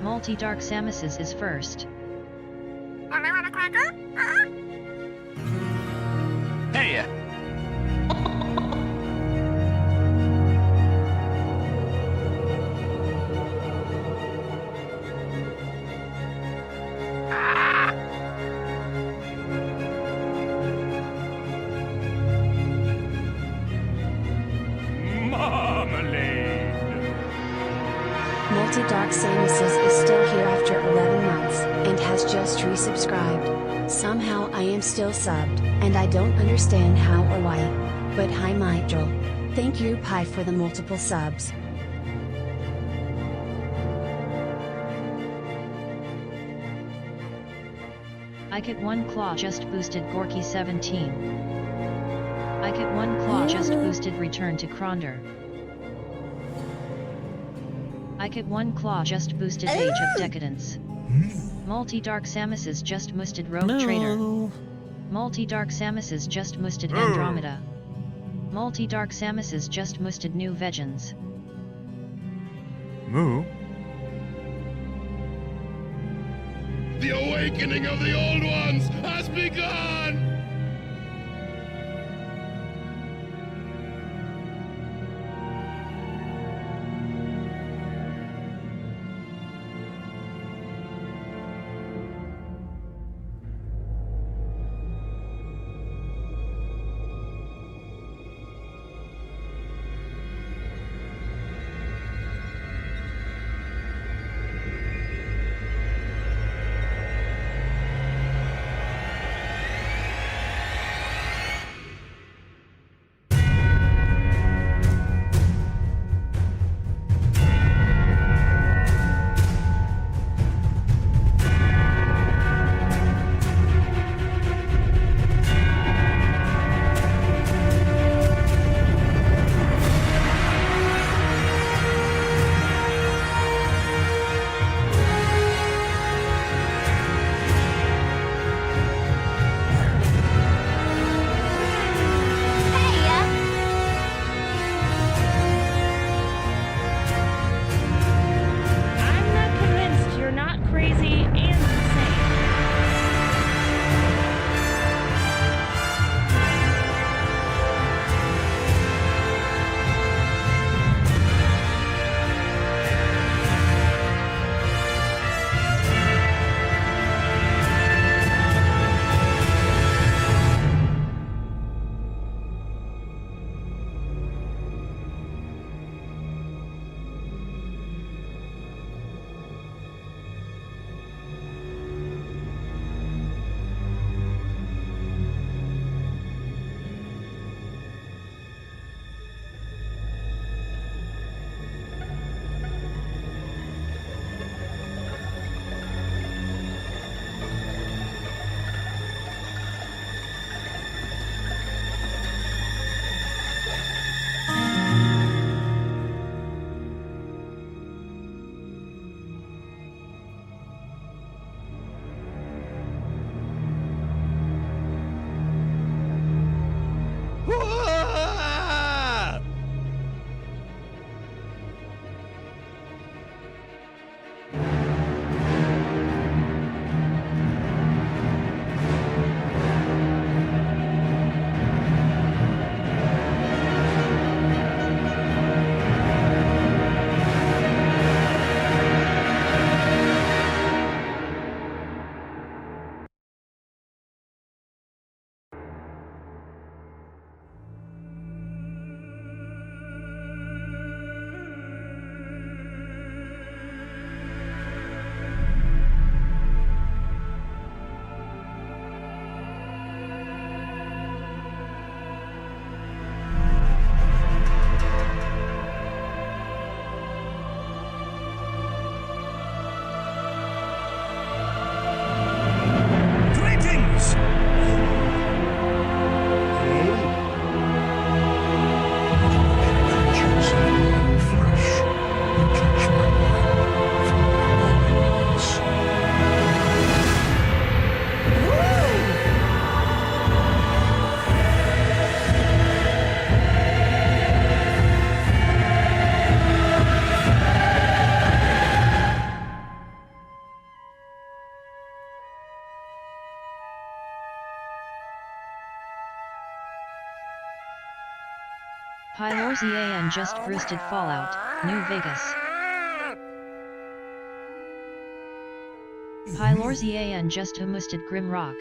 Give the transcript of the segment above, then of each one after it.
Multi-Dark Samus's is first. Only want a cracker? Hey! Multi-Dark Samus's is still here after 11 months, and has just resubscribed. Somehow I am still subbed, and I don't understand how or why. But hi Mitral. Thank you Pi for the multiple subs. I Get One Claw just boosted Gorky 17. I Get One Claw just boosted Return to Kronder. I Get One Claw just boosted Age of Decadence. Multi-Dark Samus's just boosted Rogue Trader. Multi-Dark Samus's just boosted Andromeda. Multi-Dark Samus's just boosted New Vegans. Moo? The awakening of the old ones has begun! Pylorzian just boosted Fallout, New Vegas. Pylorzian just boosted Grimrock.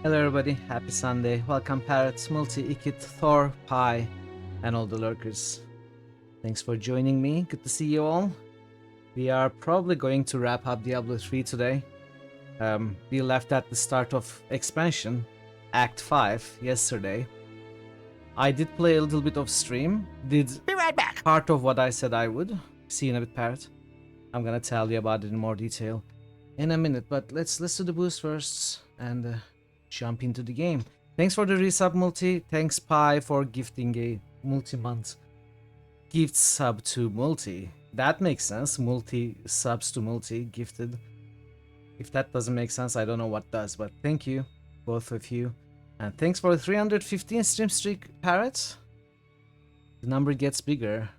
Hello everybody, happy Sunday. Welcome Parrots, Multi, Ikit, Thor, Pi, and all the lurkers. Thanks for joining me, good to see you all. We are probably going to wrap up Diablo 3 today. We left at the start of expansion, Act 5, yesterday. I did play a little bit of stream, did Be right back. part of what I said I would. See you in a bit, Parrot. I'm gonna tell you about it in more detail in a minute, but let's do the boost first and jump into the game. Thanks for the resub, Multi. Thanks, Pi, for gifting a multi-month gift sub to Multi. That makes sense. Multi subs to Multi gifted. If that doesn't make sense, I don't know what does, but thank you, both of you. And thanks for the 315 stream streak, Parrot. The number gets bigger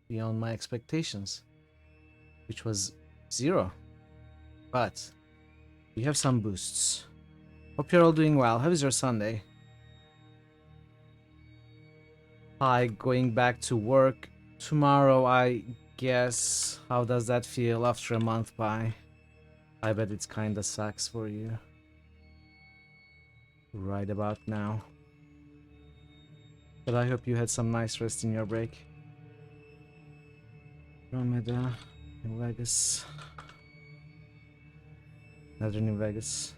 beyond my expectations, which was 0. But we have some boosts. Hope you're all doing well. How is your Sunday? Hi, going back to work tomorrow, I guess. How does that feel after a month by? I bet it's kinda sucks for you. Right about now. But I hope you had some nice rest in your break. Andromeda, New Vegas. Another New Vegas.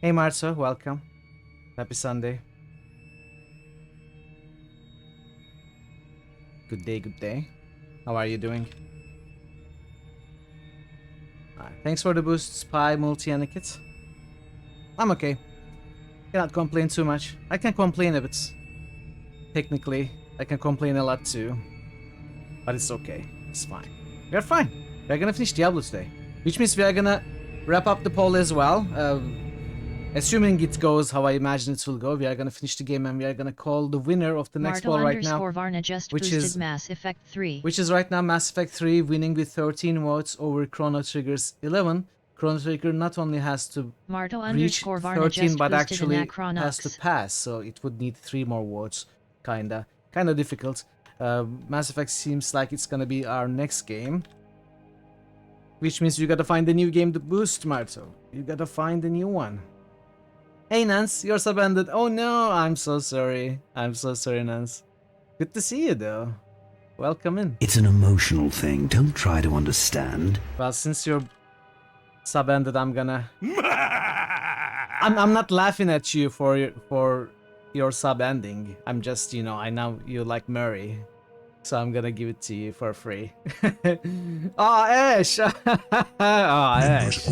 Hey Marta, welcome. Happy Sunday. Good day, good day. How are you doing? Thanks for the boosts, Pi, Multi, and Nikit. I'm okay. Cannot complain too much. I can complain a bit. Technically, I can complain a lot too. But it's okay. It's fine. We're fine. We're gonna finish Diablo today. Which means we are gonna wrap up the poll as well. Assuming it goes how I imagine it will go, we are gonna finish the game and we are gonna call the winner of the next poll right now. Varna just which boosted is Mass Effect 3. Which is right now Mass Effect 3 winning with 13 votes over Chrono Trigger's 11. Chrono Trigger not only has to reach Varna 13 just but boosted actually Anachronox. has to pass, so it would need 3 more votes. Kinda difficult. Mass Effect seems like it's gonna be our next game. Which means you gotta find a new game to boost, Marto. You gotta find a new one. Hey Nance, you're suspended. Oh no, I'm so sorry. I'm so sorry, Nance. Good to see you though. Welcome in. It's an emotional thing. Don't try to understand. Well, since your sub ended, I'm gonna. I'm not laughing at you for your sub ending. I'm just, you know, I know you like Murray, so I'm gonna give it to you for free. Oh, Ash! Oh, Ash.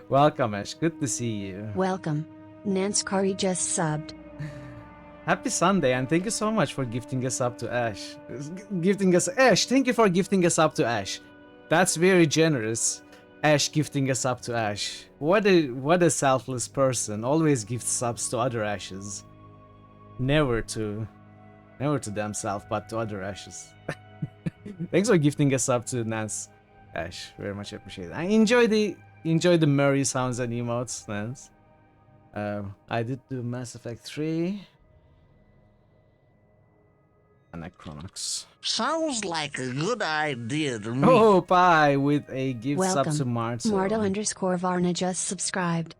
Welcome, Ash. Good to see you. Welcome. Nance Kari just subbed. Happy Sunday, and thank you so much for gifting us up to Ash. Gifting us Ash. Thank you for gifting us up to Ash. That's very generous. Ash gifting us up to Ash. What a selfless person. Always gives subs to other Ashes. Never to themselves, but to other Ashes. Thanks for gifting us up to Nance, Ash. Very much appreciated. I enjoy the Murray sounds and emotes, Nance. I did do Mass Effect 3. Anachronox. Sounds like a good idea to me. Oh, bye with a gift sub Welcome. to Marto. Marto_Varna just subscribed.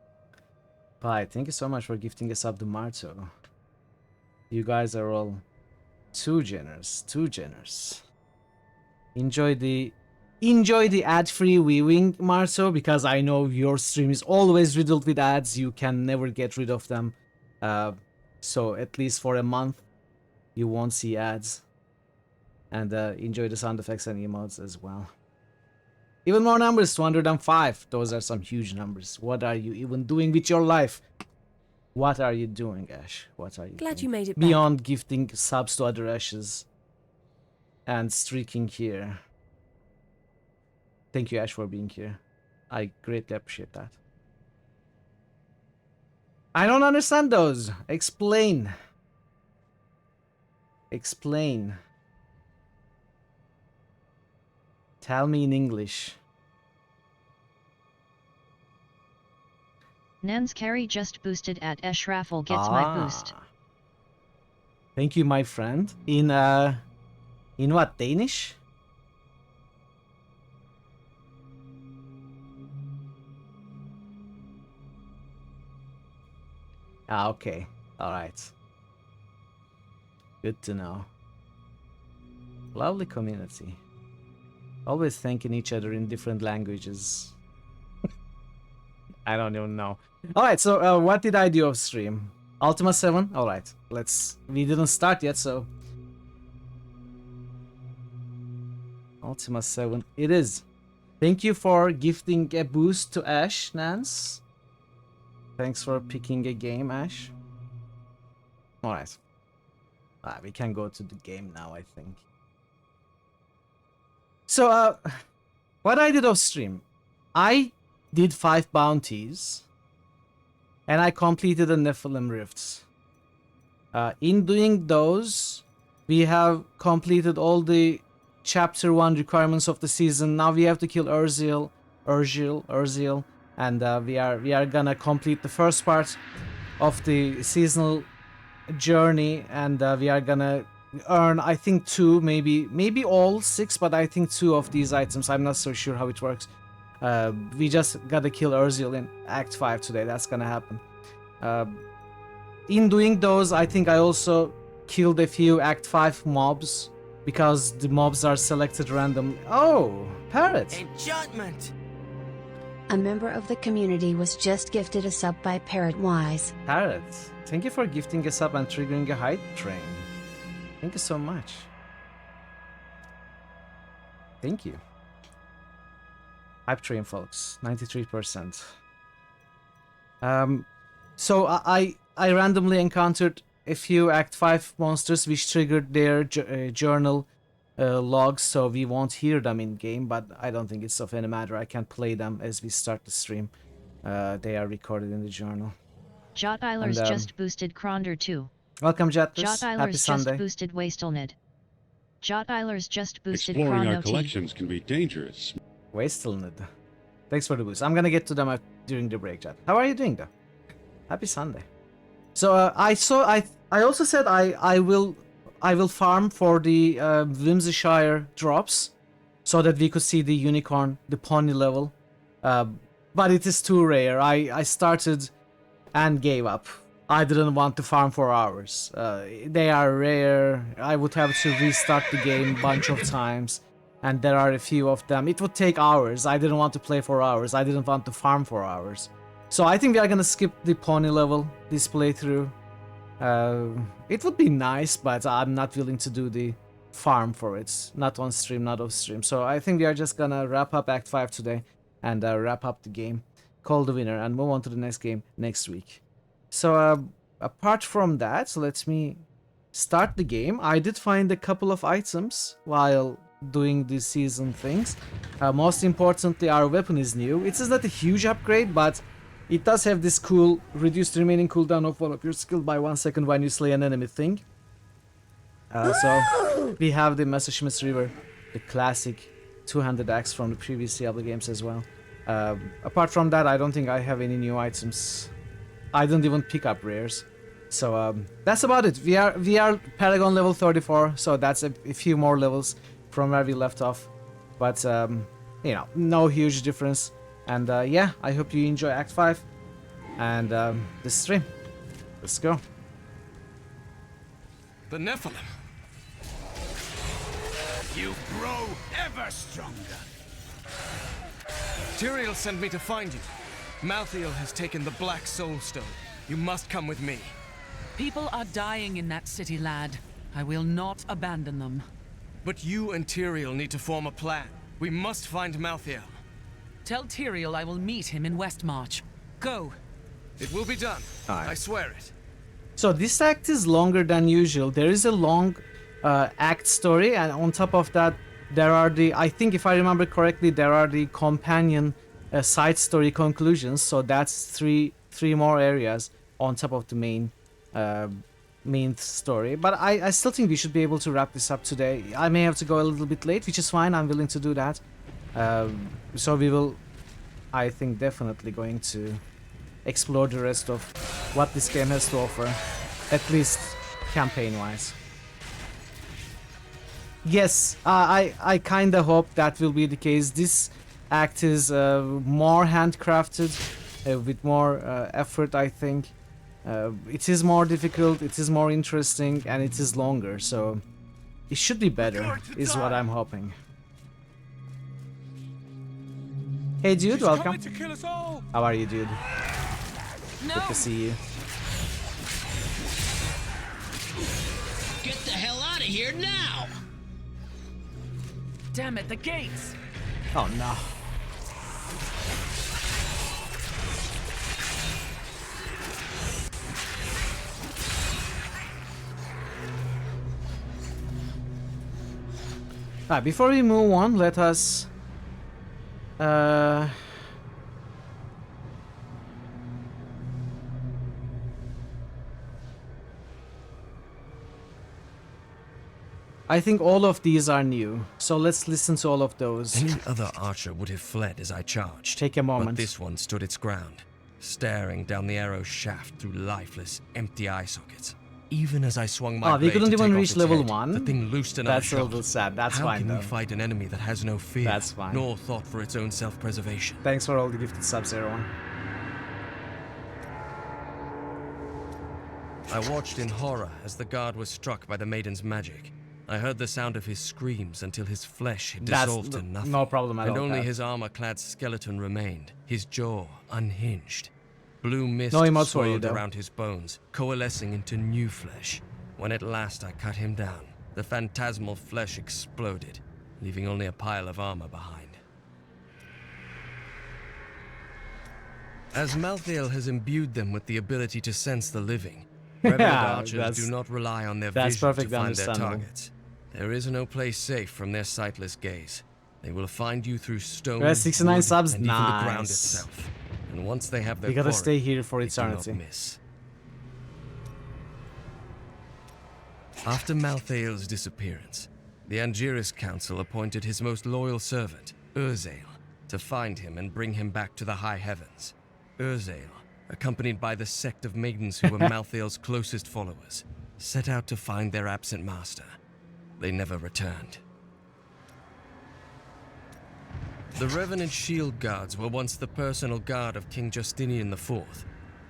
Bye. Thank you so much for gifting a sub to Marto. You guys are all too generous. Too generous. Enjoy the ad-free viewing, Marto, because I know your stream is always riddled with ads. You can never get rid of them. So at least for a month, you won't see ads. And enjoy the sound effects and emotes as well. Even more numbers, 205. Those are some huge numbers. What are you even doing with your life? What are you doing, Ash? What are you Glad doing? you made it back. Beyond gifting subs to other Ashes and streaking here. Thank you, Ash, for being here. I greatly appreciate that. I don't understand those. Explain. Explain. Tell me in English. Nance Carry just boosted at Esh Raffle gets my boost. Thank you, my friend. In what, Danish? Ah, okay. Alright. Good to know. Lovely community. Always thanking each other in different languages. I don't even know. Alright, so what did I do off stream? Ultima 7? Alright, we didn't start yet, so... Ultima 7 it is. Thank you for gifting a boost to Ash, Nance. Thanks for picking a game, Ash. Alright. We can go to the game now, I think. So, what I did off stream, I did 5 bounties, and I completed the Nephilim Rifts. In doing those, we have completed all the Chapter 1 requirements of the season. Now we have to kill Urziel, and we are gonna complete the first part of the seasonal journey, and we are gonna earn, I think, 2, maybe all 6, but I think 2 of these items. I'm not so sure how it works. We just gotta kill Urziel in Act 5 today. That's gonna happen. In doing those, I think I also killed a few Act 5 mobs, because the mobs are selected randomly. Oh, Parrot! Enchantment! A member of the community was just gifted a sub by Parrotwise. Parrot, thank you for gifting a sub and triggering a hype train. Thank you so much. Thank you. Hype train, folks. 93%. So I randomly encountered a few Act 5 monsters which triggered their journal logs, so we won't hear them in game, but I don't think it's of any matter. I can play them as we start the stream. They are recorded in the journal. Jot Eilers just boosted Kronder too. Welcome, Jettus. Jot Happy Eilers Sunday. just boosted Wastelned. Jot Eilers just boosted Exploring our Chrono T. collections can be dangerous. Wastelned. Thanks for the boost. I'm gonna get to them during the break, chat. How are you doing, though? Happy Sunday. So I also said I will farm for the Whimsyshire drops, so that we could see the unicorn, the pony level. But it is too rare. I started and gave up. I didn't want to farm for hours. They are rare. I would have to restart the game a bunch of times, and there are a few of them. It would take hours. I didn't want to play for hours. I didn't want to farm for hours. So I think we are gonna skip the pony level this playthrough. It would be nice, but I'm not willing to do the farm for it. Not on stream, not off stream. So I think we are just gonna wrap up Act 5 today and wrap up the game, call the winner, and move on to the next game next week. So apart from that, so let me start the game. I did find a couple of items while doing the season things. Most importantly, our weapon is new. It is not a huge upgrade, but it does have this cool reduced remaining cooldown of one of your skill by 1 second when you slay an enemy thing. So we have the Messerschmitt River, the classic two-handed axe from the previous Diablo games as well. Apart from that, I don't think I have any new items. I don't even pick up rares. So that's about it. We are Paragon level 34, so that's a few more levels from where we left off. But you know, no huge difference. And yeah, I hope you enjoy Act 5 and this stream. Let's go. The Nephilim. You grow ever stronger. Tyrael sent me to find you. Malthael has taken the Black Soul Stone. You must come with me. People are dying in that city, lad. I will not abandon them. But you and Tyrael need to form a plan. We must find Malthael. Tell Tyrael I will meet him in Westmarch. Go. It will be done. I swear it. So this act is longer than usual. There is a long act story, and on top of that, there are the, I think if I remember correctly, there are the companion side story conclusions. So that's three more areas on top of the main story. But I still think we should be able to wrap this up today. I may have to go a little bit late, which is fine. I'm willing to do that. So we will, I think, definitely going to explore the rest of what this game has to offer, at least campaign-wise. Yes, I kind of hope that will be the case. This act is more handcrafted, with more effort, I think. It is more difficult, it is more interesting, and it is longer, so it should be better, is what I'm hoping. Hey dude, welcome. How are you, dude? No. Good to see you. Get the hell out of here now! Damn it, the gates! Oh no. Alright, before we move on, let us I think all of these are new, so let's listen to all of those. Any other archer would have fled as I charged. Take a moment. But this one stood its ground, staring down the arrow's shaft through lifeless, empty eye sockets. Even as I swung my blade we couldn't to even take reach off its level head, 1. the thing loosed another That's a shot. little sad. That's How fine can though. we fight an enemy that has no fear, That's fine. nor thought for its own self-preservation? Thanks for all the gifted subs, everyone. I watched in horror as the guard was struck by the maiden's magic. I heard the sound of his screams until his flesh had dissolved to nothing. No problem at all. And only Pat. his armor-clad skeleton remained, his jaw unhinged. Blue mist No emotes for you, swirled though. around his bones, coalescing into new flesh. When at last I cut him down, the phantasmal flesh exploded, leaving only a pile of armor behind. As Malthael has imbued them with the ability to sense the living, revenant archers do not rely on their vision to perfectly find their understandable. targets. There is no place safe from their sightless gaze. They will find you through stone, There's 69 wood, subs. and even the ground Nice. itself. And once they have their We gotta quarry, stay here for they do not eternity. miss. After Malthael's disappearance, the Angiris Council appointed his most loyal servant, Urzael, to find him and bring him back to the high heavens. Urzael, accompanied by the sect of maidens who were Malthael's closest followers, set out to find their absent master. They never returned. The Revenant Shield Guards were once the personal guard of King Justinian IV.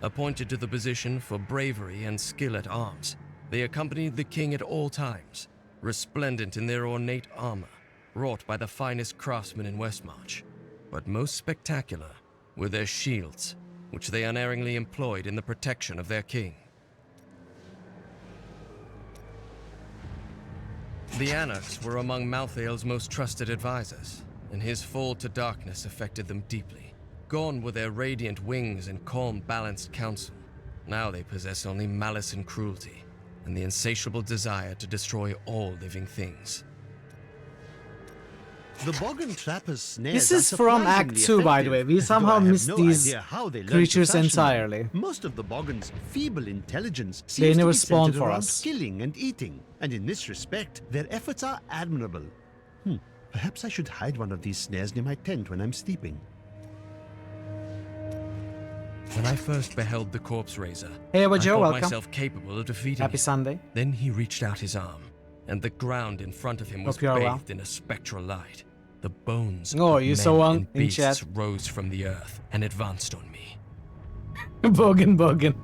Appointed to the position for bravery and skill at arms, they accompanied the king at all times, resplendent in their ornate armor, wrought by the finest craftsmen in Westmarch. But most spectacular were their shields, which they unerringly employed in the protection of their king. The Anarchs were among Malthael's most trusted advisors, and his fall to darkness affected them deeply. Gone were their radiant wings and calm, balanced counsel. Now they possess only malice and cruelty, and the insatiable desire to destroy all living things. The Boggin Trapper's snares This are is from Act surprisingly 2, by the way. effective, We though somehow I have missed no these idea how they learned to creatures fashion them. entirely. Most of the Boggin's feeble intelligence They seems never to be spawned centered for around us. killing and eating, and in this respect, their efforts are admirable. Perhaps I should hide one of these snares near my tent when I'm sleeping. When I first beheld the Corpse Raiser, Hey, I Joe, thought welcome. myself capable of defeating Happy him. Sunday. Then he reached out his arm, and the ground in front of him was Hope you are well. bathed in a spectral light. The bones Oh, of you men saw one and in beasts chat. rose from the earth and advanced on me. Boggin.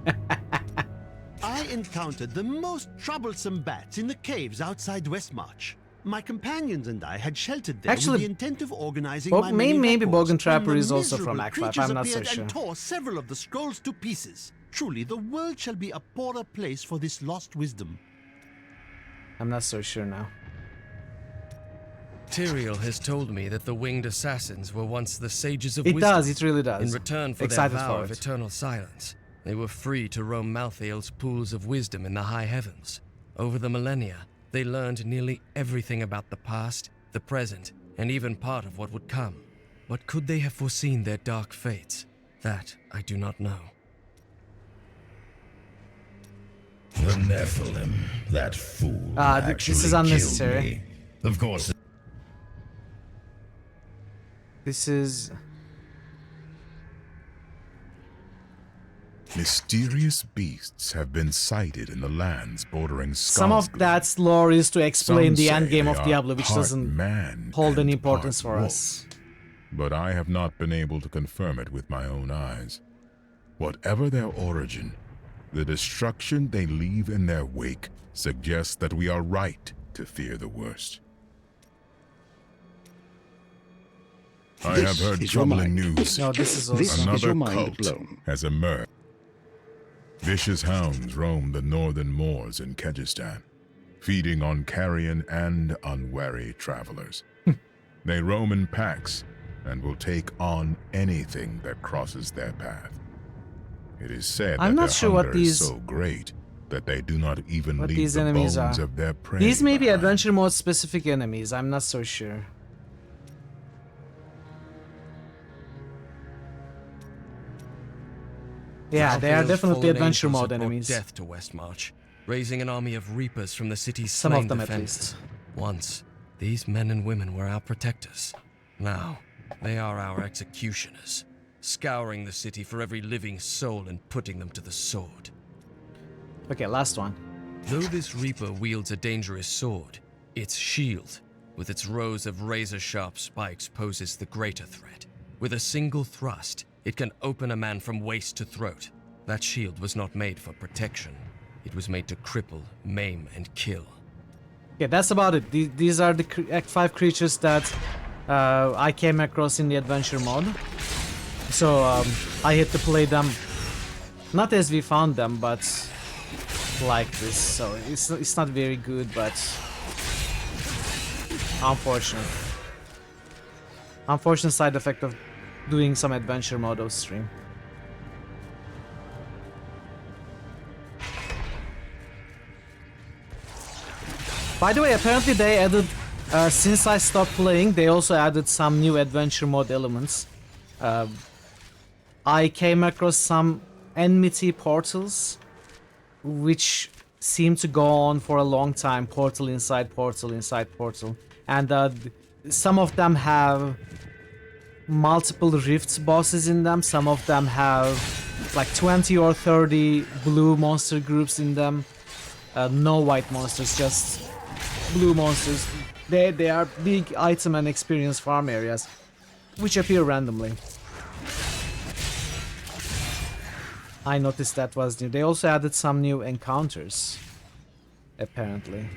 I encountered the most troublesome bats in the caves outside Westmarch. My companions and I had sheltered there Actually, with the intent of organizing Bog- my many maybe records, Boggin Trapper when the is also from miserable Act 5, creatures I'm not so appeared sure. and tore several of the scrolls to pieces. Truly, the world shall be a poorer place for this lost wisdom. I'm not so sure now. Tyrael has told me that the winged assassins were once the sages of It wisdom. does, it really does. In return for Excited their vow for of it. eternal silence, they were free to roam Malthael's pools of wisdom in the high heavens. Over the millennia, they learned nearly everything about the past, the present, and even part of what would come. But could they have foreseen their dark fates? That I do not know. The Nephilim, that fool, this is unnecessary. killed me. Of course. This is... Mysterious beasts have been sighted in the lands bordering Some of Skarsgård. that lore is to explain Some the say end game they of are Diablo, which part doesn't man hold any and importance part for wolf. us. But I have not been able to confirm it with my own eyes. Whatever their origin, the destruction they leave in their wake suggests that we are right to fear the worst. I have heard troubling news. No, this is also... Another cult has emerged. Vicious hounds roam the northern moors in Kyrgyzstan, feeding on carrion and unwary travelers. They roam in packs and will take on anything that crosses their path. It is said I'm that not their sure what hunger these- is so great that they do not even what leave these the enemies bones are. of their prey These may be behind. adventure mode specific enemies, I'm not so sure. Yeah, they are Malthael's definitely fallen adventure angels mode have brought enemies. death to Westmarch, raising an army of reapers from the city's Some slain of them at defenders. least. Once, these men and women were our protectors. Now, they are our executioners, scouring the city for every living soul and putting them to the sword. Okay, last one. Though this reaper wields a dangerous sword, its shield, with its rows of razor-sharp spikes, poses the greater threat. With a single thrust, it can open a man from waist to throat. That shield was not made for protection. It was made to cripple, maim, and kill. Okay, that's about it. These are the Act 5 creatures that I came across in the adventure mode. So I had to play them, not as we found them, but like this. So it's not very good, but unfortunate. Unfortunate side effect of doing some adventure mode of stream. By the way, apparently they added, since I stopped playing, they also added some new adventure mode elements. I came across some enmity portals, which seem to go on for a long time. Portal inside portal inside portal. And some of them have multiple rifts bosses in them. Some of them have like 20 or 30 blue monster groups in them. No white monsters, just blue monsters. They are big item and experience farm areas, which appear randomly. I noticed that was new. They also added some new encounters, apparently.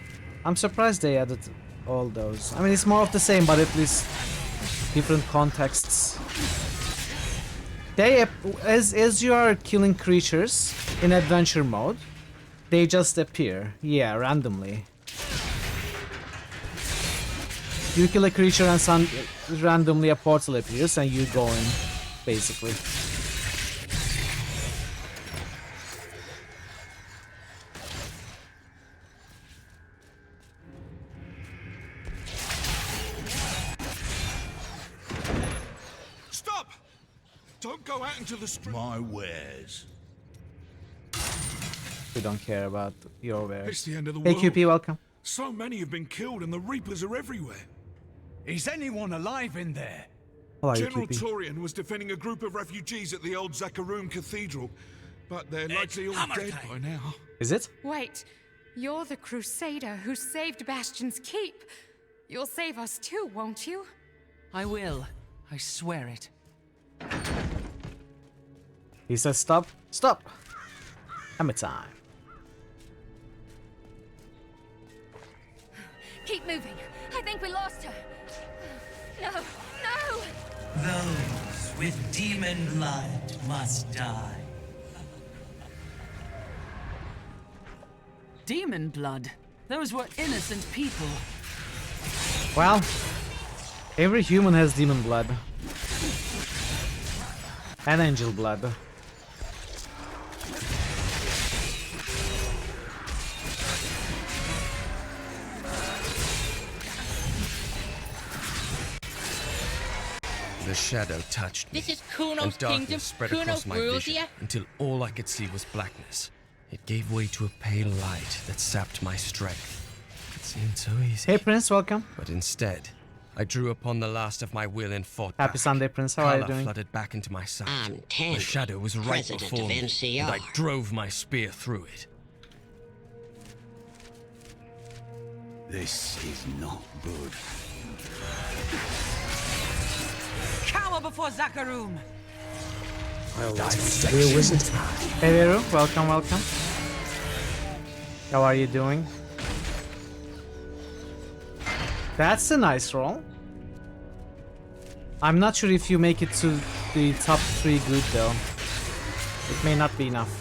I'm surprised they added all those. I mean, it's more of the same, but at least different contexts. They, as you are killing creatures in adventure mode, they just appear, yeah, randomly. You kill a creature and randomly a portal appears and you go in, basically. Stop! Don't go out into the street. My wares. We don't care about your wares. It's the end of the Hey world. QP, welcome. So many have been killed and the Reapers are everywhere. Is anyone alive in there? How are you, General QP? Torian was defending a group of refugees at the old Zakharoum Cathedral, but they're likely all dead by now. Is it? Wait, you're the Crusader who saved Bastion's Keep. You'll save us too, won't you? I will. I swear it. He says stop. Stop! Hammer time. Keep moving. I think we lost her. No, no! Those with demon blood must die. Demon blood? Those were innocent people. Well, every human has demon blood. And angel blood. The shadow touched me, This is Kuno's and kingdom. darkness spread Kuno across my rules vision here. until all I could see was blackness. It gave way to a pale light that sapped my strength. It seemed so easy. Hey Prince, welcome. But instead, I drew upon the last of my will and fought Happy back. Sunday, Prince. How are you Color doing? flooded back into my sight. I'm Tandy, The shadow was right president before of me, NCR. and I drove my spear through it. This is not good. Cower before Zakharoum! Hey Veru, welcome, welcome. How are you doing? That's a nice roll. I'm not sure if you make it to the top 3 good though. It may not be enough.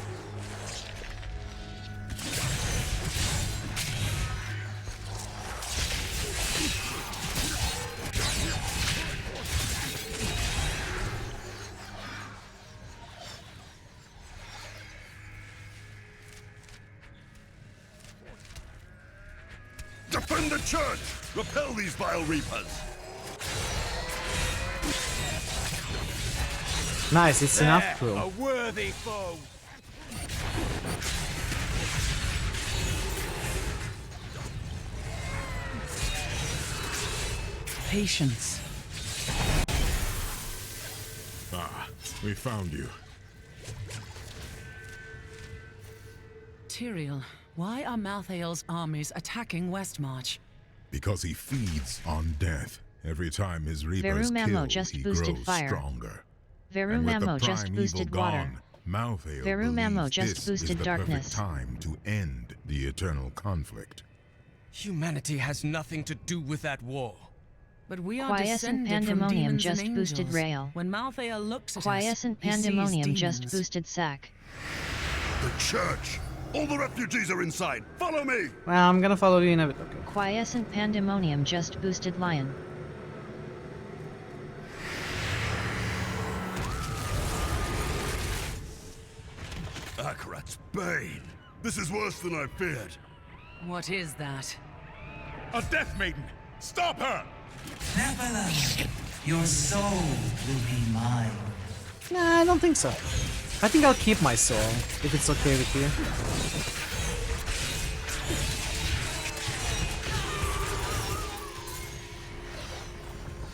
Defend the church! Repel these vile Reapers! Nice, it's enough crew. A worthy foe. Patience. Ah, we found you. Tyrael, why are Malthael's armies attacking Westmarch? Because he feeds on death. Every time his reapers Veru Mamo kill, just he boosted grows fire. stronger. Veru And with the Mamo just primeval boosted water. gone, Malthael Veru Mamo believes just this boosted is the darkness. perfect time to end the eternal conflict. Humanity has nothing to do with that war. But we are Quiescent descended from Pandemonium demons just and boosted angels. Rail. When Malthael looks at Quiescent us, he sees Pandemonium just demons. boosted Sack. The church! All the refugees are inside! Follow me! Well, I'm gonna follow you in a bit, okay. Quiescent Pandemonium just boosted Lion. Akarat's Bane! This is worse than I feared. What is that? A Death Maiden! Stop her! Nephilim, your soul will be mine. Nah, I don't think so. I think I'll keep my soul, if it's okay with you.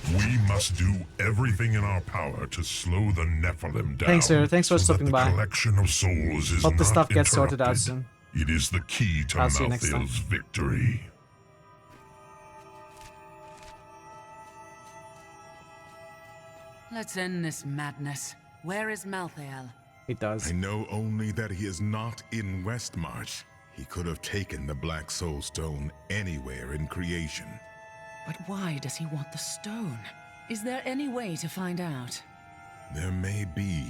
We must do everything in our power to slow the Nephilim down. Thanks, sir. Thanks for so stopping that by. the collection of souls is Hope the not stuff gets sorted out interrupted. soon. It is the key to I'll see you next time. Malthael's victory. Let's end this madness. Where is Malthael? It does. I know only that he is not in Westmarch. He could have taken the Black Soul Stone anywhere in creation. But why does he want the stone? Is there any way to find out? There may be.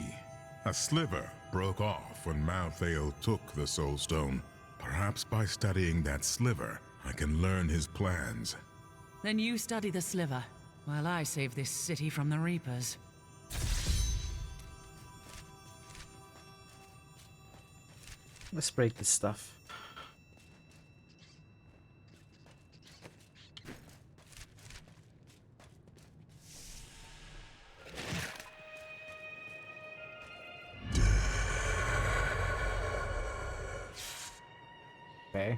A sliver broke off when Malthael took the Soul Stone. Perhaps by studying that sliver, I can learn his plans. Then you study the sliver, while I save this city from the Reapers. Let's break this stuff. Okay.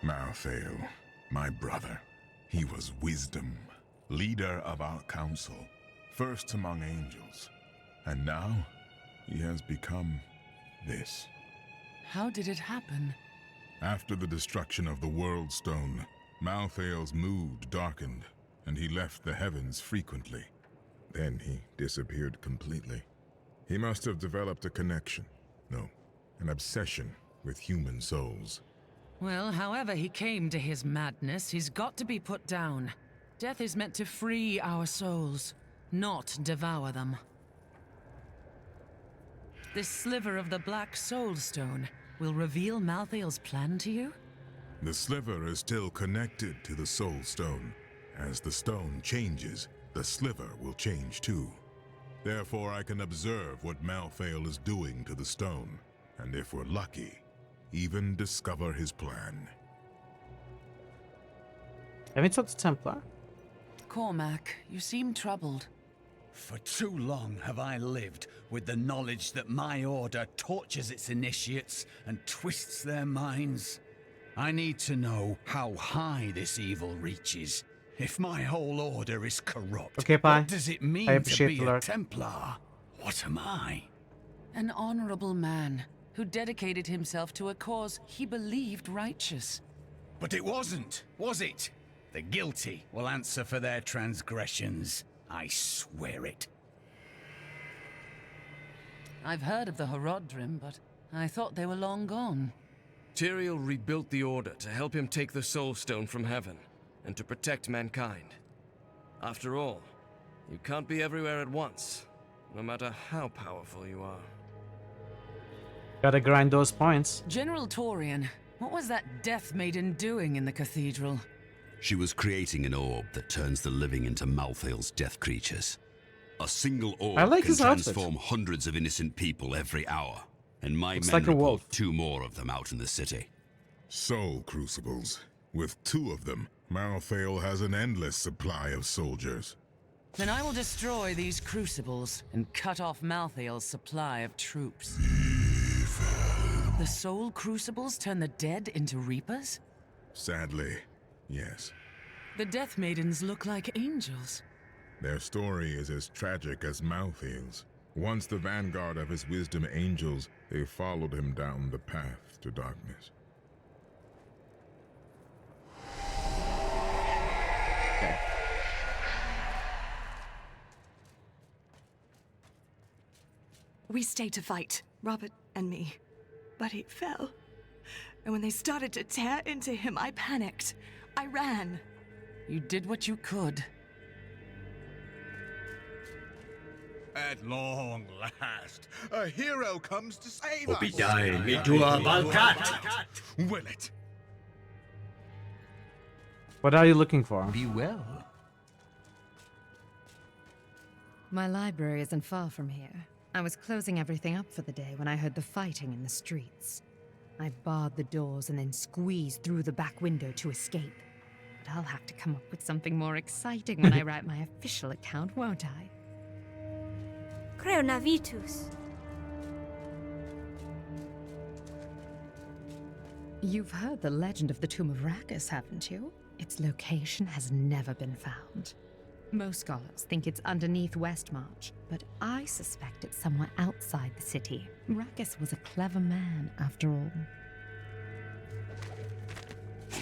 Malthael, my brother. He was wisdom, leader of our council, first among angels. And now, he has become this. How did it happen? After the destruction of the World Stone, Malthael's mood darkened, and he left the heavens frequently. Then he disappeared completely. He must have developed a connection, no, an obsession with human souls. Well, however he came to his madness, he's got to be put down. Death is meant to free our souls, not devour them. This sliver of the Black Soul Stone will reveal Malthael's plan to you? The sliver is still connected to the Soul Stone. As the stone changes, the sliver will change too. Therefore, I can observe what Malthael is doing to the stone, and if we're lucky, even discover his plan. Have you talked to Templar? Cormac, you seem troubled. For too long have I lived with the knowledge that my order tortures its initiates and twists their minds. I need to know how high this evil reaches. If my whole order is corrupt, okay, bye. What does it mean I to appreciate be the a lurk. Templar? What am I? An honorable man who dedicated himself to a cause he believed righteous. But it wasn't, was it? The guilty will answer for their transgressions. I swear it. I've heard of the Horodrim, but I thought they were long gone. Tyrael rebuilt the Order to help him take the Soul Stone from heaven, and to protect mankind. After all, you can't be everywhere at once, no matter how powerful you are. Gotta grind those points. General Torian, what was that Death Maiden doing in the cathedral? She was creating an orb that turns the living into Malthael's death creatures. A single orb I like can his outfit. transform hundreds of innocent people every hour, and my Looks men like a report wolf. 2 more of them out in the city. Soul crucibles. With 2 of them, Malthael has an endless supply of soldiers. Then I will destroy these crucibles and cut off Malthael's supply of troops. The soul crucibles turn the dead into reapers? Sadly, yes. The Death Maidens look like angels. Their story is as tragic as Malthael's. Once the vanguard of his wisdom angels, they followed him down the path to darkness. Okay. We stayed to fight, Robert and me. But he fell. And when they started to tear into him, I panicked. I ran. You did what you could. At long last, a hero comes to save us. Will it? What are you looking for? Be well. My library isn't far from here. I was closing everything up for the day when I heard the fighting in the streets. I barred the doors and then squeezed through the back window to escape. But I'll have to come up with something more exciting when I write my official account, won't I? Creonavitus. You've heard the legend of the Tomb of Rackus, haven't you? Its location has never been found. Most scholars think it's underneath Westmarch, but I suspect it's somewhere outside the city. Rackus was a clever man, after all.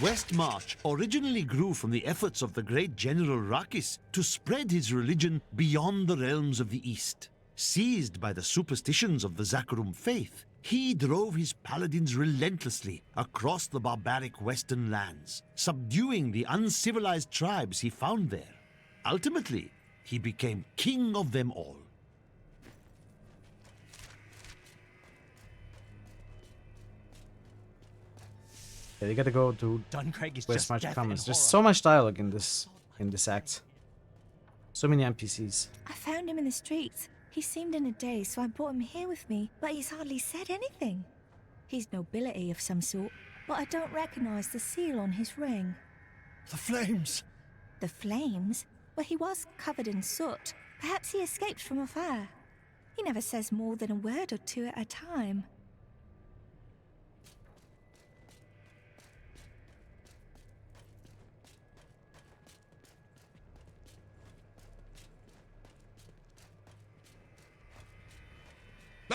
Westmarch originally grew from the efforts of the great General Rakis to spread his religion beyond the realms of the East. Seized by the superstitions of the Zakarum faith, he drove his paladins relentlessly across the barbaric western lands, subduing the uncivilized tribes he found there. Ultimately, he became king of them all. Yeah, you gotta go to Duncraig is West just March death Commons. and There's horror. so much dialogue in this act. So many NPCs. I found him in the streets. He seemed in a daze, so I brought him here with me, but he's hardly said anything. He's nobility of some sort, but I don't recognize the seal on his ring. The flames! The flames? Well, he was covered in soot. Perhaps he escaped from a fire. He never says more than a word or two at a time.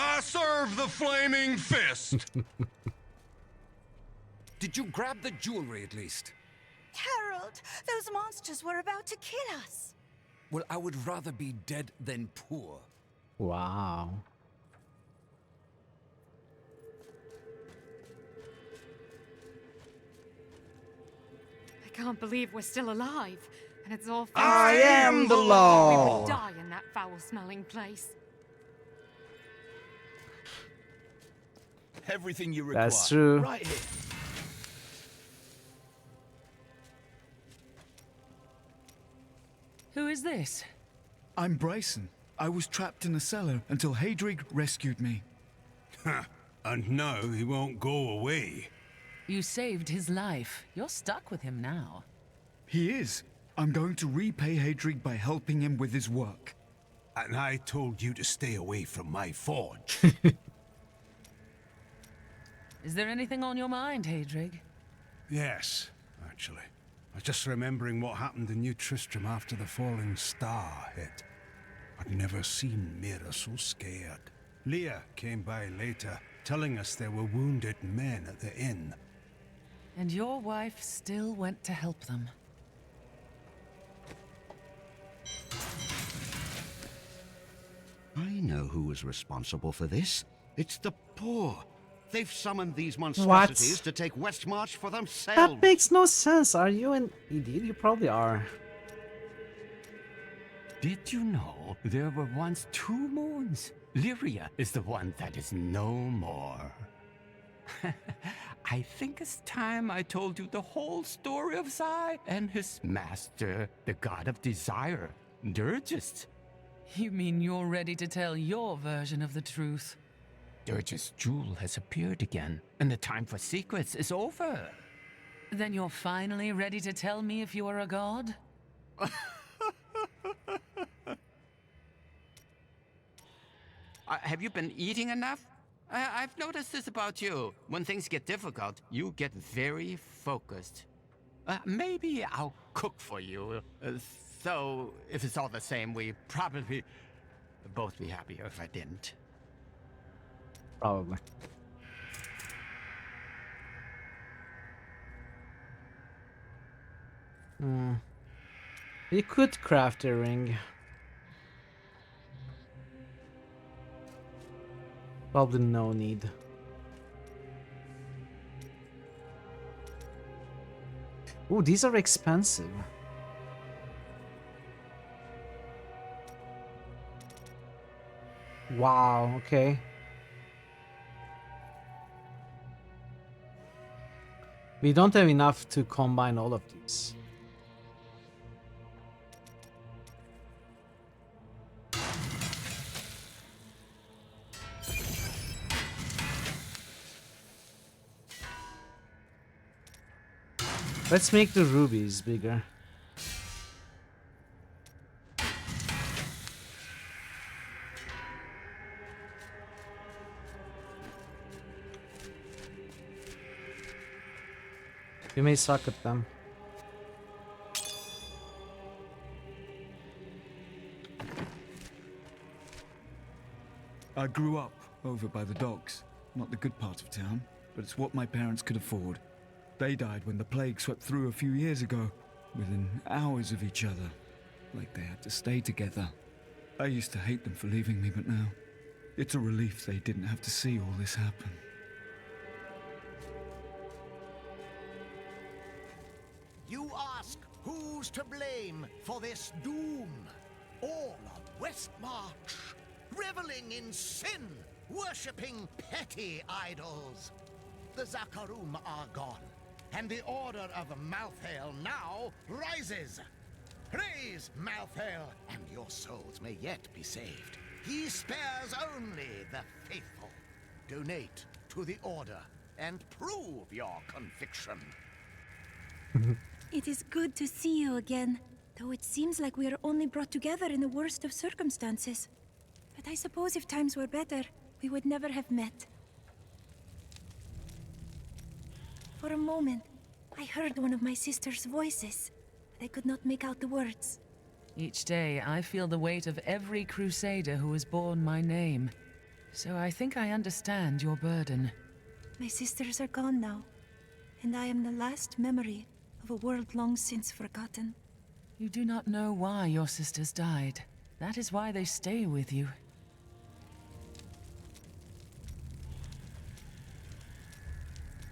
I serve the flaming fist! Did you grab the jewelry at least? Harold, those monsters were about to kill us. Well, I would rather be dead than poor. Wow. I can't believe we're still alive. And it's all I am the law. We would die in that foul-smelling place. Everything you require. That's true. Right here. Who is this? I'm Bryson. I was trapped in a cellar until Hadrig rescued me. And now he won't go away. You saved his life. You're stuck with him now. He is. I'm going to repay Hadrig by helping him with his work. And I told you to stay away from my forge. Is there anything on your mind, Hadrig? Yes, actually. I was just remembering what happened in New Tristram after the falling star hit. I'd never seen Mira so scared. Leah came by later, telling us there were wounded men at the inn. And your wife still went to help them. I know who was responsible for this. It's the poor. They've summoned these What? monstrosities to take Westmarch for themselves. That makes no sense. Are you an idiot? You probably are. Did you know there were once 2 moons? Lyria is the one that is no more. I think it's time I told you the whole story of Zai and his master, the god of desire, Durgist. You mean you're ready to tell your version of the truth? Durgist's jewel has appeared again, and the time for secrets is over. Then you're finally ready to tell me if you are a god? Have you been eating enough? I've noticed this about you. When things get difficult, you get very focused. Maybe I'll cook for you. So, if it's all the same, we probably both be happier if I didn't. Probably. You could craft a ring. Probably no need. Ooh, these are expensive. Wow, okay. We don't have enough to combine all of these. Let's make the rubies bigger. We may suck at them. I grew up over by the docks. Not the good part of town, but it's what my parents could afford. They died when the plague swept through a few years ago, within hours of each other. Like they had to stay together. I used to hate them for leaving me, but now it's a relief they didn't have to see all this happen. You ask who's to blame for this doom? All of Westmarch, reveling in sin, worshipping petty idols. The Zakarum are gone, and the Order of Malthael now rises. Praise Malthael, and your souls may yet be saved. He spares only the faithful. Donate to the Order and prove your conviction. It is good to see you again, though it seems like we are only brought together in the worst of circumstances. But I suppose if times were better, we would never have met. For a moment, I heard one of my sister's voices, but I could not make out the words. Each day, I feel the weight of every crusader who has borne my name. So I think I understand your burden. My sisters are gone now, and I am the last memory of a world long since forgotten. You do not know why your sisters died. That is why they stay with you.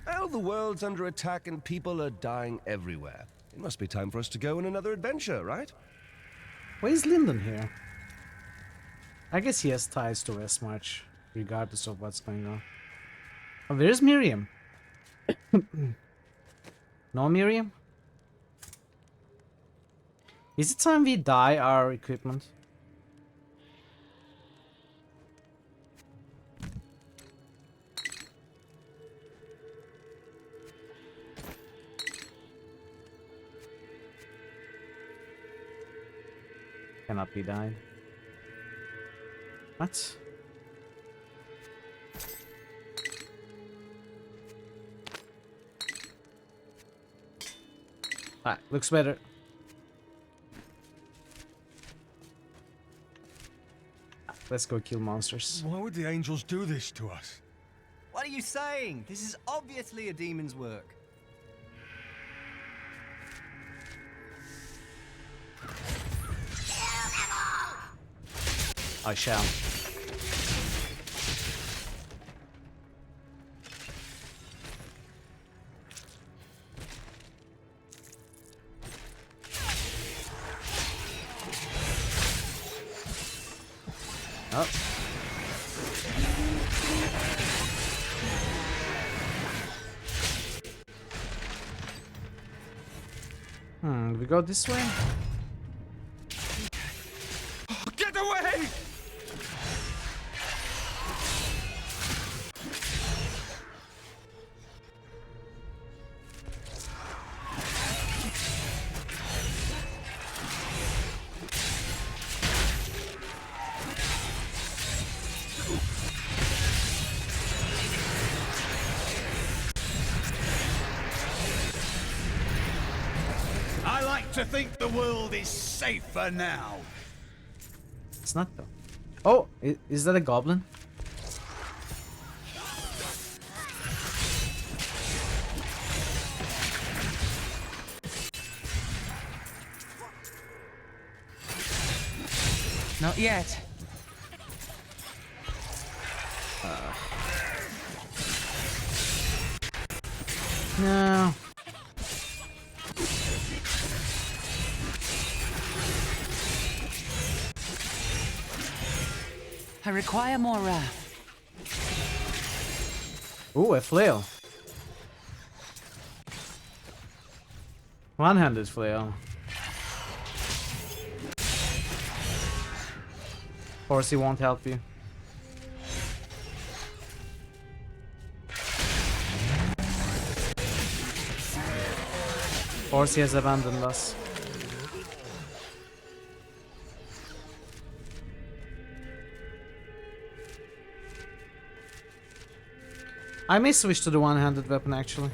Well, the world's under attack and people are dying everywhere. It must be time for us to go on another adventure, right? Why is Lyndon here? I guess he has ties to Westmarch, regardless of what's going on. Oh, there's Miriam. No Miriam? Is it time we dye our equipment? Cannot be dyed. What? Ah, looks better. Let's go kill monsters. Why would the angels do this to us? What are you saying? This is obviously a demon's work. I shall. Oh. We go this way? Get away! I like to think the world is safer now. It's not though. Oh, is that a goblin? Not yet. No. I require more wrath. Ooh, a flail. One-handed flail. Of course, he won't help you. Of course, he has abandoned us. I may switch to the one-handed weapon actually.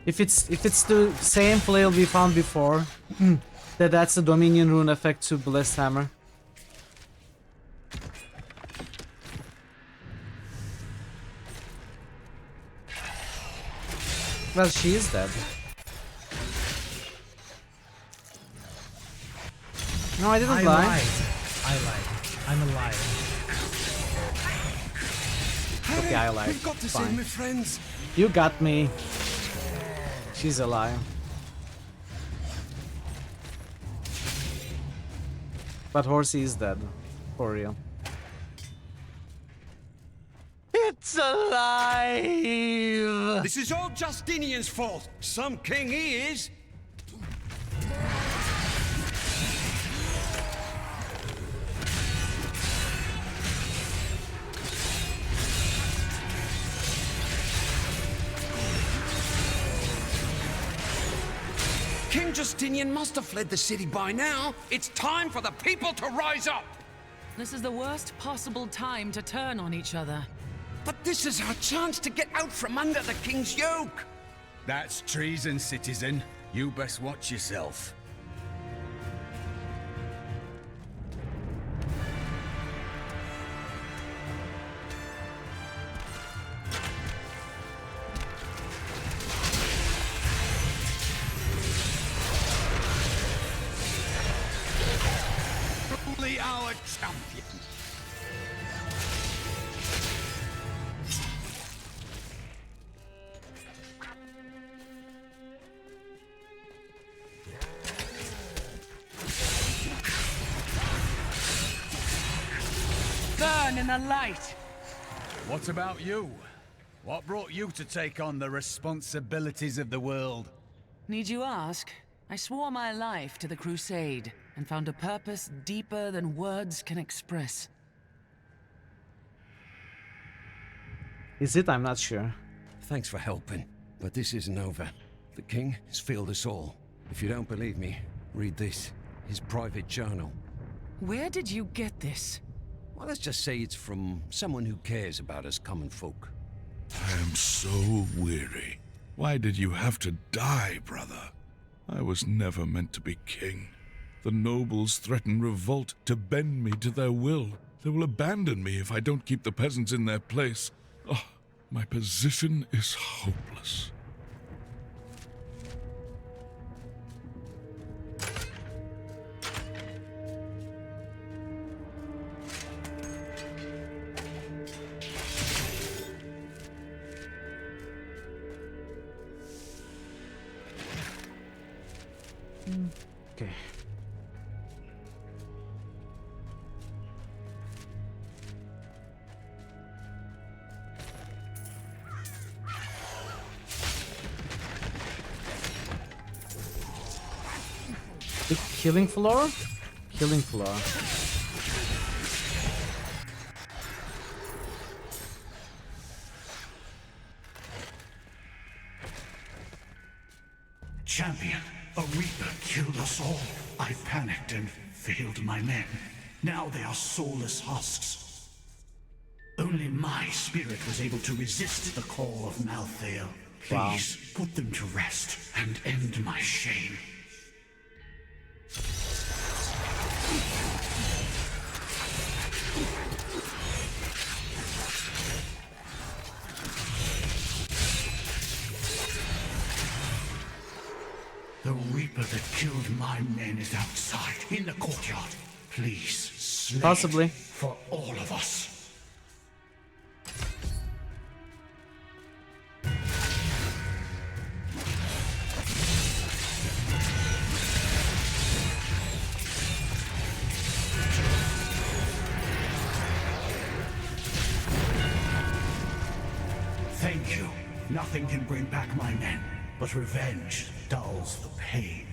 If it's the same flail we found before, that's the Dominion rune effect to Blessed Hammer. Well, she is dead. No, I didn't I lie. lied. I lied. I'm a liar. Okay, I lied. We've got to Fine. save my friends. You got me. She's a liar. But Horsey is dead. For real. It's alive! This is all Justinian's fault. Some king he is. King Justinian must have fled the city by now. It's time for the people to rise up. This is the worst possible time to turn on each other. But this is our chance to get out from under the king's yoke. That's treason, citizen. You best watch yourself. Only our champion. Burn in the light! What about you? What brought you to take on the responsibilities of the world? Need you ask? I swore my life to the crusade and found a purpose deeper than words can express. Is it? I'm not sure. Thanks for helping, but this isn't over. The king has failed us all. If you don't believe me, read this. His private journal. Where did you get this? Well, let's just say it's from someone who cares about us common folk. I am so weary. Why did you have to die, brother? I was never meant to be king. The nobles threaten revolt to bend me to their will. They will abandon me if I don't keep the peasants in their place. Oh, my position is hopeless. Okay. The killing floor? Killing floor. Champion, a Reaper killed us all. I panicked and failed my men. Now they are soulless husks. Only my spirit was able to resist the call of Malthael. Please, put them to rest and end my shame. The Reaper that killed my men is outside, in the courtyard. Please, slay Possibly. it for all of us. Thank you. Nothing can bring back my men, but revenge dulls the pain.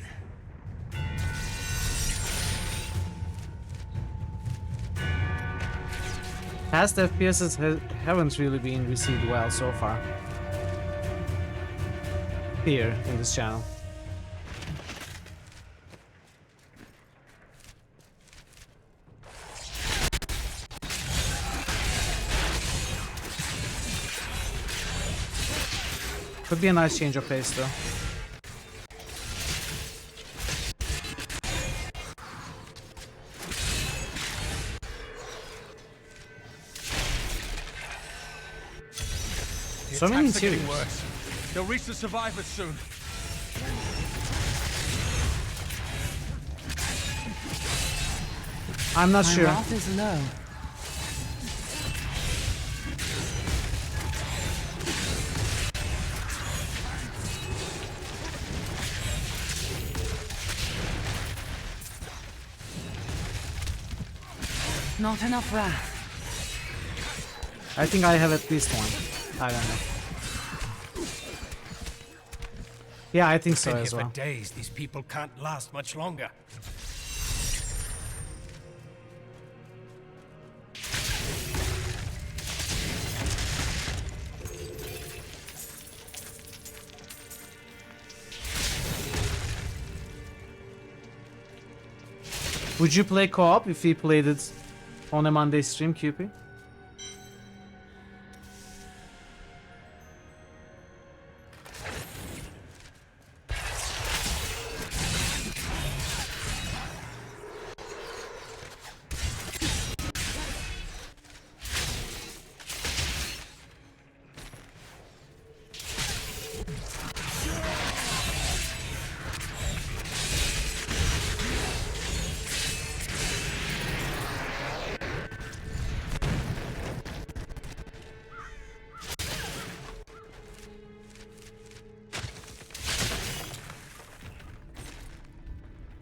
Past FPSs haven't really been received well so far. Here in this channel. Could be a nice change of pace though. So many attacks are getting interiors. worse. They'll reach the survivors soon. I'm not My sure. wrath is low. Not enough wrath. I think I have at least one. I don't know. Yeah, I think so Been as here well. for days. These people can't last much longer. Would you play co-op if we played it on a Monday stream, QP?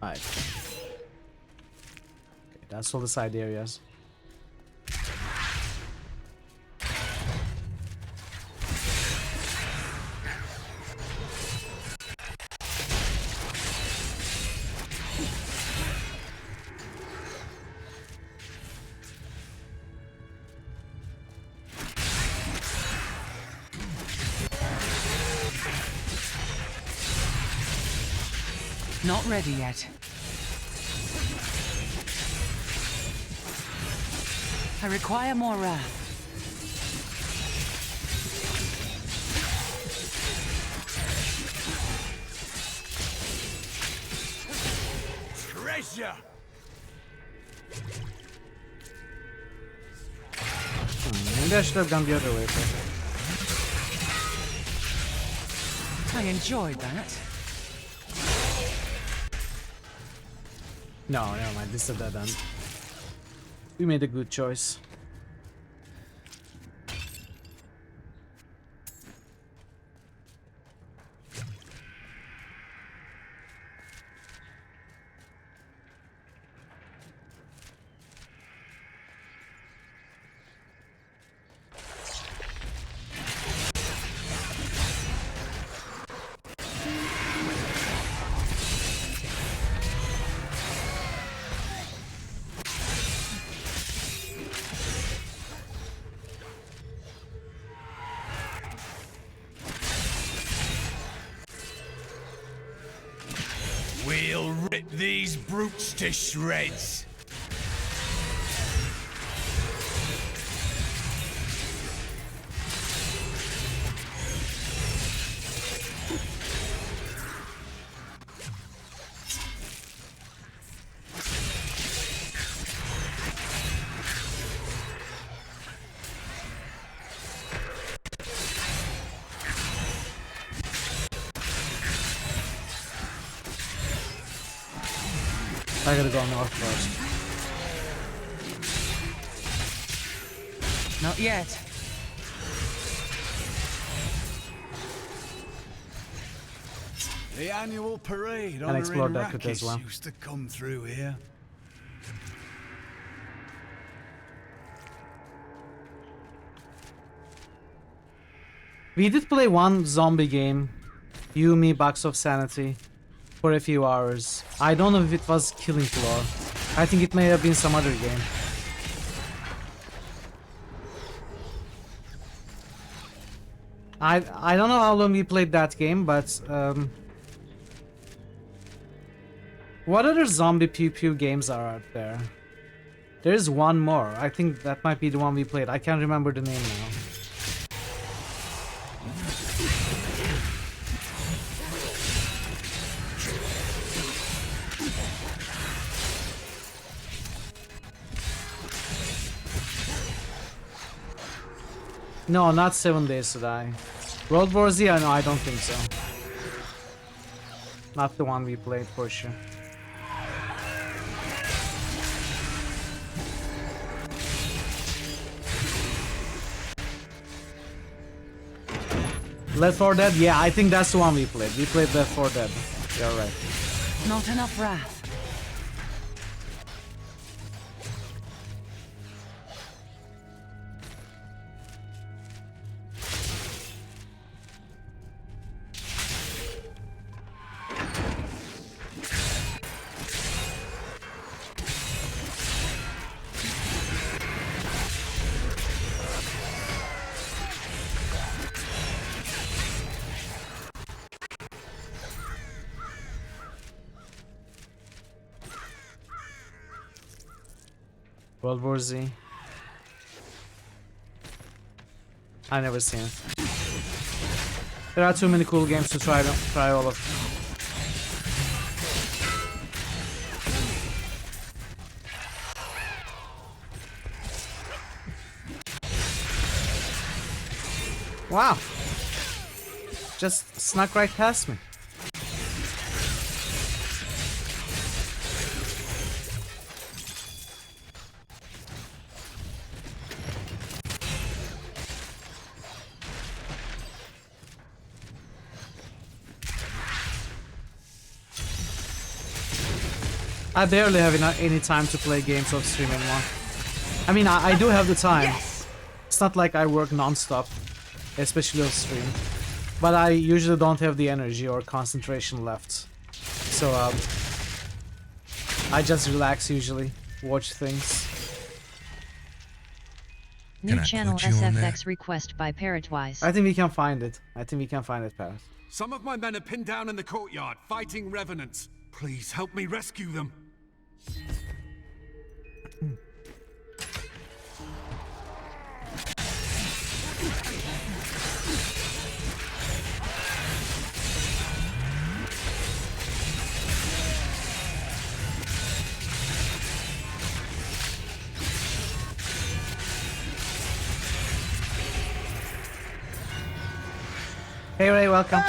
Alright. Okay, that's all the side areas. Not ready yet. I require more wrath. Treasure! Maybe I should have gone the other way. I enjoyed that. No, never mind. This is a dead end. We made a good choice. We'll rip these brutes to shreds. I gotta go north first. Not yet. The annual parade And explore honoring that as Rakis well. used to come through here. We did play one zombie game, You, Me, Box of Sanity, for a few hours. I don't know if it was Killing Floor. I think it may have been some other game. I don't know how long we played that game, but what other zombie pew pew games are out there? There's one more. I think that might be the one we played. I can't remember the name now. No, not 7 Days to Die. World War Z? No, I don't think so. Not the one we played for sure. Left 4 Dead? Yeah, I think that's the one we played. We played Left 4 Dead. You're right. Not enough wrath. World War Z. I never seen it. There are too many cool games to try all of. Wow. Just snuck right past me. I barely have any time to play games off stream anymore. I mean, I do have the time. Yes! It's not like I work non-stop, especially off stream. But I usually don't have the energy or concentration left. So, I just relax usually, watch things. New channel SFX request by Parrotwise. I think we can find it. Parrot. Some of my men are pinned down in the courtyard, fighting revenants. Please help me rescue them. Hey Ray, welcome.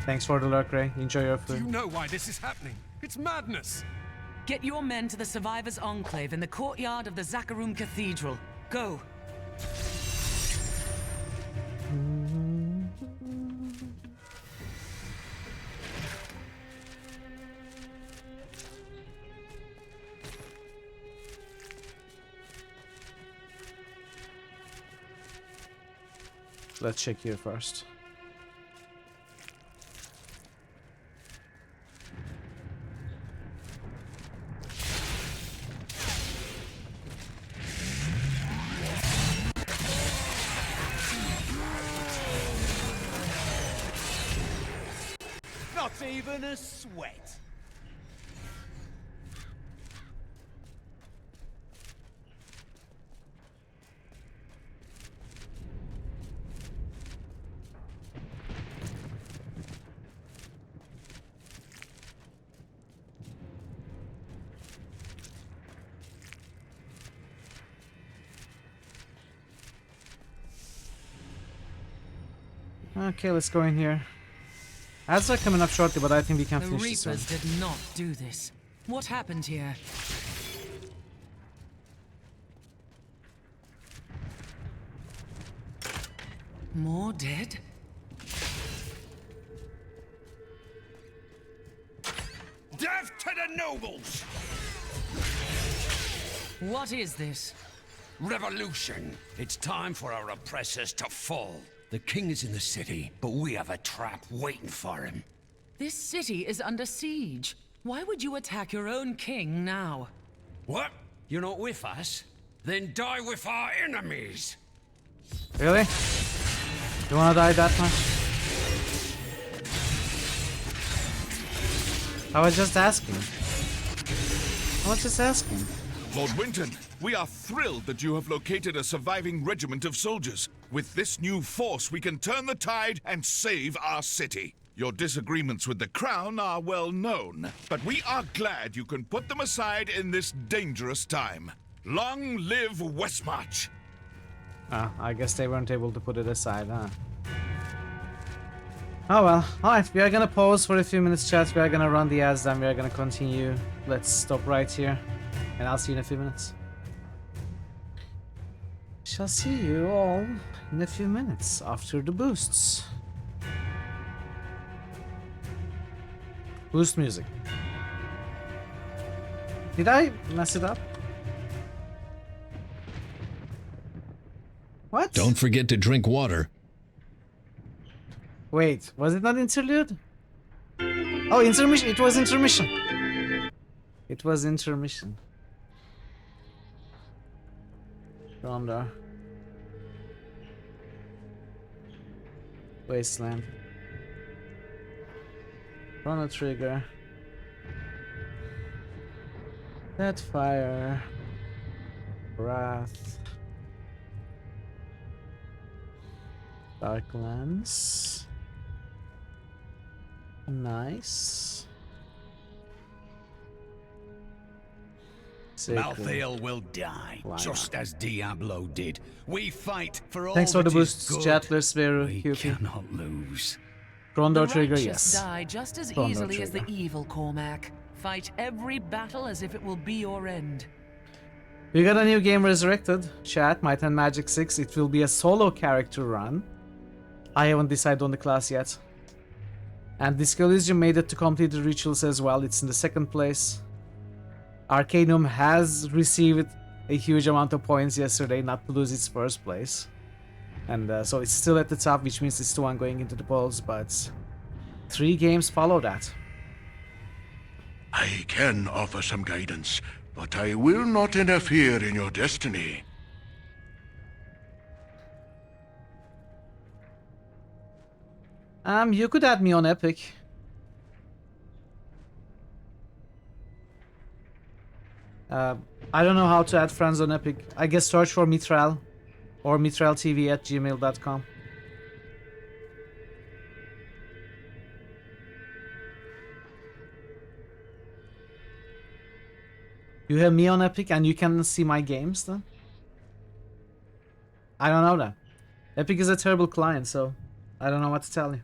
Thanks for the lurk, Ray. Enjoy your food. Do you know why this is happening? It's madness. Get your men to the Survivors' Enclave in the courtyard of the Zakharum Cathedral. Go. Let's check here first. Not even a sweat. Okay, let's go in here. Ads are coming up shortly, but I think we can finish this The one. Reapers did not do this. What happened here? More dead? Death to the nobles! What is this? Revolution! It's time for our oppressors to fall. The king is in the city, but we have a trap waiting for him. This city is under siege. Why would you attack your own king now? What? You're not with us? Then die with our enemies! Really? You wanna die that much? I was just asking. Lord Winton, we are thrilled that you have located a surviving regiment of soldiers. With this new force, we can turn the tide and save our city. Your disagreements with the crown are well known, but we are glad you can put them aside in this dangerous time. Long live Westmarch! Ah, I guess they weren't able to put it aside, huh? Oh well. Alright, we are gonna pause for a few minutes, chat. We are gonna run the ads, then we are gonna continue. Let's stop right here, and I'll see you in a few minutes. Shall see you all in a few minutes after the boosts. Boost music. Did I mess it up? What? Don't forget to drink water. Wait, was it not interlude? Oh, intermission. It was intermission. It was intermission. Ronda. Wasteland. Chrono Trigger. Dead Fire. Wrath. Darklands. Nice. Malthael will die, just as Diablo did. We fight for all. Thanks for the that is boosts, good. Chatler, Spearu, We QP. cannot lose. Chrono The Trigger, righteous yes. die just as Chrono easily as the Trigger. evil, Cormac. Fight every battle as if it will be your end. We got a new game resurrected. Chat, Might and Magic 6. It will be a solo character run. I haven't decided on the class yet. And Disco Elysium made it to complete the rituals as well. It's in the second place. Arcanum has received a huge amount of points yesterday not to lose its first place. And so it's still at the top, which means it's the one going into the polls, but 3 games follow that. I can offer some guidance, but I will not interfere in your destiny. You could add me on Epic. I don't know how to add friends on Epic. I guess search for Mitral or mitraltv@gmail.com. You have me on Epic and you can see my games then? I don't know that. Epic is a terrible client, so I don't know what to tell you.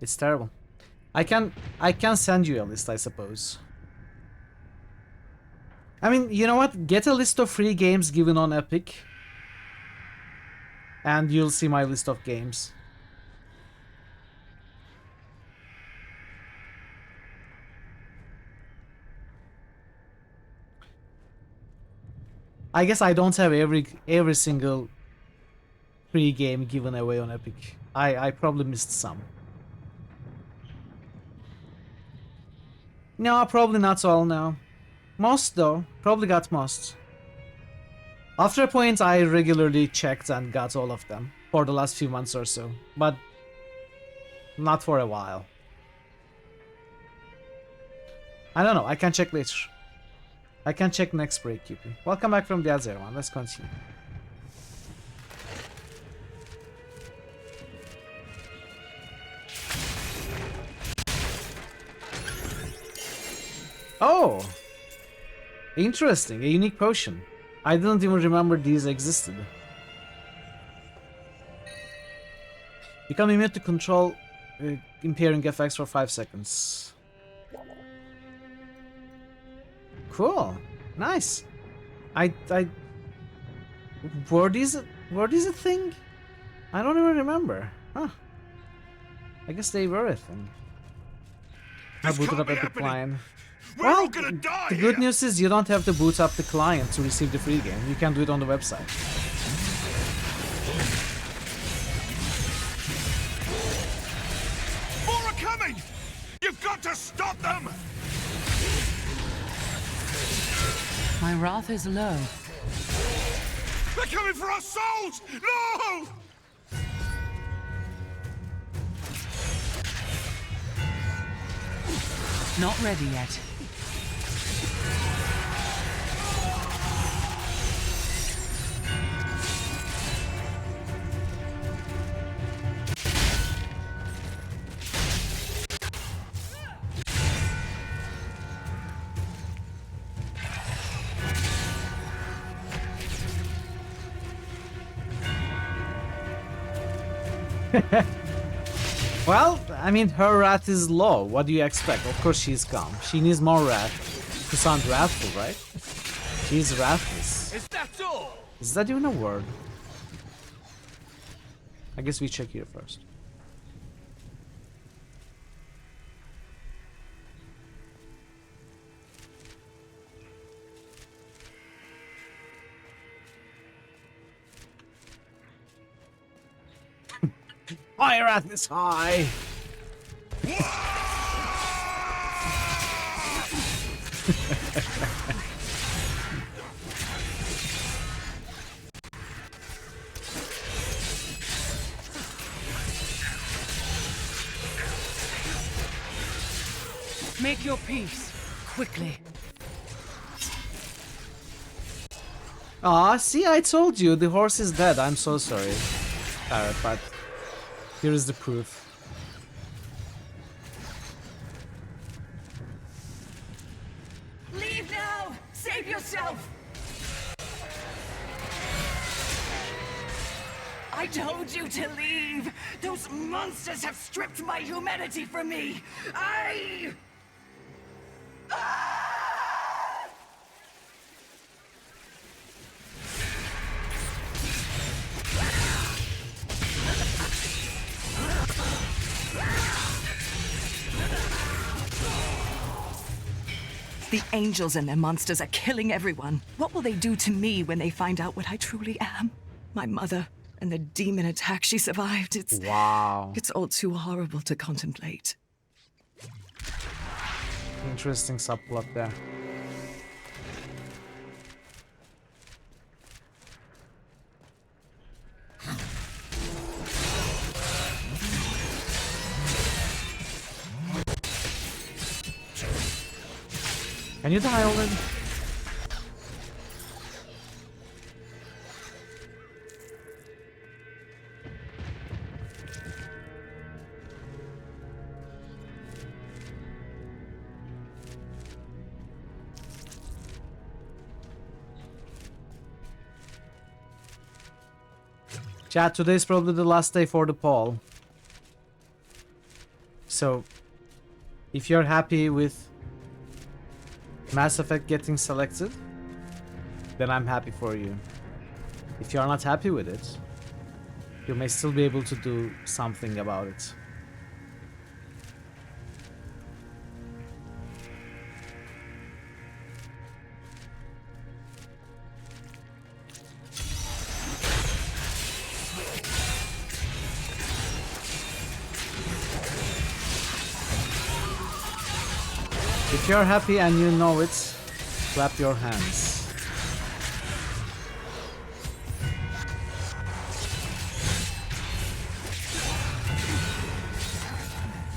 It's terrible. I can send you a list, I suppose. I mean, you know what? Get a list of free games given on Epic. And you'll see my list of games. I guess I don't have every single free game given away on Epic. I probably missed some. No, probably not all now. Most though, probably got most. After a point I regularly checked and got all of them for the last few months or so, but not for a while. I don't know, I can check later. I can check next break, QP. Welcome back from the other one, let's continue. Oh! Interesting, a unique potion. I didn't even remember these existed. Become immune to control impairing effects for 5 seconds. Cool. Nice. Were these a thing? I don't even remember. Huh. I guess they were a thing. I booted up Epic Client. Well, the good news is you don't have to boot up the client to receive the free game. You can do it on the website. More are coming! You've got to stop them! My wrath is low. They're coming for our souls! No! Not ready yet. Well, I mean, her wrath is low. What do you expect? Of course she's calm. She needs more wrath to sound wrathful, right? She's wrathless. Is that all? Is that even a word? I guess we check here first. Fire at this high! Make your peace, quickly. Ah, see, I told you, the horse is dead. I'm so sorry, Parrot, but here is the proof. Leave now! Save yourself! I told you to leave! Those monsters have stripped my humanity from me! The angels and their monsters are killing everyone. What will they do to me when they find out what I truly am? My mother and the demon attack she survived. Wow. It's all too horrible to contemplate. Interesting subplot there. Can you die already? Chat, today is probably the last day for the poll. So, if you're happy with Mass Effect getting selected, then I'm happy for you. If you're not happy with it, you may still be able to do something about it. If you're happy and you know it, clap your hands.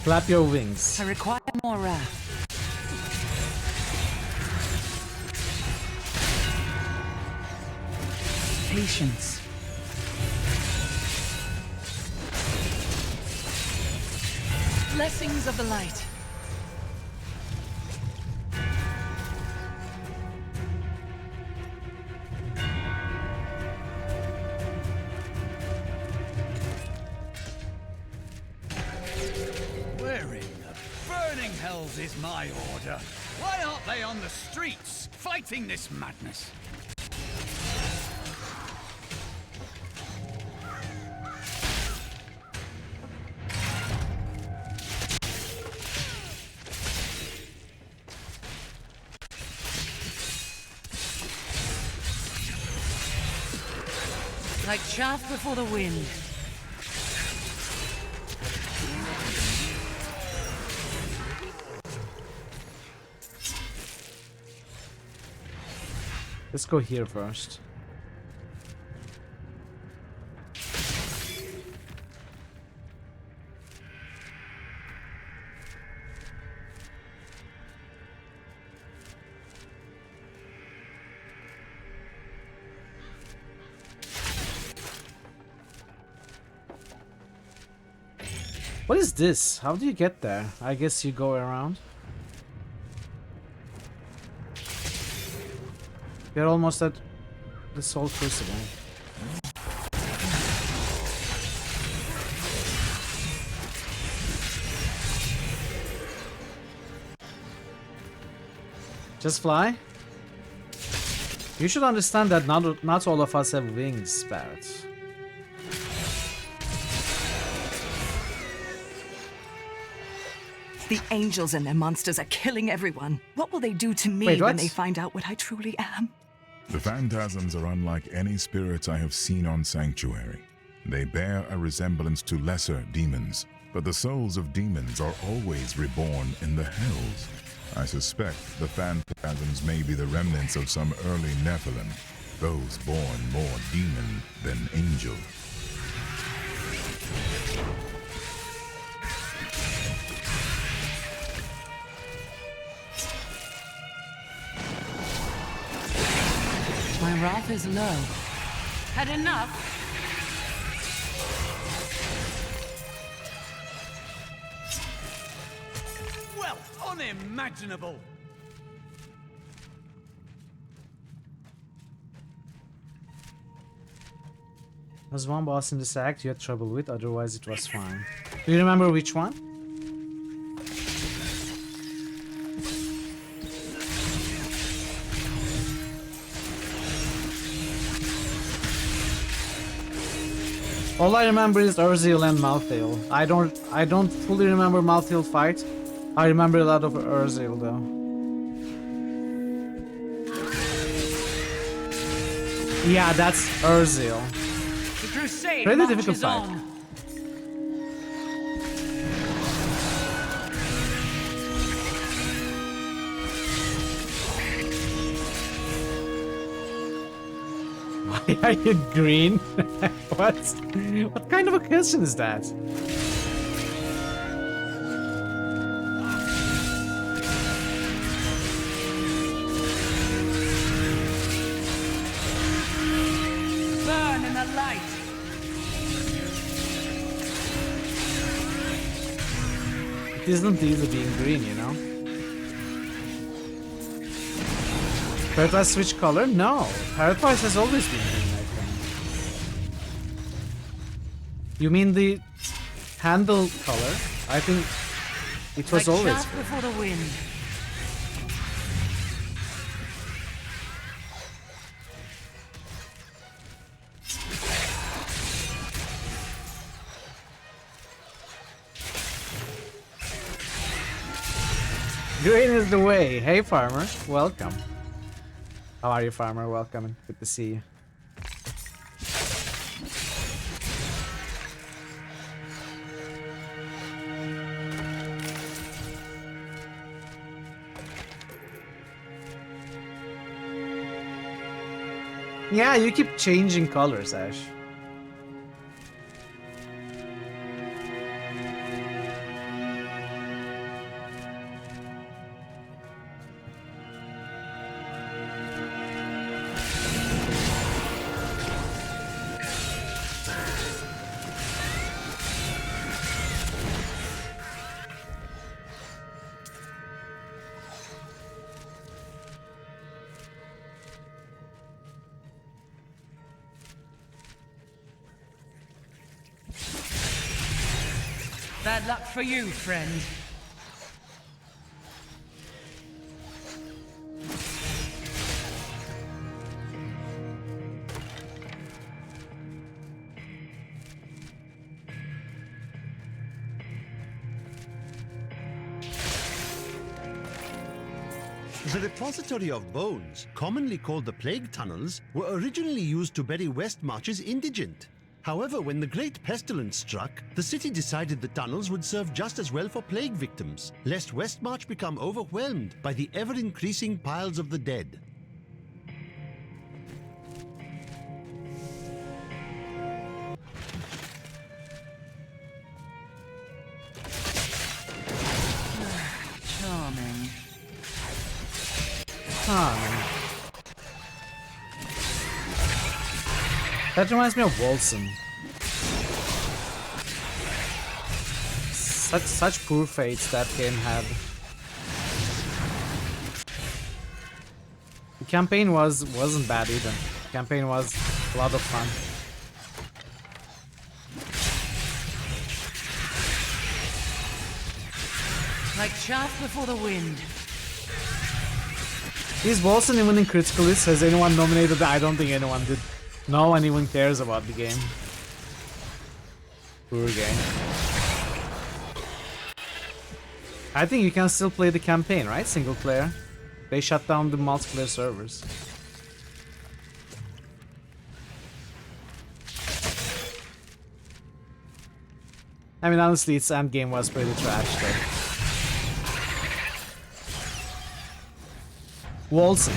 Clap your wings. I require more wrath. Patience. Blessings of the light. Is my order. Why aren't they on the streets fighting this madness? Like chaff before the wind. Let's go here first. What is this? How do you get there? I guess you go around. We're almost at the Soul Crucible. Just fly? You should understand that not all of us have wings, Barrett. The angels and their monsters are killing everyone. What will they do to me Wait, when what? they find out what I truly am? The phantasms are unlike any spirits I have seen on Sanctuary. They bear a resemblance to lesser demons, but the souls of demons are always reborn in the hells. I suspect the phantasms may be the remnants of some early Nephilim, those born more demon than angel. My wrath is low. Had enough? Well, unimaginable! Was one boss in this act you had trouble with, otherwise it was fine. Do you remember which one? All I remember is Urzel and Malthael. I don't fully remember Malthael fight. I remember a lot of Urzel though. Yeah, that's Urzel. The crusade Really marches difficult fight. on. Why are you green? What kind of a question is that? Burn in the light. It isn't easy being green, you know? Paradise switch color? No. Paradise has always been green, I think. You mean the handle color? I think it was Like always chaff green. before the wind. Green is the way. Hey, farmer. Welcome. How are you, farmer? Welcome. Good to see you. Yeah, you keep changing colors, Ash. Bad luck for you, friend. The repository of bones, commonly called the Plague Tunnels, were originally used to bury Westmarch's indigent. However, when the Great Pestilence struck, the city decided the tunnels would serve just as well for plague victims, lest Westmarch become overwhelmed by the ever-increasing piles of the dead. Charming. That reminds me of Wolson. Such poor fates that game had. The campaign wasn't bad either. The campaign was a lot of fun. Like chaff before the wind. Is Wilson even in critical list? Has anyone nominated that? I don't think anyone did. No one even cares about the game. Poor game. I think you can still play the campaign, right? Single player. They shut down the multiplayer servers. I mean, honestly, its end game was pretty trash, though. Wolcen.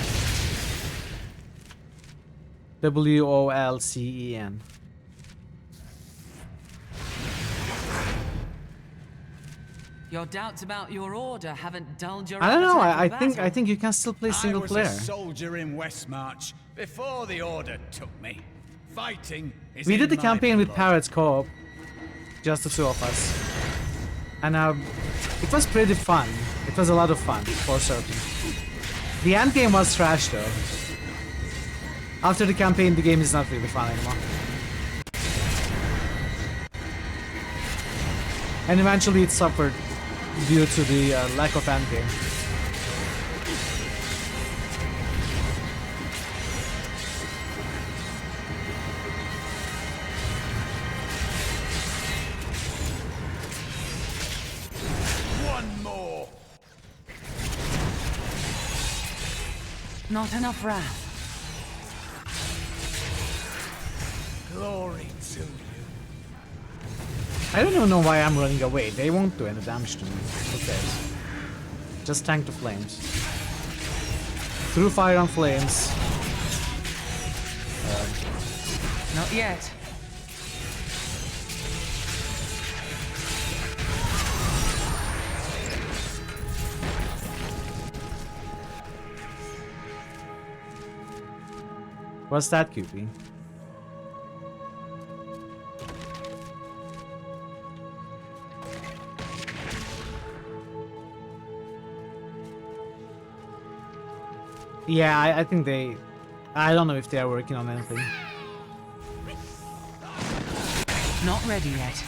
W-O-L-C-E-N. Your doubts about your order haven't dulled your I don't know. appetite for I think you can still play single player. I was a soldier in Westmarch before the order took me. Fighting is We in did the my campaign with blood. Pirates co-op, just the two of us, and it was pretty fun. It was a lot of fun, for certain. The end game was trash, though. After the campaign, the game is not really fun anymore. And eventually, it suffered due to the lack of end game. One more. Not enough wrath. Glory to you. I don't even know why I'm running away. They won't do any damage to me. Who cares? Just tank the flames. Through fire and flames. Not yet. What's that, QP? Yeah, I think they... I don't know if they are working on anything. Not ready yet.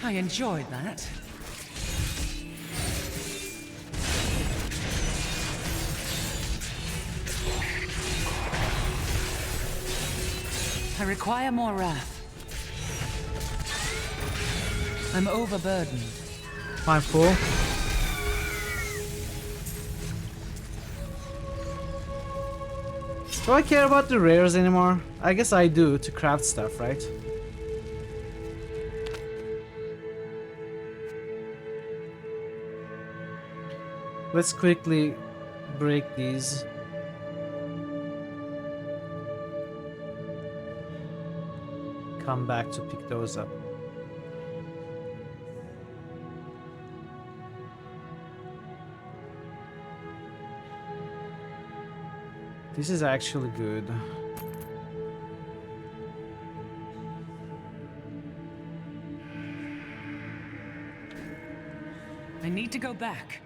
I enjoyed that. I require more wrath. I'm overburdened. I'm full. Do I care about the rares anymore? I guess I do, to craft stuff, right? Let's quickly break these. Come back to pick those up. This is actually good. I need to go back.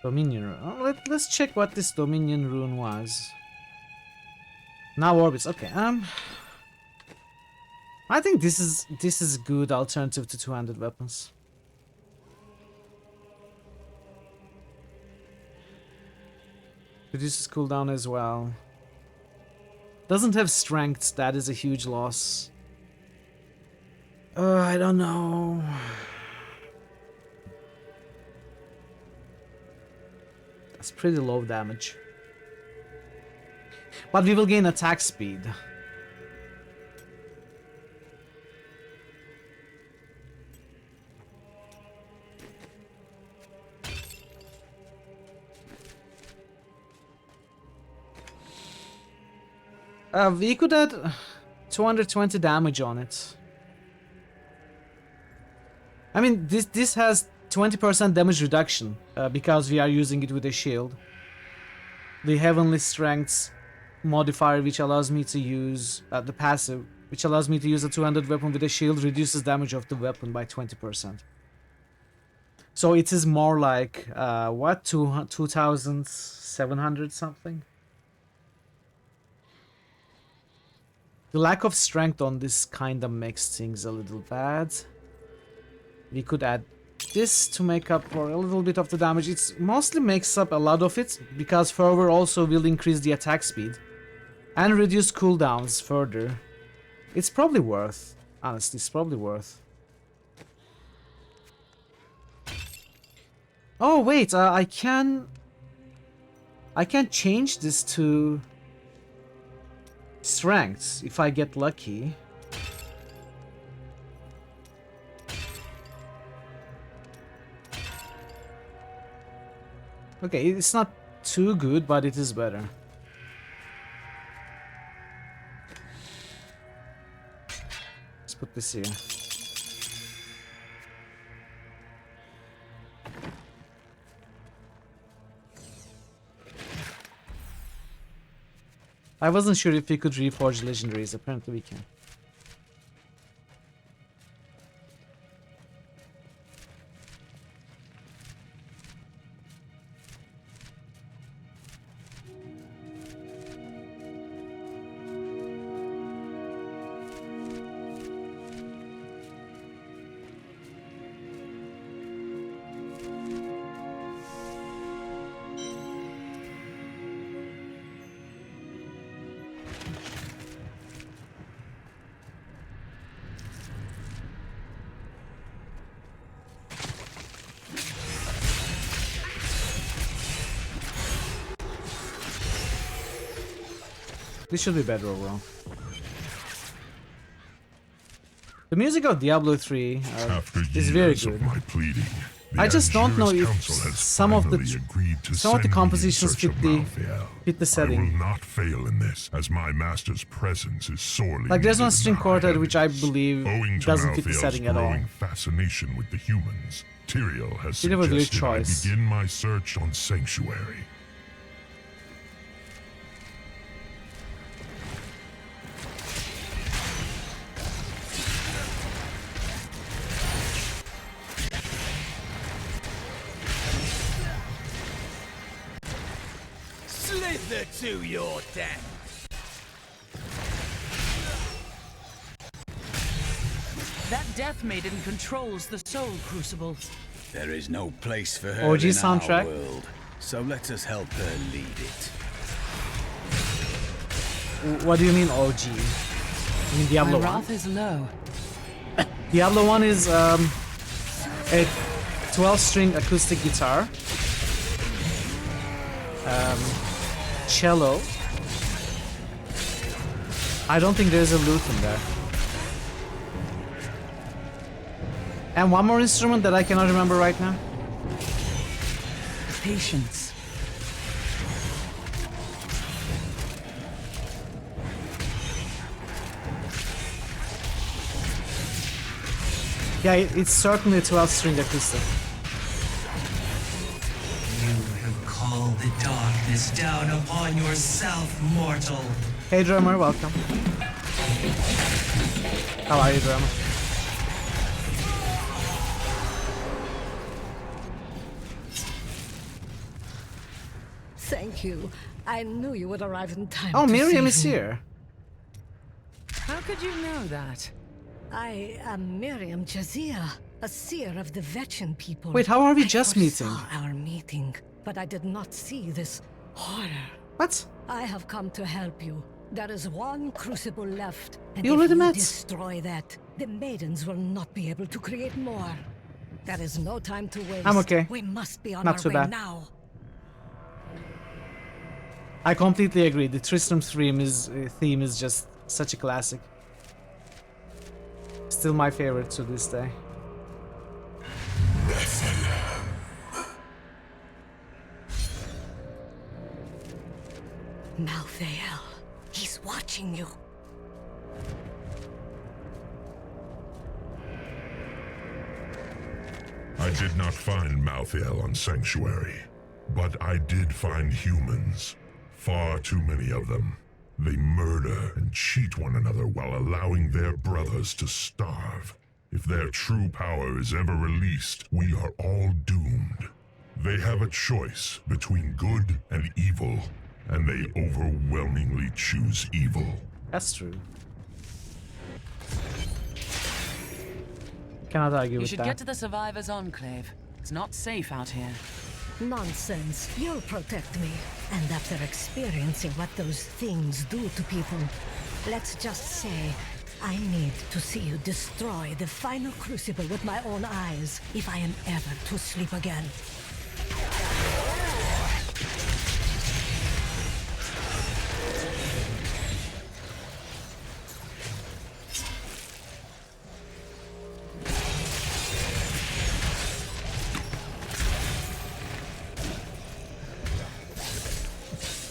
Dominion rune. Oh, let's check what this Dominion rune was. Now orbits. Okay. I think this is good alternative to 200 weapons. Reduces cooldown as well. Doesn't have strength. That is a huge loss. I don't know. That's pretty low damage. But we will gain attack speed. We could add 220 damage on it. I mean, this has 20% damage reduction because we are using it with a shield. The Heavenly Strengths modifier, which allows me to use the passive, which allows me to use a 200 weapon with a shield, reduces damage of the weapon by 20%. So it is more like, what, 2,700 something? The lack of strength on this kind of makes things a little bad. We could add this to make up for a little bit of the damage. It mostly makes up a lot of it, because fervor also will increase the attack speed and reduce cooldowns further. It's probably worth, honestly, it's probably worth. Oh wait, I can change this to strengths if I get lucky. Okay, it's not too good, but it is better. Let's put this here. I wasn't sure if we could reforge legendaries. Apparently we can. This should be better overall. The music of Diablo 3 is very good. I just don't know if some of the compositions fit the setting. I will not fail in this, as my master's presence is sorely Like there's one needed in string the quartet high which I believe Owing to doesn't fit the Malthael's setting at all. growing fascination with the humans, Tyrael has Bit of a weird suggested I choice. begin my search on Sanctuary. Slither to your death. That Death Maiden controls the Soul Crucible. There is no place for her OG in soundtrack. our world, so let us help her lead it. What do you mean OG? You mean Diablo My 1? wrath is low. Diablo 1 is a 12-string acoustic guitar, cello. I don't think there's a lute in there. And one more instrument that I cannot remember right now. Patience. Yeah, it's certainly a 12-string acoustic. You have called the darkness down upon yourself, mortal. Hey drummer, welcome. How are you, drummer? Thank you. I knew you would arrive in time. Oh, to Miriam save is me. here. How could you know that? I am Miriam Jazia, a seer of the Vetchin people. Wait, how are we I just foresaw meeting? our meeting, but I did not see this horror. What? I have come to help you. There is one crucible left, and You if already you met. destroy that, the maidens will not be able to create more. There is no time to waste. I'm okay. We must be on Not our too way bad. now. I completely agree. The Tristram theme is just such a classic. Still my favorite to this day. Malthael, he's watching you. I did not find Malthael on Sanctuary, but I did find humans. Far too many of them. They murder and cheat one another while allowing their brothers to starve. If their true power is ever released, we are all doomed. They have a choice between good and evil, and they overwhelmingly choose evil. That's true. Cannot argue You with should that. get to the Survivors' Enclave. It's not safe out here. Nonsense. You'll protect me. And after experiencing what those things do to people, let's just say I need to see you destroy the final crucible with my own eyes if I am ever to sleep again.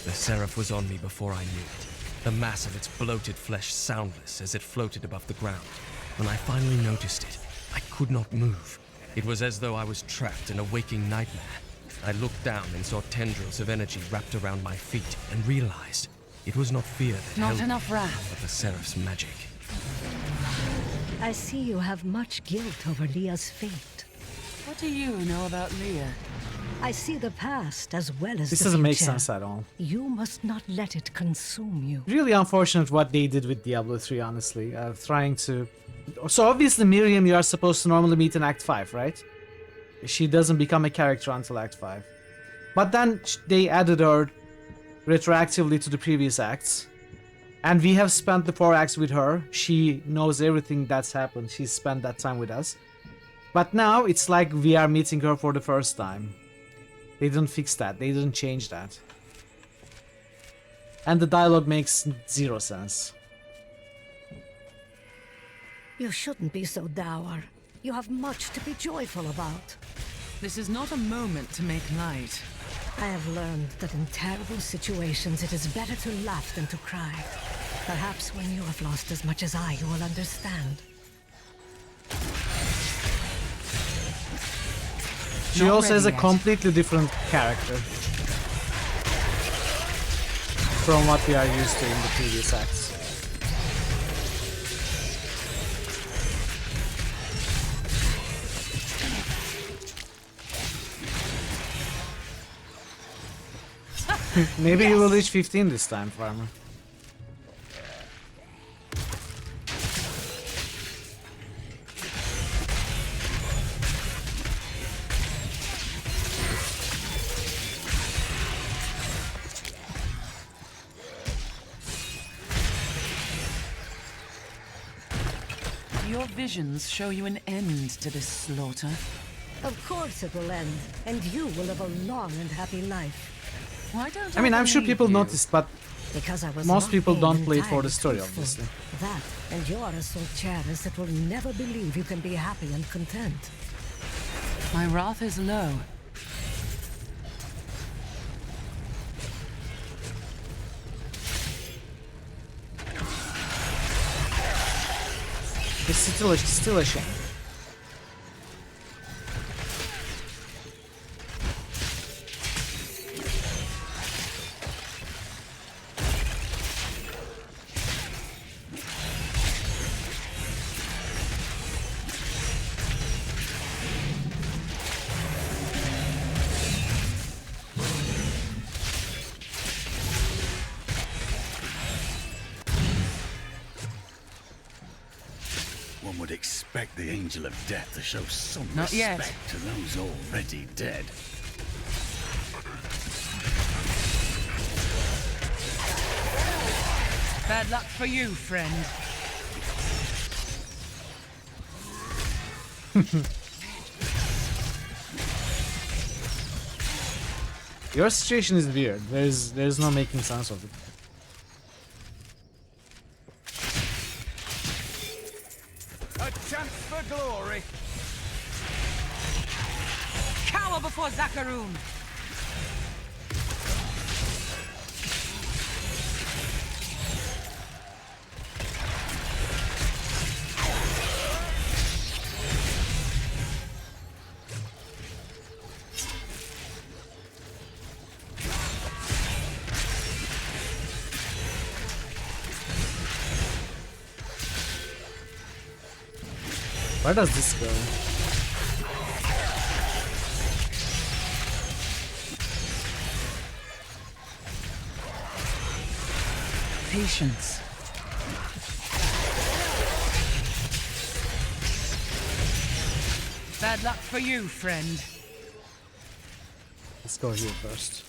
The Seraph was on me before I knew it. The mass of its bloated flesh soundless as it floated above the ground. When I finally noticed it, I could not move. It was as though I was trapped in a waking nightmare. I looked down and saw tendrils of energy wrapped around my feet and realized it was not fear that Not held enough me, wrath. but the Seraph's magic. I see you have much guilt over Leah's fate. What do you know about Leah? I see the past as well as This the doesn't make future. sense at all. You must not let it consume you. Really unfortunate what they did with Diablo 3, honestly. Trying to... So obviously Miriam you are supposed to normally meet in Act 5, right? She doesn't become a character until Act 5. But then they added her retroactively to the previous acts. And we have spent the 4 acts with her. She knows everything that's happened. She's spent that time with us. But now it's like we are meeting her for the first time. They didn't fix that. They didn't change that. And the dialogue makes 0 sense. You shouldn't be so dour. You have much to be joyful about. This is not a moment to make light. I have learned that in terrible situations it is better to laugh than to cry. Perhaps when you have lost as much as I, you will understand. She also has a completely different character from what we are used to in the previous acts. Maybe you will reach 15 this time, Farmer. Your visions show you an end to this slaughter. Of course it will end, and you will live a long and happy life. Why don't I mean, I'm sure believe people you? noticed, but Because I was most not people being don't play it for the entirely story, truthful. obviously. That, and you are so jealous that will never believe you can be happy and content. My wrath is low. It's still a shame. One would expect the Angel of Death to show some Not yet. respect to those already dead. Bad luck for you, friend. Your situation is weird. There's no making sense of it. A chance for glory. Cower before Zakaroon! Where does this go? Patience. Bad luck for you, friend. Let's go here first.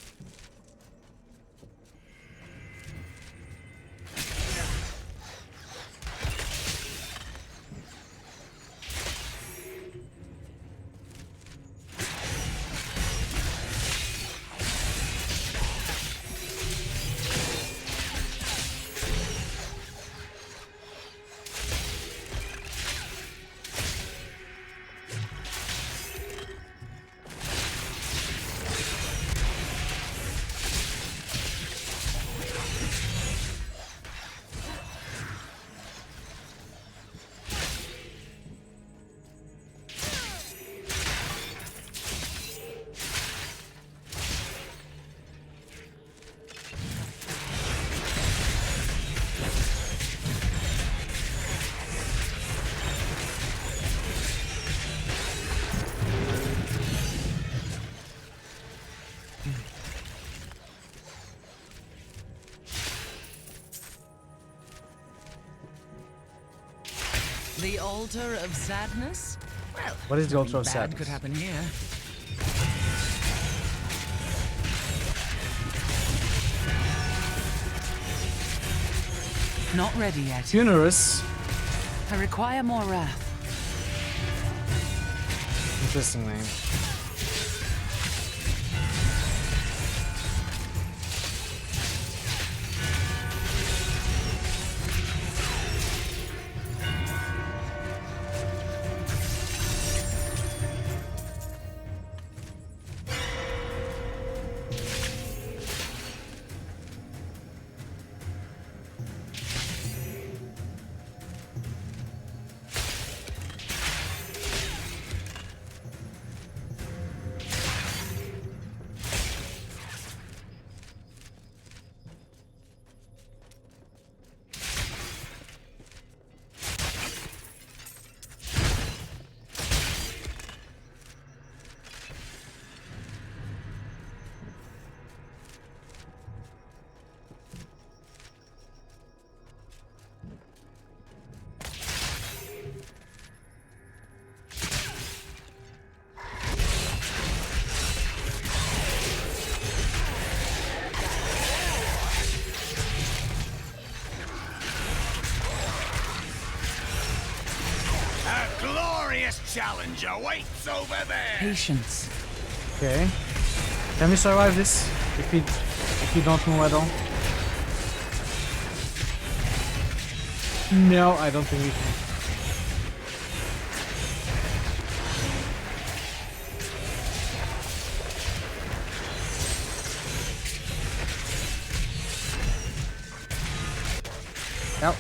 The altar of sadness? Well, what is the altar of bad sadness? Could happen here. Not ready yet. Funerus. I require more wrath. Interesting name. Challenge awaits over there. Patience. Okay. Can we survive this if we don't move at all? No, I don't think we can. Yep.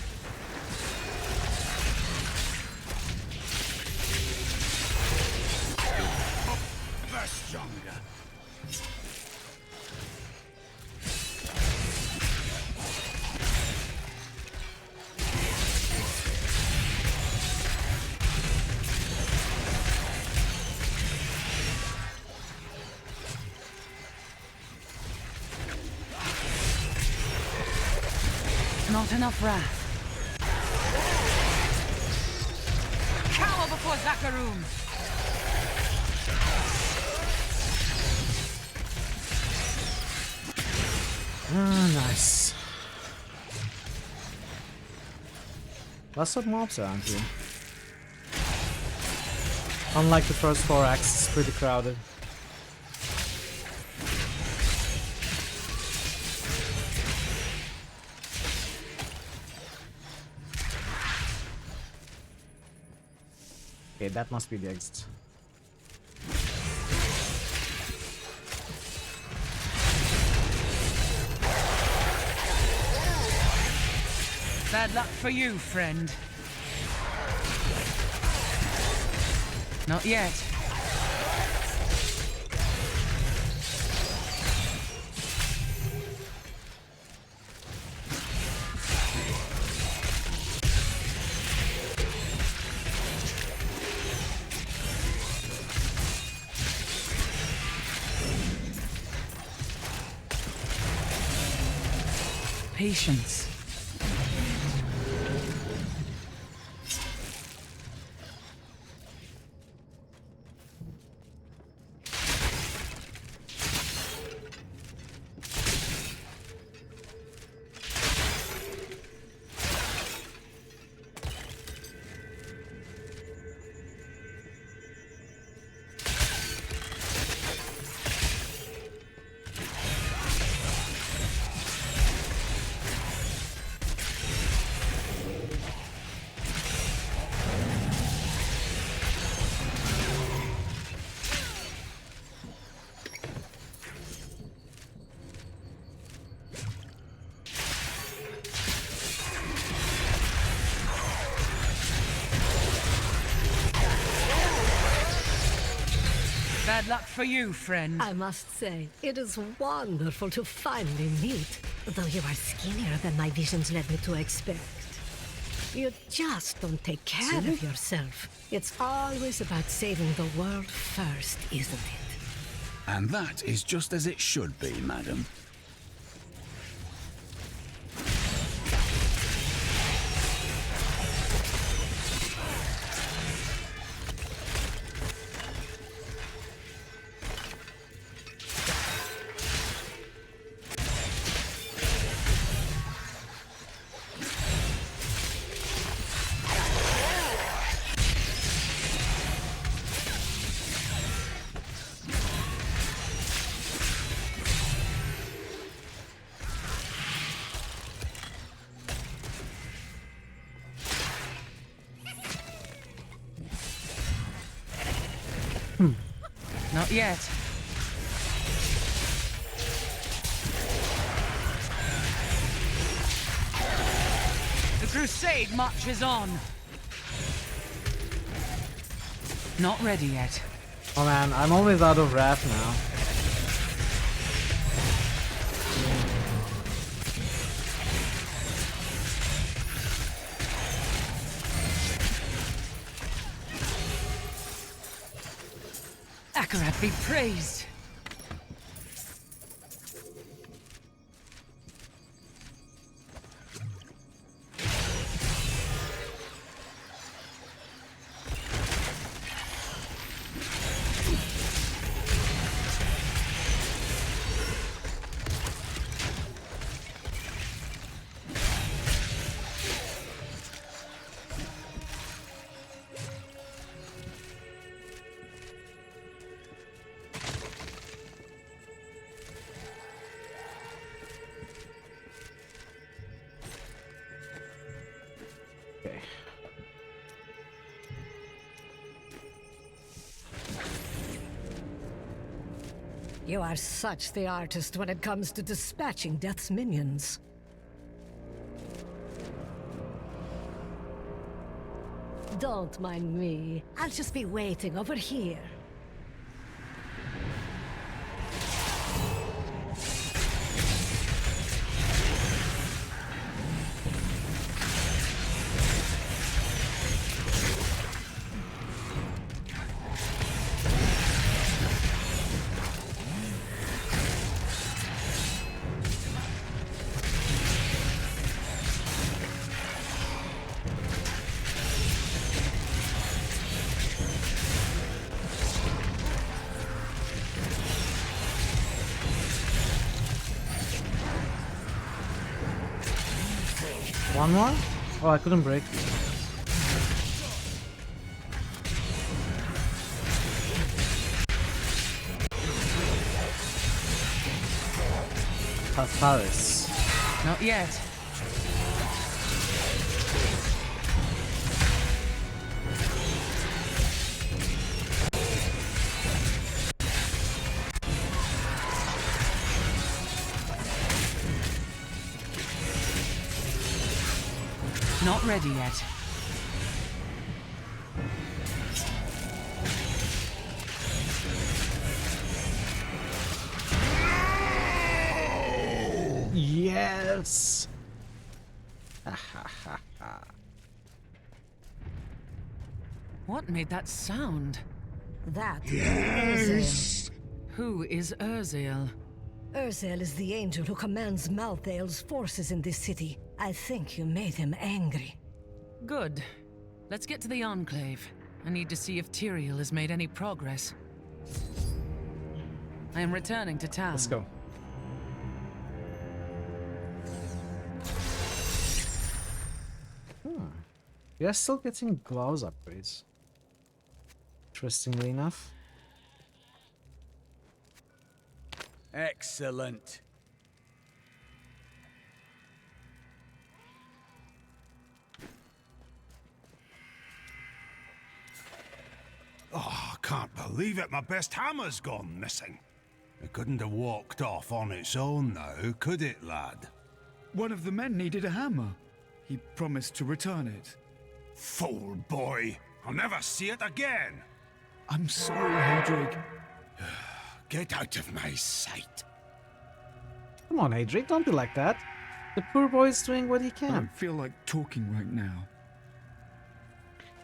Not enough wrath. Cower before Zakarum. Ah, nice. Lots of mobs around here. Unlike the first 4 acts, it's pretty crowded. Okay, that must be the exit. Bad luck for you, friend. Not yet. patience. Bad luck for you, friend. I must say, it is wonderful to finally meet, though you are skinnier than my visions led me to expect. You just don't take care of yourself. It's always about saving the world first, isn't it? And that is just as it should be, madam. Not yet. The crusade marches on. Not ready yet. Oh man, I'm always out of wrath now. Akarat be praised. You are such the artist when it comes to dispatching Death's minions. Don't mind me. I'll just be waiting over here. One more? Oh, I couldn't break. Paris. Not yet. Not ready yet. Yes. What made that sound? That Urzael. Who is Urzael? Urzel is the angel who commands Malthael's forces in this city. I think you made him angry. Good. Let's get to the Enclave. I need to see if Tyrael has made any progress. I am returning to town. Let's go. We are still getting gloves upgrades. Interestingly enough. Excellent. Oh, I can't believe it. My best hammer's gone missing. It couldn't have walked off on its own now, could it, lad? One of the men needed a hammer. He promised to return it. Fool boy. I'll never see it again. I'm sorry, Hadrig. Get out of my sight. Come on, Hadrig, don't be like that. The poor boy's doing what he I can. don't feel like talking right now.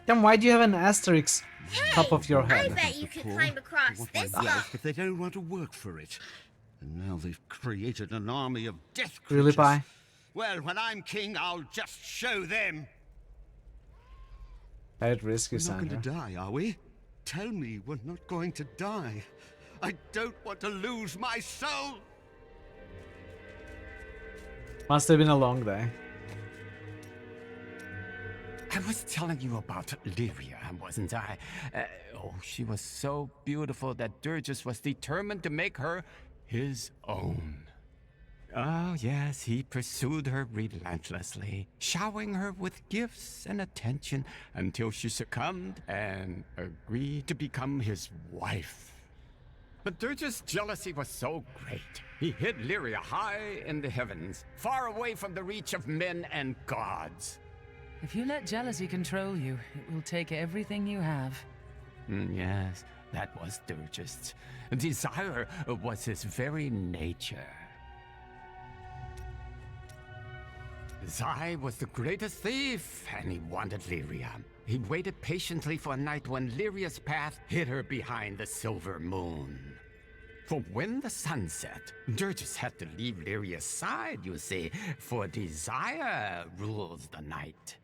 Then why do you have an asterisk top of your head? I bet you could climb across this rock. But they don't want to work for it. And now they've created an army of death creatures. Really, Pi? Well, when I'm king, I'll just show them. I'd risk you, We're not Sandra. going to die, are we? Tell me we're not going to die. I don't want to lose my soul. Must have been a long day. I was telling you about Lyria, wasn't I? Oh, she was so beautiful that Durgus was determined to make her his own. Oh, yes, he pursued her relentlessly, showering her with gifts and attention until she succumbed and agreed to become his wife. But Durgus' jealousy was so great, he hid Lyria high in the heavens, far away from the reach of men and gods. If you let jealousy control you, it will take everything you have. Yes, that was Durgus. Desire was his very nature. Zai was the greatest thief, and he wanted Lyria. He waited patiently for a night when Lyria's path hid her behind the silver moon. For when the sun set, Durgus had to leave Lyria's side, you see, for desire rules the night.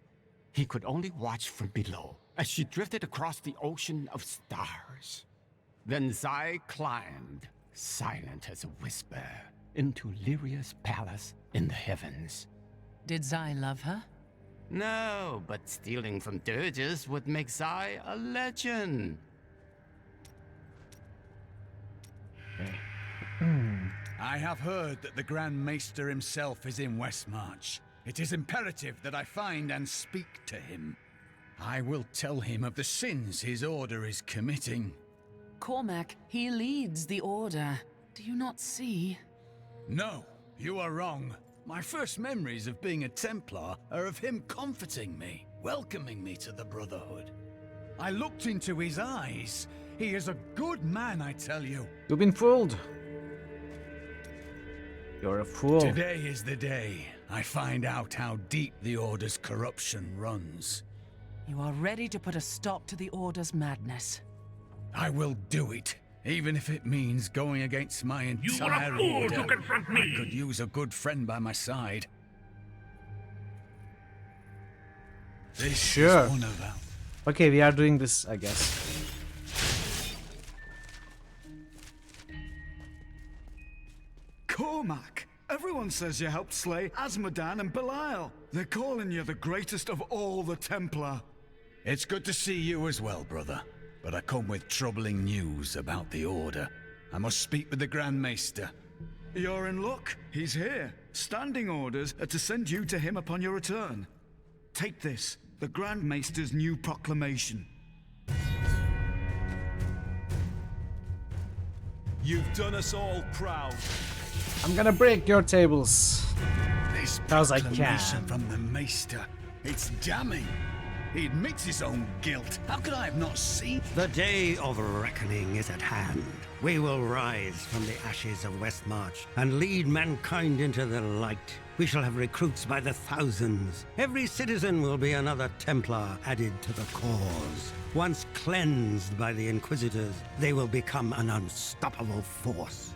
He could only watch from below as she drifted across the ocean of stars. Then Zai climbed, silent as a whisper, into Lyria's palace in the heavens. Did Zai love her? No, but stealing from Durgus would make Zai a legend. I have heard that the Grand Maester himself is in Westmarch. It is imperative that I find and speak to him. I will tell him of the sins his order is committing. Cormac, he leads the Order. Do you not see? No, you are wrong. My first memories of being a Templar are of him comforting me, welcoming me to the Brotherhood. I looked into his eyes. He is a good man, I tell you. You've been fooled. You're a fool. Today is the day I find out how deep the Order's corruption runs. You are ready to put a stop to the Order's madness. I will do it, even if it means going against my entire fool order. to confront me. I could use a good friend by my side. This Sure. is one of them. Okay, we are doing this, I guess. Cormac! Everyone says you helped slay Azmodan and Belial. They're calling you the greatest of all the Templar. It's good to see you as well, brother. But I come with troubling news about the Order. I must speak with the Grand Maester. You're in luck. He's here. Standing orders are to send you to him upon your return. Take this, the Grand Maester's new proclamation. You've done us all proud. I'm gonna break your tables. This As I proclamation can. from the Maester. It's damning. He admits his own guilt. How could I have not seen? The day of reckoning is at hand. We will rise from the ashes of Westmarch and lead mankind into the light. We shall have recruits by the thousands. Every citizen will be another Templar added to the cause. Once cleansed by the Inquisitors, they will become an unstoppable force.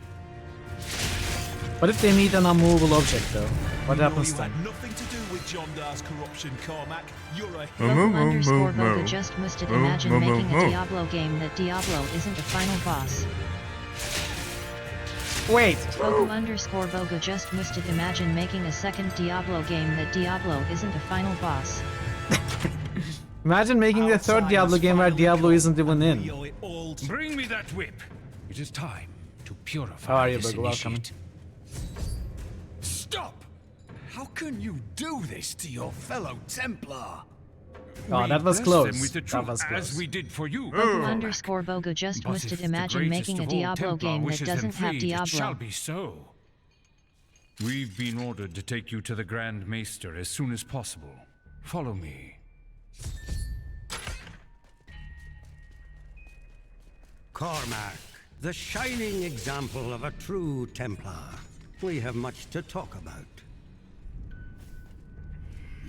What if they meet an unmovable object, though? What happens you then? had nothing to do with John Dar's corruption, Cormac. You're a Vocal_Boga just must it. Imagine making a Diablo game that Diablo isn't a final boss. Wait! Vocal_Boga just must it. Imagine making a second Diablo game that Diablo isn't a final boss. Imagine making the third Diablo game where Diablo isn't even in. Bring me that whip. It is time to purify. How are you, this Bug? Welcome. initiate. Stop! How can you do this to your fellow Templar? Oh, that was Bless close. them with the That truth, was close. as we did for you. Vocal_Boga just But must if it. the Imagine greatest making a of all Diablo Templar game that wishes them doesn't have freed, it shall Diablo. be so. We've been ordered to take you to the Grand Maester as soon as possible. Follow me. Cormac, the shining example of a true Templar. We have much to talk about.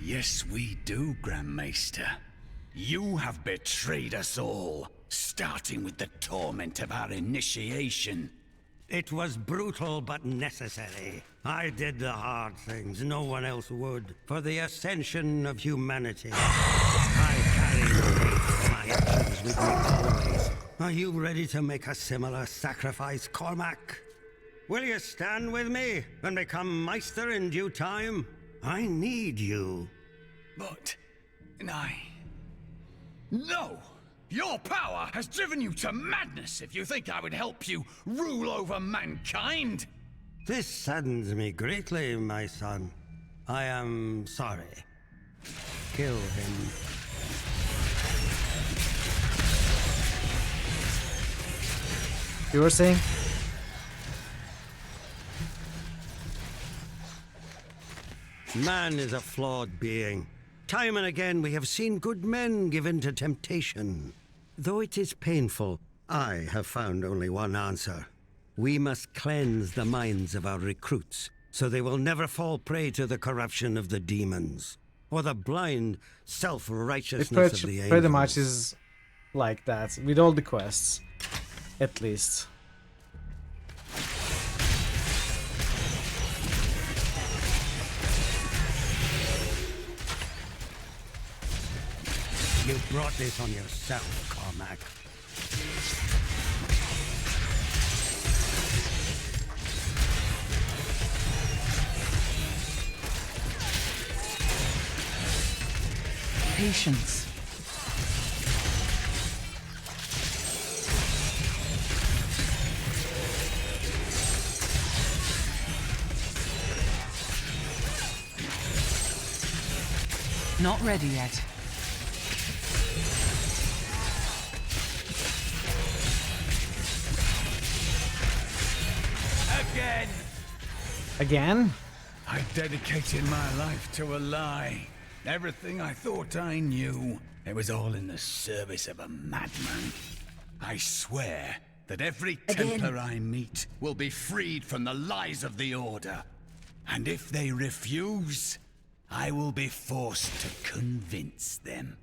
Yes, we do, Grand Maester. You have betrayed us all, starting with the torment of our initiation. It was brutal but necessary. I did the hard things no one else would, for the ascension of humanity. I carry the weight of my actions with me always. Are you ready to make a similar sacrifice, Cormac? Will you stand with me and become Meister in due time? I need you. But... No! Your power has driven you to madness if you think I would help you rule over mankind! This saddens me greatly, my son. I am sorry. Kill him. You were saying? Man is a flawed being. Time and again we have seen good men given to temptation. Though it is painful, I have found only one answer. We must cleanse the minds of our recruits, so they will never fall prey to the corruption of the demons, or the blind self-righteousness of the angels. Pretty much is like that, with all the quests, at least. You brought this on yourself, Cormac. Patience. Not ready yet. Again? I dedicated my life to a lie. Everything I thought I knew, it was all in the service of a madman. I swear that every Templar I meet will be freed from the lies of the Order. And if they refuse, I will be forced to convince them.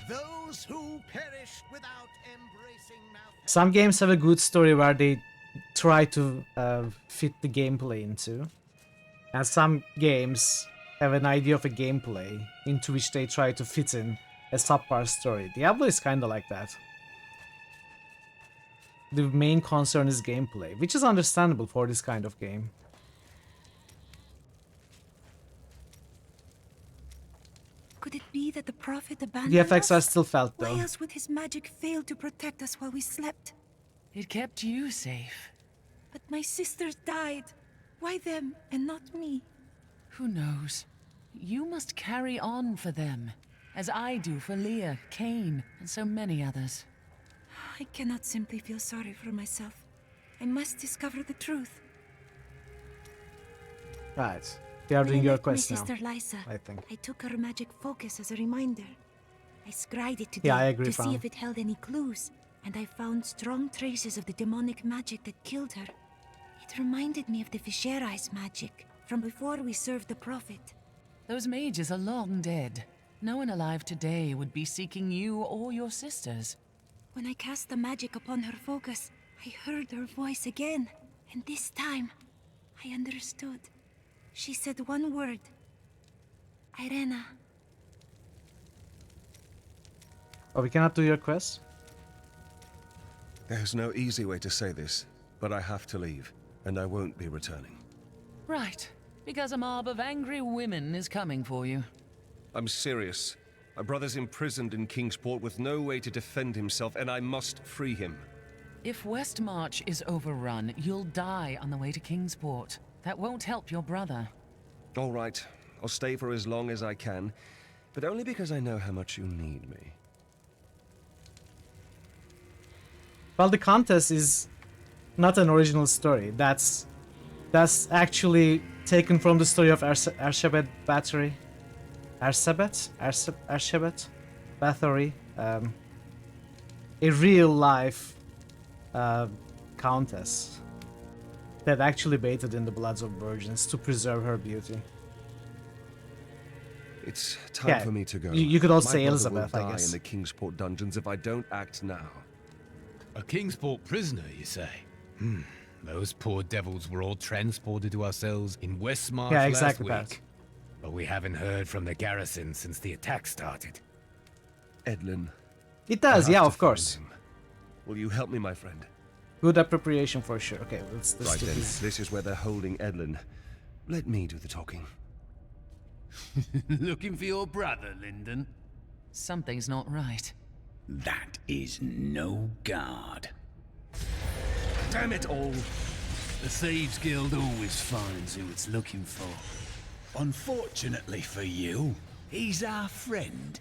Those who perish without embracing Some games have a good story where they try to fit the gameplay into. And some games have an idea of a gameplay into which they try to fit in a subpar story. Diablo is kinda like that. The main concern is gameplay, which is understandable for this kind of game. Could it be that the Prophet abandoned The effects are us? still felt Why though. else would his magic fail to protect us while we slept? It kept you safe. But my sisters died. Why them and not me? Who knows? You must carry on for them, as I do for Leah, Cain, and so many others. I cannot simply feel sorry for myself. I must discover the truth. Right. They are When doing I your met quest my now, sister Lysa, I think. I took her magic focus as a reminder. I scryed it today Yeah, I agree, to see Fran. if it held any clues, and I found strong traces of the demonic magic that killed her. It reminded me of the Viscera's magic, from before we served the Prophet. Those mages are long dead. No one alive today would be seeking you or your sisters. When I cast the magic upon her focus, I heard her voice again. And this time, I understood. She said one word. Irena. Oh, we cannot do your quest? There's no easy way to say this, but I have to leave, and I won't be returning. Right, because a mob of angry women is coming for you. I'm serious. My brother's imprisoned in Kingsport with no way to defend himself, and I must free him. If Westmarch is overrun, you'll die on the way to Kingsport. That won't help your brother. All right, I'll stay for as long as I can, but only because I know how much you need me. Well, the contest is not an original story. That's actually taken from the story of Arshabet Battery. Arshabet Bathory. A real life countess that actually bathed in the bloods of virgins to preserve her beauty. It's time for me to go. You could also My say brother Elizabeth, will I die guess. in the Kingsport dungeons if I don't act now. A Kingsport prisoner, you say? Those poor devils were all transported to ourselves in Westmarch last week. But we haven't heard from the garrison since the attack started. Edlin. It does, yeah, of course. Will you help me, my friend? Good appropriation for sure. Okay, let's Right do then, this. this is where they're holding Edlin. Let me do the talking. Looking for your brother, Lyndon? Something's not right. That is no guard. Damn it all! The Thieves Guild always finds who it's looking for. Unfortunately for you, he's our friend.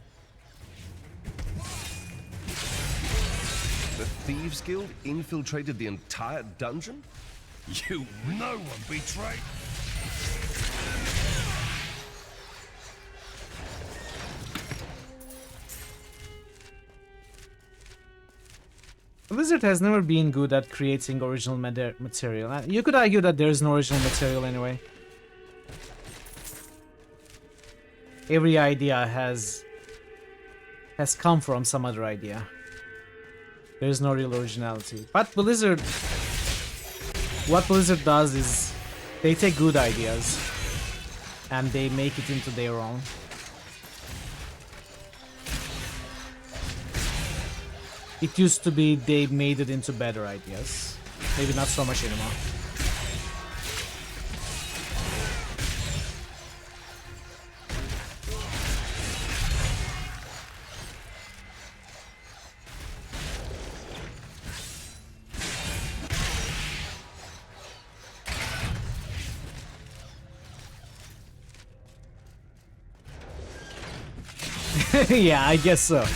The Thieves Guild infiltrated the entire dungeon? You no one betrayed. Blizzard has never been good at creating original material. You could argue that there is no original material anyway. Every idea has come from some other idea. There is no real originality. But Blizzard, what Blizzard does is they take good ideas and they make it into their own. It used to be they made it into better ideas. Maybe not so much anymore. Yeah, I guess so.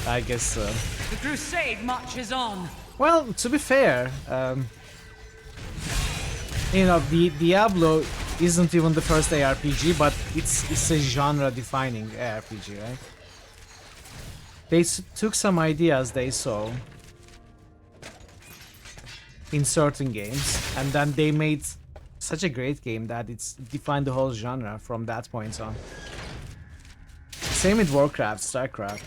I guess so. The crusade marches on. Well, to be fair, you know, the Diablo isn't even the first ARPG, but it's a genre-defining ARPG, right? They took some ideas they saw in certain games, and then they made such a great game that it's defined the whole genre from that point on. Same with Warcraft, StarCraft.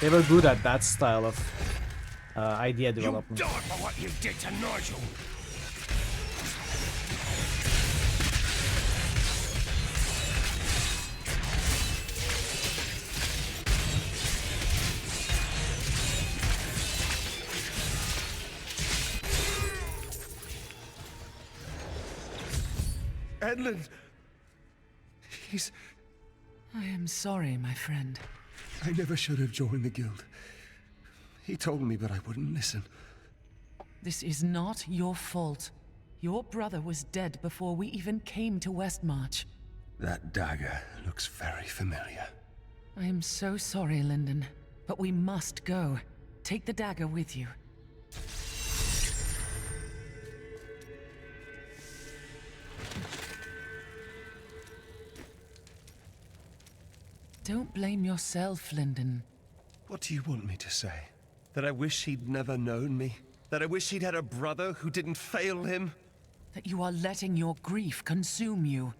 They were good at that style of idea development. You die for what you did to Nigel. Edlin! He's... I am sorry, my friend. I never should have joined the guild. He told me, but I wouldn't listen. This is not your fault. Your brother was dead before we even came to Westmarch. That dagger looks very familiar. I am so sorry, Lyndon, but we must go. Take the dagger with you. Don't blame yourself, Lyndon. What do you want me to say? That I wish he'd never known me? That I wish he'd had a brother who didn't fail him? That you are letting your grief consume you.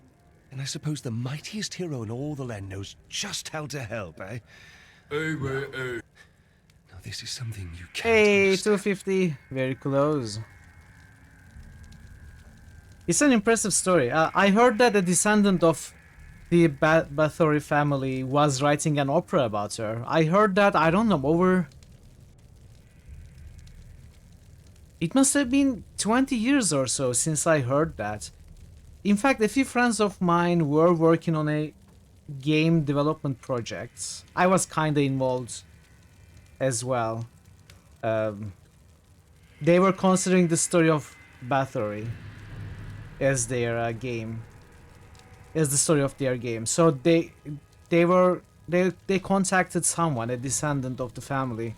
And I suppose the mightiest hero in all the land knows just how to help, eh? Now this is something you can't Hey, understand. 250. Very close. It's an impressive story. I heard that a descendant of the Bathory family was writing an opera about her. I heard that, I don't know, over... It must have been 20 years or so since I heard that. In fact, a few friends of mine were working on a game development project. I was kinda involved as well. They were considering the story of Bathory as their game, as the story of their game. So they contacted someone, a descendant of the family,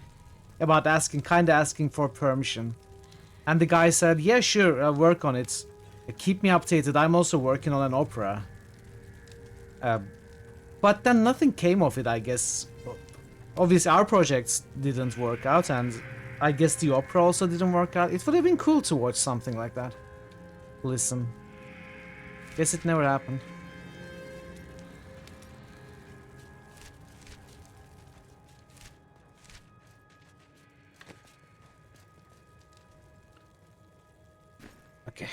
about kinda asking for permission, and the guy said, "Yeah, sure, I'll work on it. Keep me updated. I'm also working on an opera." But then nothing came of it, I guess. Obviously, our projects didn't work out, and I guess the opera also didn't work out. It would have been cool to watch something like that. Listen. Guess it never happened. Okay.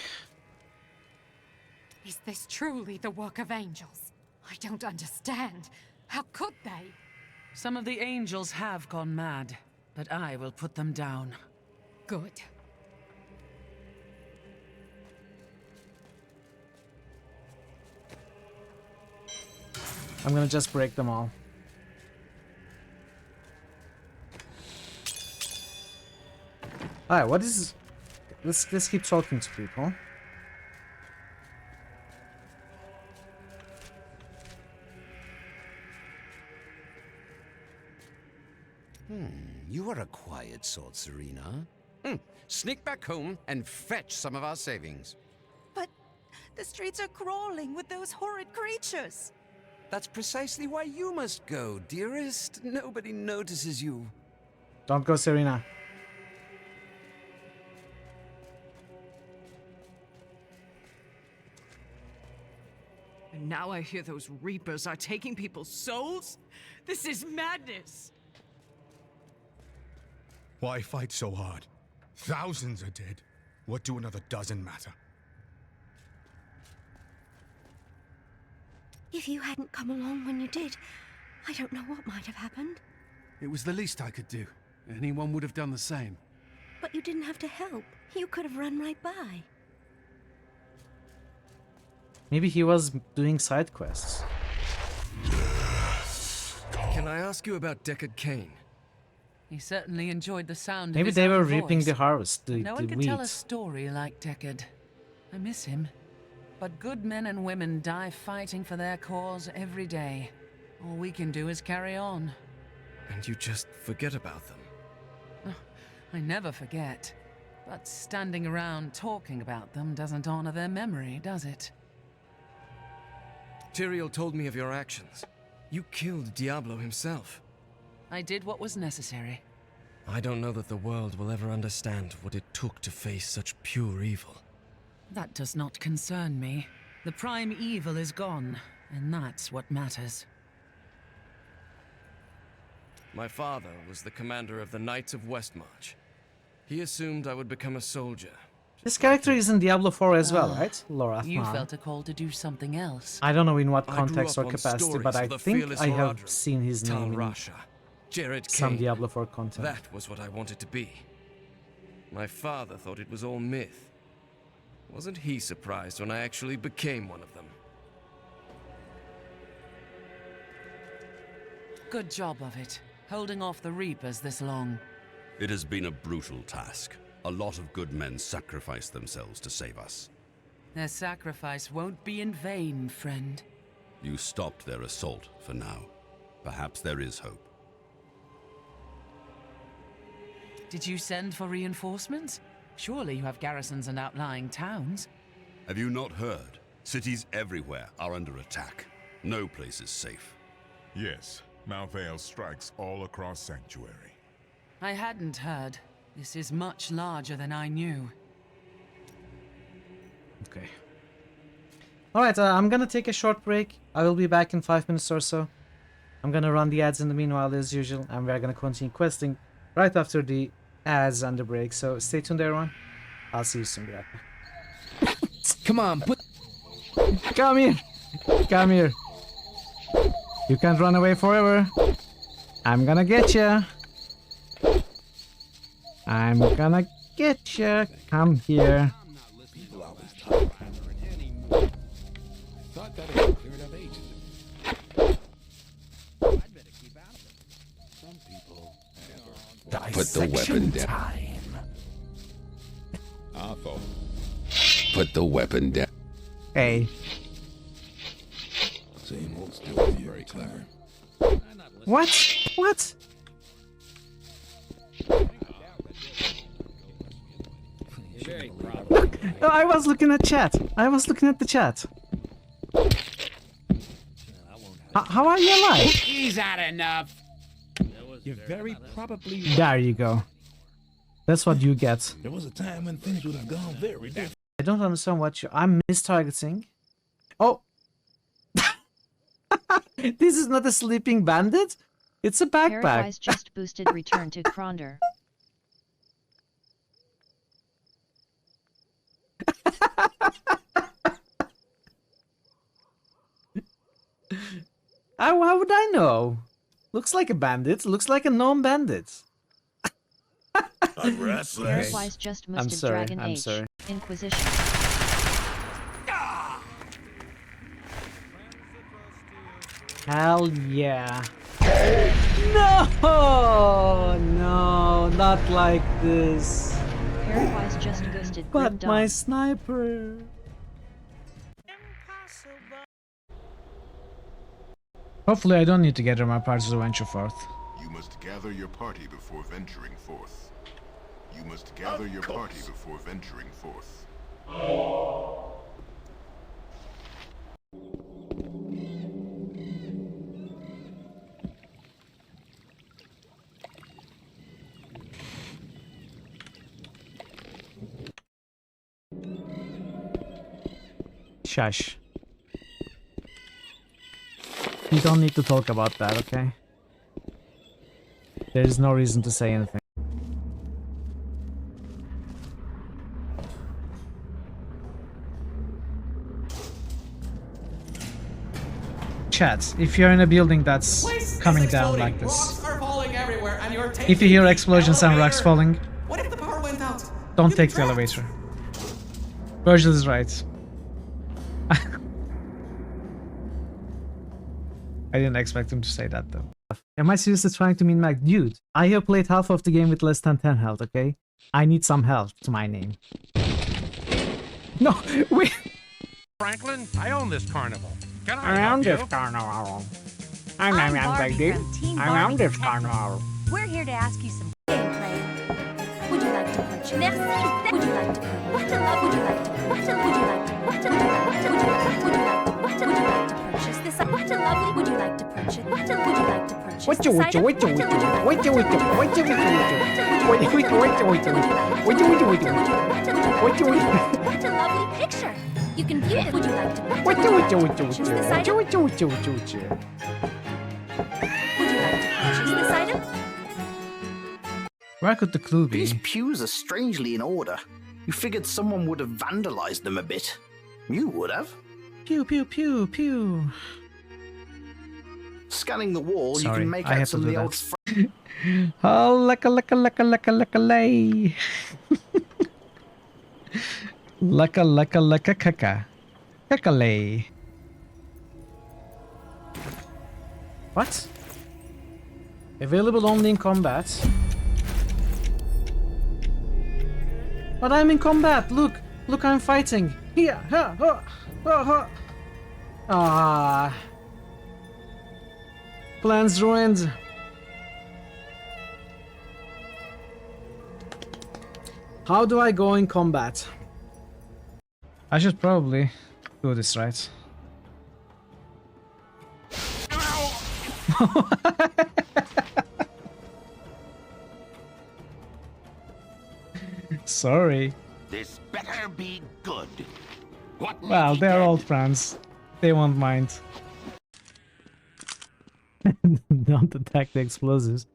Is this truly the work of angels? I don't understand. How could they? Some of the angels have gone mad, but I will put them down. Good. I'm gonna just break them all. Alright, what is... Let's keep talking to people. You are a quiet sort, Serena. Sneak back home and fetch some of our savings. But the streets are crawling with those horrid creatures. That's precisely why you must go, dearest. Nobody notices you. Don't go, Serena. And now I hear those Reapers are taking people's souls? This is madness! Why fight so hard? Thousands are dead. What do another dozen matter? If you hadn't come along when you did, I don't know what might have happened. It was the least I could do. Anyone would have done the same. But you didn't have to help. You could have run right by. Maybe he was doing side quests. Can I ask you about Deckard Cain? He certainly enjoyed the sound Maybe of his they were own reaping voice. the harvest, No the one can wheat. tell a story like Deckard. I miss him. But good men and women die fighting for their cause every day. All we can do is carry on. And you just forget about them. I never forget. But standing around talking about them doesn't honor their memory, does it? Tyrael told me of your actions. You killed Diablo himself. I did what was necessary. I don't know that the world will ever understand what it took to face such pure evil. That does not concern me. The prime evil is gone, and that's what matters. My father was the commander of the Knights of Westmarch. He assumed I would become a soldier. This character is in Diablo 4 as well, right? Laura. You felt a call to do something else. I don't know in what I grew context up or on capacity, but stories I of the think fearless I have Horadrim, seen his Tal name in Rasha, Jared some Cain. Diablo 4 content. That was what I wanted to be. My father thought it was all myth. Wasn't he surprised when I actually became one of them? Good job of it, holding off the Reapers this long. It has been a brutal task. A lot of good men sacrificed themselves to save us. Their sacrifice won't be in vain, friend. You stopped their assault for now. Perhaps there is hope. Did you send for reinforcements? Surely you have garrisons and outlying towns. Have you not heard? Cities everywhere are under attack. No place is safe. Yes, Malthael strikes all across Sanctuary. I hadn't heard. This is much larger than I knew. Okay. Alright, I'm gonna take a short break. I will be back in 5 minutes or so. I'm gonna run the ads in the meanwhile as usual, and we're gonna continue questing right after the ads and the break. So stay tuned everyone. I'll see you soon. Be right back. Come on, Come here! Come here! You can't run away forever. I'm gonna get ya. I'm gonna get ya. Come here. Thought that had cleared up ages ago. I'd better keep out of it. Some people Put the weapon down. Put the weapon down. Hey. Same old story. Very clever. What? What? No, I was looking at chat. I was looking at the chat. How are you alive? He's had enough. You're very probably There you go. That's what you get. There was a time when things would have gone very different. I don't understand what I'm mistargeting. Oh. This is not a sleeping bandit. It's a backpack. Paradise just boosted return to Kronder. How would I know? Looks like a bandit. Looks like a known bandit. Paradise just I'm boosted sorry. Dragon I'm Age. sorry. Inquisition. Hell yeah. No! No, not like this. Paradise just boosted But Grim my Dawn. sniper. Hopefully I don't need to gather my parties to venture forth. You must gather your party before venturing forth. You must gather your party before venturing forth. Shush. You don't need to talk about that, okay? There is no reason to say anything. Chat, if you're in a building that's coming down like this, if you hear explosions and rocks falling, What if the power went out? don't take the elevator. Virgil is right. I didn't expect him to say that though. Am I seriously trying to mean Mac? Dude, I have played half of the game with less than 10 health, okay? I need some health to my name. No, wait! Franklin, I own this carnival. Can I own this carnival. I'm Barbie from Team I own this carnival. We're here to ask you some gameplay. Would you like to purchase? Merci. Would you like to purchase? What a love. Would you like to? What a would you like to? What a would you like to? Would you like to purchase this? What a lovely. Would you like to purchase? What a would you like to purchase? What a lovely picture. You can view it. Would you like to purchase this item? Would you like to purchase this item? Where could the clue be? These pews are strangely in order. You figured someone would have vandalized them a bit. You would have. Pew, pew, pew, pew. Scanning the wall, Sorry, you can make I out had to some of do the that. old Oh, lay. Laka, kaka. Kakalay. What? Available only in combat. But I'm in combat. Look, I'm fighting. Here, ha, ha, ha, ha. Ah. Plans ruined. How do I go in combat? I should probably do this right. Sorry. This better be good. What Well, they're old friends. They won't mind. Don't attack the explosives.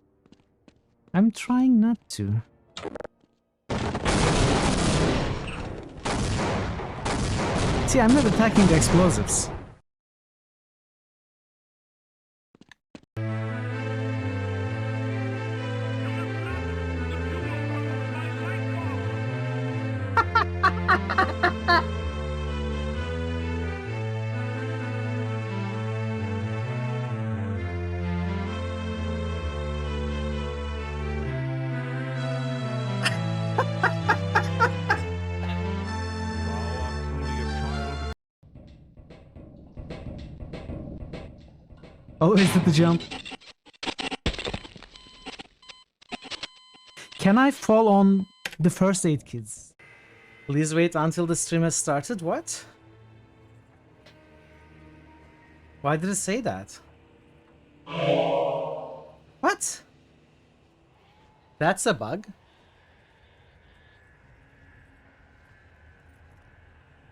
I'm trying not to. See, I'm not attacking the explosives. Oh, is it the jump? Can I fall on the first aid kits? Please wait until the stream has started. What? Why did it say that? What? That's a bug.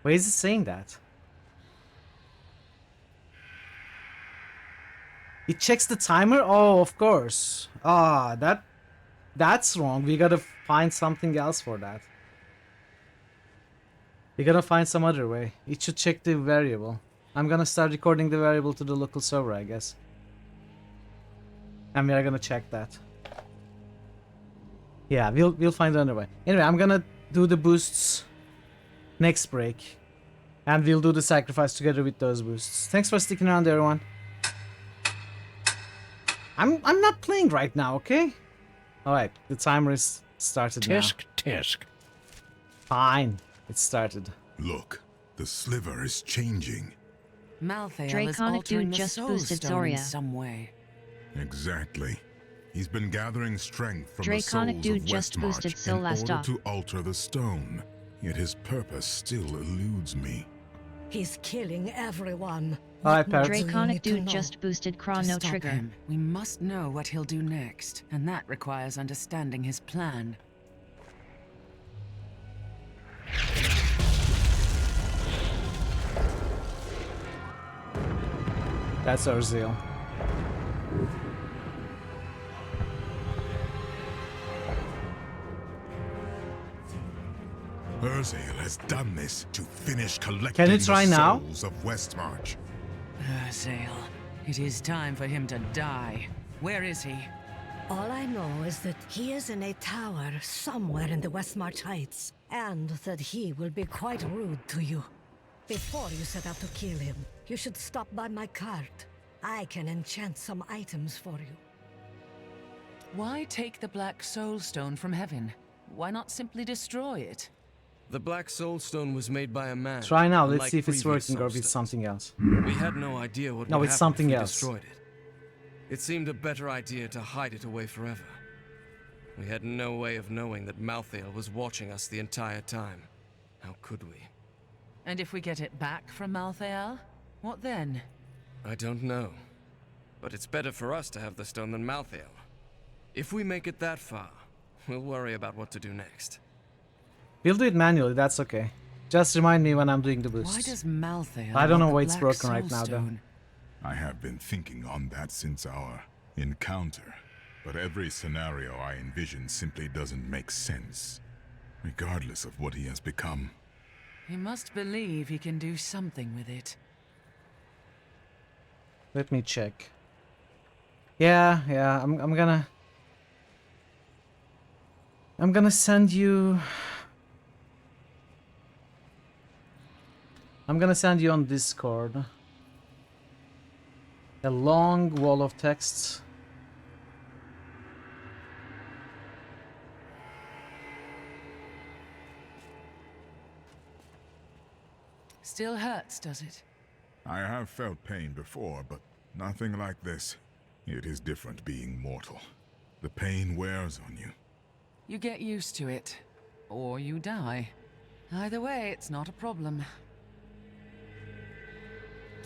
Why is it saying that? It checks the timer? Oh, of course. Ah, that's wrong. We gotta find something else for that. We gotta find some other way. It should check the variable. I'm gonna start recording the variable to the local server, I guess. And we are gonna check that. Yeah, we'll find another way. Anyway, I'm gonna do the boosts next break. And we'll do the sacrifice together with those boosts. Thanks for sticking around, everyone. I'm not playing right now, okay? Alright, the timer is started now. Tisk. Fine, it started. Look, the sliver is changing. Malthael is Draconic altering dude the just soul boosted stone Zoria. in some way. Exactly. He's been gathering strength from Draconic the dude souls of just boosted Westmarch Sil in last order off. to alter the stone. Yet his purpose still eludes me. He's killing everyone. Alright, Parrot. Draconic dude just boosted Kron, To no stop trigger. him, we must know what he'll do next, and that requires understanding his plan. That's our zeal. Urzael has done this to finish collecting Can you try the now? souls of Westmarch. Urzael, it is time for him to die. Where is he? All I know is that he is in a tower somewhere in the Westmarch Heights, and that he will be quite rude to you. Before you set out to kill him, you should stop by my cart. I can enchant some items for you. Why take the Black Soul Stone from heaven? Why not simply destroy it? The Black Soul Stone was made by a man. Try now, let's unlike see if it's previous working or if soul it's stones. something else. We had no idea what No, would it's happen something if we else. destroyed it. It seemed a better idea to hide it away forever. We had no way of knowing that Malthael was watching us the entire time. How could we? And if we get it back from Malthael, what then? I don't know. But it's better for us to have the stone than Malthael. If we make it that far, we'll worry about what to do next. We'll do it manually, that's okay. Just remind me when I'm doing the boosts. Why does Malthael I don't know want why the it's Black broken Soul right now, though. Stone? I have been thinking on that since our encounter, but every scenario I envision simply doesn't make sense, regardless of what he has become. He must believe he can do something with it. Let me check. Yeah, I'm gonna send you... I'm gonna send you on Discord a long wall of texts. Still hurts, does it? I have felt pain before, but nothing like this. It is different being mortal. The pain wears on you. You get used to it, or you die. Either way, it's not a problem.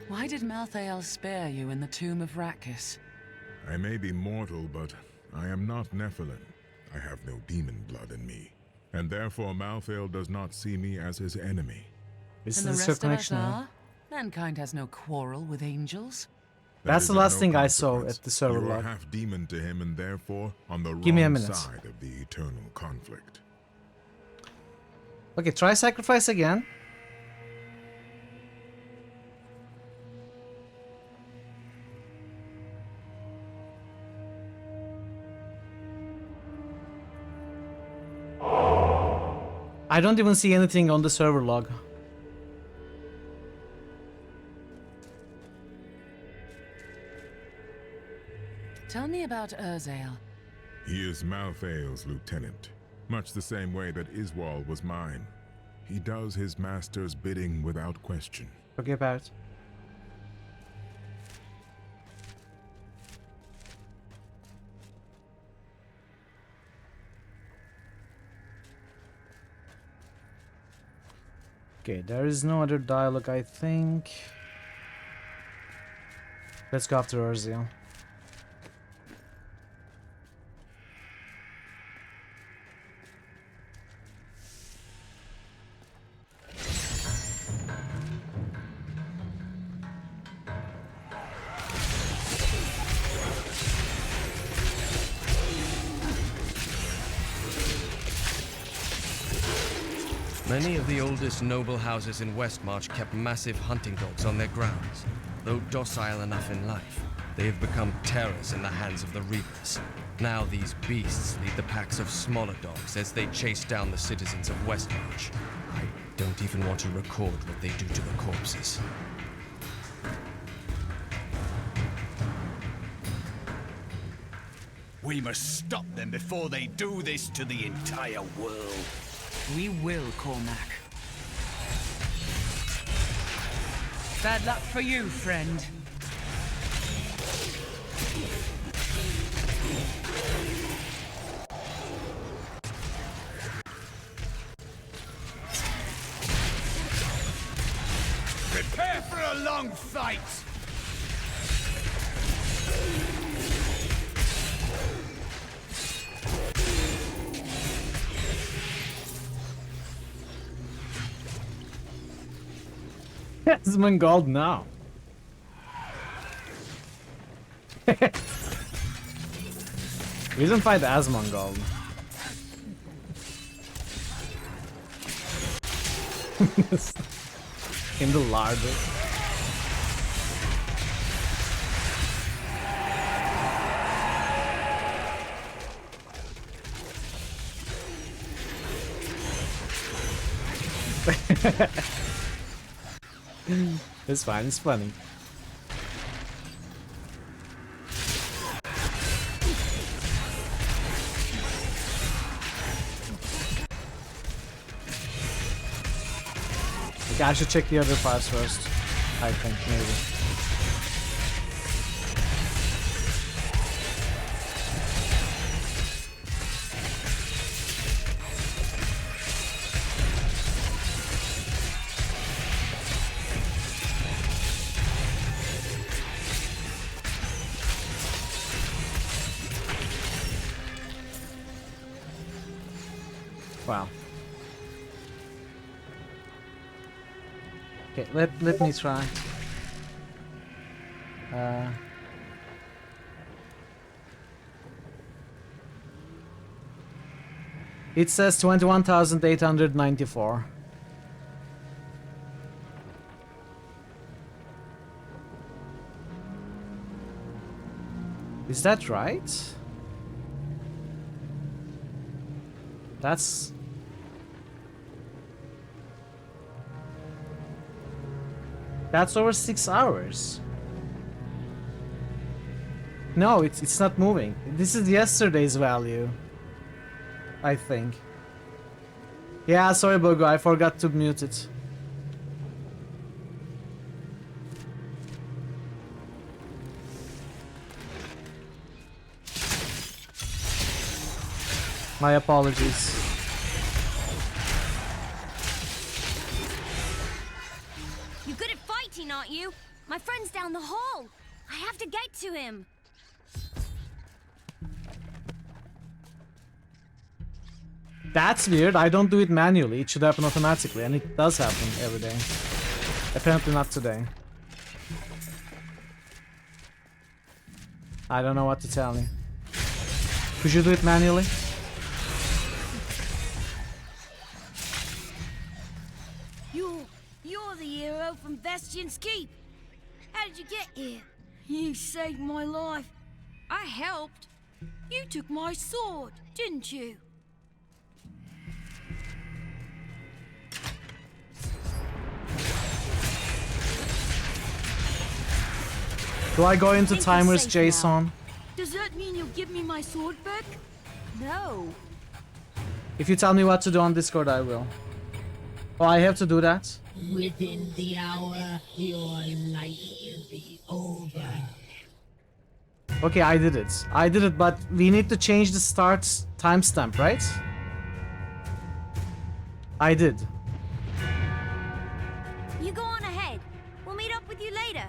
Why did Malthael spare you in the tomb of Rakkus? I may be mortal, but I am not Nephilim. I have no demon blood in me. and therefore Malthael does not see me as his enemy. This And the is your rest of us connection. are? Mankind has no quarrel with angels. That's the That is of last no thing I saw consequence. at the server You are log. half demon to him and therefore on the Give me a wrong minute. side of the eternal conflict. Okay, try sacrifice again. I don't even see anything on the server log. Tell me about Urzael. He is Malthael's lieutenant, much the same way that Iswal was mine. He does his master's bidding without question. Okay, Barrett. Okay, there is no other dialogue, I think. Let's go after Urzael. Many of the oldest noble houses in Westmarch kept massive hunting dogs on their grounds. Though docile enough in life, they have become terrors in the hands of the Reapers. Now these beasts lead the packs of smaller dogs as they chase down the citizens of Westmarch. I don't even want to record what they do to the corpses. We must stop them before they do this to the entire world. We will, Cormac. Bad luck for you, friend. Prepare for a long fight! Asmongold now. We didn't fight Asmongold. In the larder. It's fine, it's funny. Okay, I should check the other parts first. I think, maybe. Wow. Okay, let me try. It says 21,894. Is that right? That's over 6 hours. No, it's not moving. This is yesterday's value, I think. Yeah, sorry, Bogo, I forgot to mute it. My apologies. You're good at fighting, aren't you? My friend's down the hall. I have to get to him. That's weird. I don't do it manually. It should happen automatically, and it does happen every day. Apparently not today. I don't know what to tell you. Could you do it manually? You're the hero from Bastion's Keep. How did you get here? You saved my life. I helped. You took my sword, didn't you? Do I go into timers, Jason? Does that mean you'll give me my sword back? No. If you tell me what to do on Discord, I will. Oh, I have to do that? Within the hour, your life will be over. Okay, I did it. I did it, but we need to change the start timestamp, right? I did. You go on ahead. We'll meet up with you later.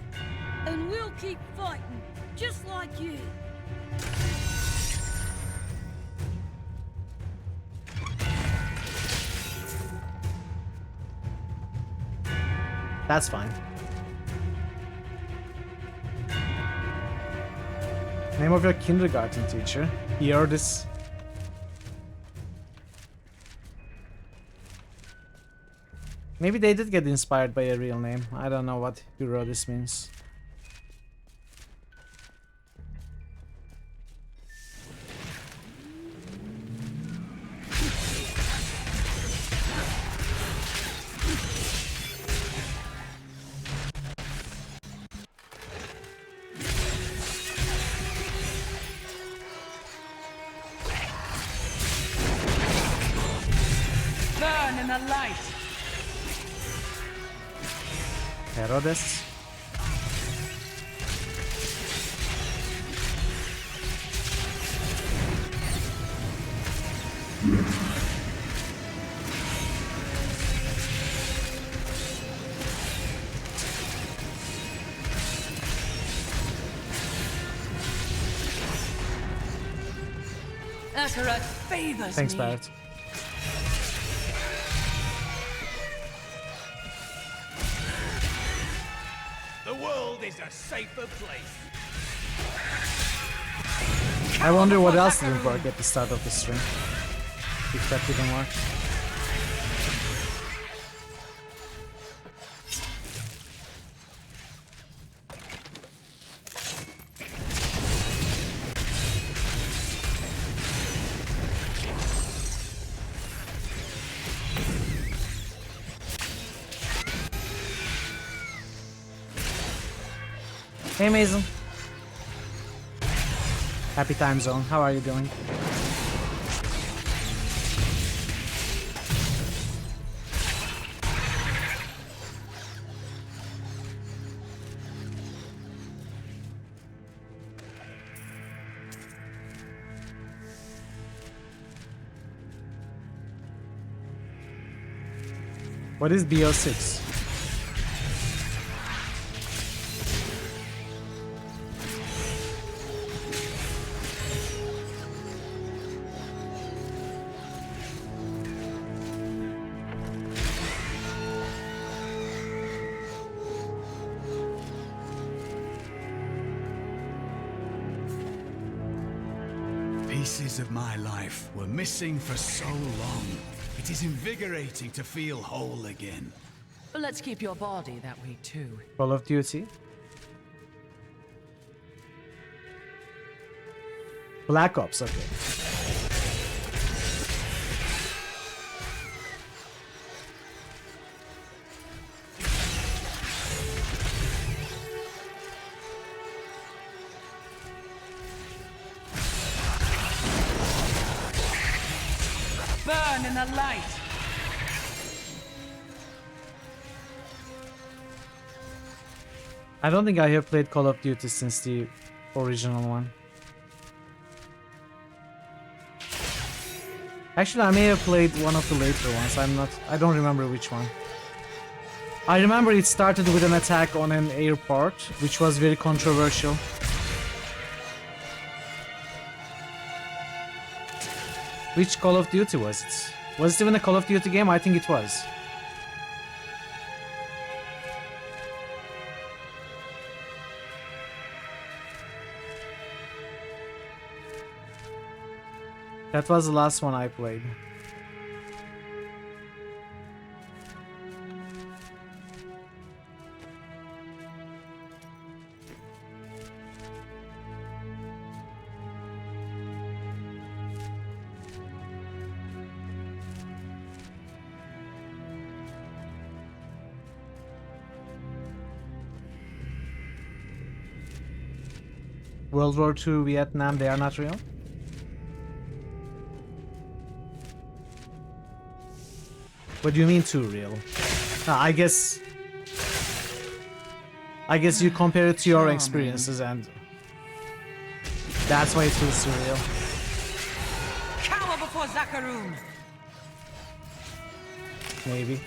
And we'll keep fighting, just like you. That's fine. Name of your kindergarten teacher. Here this. Maybe they did get inspired by a real name. I don't know what hero this means. Burn in the light. Herodes. Akarat favors Thanks, me. Barrett. The world is a safer place. I wonder what else didn't work at the start of the stream. If that didn't work. Hey Mason. Happy time zone. How are you doing? What is BO6? Pieces of my life were missing for so long. It is invigorating to feel whole again. But let's keep your body that way too. Call of Duty. Black Ops, okay. Burn in the light. I don't think I have played Call of Duty since the original one. Actually, I may have played one of the later ones. I don't remember which one. I remember it started with an attack on an airport, which was very controversial. Which Call of Duty was it? Was it even a Call of Duty game? I think it was. That was the last one I played. World War II, Vietnam, they are not real? What do you mean too real? I guess you compare it to your experiences and that's why it feels surreal. Cower before Zakarum! Maybe.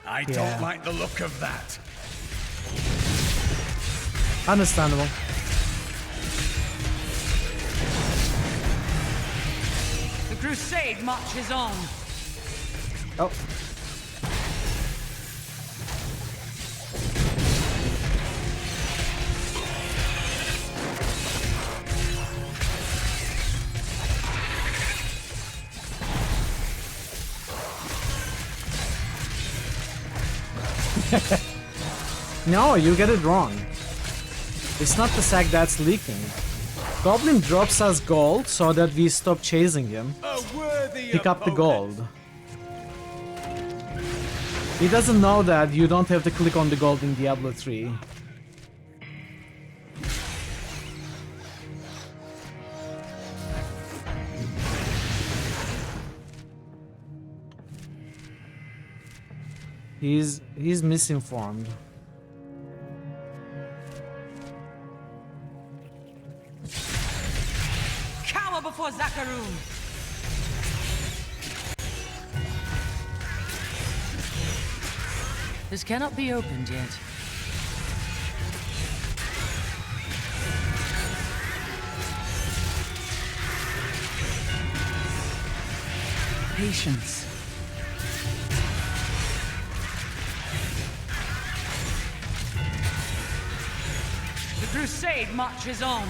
I don't like the look of that. Understandable. The crusade marches on. Oh. No, you get it wrong. It's not the sack that's leaking. Goblin drops us gold so that we stop chasing him. Pick up the gold. He doesn't know that you don't have to click on the gold in Diablo 3. He's misinformed. Cower before Zakarum! This cannot be opened yet. Patience. The crusade marches on.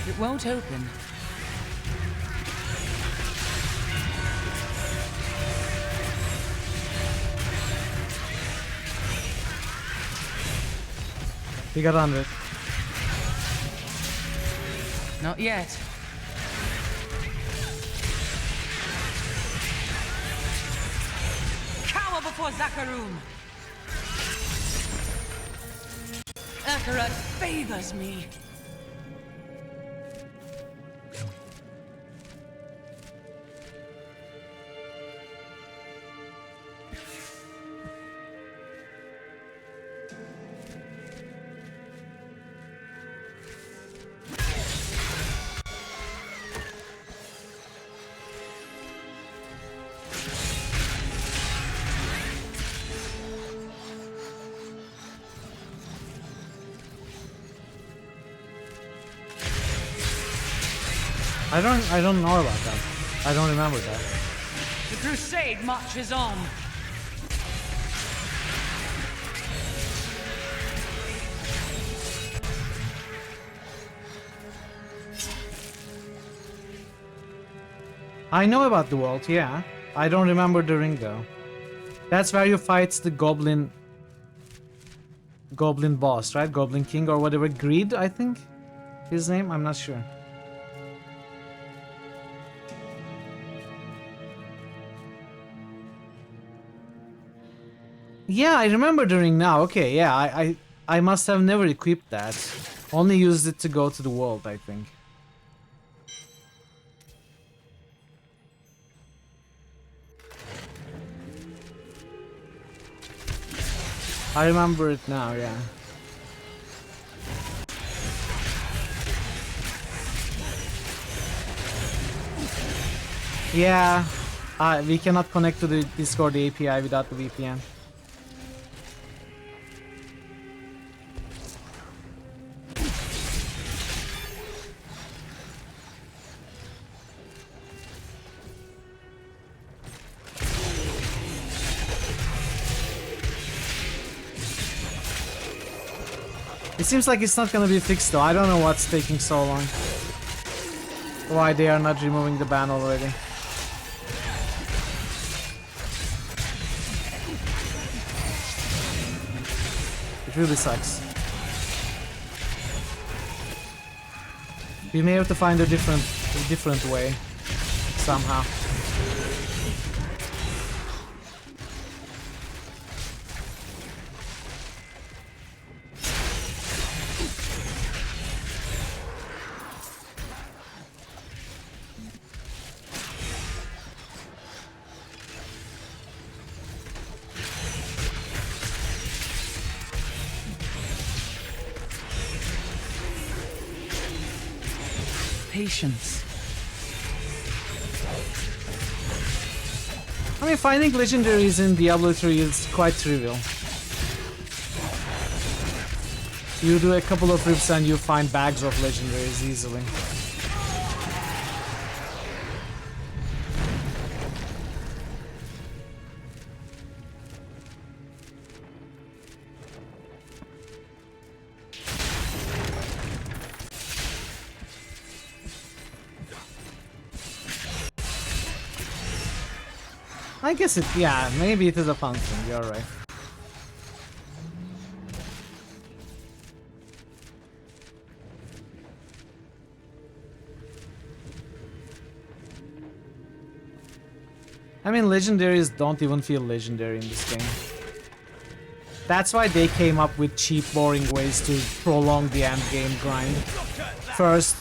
It won't open. He got 100. Not yet. Cower before Zakarum! Akarat favors me. I don't know about that. I don't remember that. The crusade marches on. I know about the vault, yeah. I don't remember the ring though. That's where you fight the goblin boss, right? Goblin King or whatever. Greed, I think his name. I'm not sure. Yeah, I remember the ring now. Okay, yeah, I must have never equipped that. Only used it to go to the world, I think. I remember it now, yeah. Yeah, we cannot connect to the Discord API without the VPN. It seems like it's not gonna be fixed though. I don't know what's taking so long. Why they are not removing the ban already. It really sucks. We may have to find a different way somehow. Patience. I mean, finding legendaries in Diablo 3 is quite trivial. You do a couple of rips and you find bags of legendaries easily. I guess it, yeah, maybe it is a fun thing, you're right. I mean, legendaries don't even feel legendary in this game. That's why they came up with cheap, boring ways to prolong the end game grind. First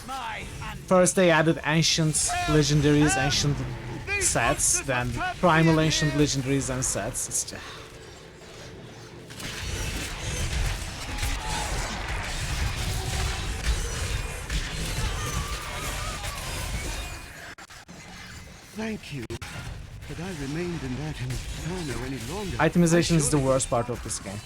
they added ancient legendaries, ancient sets, then primal ancient legendaries and sets. It's just... Thank you, but I remained in that inferno any longer. Itemization is the worst part of this game.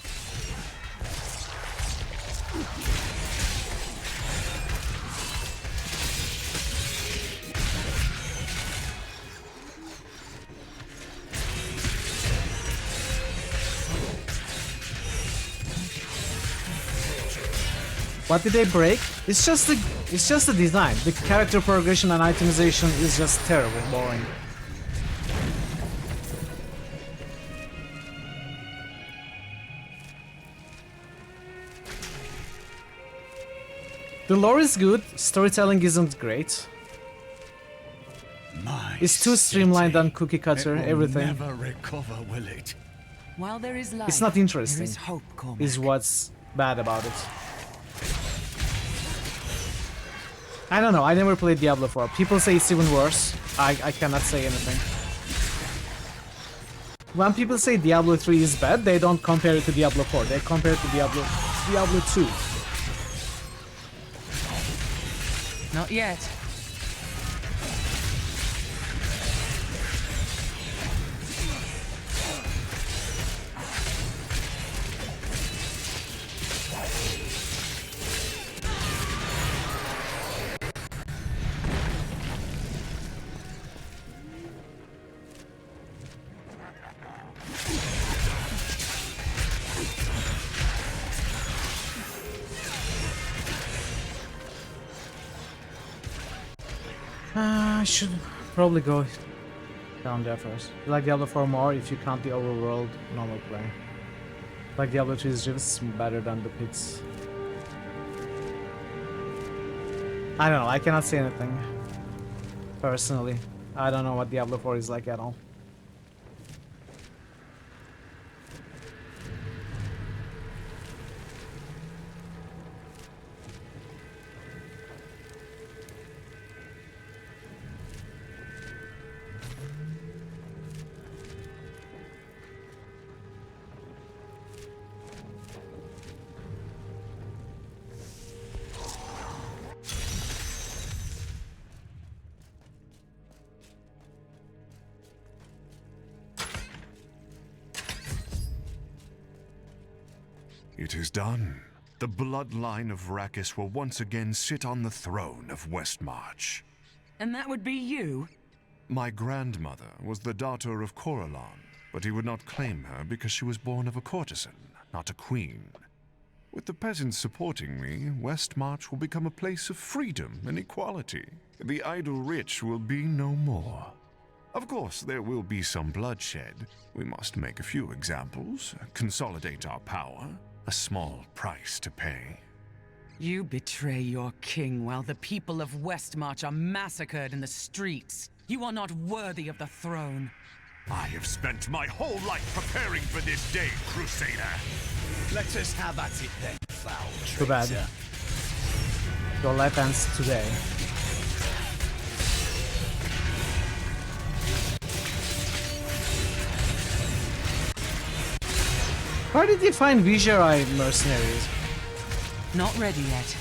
What did they break? It's just the design. The character progression and itemization is just terrible, boring. The lore is good, storytelling isn't great. It's too streamlined and cookie cutter, everything. Never recover, will it? While there is life, It's not interesting, there is hope, Cormac. is what's bad about it. I don't know, I never played Diablo 4. People say it's even worse. I cannot say anything. When people say Diablo 3 is bad, they don't compare it to Diablo 4. They compare it to Diablo 2. Not yet. I should probably go down there first. You like Diablo 4 more if you count the overworld normal play. Like Diablo 3 is just better than the pits. I don't know, I cannot say anything. Personally. I don't know what Diablo 4 is like at all. It is done. The bloodline of Rakis will once again sit on the throne of Westmarch. And that would be you? My grandmother was the daughter of Coralon, but he would not claim her because she was born of a courtesan, not a queen. With the peasants supporting me, Westmarch will become a place of freedom and equality. The idle rich will be no more. Of course, there will be some bloodshed. We must make a few examples, consolidate our power. A small price to pay. You betray your king while the people of Westmarch are massacred in the streets. You are not worthy of the throne. I have spent my whole life preparing for this day, Crusader. Let us have at it then, foul traitor. Too bad. Your life ends today. Where did you find Viserai mercenaries? Not ready yet.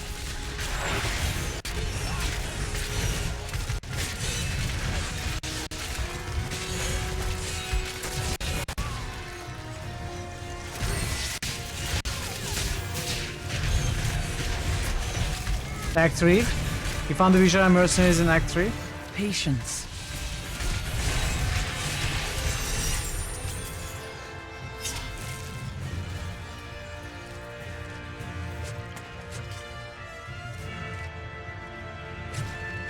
Act 3? You found the Viserai mercenaries in Act 3? Patience.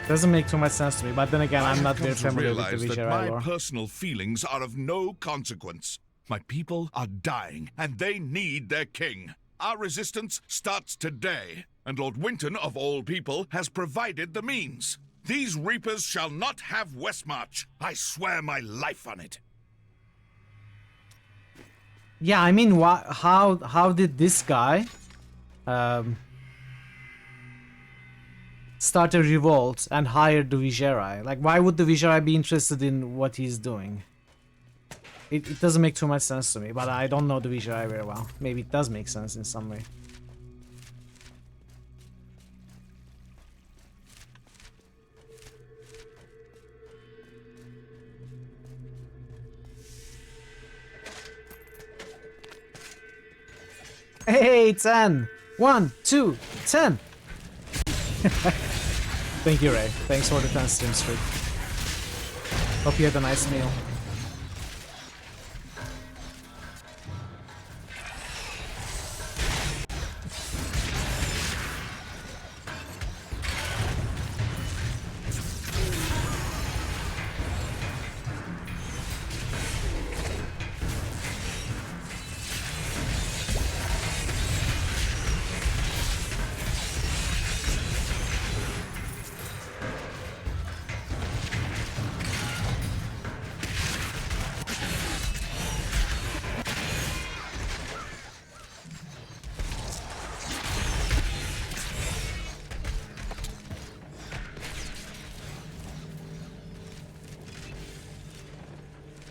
Doesn't make too much sense to me, but then again, I'm not very come to familiar with realize the that Viserai my lore. personal feelings are of no consequence. My people are dying, and they need their king. Our resistance starts today, and Lord Winton, of all people, has provided the means. These reapers shall not have Westmarch. I swear my life on it. Yeah, I mean, how did this guy start a revolt and hire the Viserai? Like, why would the Viserai be interested in what he's doing? It doesn't make too much sense to me, but I don't know the Viserai very well. Maybe it does make sense in some way. Hey, 10! 1, 2, 10! Thank you, Ray. Thanks for the 10 stream streak. Hope you had a nice meal.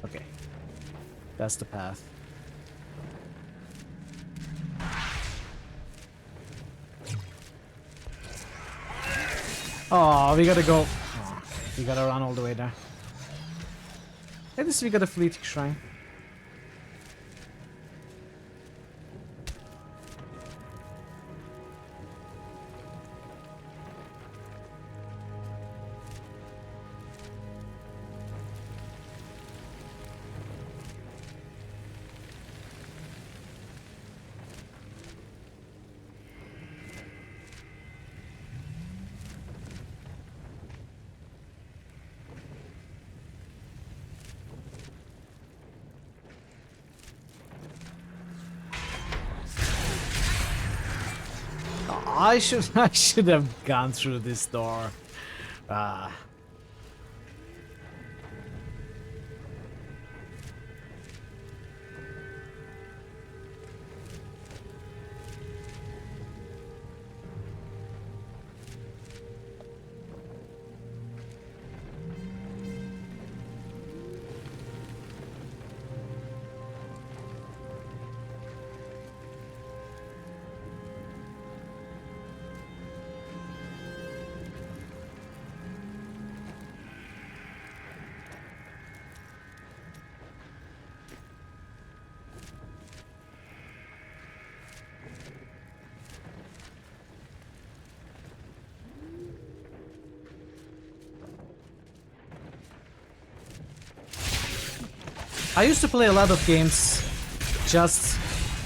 Okay. That's the path. Oh, we gotta go. Oh, we gotta run all the way there. At least we got a fleeting shrine. I should have gone through this door. I used to play a lot of games just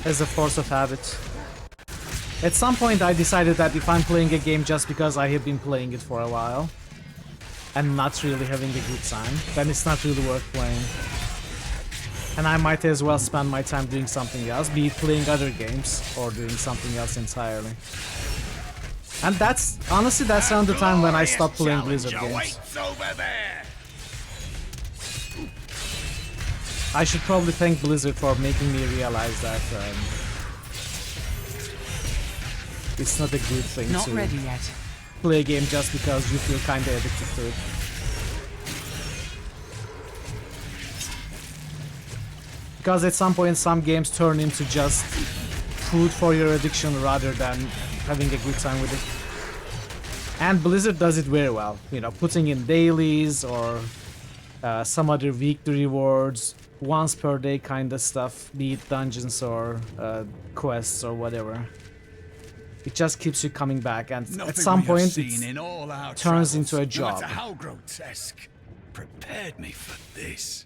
as a force of habit. At some point I decided that if I'm playing a game just because I have been playing it for a while and not really having a good time, then it's not really worth playing. And I might as well spend my time doing something else, be it playing other games or doing something else entirely. And that's, honestly, that's around the time when I stopped playing Blizzard games. I should probably thank Blizzard for making me realize that it's not a good thing Not to ready yet. play a game just because you feel kinda addicted to it. Because at some point some games turn into just food for your addiction rather than having a good time with it. And Blizzard does it very well, you know, putting in dailies or some other weekly rewards, once per day kind of stuff, be it dungeons or quests or whatever. It just keeps you coming back, and at some point it turns into a job. No matter how grotesque, prepared me for this.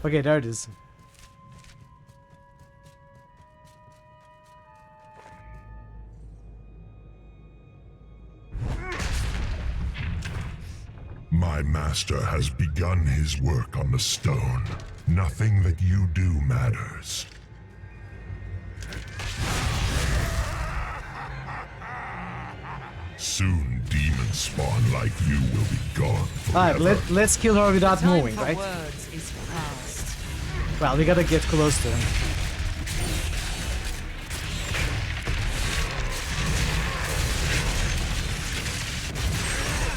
Okay, there it is. My master has begun his work on the stone. Nothing that you do matters. Soon demon spawn like you will be gone forever. Alright, let's kill her without moving, right? Words is past. Well, we gotta get close to him.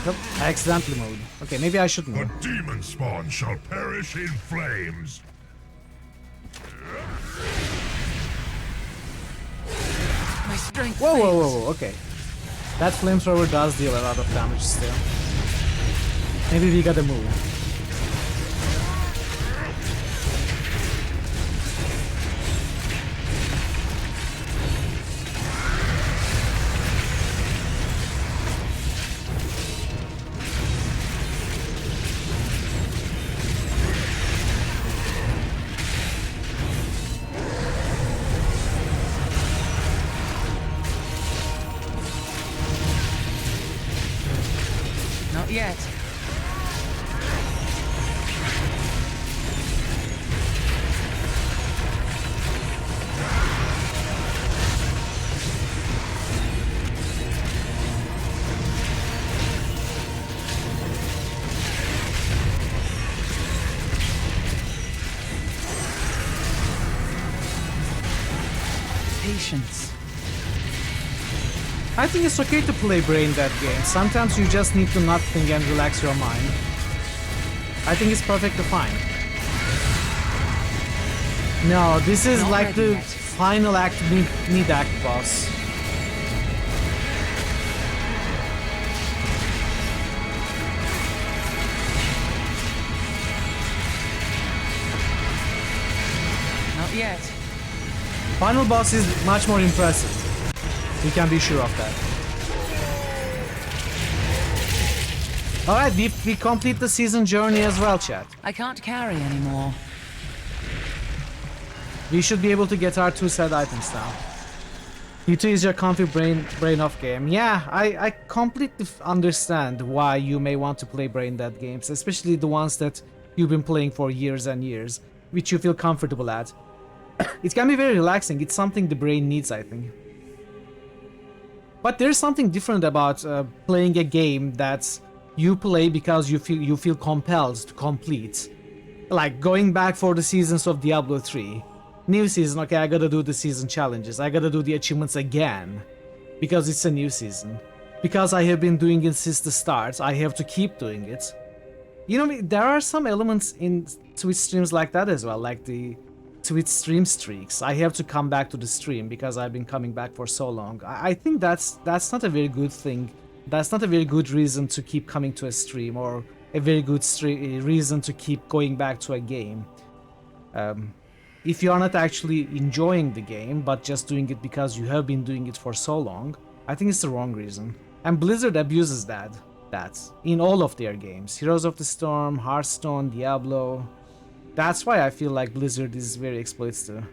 Nope, I accidentally moved. Okay, maybe I shouldn't The move. demon spawn shall perish in flames. My strength. Whoa, whoa, whoa, whoa, okay. That flamethrower does deal a lot of damage still. Maybe we gotta move. Not yet. Patience. I think it's okay to play brain dead games. Sometimes you just need to not think and relax your mind. I think it's perfectly fine. No, this is Not like ready the yet. final act, mid-act boss. Not yet. Final boss is much more impressive. You can be sure of that. Alright, we complete the season journey as well, chat. I can't carry anymore. We should be able to get our 2 set items now. U2 is your comfy brain off game. Yeah, I completely understand why you may want to play brain dead games, especially the ones that you've been playing for years and years, which you feel comfortable at. It can be very relaxing. It's something the brain needs, I think. But there's something different about playing a game that you play because you feel compelled to complete. Like going back for the seasons of Diablo 3. New season, okay, I gotta do the season challenges. I gotta do the achievements again. Because it's a new season. Because I have been doing it since the start, I have to keep doing it. You know, there are some elements in Twitch streams like that as well, like the Twitch stream streaks. I have to come back to the stream because I've been coming back for so long. I think that's not a very good thing. That's not a very good reason to keep coming to a stream or a very good reason to keep going back to a game. If you are not actually enjoying the game, but just doing it because you have been doing it for so long, I think it's the wrong reason. And Blizzard abuses that in all of their games. Heroes of the Storm, Hearthstone, Diablo. That's why I feel like Blizzard is very exploitative.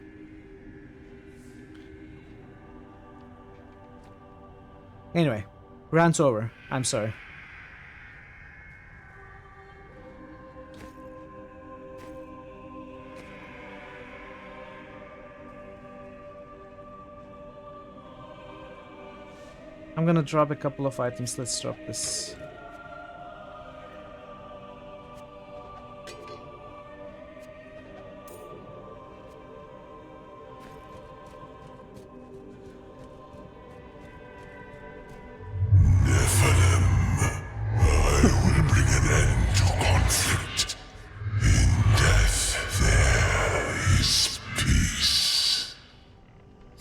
Anyway, rant over. I'm sorry. I'm gonna drop a couple of items. Let's drop this.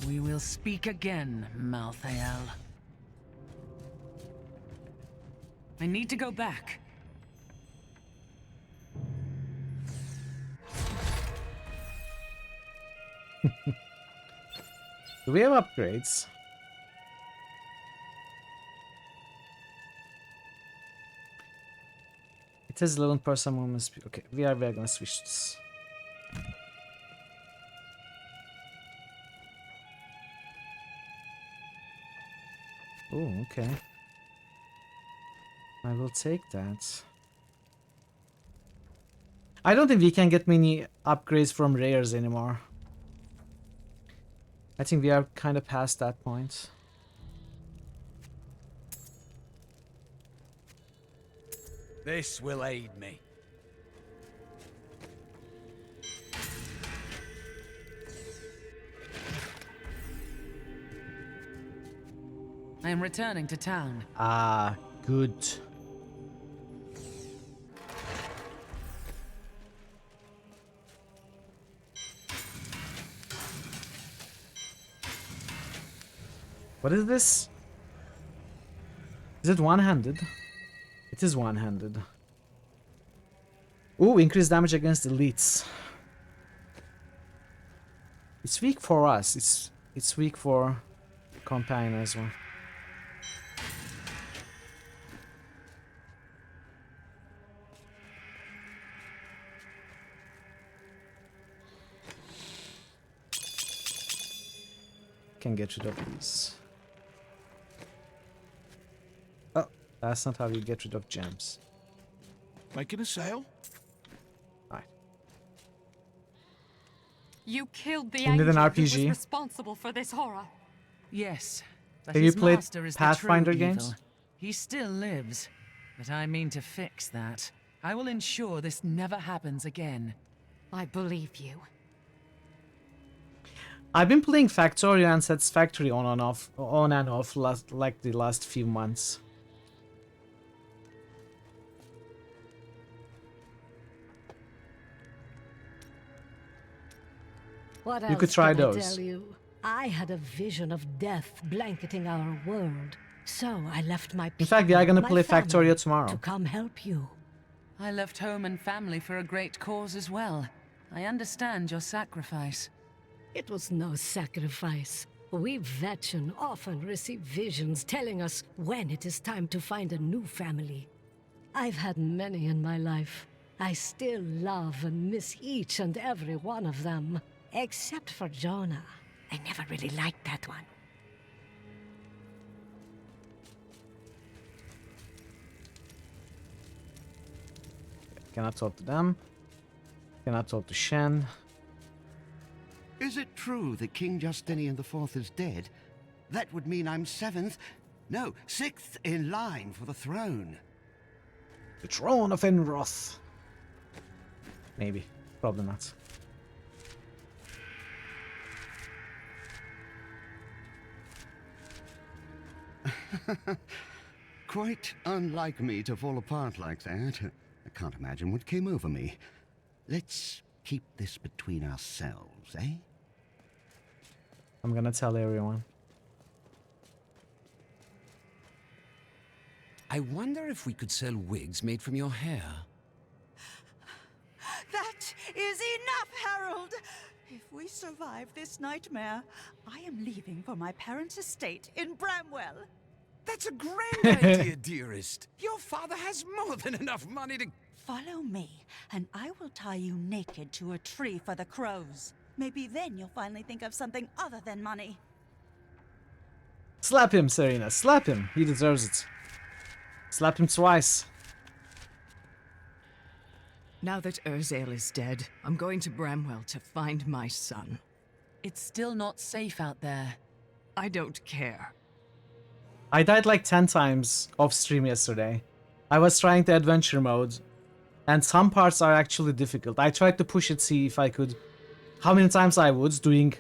We will speak again, Malthael. I need to go back. Do we have upgrades? It has 11% movement speed. Okay, we are gonna switch this. Oh, okay. I will take that. I don't think we can get many upgrades from rares anymore. I think we are kind of past that point. This will aid me. I am returning to town. Ah, good. What is this? Is it one-handed? It is one-handed. Ooh, increased damage against elites. It's weak for us. It's weak for companion as well. Can get rid of these. Oh, that's not how you get rid of gems. Making a sale? Right. You killed the You need angel an who was RPG? responsible for this horror. Yes, but Have you his played master is Pathfinder the true games? evil. He still lives, but I mean to fix that. I will ensure this never happens again. I believe you. I've been playing Factorio and Satisfactory on and off like the last few months. What You else could try can I those. tell you? I had a vision of death blanketing our world, so I left my people, In fact, we are gonna my play family, Factorio tomorrow. to come help you. I left home and family for a great cause as well. I understand your sacrifice. It was no sacrifice. We veteran often receive visions telling us when it is time to find a new family. I've had many in my life. I still love and miss each and every one of them. Except for Jonah. I never really liked that one. Cannot talk to them. Cannot talk to Shen. Is it true that King Justinian IV is dead? That would mean I'm 7th, no, 6th in line for the throne. The throne of Enroth. Maybe. Probably not. Quite unlike me to fall apart like that. I can't imagine what came over me. Let's keep this between ourselves, eh? I'm gonna tell everyone. I wonder if we could sell wigs made from your hair. That is enough, Harold! If we survive this nightmare, I am leaving for my parents' estate in Bramwell. That's a grand idea, dearest. Your father has more than enough money to... Follow me, and I will tie you naked to a tree for the crows. Maybe then you'll finally think of something other than money. Slap him, Serena. Slap him. He deserves it. Slap him twice. Now that Urzael is dead, I'm going to Bramwell to find my son. It's still not safe out there. I don't care. I died like 10 times off stream yesterday. I was trying the adventure mode, and some parts are actually difficult. I tried to push it, see if I could... how many times I would, doing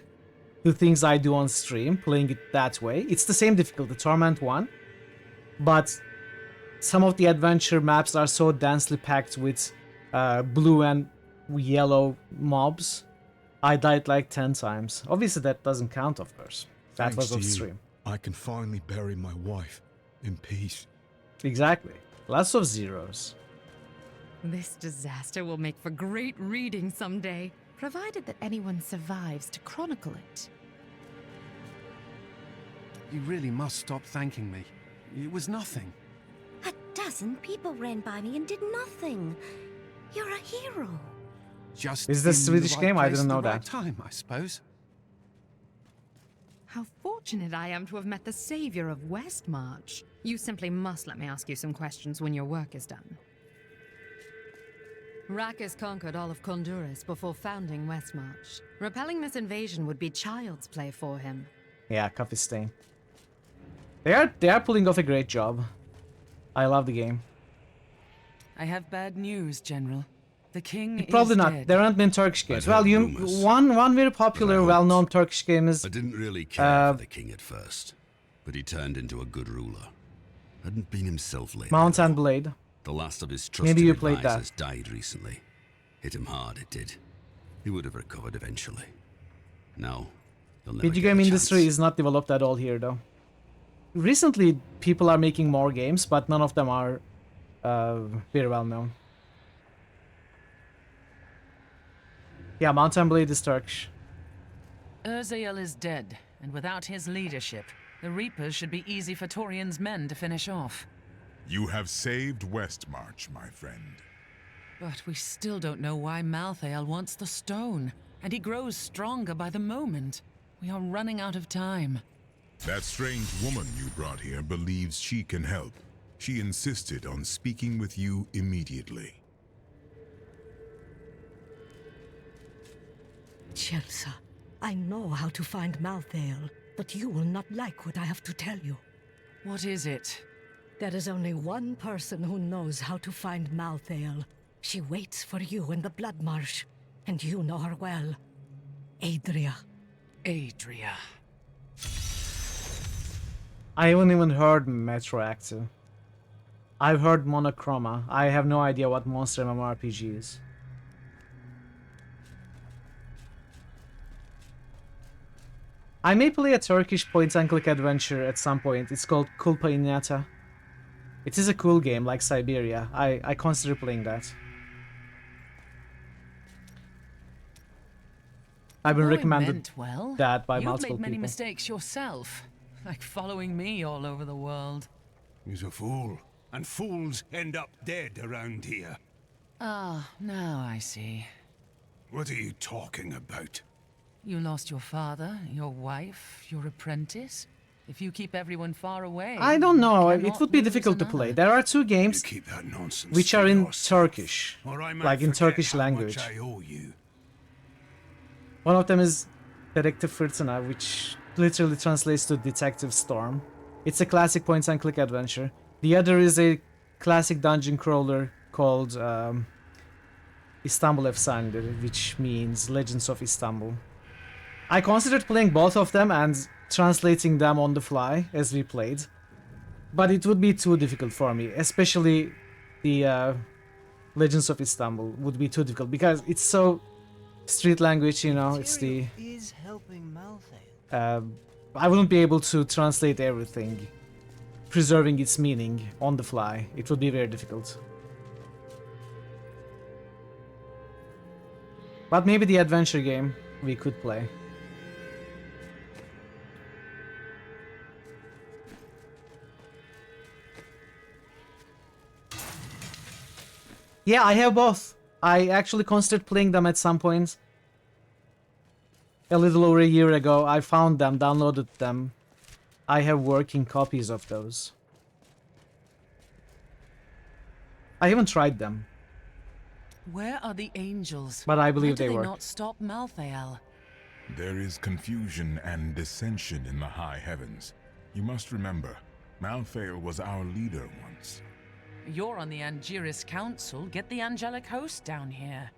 the things I do on stream, playing it that way. It's the same difficulty, Torment 1, but some of the adventure maps are so densely packed with blue and yellow mobs. I died like 10 times. Obviously that doesn't count, of course. That was off stream. I can finally bury my wife in peace. Exactly. Lots of zeros. This disaster will make for great reading someday, provided that anyone survives to chronicle it. You really must stop thanking me. It was nothing. A dozen people ran by me and did nothing. You're a hero. Just Is this in the Swedish right game? I place didn't at know the right that. time, I suppose. How fortunate I am to have met the savior of Westmarch. You simply must let me ask you some questions when your work is done. Rackus conquered all of Honduras before founding Westmarch. Repelling this invasion would be child's play for him. Yeah, Coffee Stain. They are pulling off a great job. I love the game. I have bad news, General. The king Probably is not. dead. There aren't been Turkish games. I'd Well, heard rumors. one very popular, well-known Turkish game is. I didn't really care for the king at first, but he turned into a good ruler. Hadn't been himself lately. Mount and Blade. The last of his Maybe trusted you played that. advisors died recently. Hit him hard, it did. He would have recovered eventually. Now, he'll never Video get game a industry chance. is not developed at all here, though. Recently, people are making more games, but none of them are very well known. Yeah, Mount and Blade is Turkish. Urzael is dead, and without his leadership, the Reapers should be easy for Torian's men to finish off. You have saved Westmarch, my friend. But we still don't know why Malthael wants the stone, and he grows stronger by the moment. We are running out of time. That strange woman you brought here believes she can help. She insisted on speaking with you immediately. Chelsea, I know how to find Malthael, but you will not like what I have to tell you. What is it? There is only one person who knows how to find Malthael. She waits for you in the Blood Marsh, and you know her well. Adria. Adria. I haven't even heard Metroactive. I've heard Monochroma. I have no idea what Monster MMORPG is. I may play a Turkish point-and-click adventure at some point. It's called Kulpa Inyata. It is a cool game, like Siberia. I consider playing that. I've been recommended meant well. that by You've multiple made many people. mistakes yourself, like following me all over the world. He's a fool, and fools end up dead around here. Ah, now I see. What are you talking about? You lost your father, your wife, your apprentice. If you keep everyone far away... I don't know, it cannot would be lose difficult to another. play. There are two games Keep that nonsense which to are in yourself, Turkish, or I might like in forget Turkish how language. much I owe you. One of them is Dedektif Fırtına, which literally translates to Detective Storm. It's a classic point-and-click adventure. The other is a classic dungeon crawler called Istanbul Efsaneleri, which means Legends of Istanbul. I considered playing both of them and translating them on the fly as we played, but it would be too difficult for me, especially the Legends of Istanbul would be too difficult because it's so street language, you know, it's the... is helping Malthael. I wouldn't be able to translate everything, preserving its meaning on the fly. It would be very difficult. But maybe the adventure game we could play. Yeah, I have both. I actually considered playing them at some point. A little over a year ago, I found them, downloaded them. I have working copies of those. I haven't tried them. Where are the angels? But I believe Why do they they work. not stop Malthael? There is confusion and dissension in the high heavens. You must remember, Malthael was our leader once. You're on the Angiris Council. Get the angelic host down here.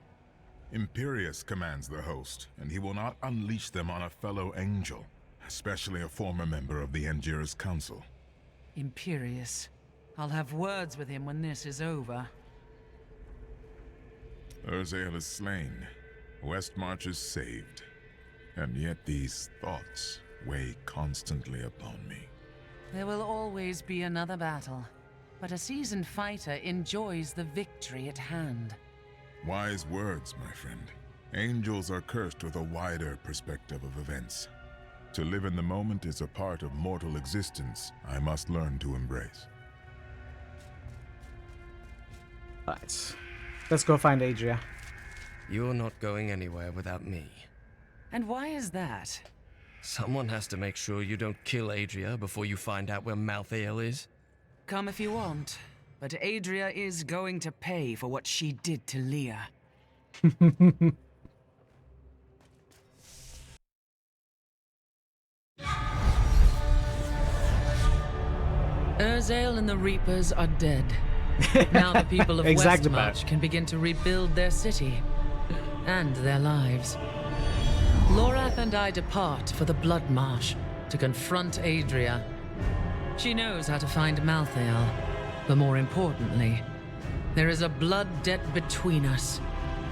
Imperius commands the host, and he will not unleash them on a fellow angel, especially a former member of the Angiris Council. Imperius. I'll have words with him when this is over. Urzael is slain. Westmarch is saved. And yet these thoughts weigh constantly upon me. There will always be another battle, but a seasoned fighter enjoys the victory at hand. Wise words, my friend. Angels are cursed with a wider perspective of events. To live in the moment is a part of mortal existence I must learn to embrace. Right. Let's go find Adria. You're not going anywhere without me. And why is that? Someone has to make sure you don't kill Adria before you find out where Malthael is. Come if you want, but Adria is going to pay for what she did to Leah. Urzael and the Reapers are dead. Now the people of Exactly, Westmarch can begin to rebuild their city and their lives. Lorath and I depart for the Blood Marsh to confront Adria. She knows how to find Malthael, but more importantly, there is a blood debt between us,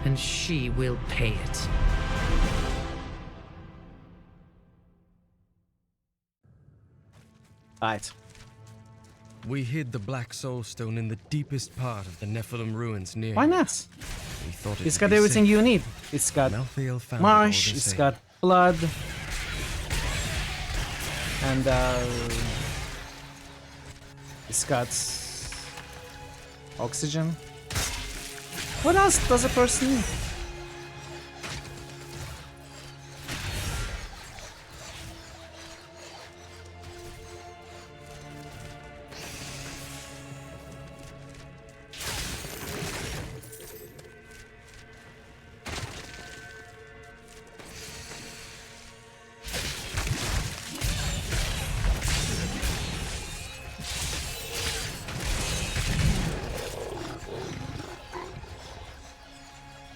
and she will pay it. Right. We hid the Black Soul Stone in the deepest part of the Nephilim ruins near Why here. not? We thought It's would got be everything safe. you need. It's got Malthael found marsh, it all the it's same. got blood, and it's got oxygen. What else does a person need?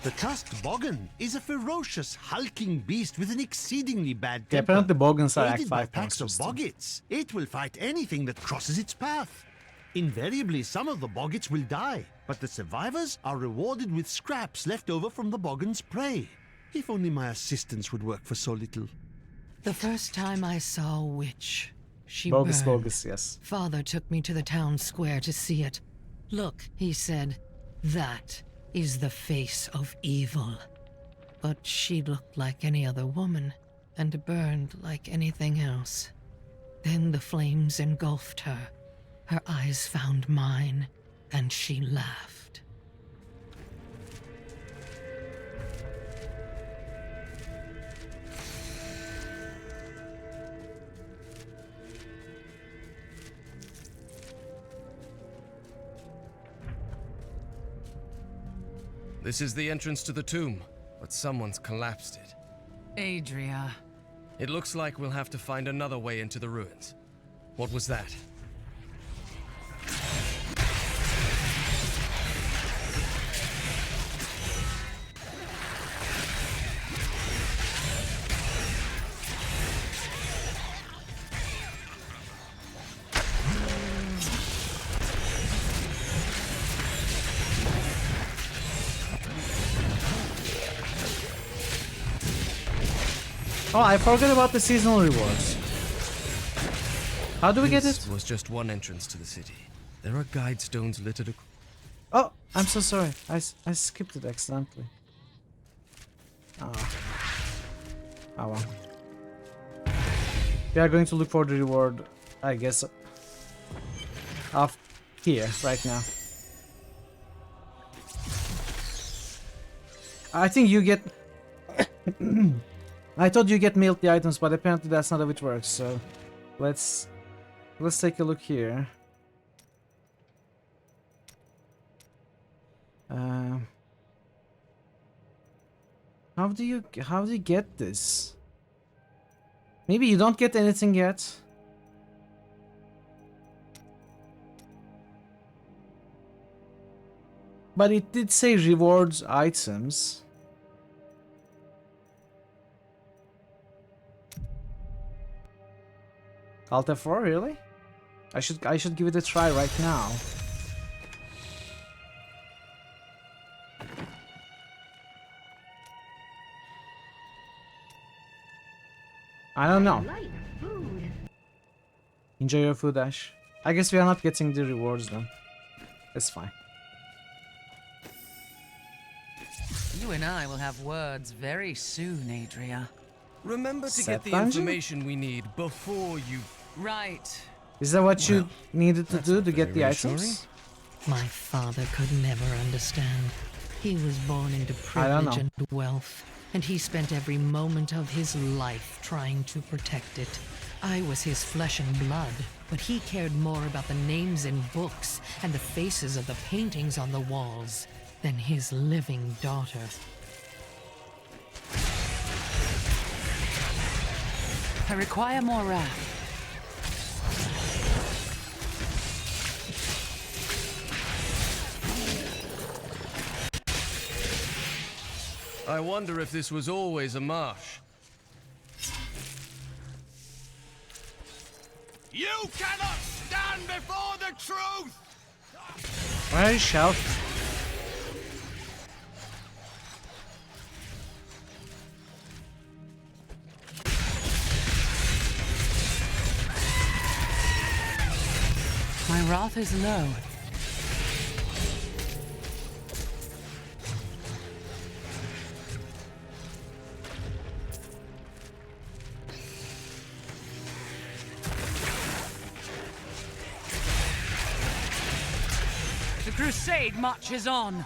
The cursed Boggin is a ferocious, hulking beast with an exceedingly bad Yeah, temper. apparently Boggins are Act Aided by 5 packs of monsters too. Boggits, it will fight anything that crosses its path. Invariably, some of the Boggits will die, but the survivors are rewarded with scraps left over from the Boggin's prey. If only my assistance would work for so little. The first time I saw a witch, she Bogus, burned. bogus, yes. Father took me to the town square to see it. Look, he said, that is the face of evil. But she looked like any other woman, and burned like anything else. Then the flames engulfed her. Her eyes found mine, and she laughed. This is the entrance to the tomb, but someone's collapsed it. Adria. It looks like we'll have to find another way into the ruins. What was that? Oh, I forgot about the seasonal rewards. How do we get This it? was just one entrance to the city. There are guide stones littered. Oh, I'm so sorry. I skipped it accidentally. Oh well. We are going to look for the reward, I guess, of here right now. I think you get. I thought you get mailed the items, but apparently that's not how it works. So let's take a look here. How do you get this? Maybe you don't get anything yet. But it did say rewards items. Alt F4, really? I should give it a try right now. I don't know. Enjoy your food, Ash. I guess we are not getting the rewards then. It's fine. You and I will have words very soon, Adria. Remember to Set get the dungeon? information we need before you... Right. Is that what you needed to do to get the items? My father could never understand. He was born into privilege and wealth, and he spent every moment of his life trying to protect it. I was his flesh and blood, but he cared more about the names in books and the faces of the paintings on the walls than his living daughter. I require more wrath. I wonder if this was always a marsh. You cannot stand before the truth! Why are you shouting? My wrath is low. The crusade marches on.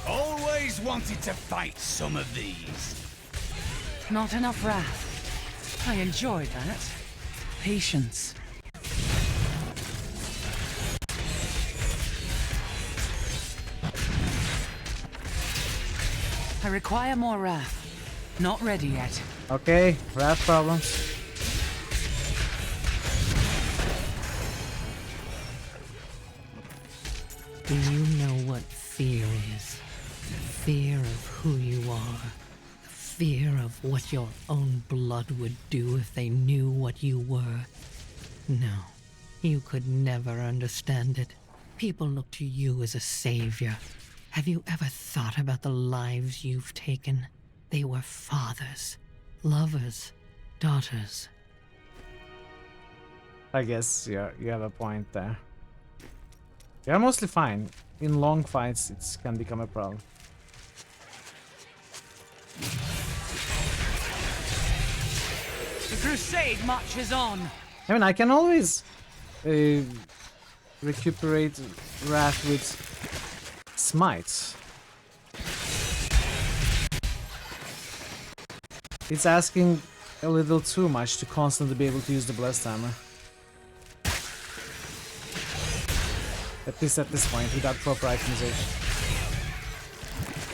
Always wanted to fight some of these. Not enough wrath. I enjoyed that. Patience. I require more wrath. Not ready yet. Okay, wrath problems. Do you know what fear is? Fear of who you are. Fear of what your own blood would do if they knew what you were. No, you could never understand it. People look to you as a savior. Have you ever thought about the lives you've taken? They were fathers, lovers, daughters. I guess you have a point there. You're mostly fine. In long fights, it can become a problem. The crusade marches on. I mean, I can always recuperate wrath with smites. It's asking a little too much to constantly be able to use the blessed hammer. At least at this point, without proper itemization.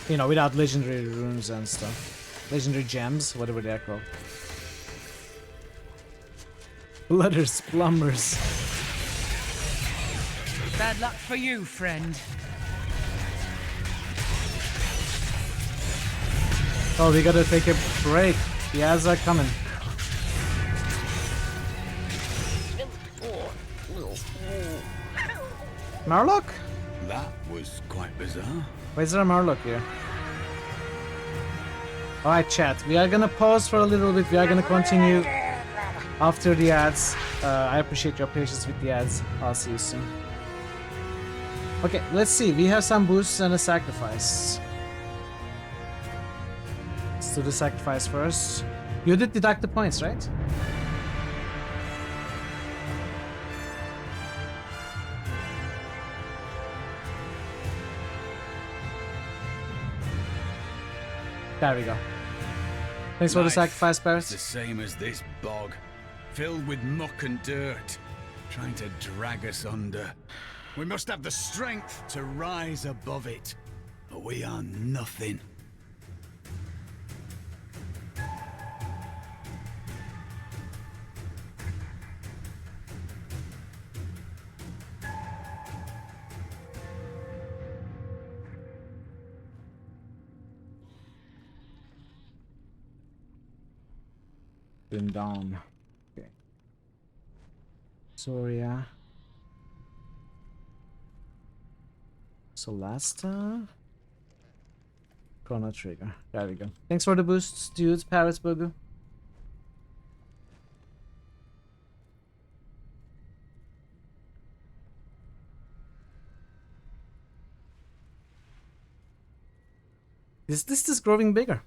You know, without legendary runes and stuff. Legendary gems, whatever they are called. Blooders, plumbers. Bad luck for you, friend. Oh, we gotta take a break. The ads are coming. Marlock? That was quite bizarre. Why is there a Murloc here? Alright, chat. We are gonna pause for a little bit. We are gonna continue after the ads. I appreciate your patience with the ads. I'll see you soon. Okay, let's see. We have some boosts and a sacrifice. Let's do the sacrifice first. You did deduct the points, right? There we go. Thanks for the sacrifice, Barrett. It's the same as this bog, filled with muck and dirt, trying to drag us under. We must have the strength to rise above it, but we are nothing. Been down. Okay. Soria. Solasta. Chrono Trigger. There we go. Thanks for the boosts, dudes. Parrots, Bogu. This is growing bigger.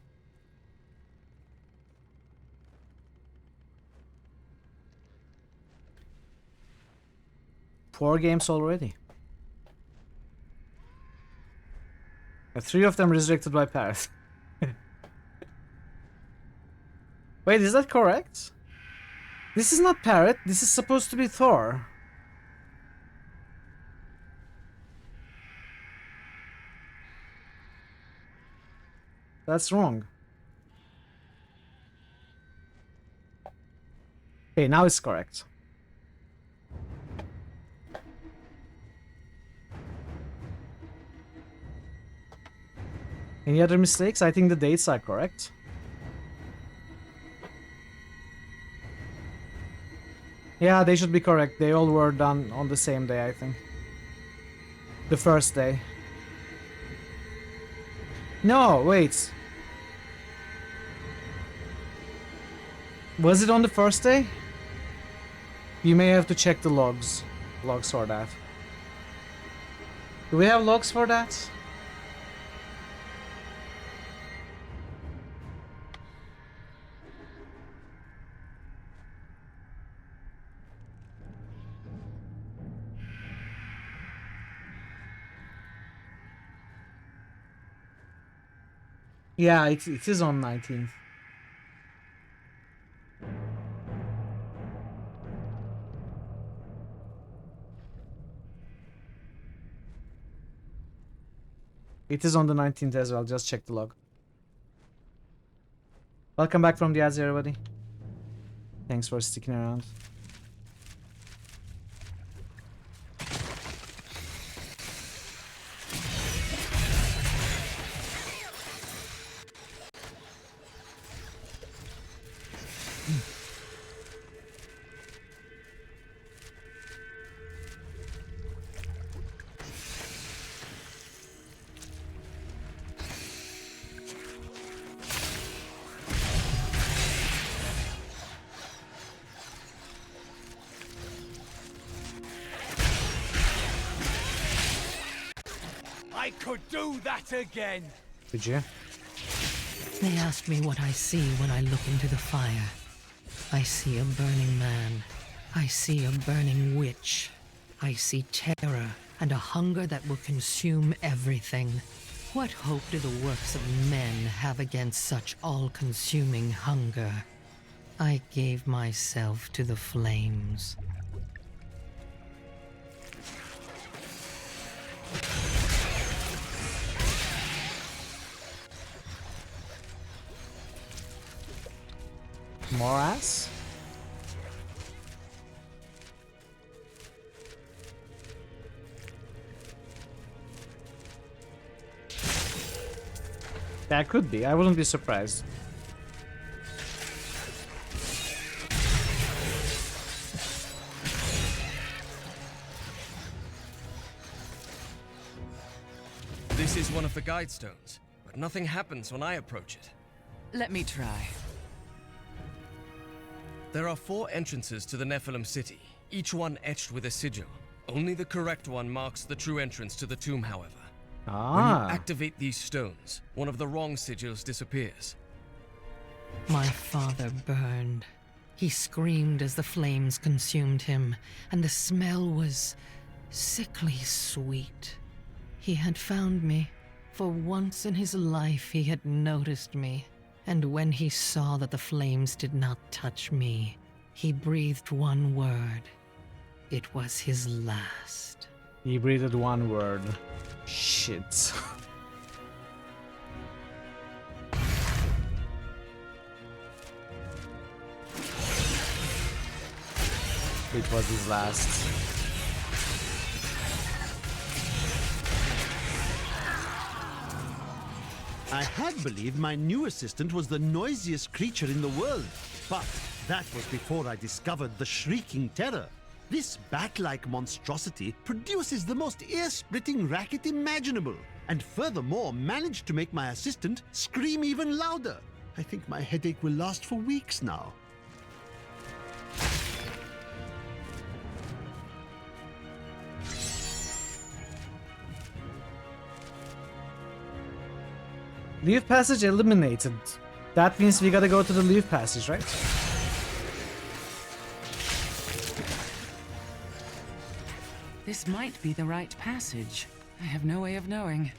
Four games already. 3 of them resurrected by Paris. Wait, is that correct? This is not Parrot. This is supposed to be Thor. That's wrong. Okay, now it's correct. Any other mistakes? I think the dates are correct. Yeah, they should be correct. They all were done on the same day, I think. The first day. No, wait. Was it on the first day? You may have to check the logs. Logs for that. Do we have logs for that? Yeah, it is on 19th. It is on the 19th as well, just check the log. Welcome back from the ads, everybody. Thanks for sticking around. I could do that again. Did you? They ask me what I see when I look into the fire. I see a burning man. I see a burning witch. I see terror and a hunger that will consume everything. What hope do the works of men have against such all-consuming hunger? I gave myself to the flames. More ass? That could be. I wouldn't be surprised. This is one of the guide stones, but nothing happens when I approach it. Let me try. There are 4 entrances to the Nephilim city, each one etched with a sigil. Only the correct one marks the true entrance to the tomb, however. When you activate these stones, one of the wrong sigils disappears. My father burned. He screamed as the flames consumed him, and the smell was sickly sweet. He had found me. For once in his life he had noticed me. And when he saw that the flames did not touch me, he breathed one word. It was his last. He breathed one word. Shit. It was his last. I had believed my new assistant was the noisiest creature in the world, but that was before I discovered the Shrieking Terror. This bat-like monstrosity produces the most ear-splitting racket imaginable, and furthermore managed to make my assistant scream even louder. I think my headache will last for weeks now. Leave passage eliminated. That means we gotta go to the leave passage, right? This might be the right passage. I have no way of knowing.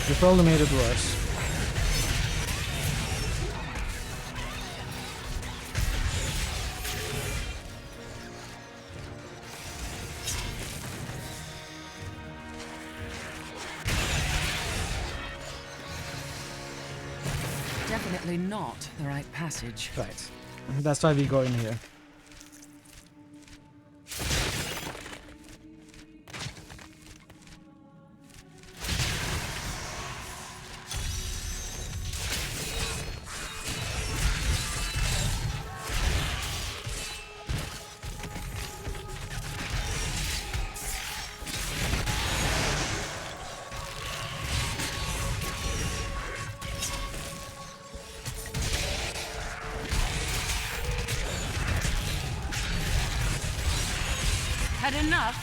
You probably made it worse. Definitely not the right passage. Right. That's why we go in here. Had enough?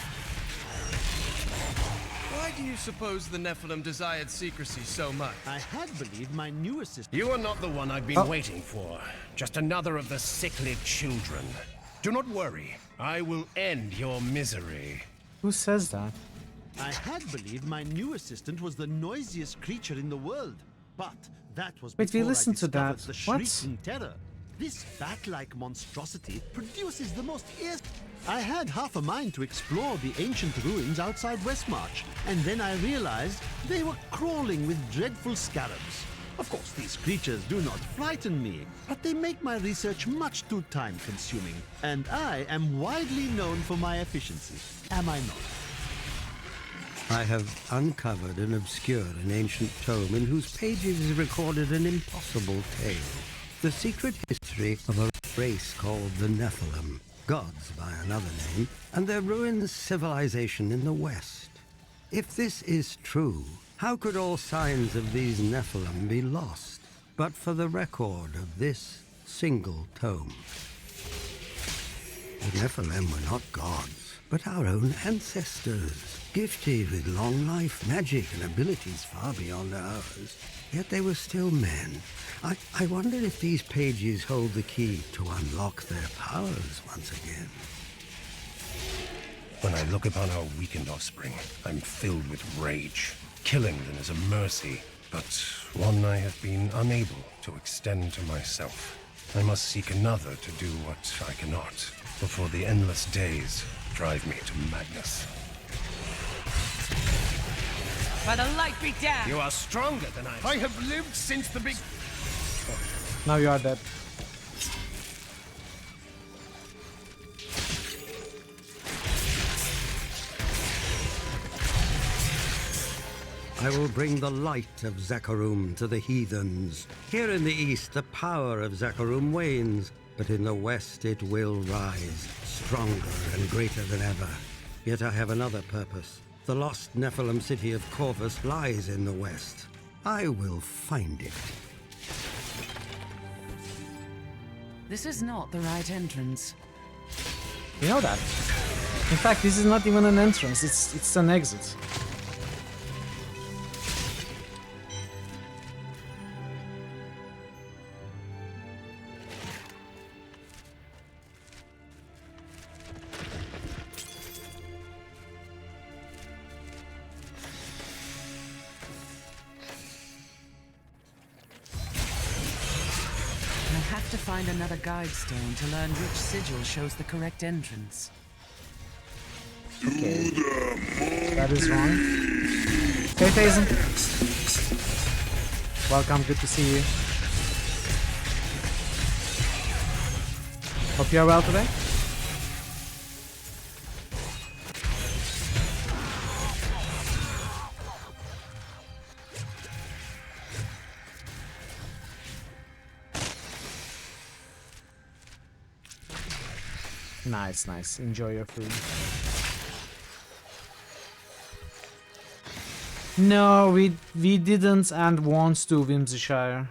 Why do you suppose the Nephilim desired secrecy so much? I had believed my new assistant... You are not the one I've been waiting for. Just another of the sickly children. Do not worry. I will end your misery. Who says that? I had believed my new assistant was the noisiest creature in the world, but that was Wait, we before listened I to discovered that. the What? Shrieking Terror. This bat-like monstrosity produces the most ear... I had half a mind to explore the ancient ruins outside Westmarch, and then I realized they were crawling with dreadful scarabs. Of course, these creatures do not frighten me, but they make my research much too time-consuming, and I am widely known for my efficiency. Am I not? I have uncovered and obscured an ancient tome in whose pages is recorded an impossible tale. The secret history of a race called the Nephilim, gods by another name, and their ruined civilization in the West. If this is true, how could all signs of these Nephilim be lost, but for the record of this single tome? The Nephilim were not gods, but our own ancestors, gifted with long life, magic, and abilities far beyond ours. Yet they were still men. I wonder if these pages hold the key to unlock their powers once again. When I look upon our weakened offspring, I'm filled with rage. Killing them is a mercy, but one I have been unable to extend to myself. I must seek another to do what I cannot, before the endless days drive me to madness. By the light be damned! You are stronger than I have lived since the big... Now you are dead. I will bring the light of Zakarum to the heathens. Here in the east, the power of Zakarum wanes, but in the west it will rise, stronger and greater than ever. Yet I have another purpose. The lost Nephilim city of Corvus lies in the west. I will find it. This is not the right entrance. You know that. In fact, this is not even an entrance, it's an exit. I have to find another guide stone to learn which sigil shows the correct entrance. Okay. That is wrong. Hey, Faison. Welcome, good to see you. Hope you're well today. Nice, nice. Enjoy your food. No, we didn't and won't to Whimsyshire.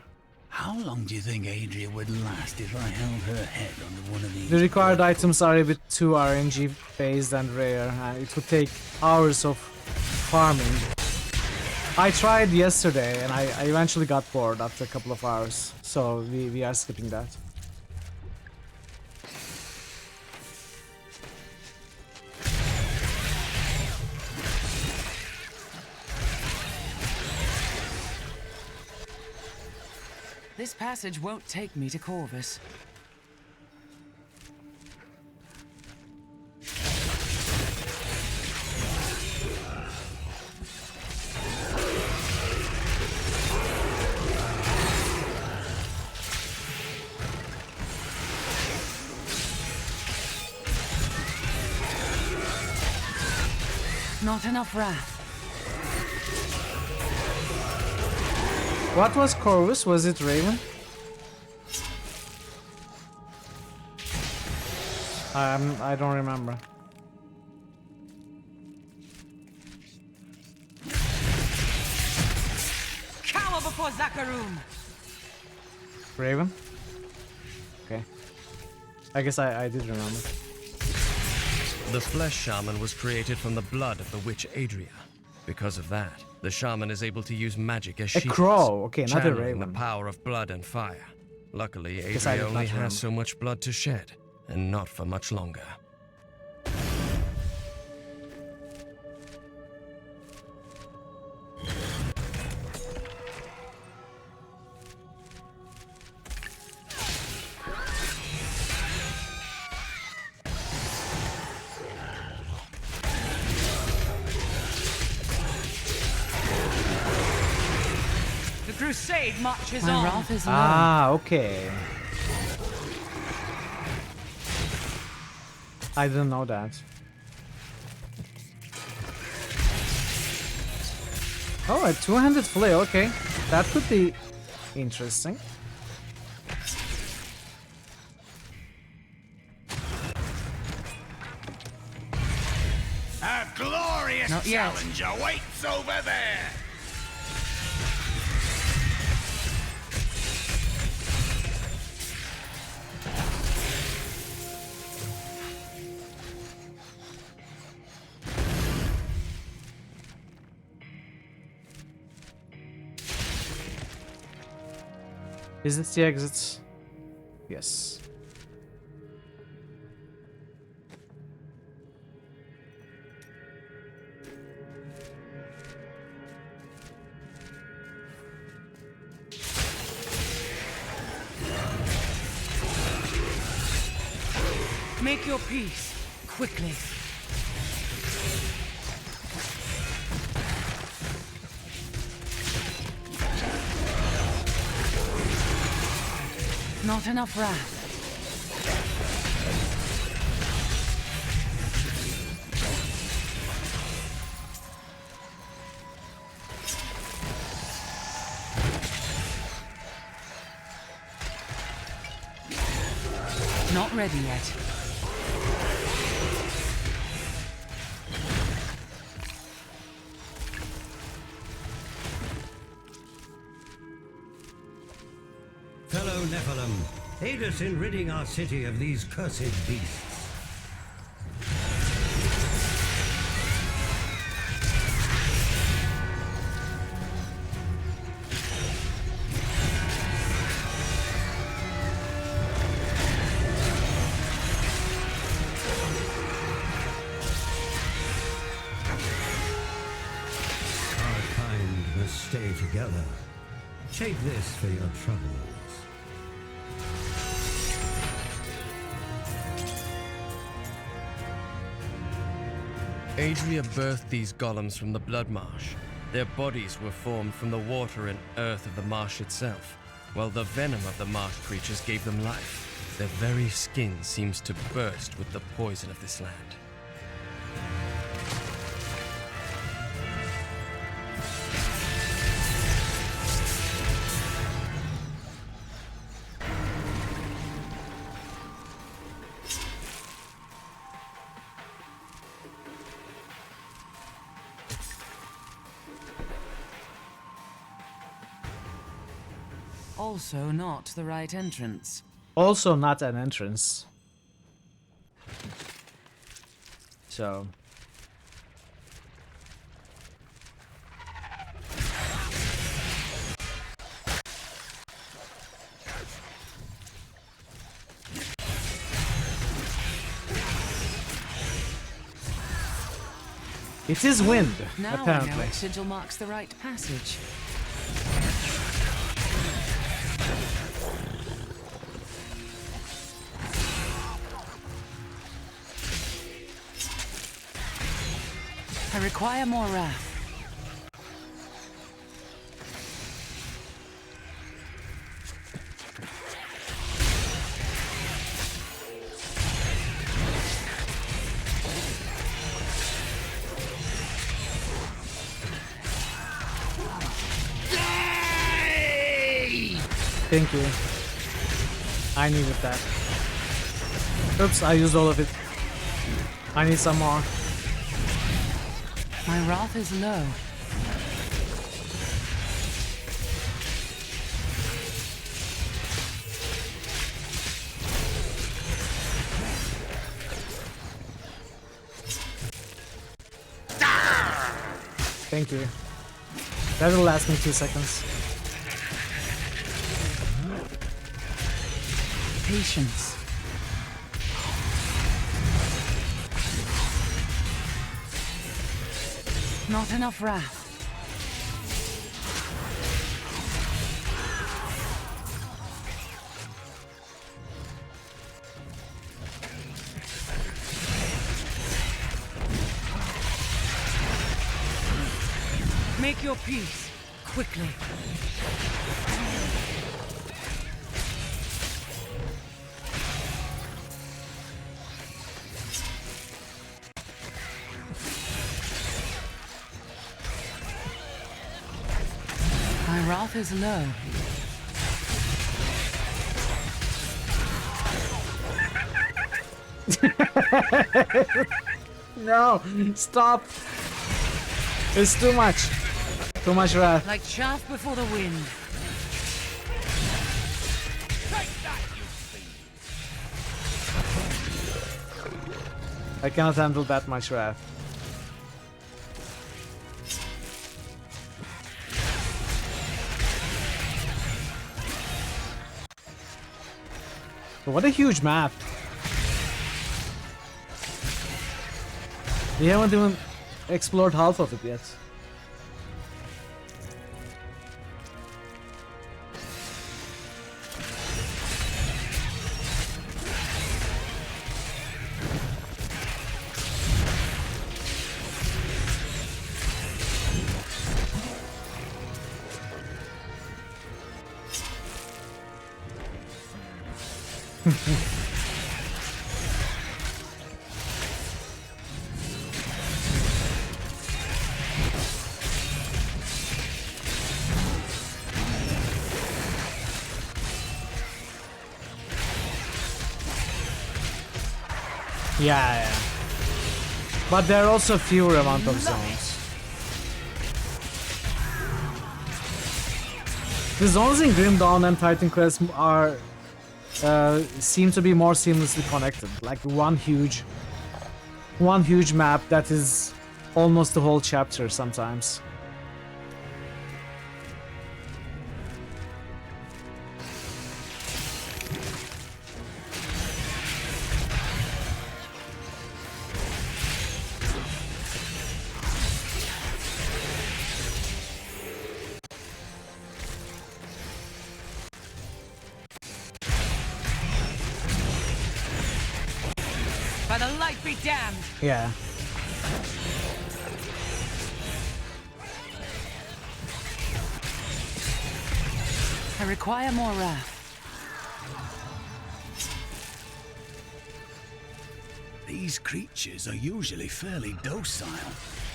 How long do you think Adria would last if I held her head under one of these? The required items are a bit too RNG based and rare. It would take hours of farming. I tried yesterday and I eventually got bored after a couple of hours. So we are skipping that. This passage won't take me to Corvus. Not enough wrath. What was Corvus? Was it Raven? I don't remember. Cower before Zakarum! Raven? Okay. I guess I did remember. The flesh shaman was created from the blood of the witch Adria. Because of that, the shaman is able to use magic as shields. A crow, okay, not a channeling raven. the power of blood and fire. Luckily, Guess I did Adria only not remember. has so much blood to shed, and not for much longer. The crusade marches My on. wrath is low. Ah, okay. I didn't know that. Oh, a two-handed flail, okay. That could be interesting. A glorious Not yet. challenge awaits over there! Is this the exit? Yes. Make your peace, quickly. Not enough wrath. not ready yet. Fellow Nephilim, aid us in ridding our city of these cursed beasts. Our kind must stay together. Take this for your troubles. Adria birthed these golems from the blood marsh. Their bodies were formed from the water and earth of the marsh itself, while the venom of the marsh creatures gave them life. Their very skin seems to burst with the poison of this land. Also not the right entrance. Also not an entrance. So... It is wind, Now apparently. I know which sigil marks the right passage. I require more wrath. Thank you. I needed that. Oops, I used all of it. I need some more. My wrath is low. Thank you. That will last me 2 seconds. Patience. Not enough wrath. Make your peace, quickly. My wrath is low. No, stop. It's too much. Too much wrath. Like chaff before the wind. I cannot handle that much wrath. What a huge map. We haven't even explored half of it yet. Yeah. But there are also fewer amount of zones. The zones in Grim Dawn and Titan Quest are seem to be more seamlessly connected. Like one huge map that is almost the whole chapter sometimes. By the light be damned! Yeah. I require more wrath. These creatures are usually fairly docile.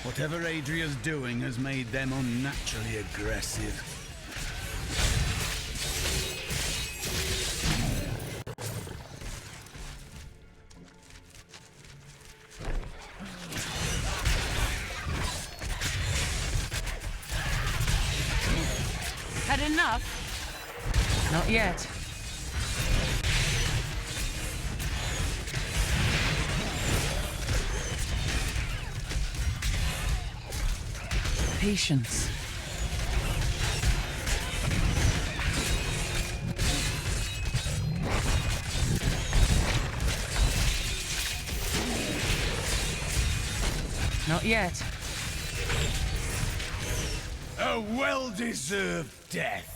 Whatever Adria's doing has made them unnaturally aggressive. Had enough? Not yet. Patience. Not yet. A well-deserved death.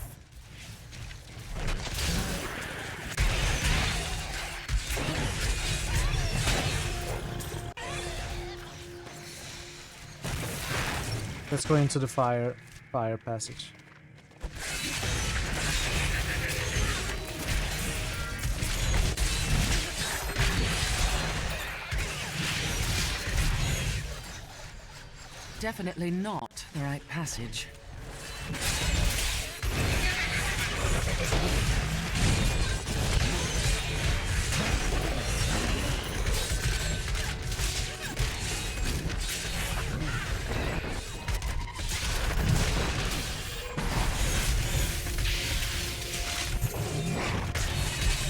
Let's go into the fire passage. Definitely not the right passage.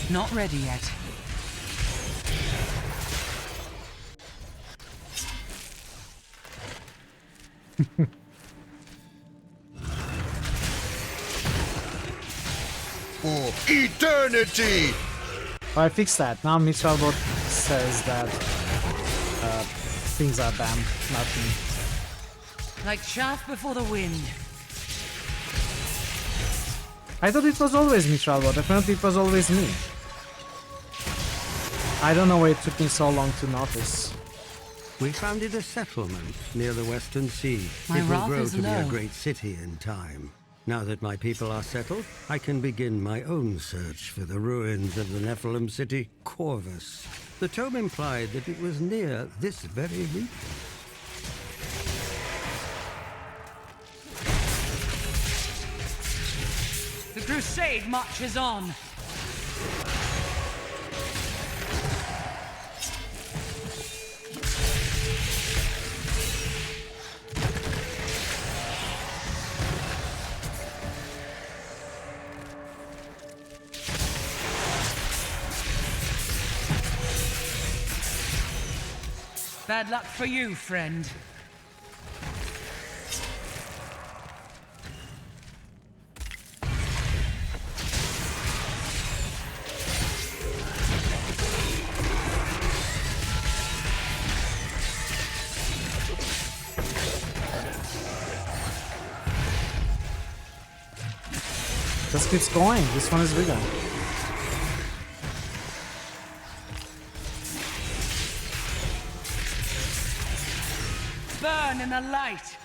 Not ready yet. For eternity! I fixed that. Now Mitralbot says that things are banned, not me. Like chaff before the wind. I thought it was always Mitralbot. Apparently it was always me. I don't know why it took me so long to notice. We founded a settlement near the Western Sea. My it will wrath grow is to be a low. great city in time. Now that my people are settled, I can begin my own search for the ruins of the Nephilim city, Corvus. The tome implied that it was near this very region. The crusade marches on. Bad luck for you, friend. Just keeps going. This one is bigger. Burn in the light.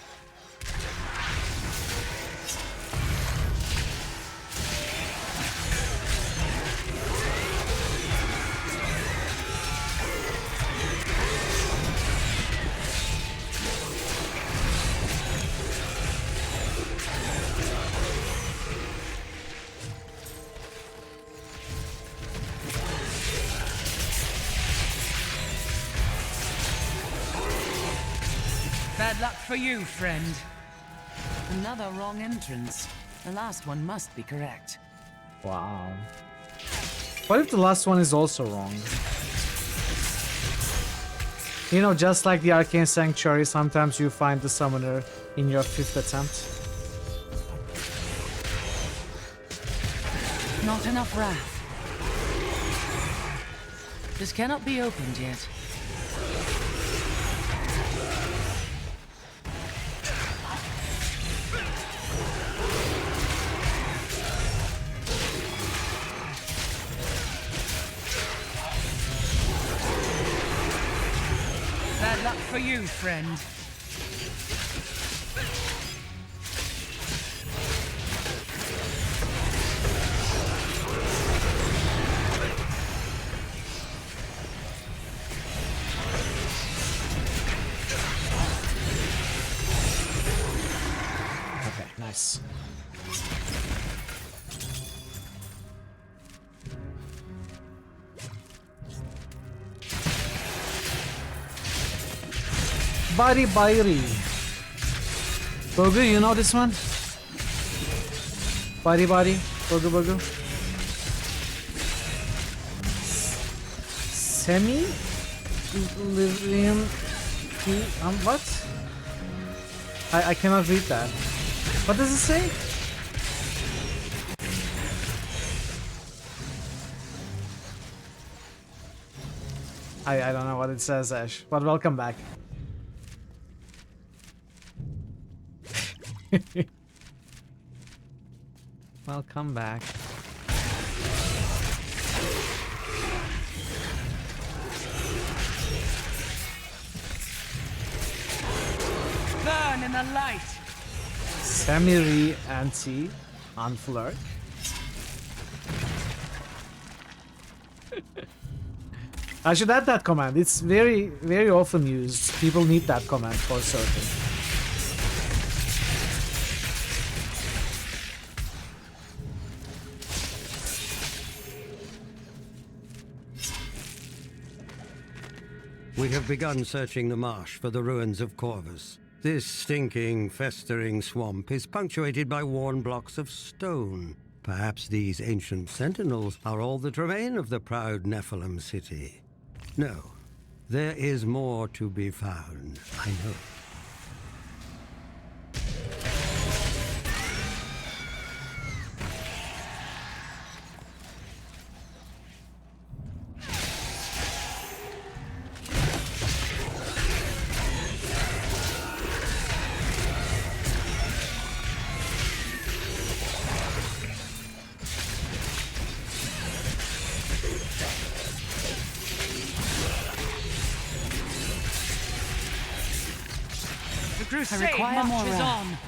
Bad luck for you, friend. Another wrong entrance. The last one must be correct. Wow. What if the last one is also wrong? You know, just like the Arcane Sanctuary, sometimes you find the summoner in your 5th attempt. Not enough wrath. This cannot be opened yet. Bad luck for you, friend. Okay, nice. Bari Bari. Bogu, you know this one? Bari Bari. Bogu Bogu. Semi? Livium. What? I cannot read that. What does it say? I don't know what it says, Ash, but welcome back. Welcome back. Burn in the light. Samiri anti unflurk. I should add that command. It's very, very often used. People need that command for certain. We have begun searching the marsh for the ruins of Corvus. This stinking, festering swamp is punctuated by worn blocks of stone. Perhaps these ancient sentinels are all that remain of the proud Nephilim city. No, there is more to be found, I know. I require more wrath. On.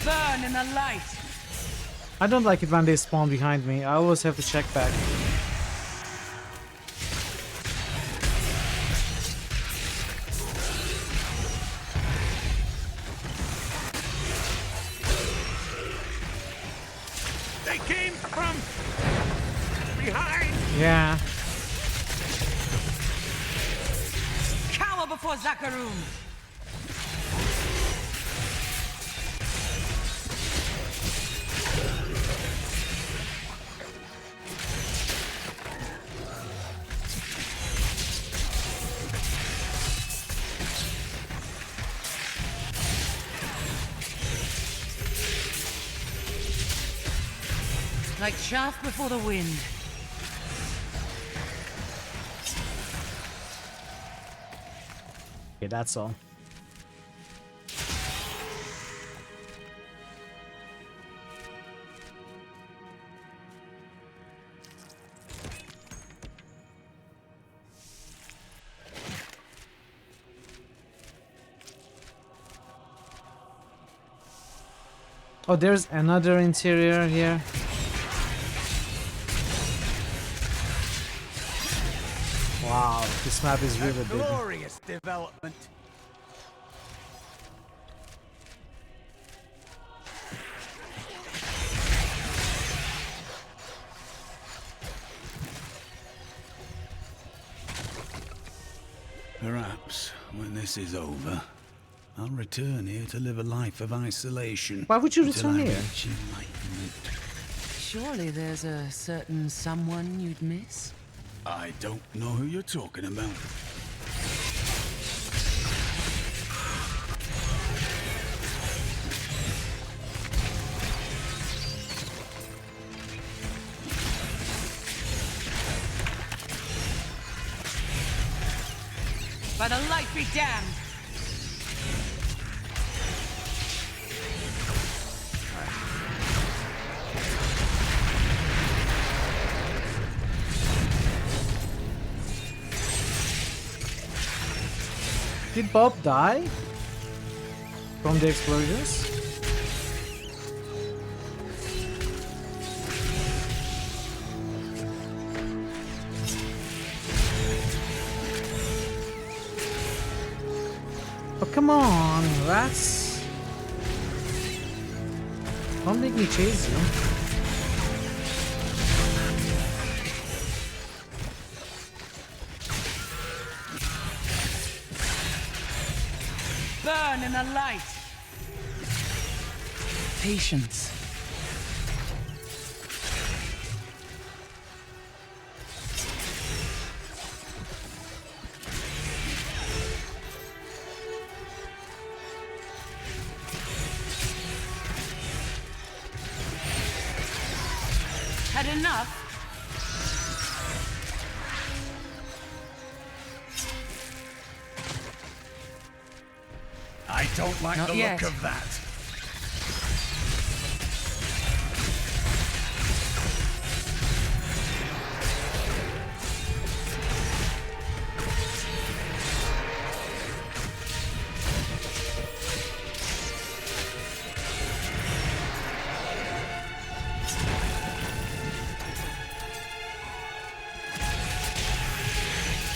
Burn in the light. I don't like it when they spawn behind me. I always have to check back. They came from behind. Yeah. Cower before Zakarum. Like chaff before the wind. Okay, that's all. Oh, there's another interior here. Wow, this map is really big. Glorious development. Perhaps, when this is over, I'll return here to live a life of isolation. Why would you until return I here? reach enlightenment. Surely there's a certain someone you'd miss? I don't know who you're talking about. By the light be damned! Did Bob die from the explosions? Oh, come on, rats. Don't make me chase you. Burn in the light! Patience. Had enough? I don't like Not the yet. look of that.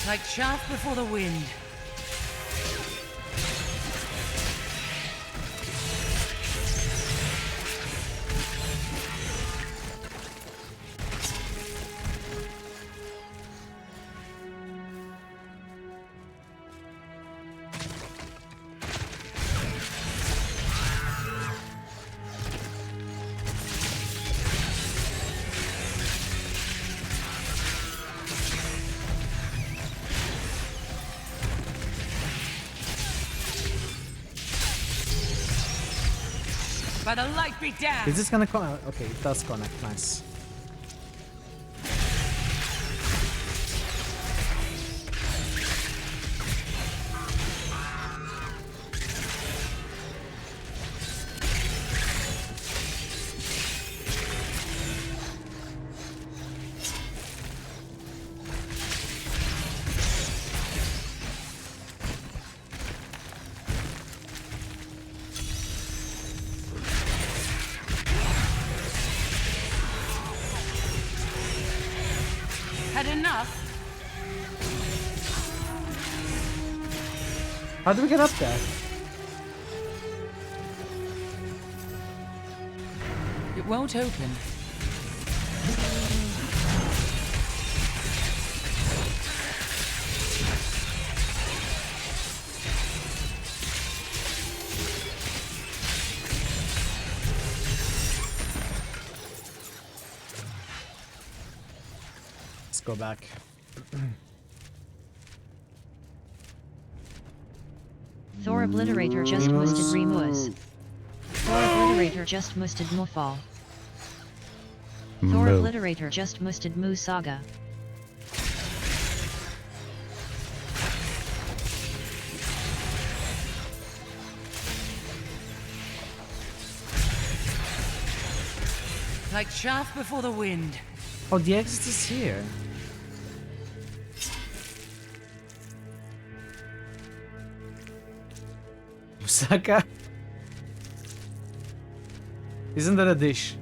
Like chaff before the wind. By the light be damned! Is this gonna connect? Okay, it does connect. Nice. Had enough? How do we get up there? It won't open. Let's go back. Thor Obliterator just musted Remus. Thor Obliterator just musted Mofal. Thor Obliterator just musted Mu Saga. Like chaff before the wind. Oh, the exit is here. Osaka. Isn't that a dish?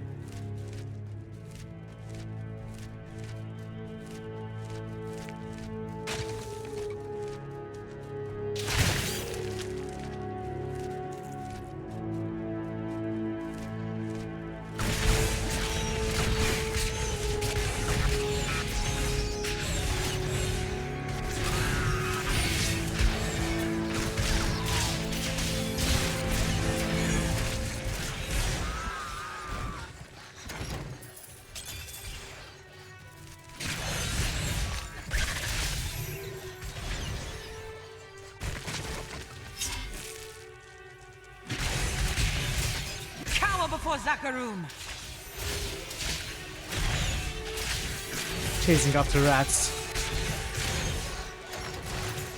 Before Zakarum. Chasing after rats.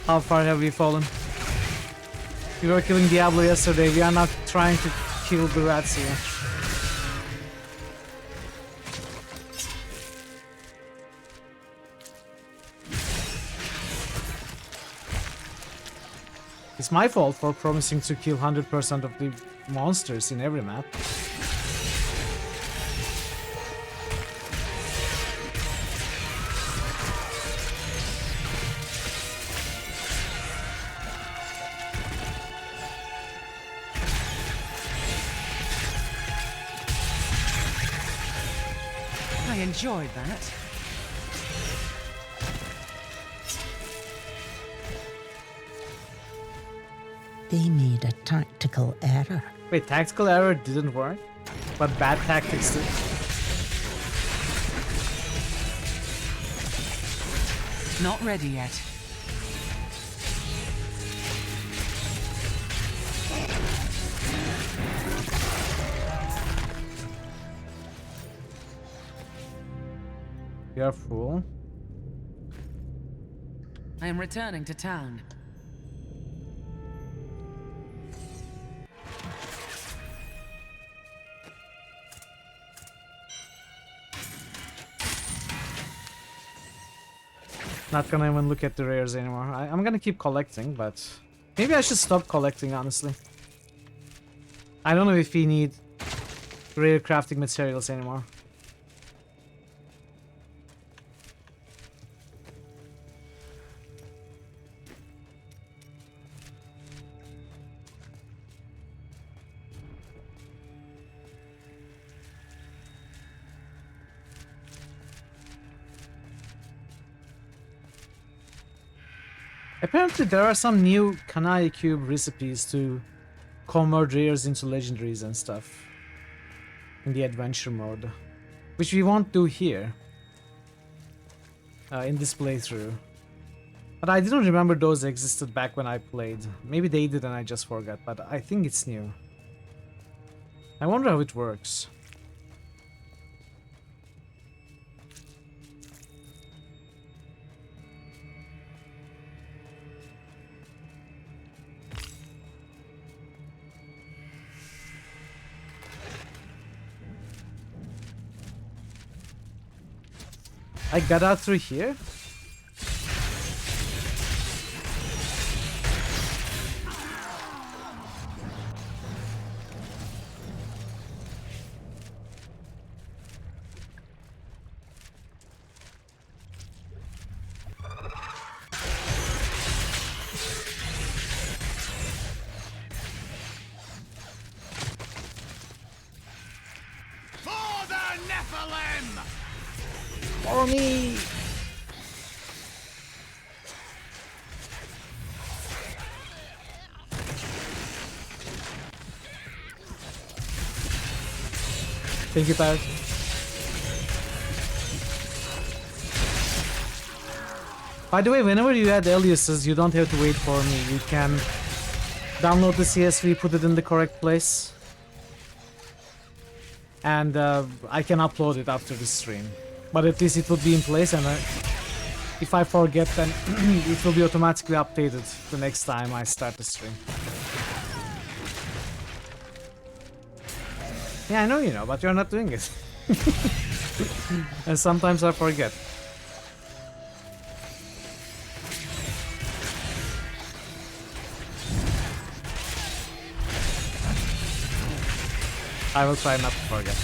How far have we fallen? We were killing Diablo yesterday. We are not trying to kill the rats here. It's my fault for promising to kill 100% of the monsters in every map. I enjoyed that. They made a tactical error. Wait, tactical error didn't work? But bad tactics did? Not ready yet. Careful. I am returning to town. Not gonna even look at the rares anymore. I'm gonna keep collecting, but maybe I should stop collecting, honestly. I don't know if we need rare crafting materials anymore. Apparently there are some new Kanai Cube recipes to convert rares into legendaries and stuff in the adventure mode, which we won't do here in this playthrough. But I didn't remember those existed back when I played. Maybe they did and I just forgot, but I think it's new. I wonder how it works. I got out through here? For the Nephilim! Follow me! Thank you, Parrot. By the way, whenever you add aliases, you don't have to wait for me. You can download the CSV, put it in the correct place, and I can upload it after the stream. But at least it will be in place, and if I forget, then it will be automatically updated the next time I start the stream. Yeah, I know you know, but you're not doing it. And sometimes I forget. I will try not to forget.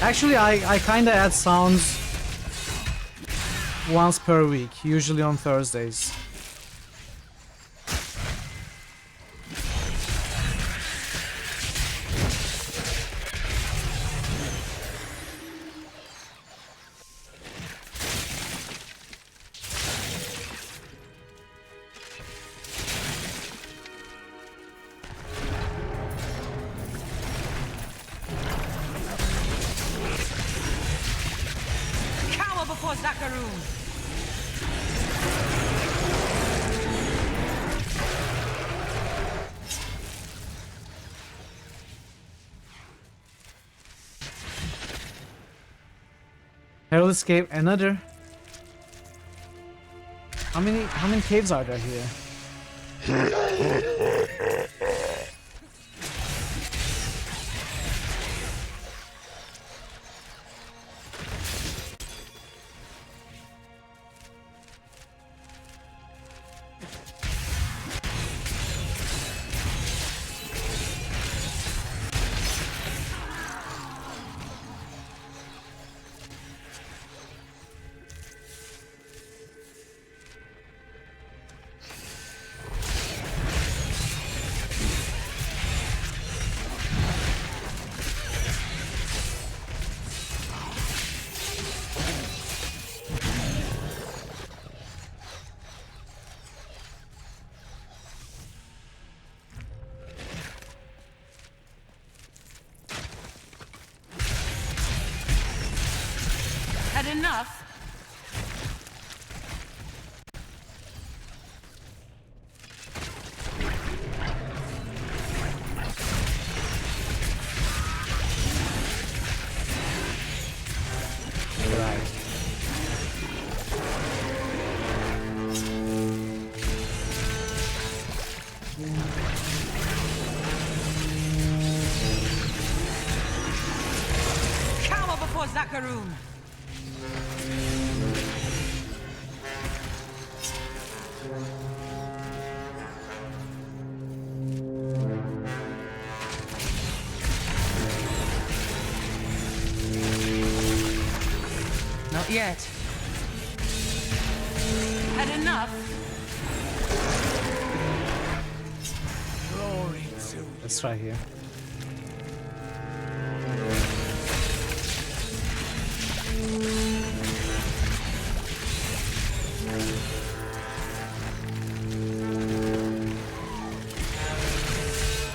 Actually, I kinda add sounds once per week, usually on Thursdays. Herald escape, another. How many caves are there here? Had enough? Cower before Zakaroon! Not yet. Had enough? Glory to Let's try here.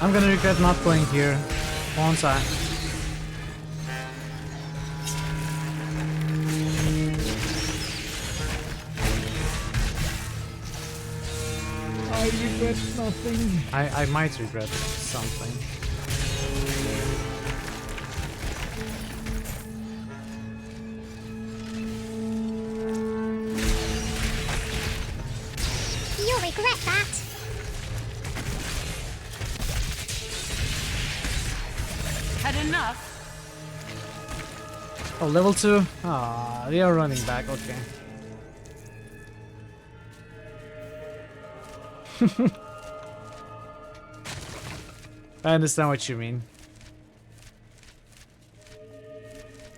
I'm gonna regret not going here. Won't I? I regret nothing. I might regret something. You'll regret that. Had enough? Oh, level 2? Ah, they are running back, okay. I understand what you mean.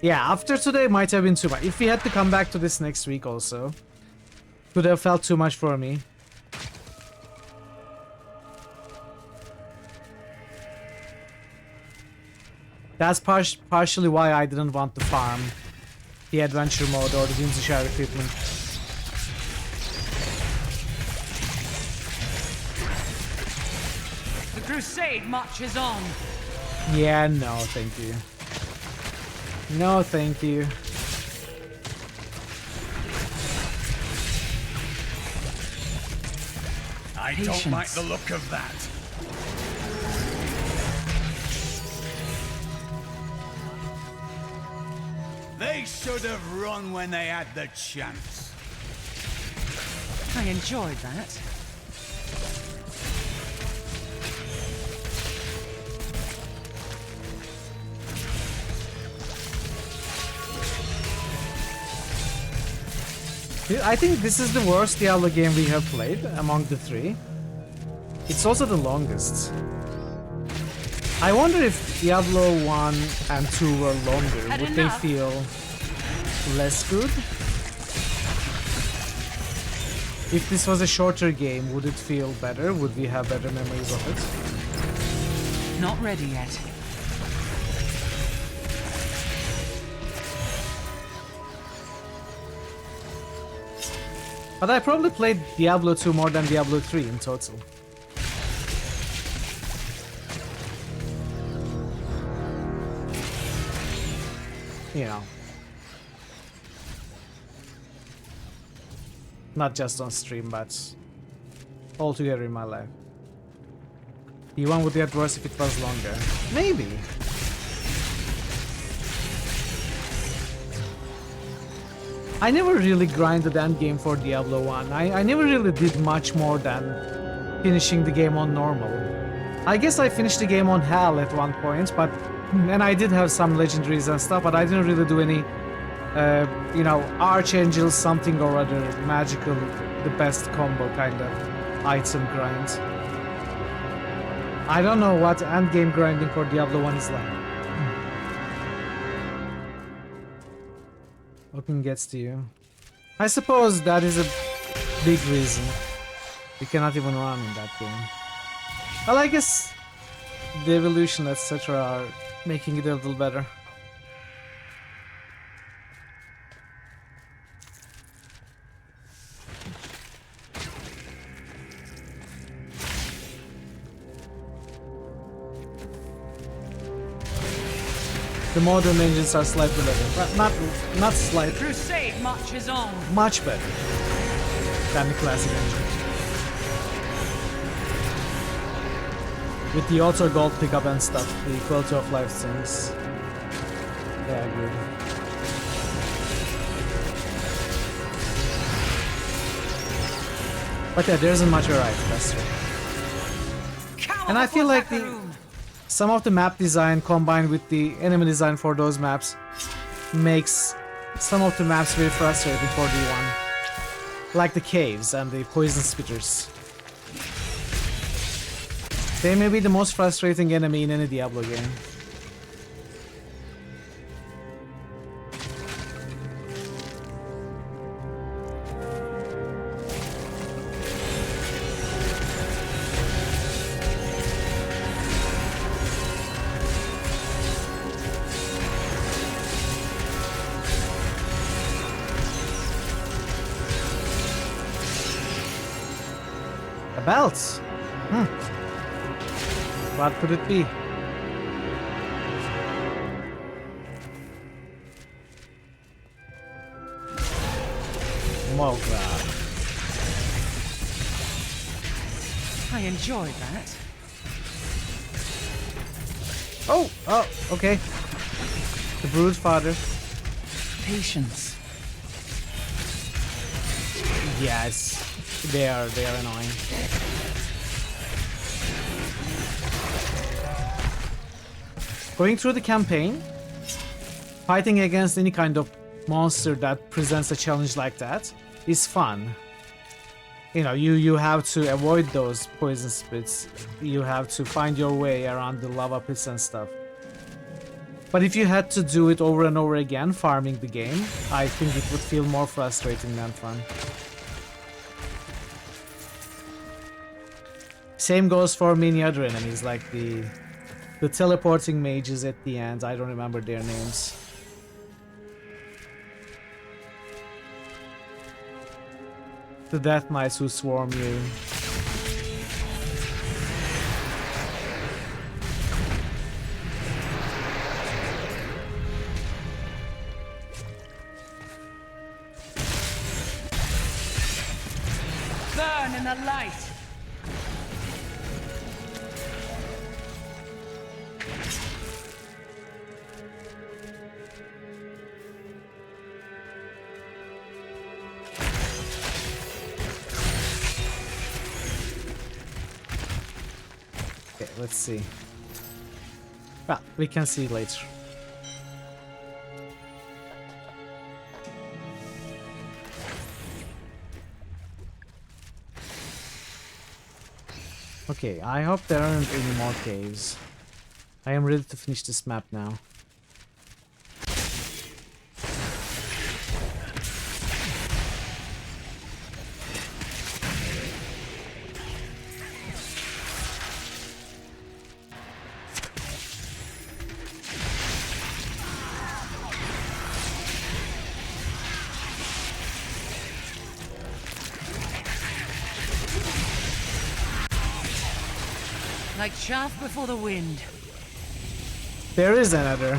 Yeah, after today might have been too much. If we had to come back to this next week also, could have felt too much for me. That's partially why I didn't want to farm the adventure mode or the Whimsy Share equipment. The crusade marches on. Yeah, no, thank you. No, thank you. I don't like the look of that. They should have run when they had the chance. I enjoyed that. I think this is the worst Diablo game we have played among the three. It's also the longest. I wonder if Diablo 1 and 2 were longer, would they feel less good? If this was a shorter game, would it feel better? Would we have better memories of it? Not ready yet. But I probably played Diablo 2 more than Diablo 3 in total. You know. Not just on stream, but altogether in my life. The one would get worse if it was longer. Maybe. I never really grinded endgame for Diablo 1. I never really did much more than finishing the game on normal. I guess I finished the game on hell at one point, but and I did have some legendaries and stuff, but I didn't really do any, you know, Archangel something or other magical, the best combo kind of item grind. I don't know what endgame grinding for Diablo 1 is like. Looking gets to you. I suppose that is a big reason. You cannot even run in that game. Well, I guess the evolution, etc. are making it a little better. The modern engines are slightly better, but not slightly. Crusade marches on. Much better than the classic engine. With the auto gold pickup and stuff, the quality of life things. Yeah, good. But yeah, there isn't much variety, that's true. And I feel like some of the map design combined with the enemy design for those maps makes some of the maps very frustrating for D1. Like the caves and the poison spitters. They may be the most frustrating enemy in any Diablo game. A belt? What could it be? Mogra. I enjoyed that. Oh, okay. The Brood Father. Patience. Yes, they are annoying. Going through the campaign, fighting against any kind of monster that presents a challenge like that is fun. You know, you have to avoid those poison spits. You have to find your way around the lava pits and stuff. But if you had to do it over and over again, farming the game, I think it would feel more frustrating than fun. Same goes for many other enemies, like the teleporting mages at the end. I don't remember their names. The Death Knights who swarm you. Burn in the light. Let's see. Well, we can see later. Okay, I hope there aren't any more caves. I am ready to finish this map now. Like chaff before the wind. There is another.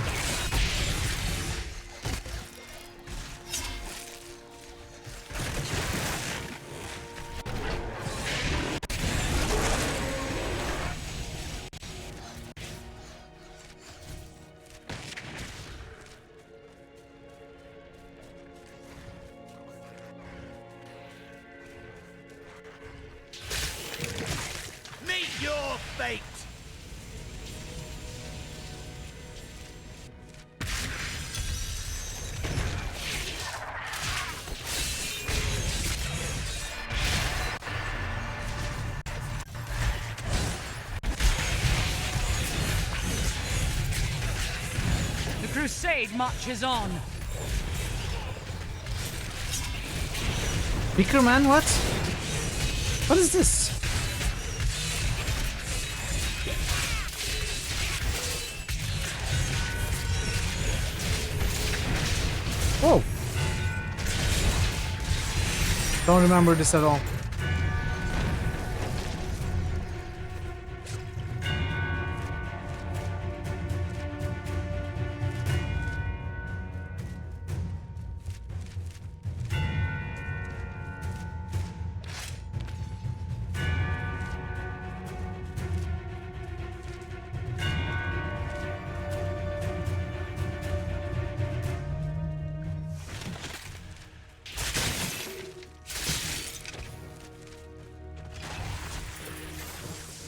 Meet your fate! The crusade marches on. Beaker man, what? What is this? Oh! Don't remember this at all.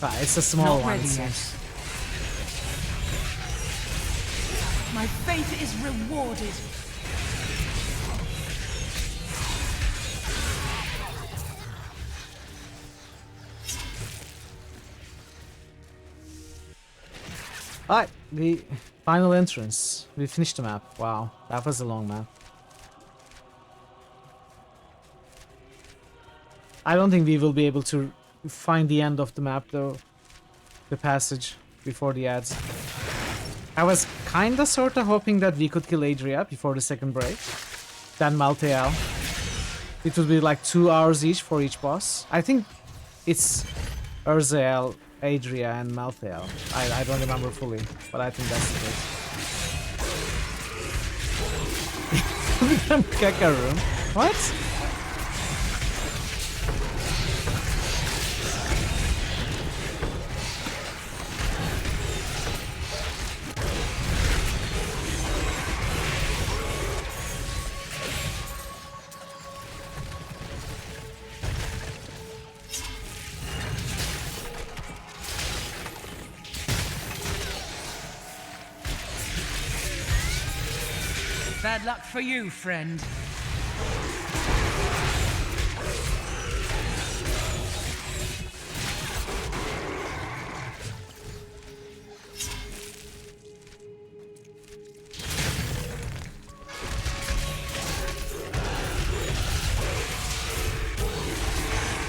Ah, it's a small Not one. ready It yet. seems. My faith is rewarded. Alright, the final entrance. We finished the map. Wow, that was a long map. I don't think we will be able to find the end of the map though. The passage before the ads. I was kinda sorta hoping that we could kill Adria before the second break. Then Malthael. It would be like 2 hours each for each boss. I think it's Urzael, Adria, and Malthael. I don't remember fully, but I think that's the case. Kaka room? What? Bad luck for you, friend.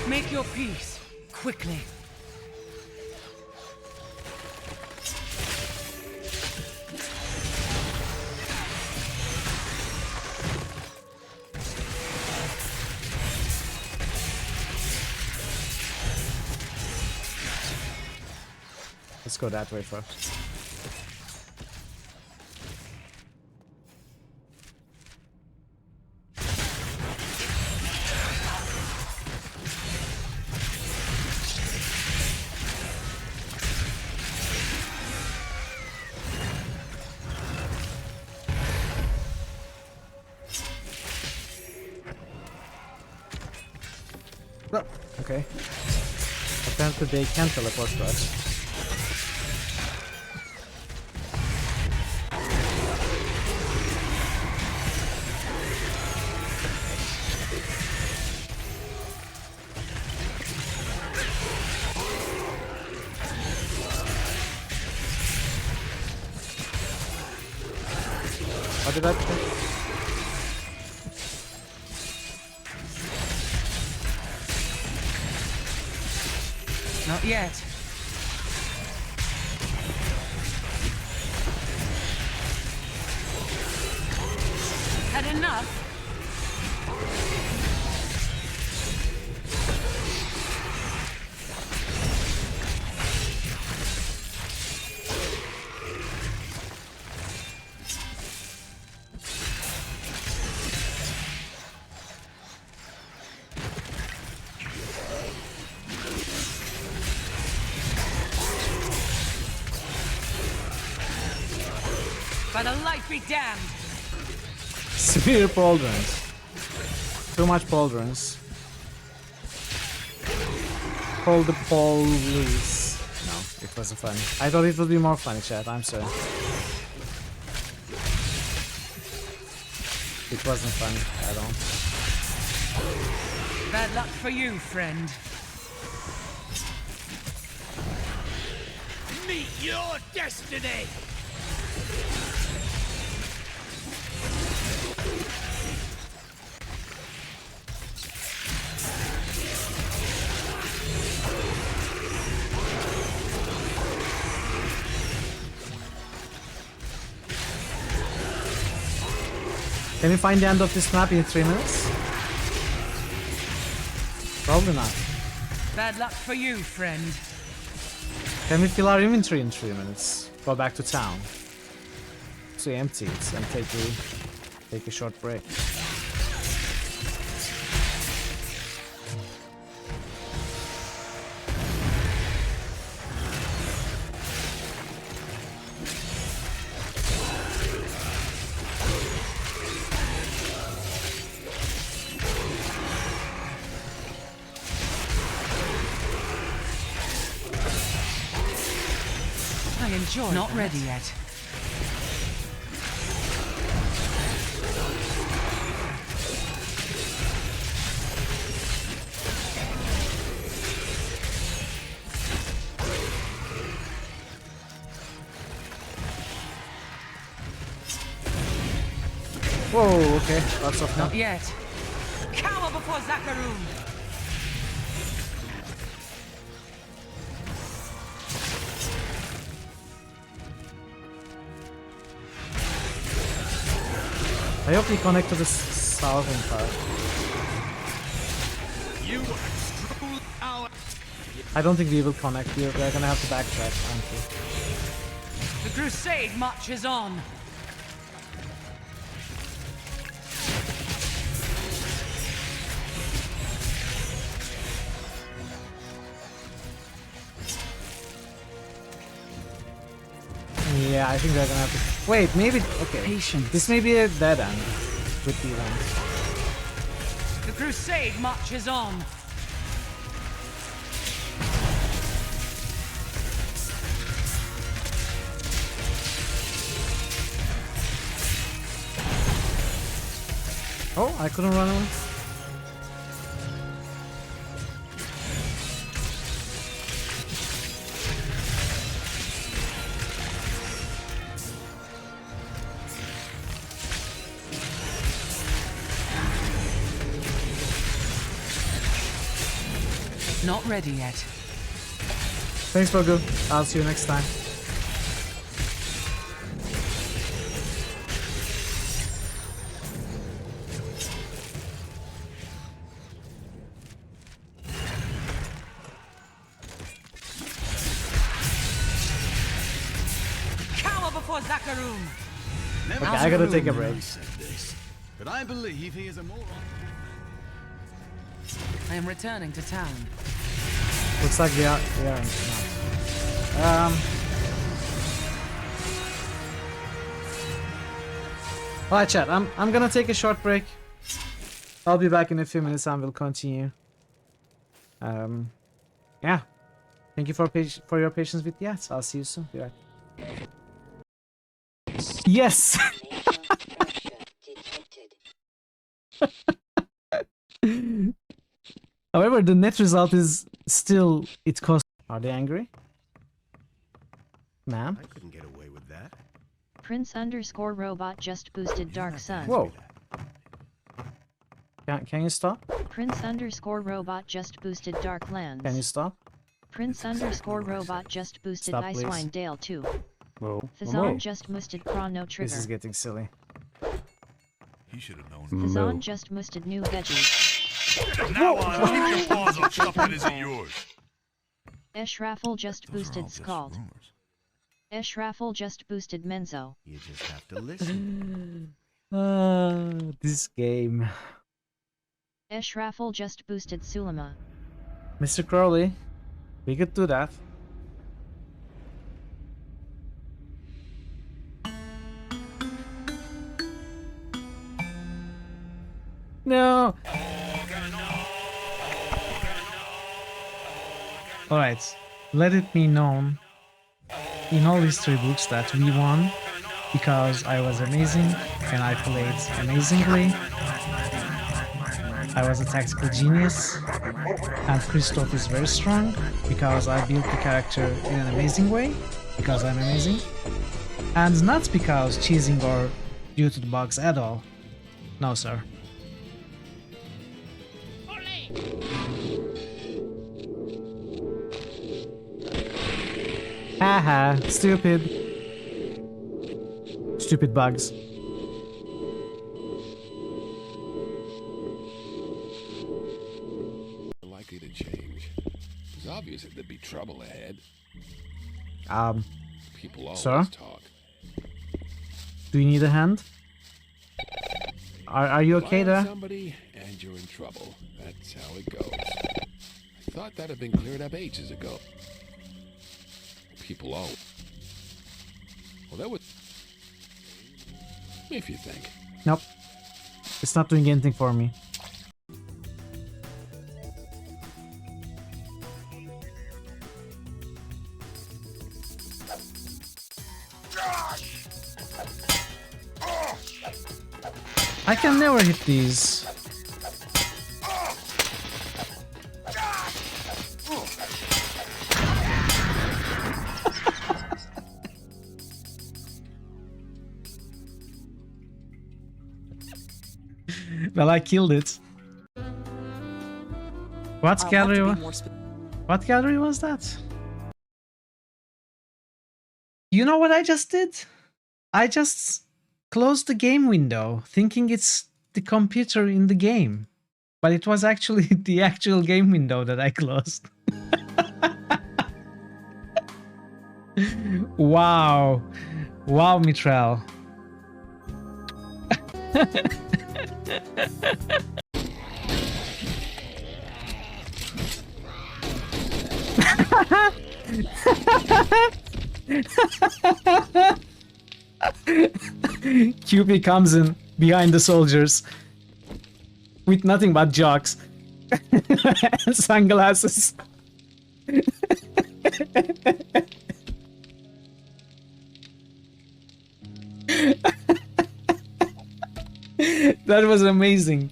Make your peace, quickly. Let's go that way first. Oh, okay. Apparently they can teleport to us. What did I pick? Not yet. Had enough? By the light be damned! Severe pauldrons. Too much pauldrons. Call the police. No, it wasn't funny. I thought it would be more funny, chat. I'm sorry. It wasn't funny at all. Bad luck for you, friend. Meet your destiny! Can we find the end of this map in 3 minutes? Probably not. Bad luck for you, friend. Can we fill our inventory in 3 minutes? Go back to town. To empty it and take a short break. I enjoy Not that. Ready yet. Whoa, okay. Lots of Not yet. Cower before Zakarum! I hope we connect to the southern part. You are our... I don't think we will connect. We're gonna have to backtrack, aren't we? The crusade marches on. Yeah, I think they're gonna have to... Wait, maybe... Okay. Patience. This may be a dead end with the event. The crusade marches on. Oh, I couldn't run away. Not ready yet. Thanks, Bogu. I'll see you next time. Cower before Zakarum! Okay, I gotta take a break. But I believe he is a moron. I am returning to town. Looks like we are not. Alright, chat. I'm gonna take a short break. I'll be back in a few minutes and we'll continue. Yeah. Thank you for your patience with the ads. I'll see you soon. Be right. Yes. However, the net result is still it costs. Are they angry? Ma'am? I couldn't get away with that. Prince_robot just boosted Dark Sun. Whoa. Can you stop? Prince_robot just boosted Dark Lands. Can you stop? Prince_robot just boosted Stop, please. Icewind Dale 2. Whoa. Fazan just boosted Chrono Trigger. This is getting silly. He should have known. Fazan just boosted New Veggies. Now on, keep your paws off stuff that isn't yours. Raffle just boosted Scald. Raffle just boosted Menzo. You just have to listen. This game. Raffle just boosted Sulema. Mr. Crowley, we could do that. No. Alright, let it be known in all history books that we won because I was amazing and I played amazingly. I was a tactical genius, and Christoph is very strong because I built the character in an amazing way, because I'm amazing, and not because cheesing or due to the bugs at all. No, sir. Haha, stupid. Stupid bugs. Likely to change. It's obvious that there'd be trouble ahead. People always sir? talk. Do you need a hand? Are you okay Fire there? somebody and you're in trouble. That's how it goes. I thought that had been cleared up ages ago. People always. Well, that would. If you think. Nope. It's not doing anything for me. I can never hit these. Well, I killed it. What gallery was that? You know what I just did? I just closed the game window, thinking it's the computer in the game. But it was actually the actual game window that I closed. Wow. Wow, Mitral. QP comes in behind the soldiers with nothing but jocks and sunglasses. That was amazing.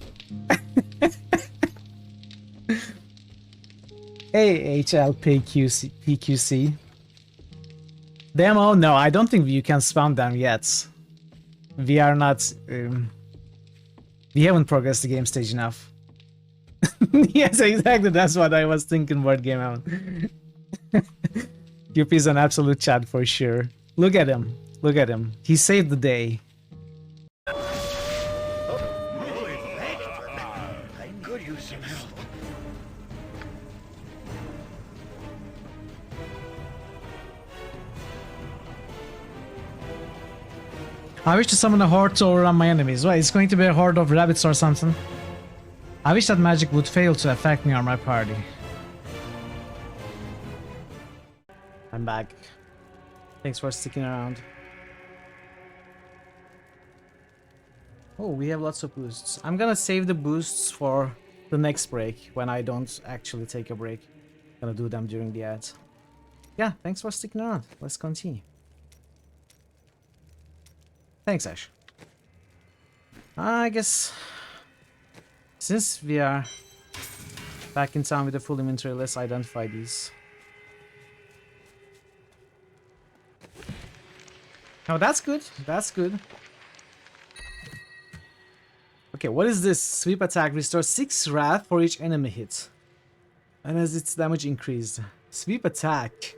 Hey, PQC. Demo? No, I don't think you can spam them yet. We are not... we haven't progressed the game stage enough. Yes, exactly, that's what I was thinking about Game Out. QP is an absolute chat for sure. Look at him. Look at him. He saved the day. I wish to summon a horde to overrun my enemies. Well, it's going to be a horde of rabbits or something. I wish that magic would fail to affect me or my party. I'm back. Thanks for sticking around. Oh, we have lots of boosts. I'm gonna save the boosts for the next break, when I don't actually take a break. I'm gonna do them during the ads. Yeah, thanks for sticking around. Let's continue. Thanks, Ash. I guess since we are back in town with a full inventory, let's identify these. Oh, that's good. That's good. Okay, what is this? Sweep attack restores 6 wrath for each enemy hit. And as its damage increased. Sweep attack.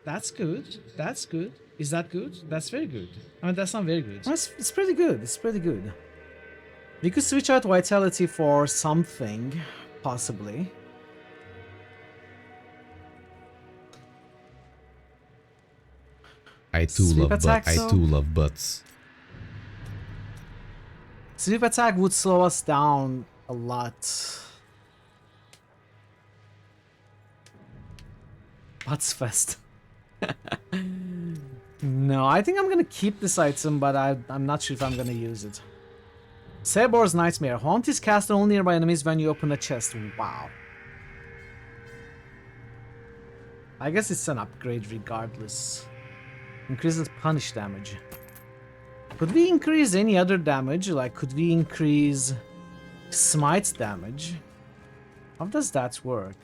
That's good. That's good. Is that good? That's very good. I mean, that's not very good. It's pretty good. It's pretty good. We could switch out Vitality for something, possibly. I too Sweep love attack, I so- too love butts. Sweep attack would slow us down a lot. Butts fest. No, I think I'm gonna keep this item, but I'm not sure if I'm gonna use it. Sabor's Nightmare. Haunt is cast on all nearby enemies when you open a chest. Wow. I guess it's an upgrade regardless. Increases punish damage. Could we increase any other damage? Like, could we increase smite damage? How does that work?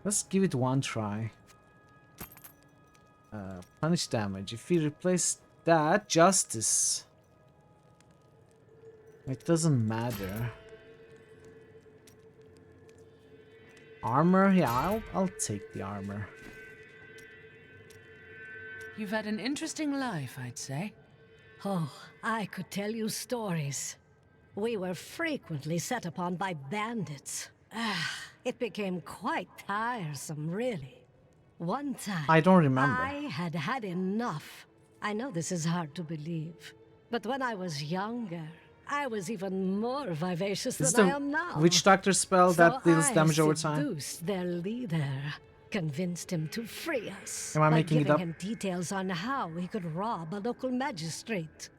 Let's give it one try. Punish damage. If we replace that, justice. It doesn't matter. Armor? Yeah, I'll take the armor. You've had an interesting life, I'd say. Oh, I could tell you stories. We were frequently set upon by bandits. It became quite tiresome, really. One time, I don't remember. I had had enough. I know this is hard to believe, but when I was younger, I was even more vivacious Is than I the am now. witch doctor spell that deals damage over time? Seduced their leader, convinced him to free us Am I by making it giving up? him details on how he could rob a local magistrate.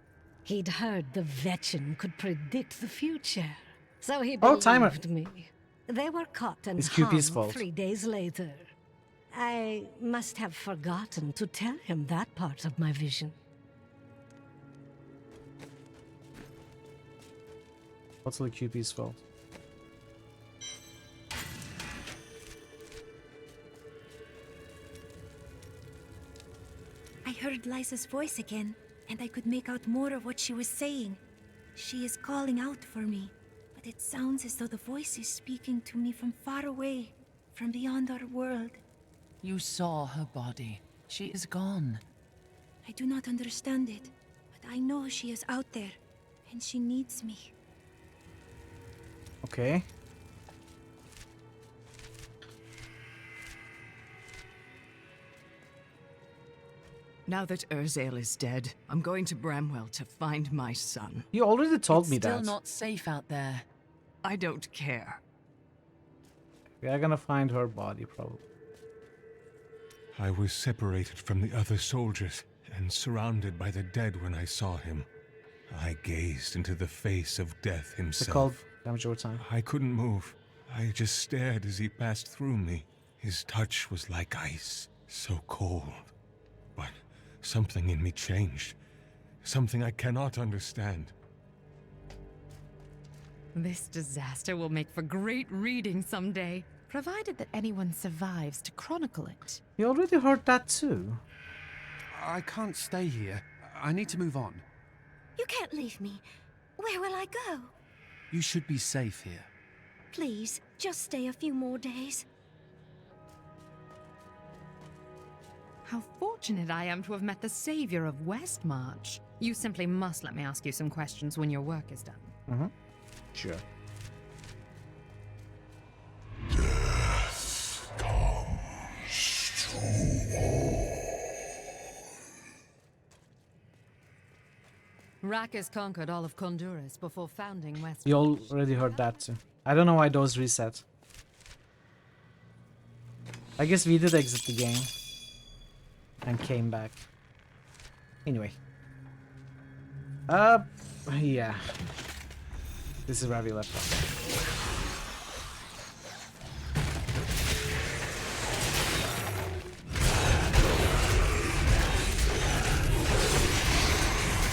He'd heard the Vetchin could predict the future, so he Oh, timer. believed me. They were caught and It's hung QP's fault. 3 days later. I must have forgotten to tell him that part of my vision. What's the QP's fault? I heard Liza's voice again, and I could make out more of what she was saying. She is calling out for me, but it sounds as though the voice is speaking to me from far away, from beyond our world. You saw her body. She is gone. I do not understand it, but I know she is out there, and she needs me. Okay. Now that Urzael is dead, I'm going to Bramwell to find my son. You already told me It's that. still not safe out there. I don't care. We are gonna find her body, probably. I was separated from the other soldiers and surrounded by the dead when I saw him. I gazed into the face of death They himself. called damage over time. I couldn't move. I just stared as he passed through me. His touch was like ice, so cold. But something in me changed. Something I cannot understand. This disaster will make for great reading someday, provided that anyone survives to chronicle it. You already heard that too. I can't stay here. I need to move on. You can't leave me. Where will I go? You should be safe here. Please, just stay a few more days. How fortunate I am to have met the savior of Westmarch. You simply must let me ask you some questions when your work is done. Mm-hmm. Sure. Rack has conquered all of Honduras before founding West. You already heard that too. I don't know why those reset. I guess we did exit the game. And came back. Anyway. Yeah. This is where we left off.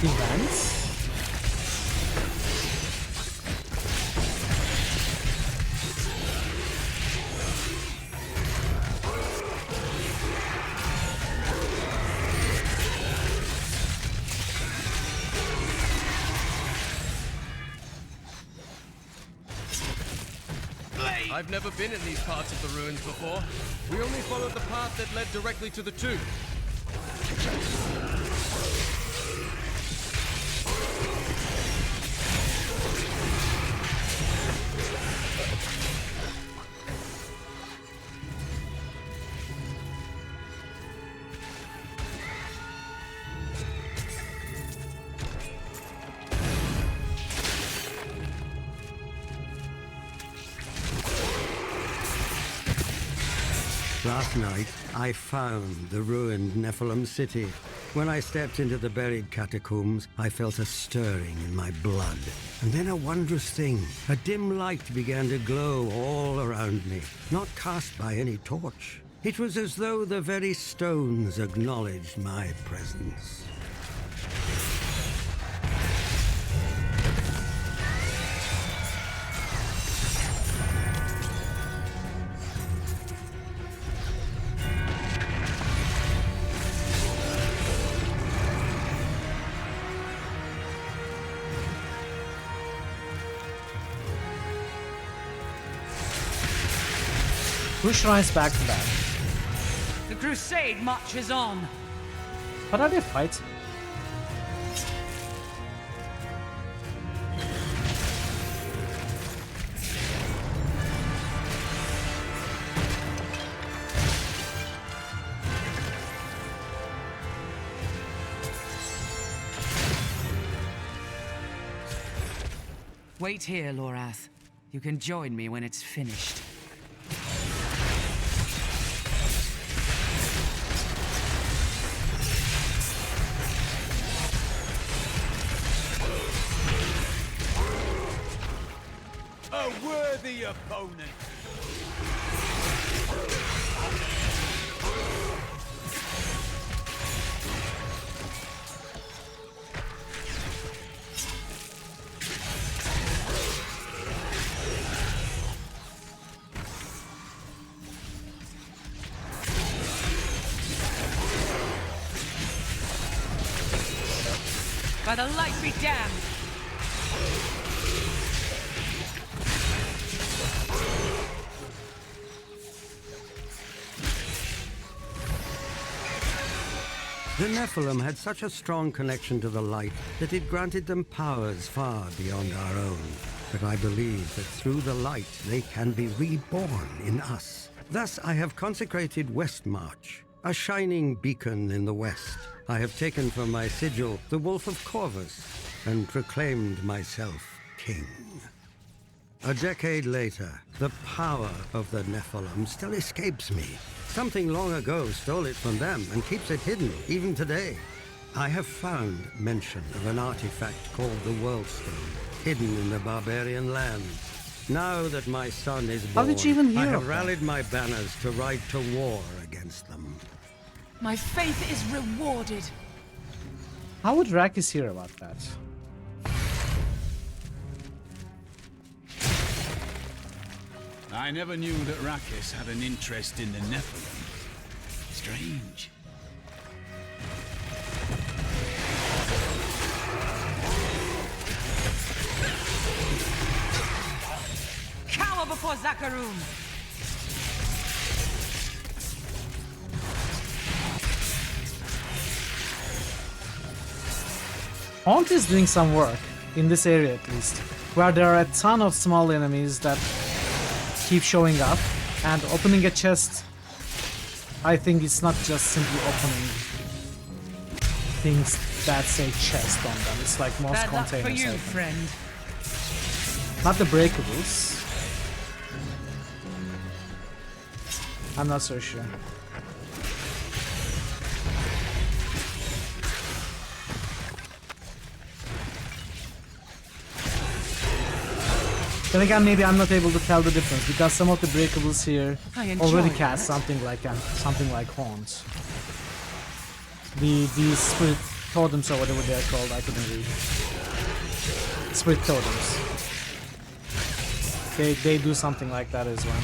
Events. I've never been in these parts of the ruins before. We only followed the path that led directly to the tomb. Last night, I found the ruined Nephilim city. When I stepped into the buried catacombs, I felt a stirring in my blood. And then a wondrous thing. A dim light began to glow all around me, not cast by any torch. It was as though the very stones acknowledged my presence. Two shrines back to back. The crusade marches on. What are they fighting? Wait here, Lorath. You can join me when it's finished. A worthy opponent. By the light be damned! The Nephilim had such a strong connection to the light that it granted them powers far beyond our own. But I believe that through the light they can be reborn in us. Thus I have consecrated Westmarch, a shining beacon in the west. I have taken from my sigil the Wolf of Corvus and proclaimed myself king. A decade later, the power of the Nephilim still escapes me. Something long ago stole it from them and keeps it hidden, even today. I have found mention of an artifact called the Worldstone, hidden in the barbarian land. Now that my son is born, How did you even hear I of have that? rallied my banners to ride to war against them. My faith is rewarded. How would Rakis hear about that? I never knew that Rakis had an interest in the Nephilim. Strange. Cower before Zakarum! Haunt is doing some work, in this area at least, where there are a ton of small enemies that keep showing up, and opening a chest, I think it's not just simply opening things that say chest on them, it's like most Bad luck containers. for you, I think. friend. Not the breakables. I'm not so sure. Then again, maybe I'm not able to tell the difference because some of the breakables here I enjoy already that. cast something like haunt. The spirit totems or whatever they are called, I couldn't read. Spirit totems. They do something like that as well.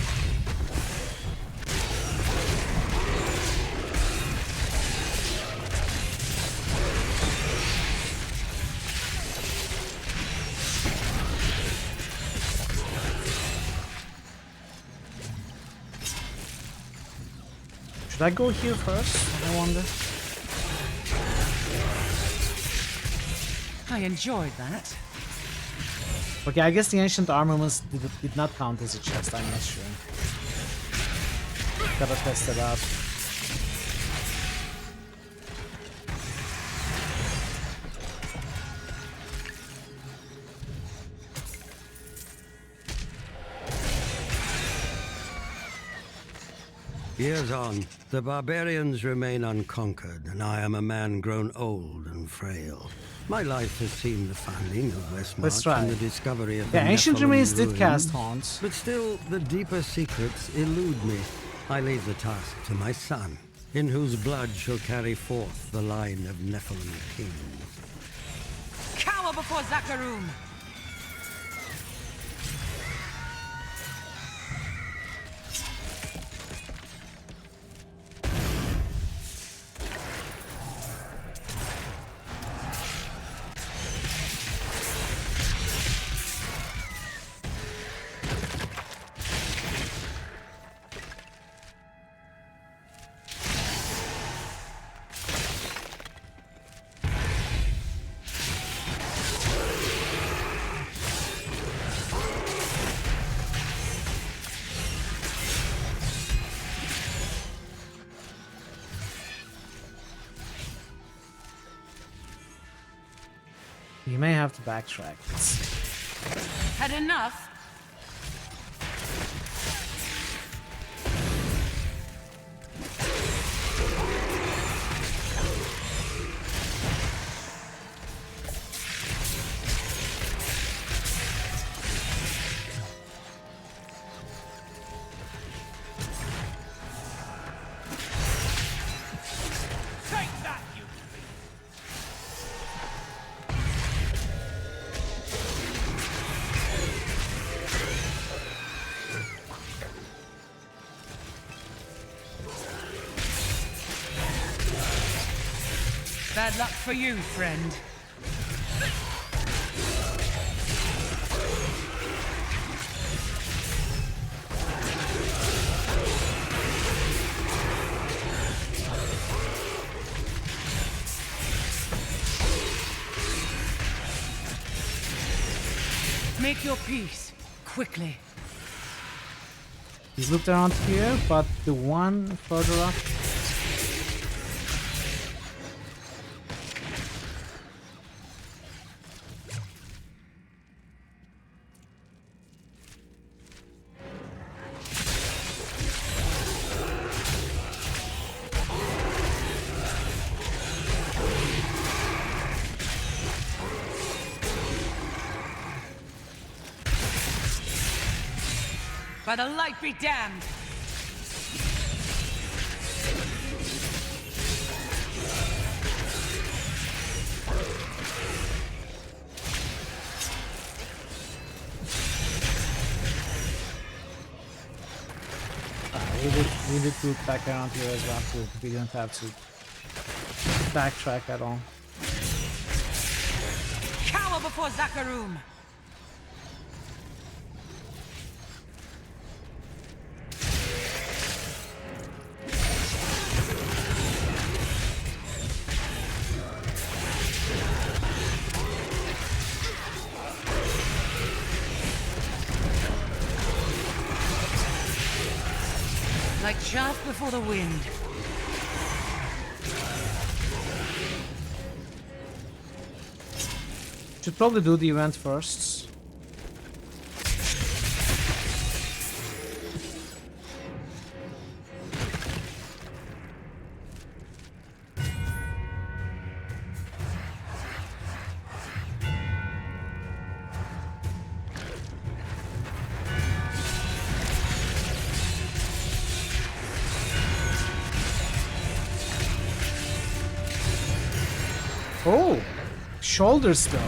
Should I go here first? I wonder. I enjoyed that. Okay, I guess the ancient armaments did not count as a chest, I'm not sure. Gotta test it out. Years on, the barbarians remain unconquered, and I am a man grown old and frail. My life has seen the founding of Let's Westmarch try. and the discovery of Yeah, the ancient Nephilim remains did ruins, cast haunts. but still, the deeper secrets elude me. I leave the task to my son, in whose blood shall carry forth the line of Nephilim kings. Cower before Zakarum! You may have to backtrack. Had enough? Bad luck for you, friend. Make your peace, quickly. He's looked around here, but the one further up. By the light be damned! We did loop back around here as well, so we didn't have to backtrack at all. Cower before Zakarum! Like chaff before the wind. Should probably do the event first. Oh, shoulder spell.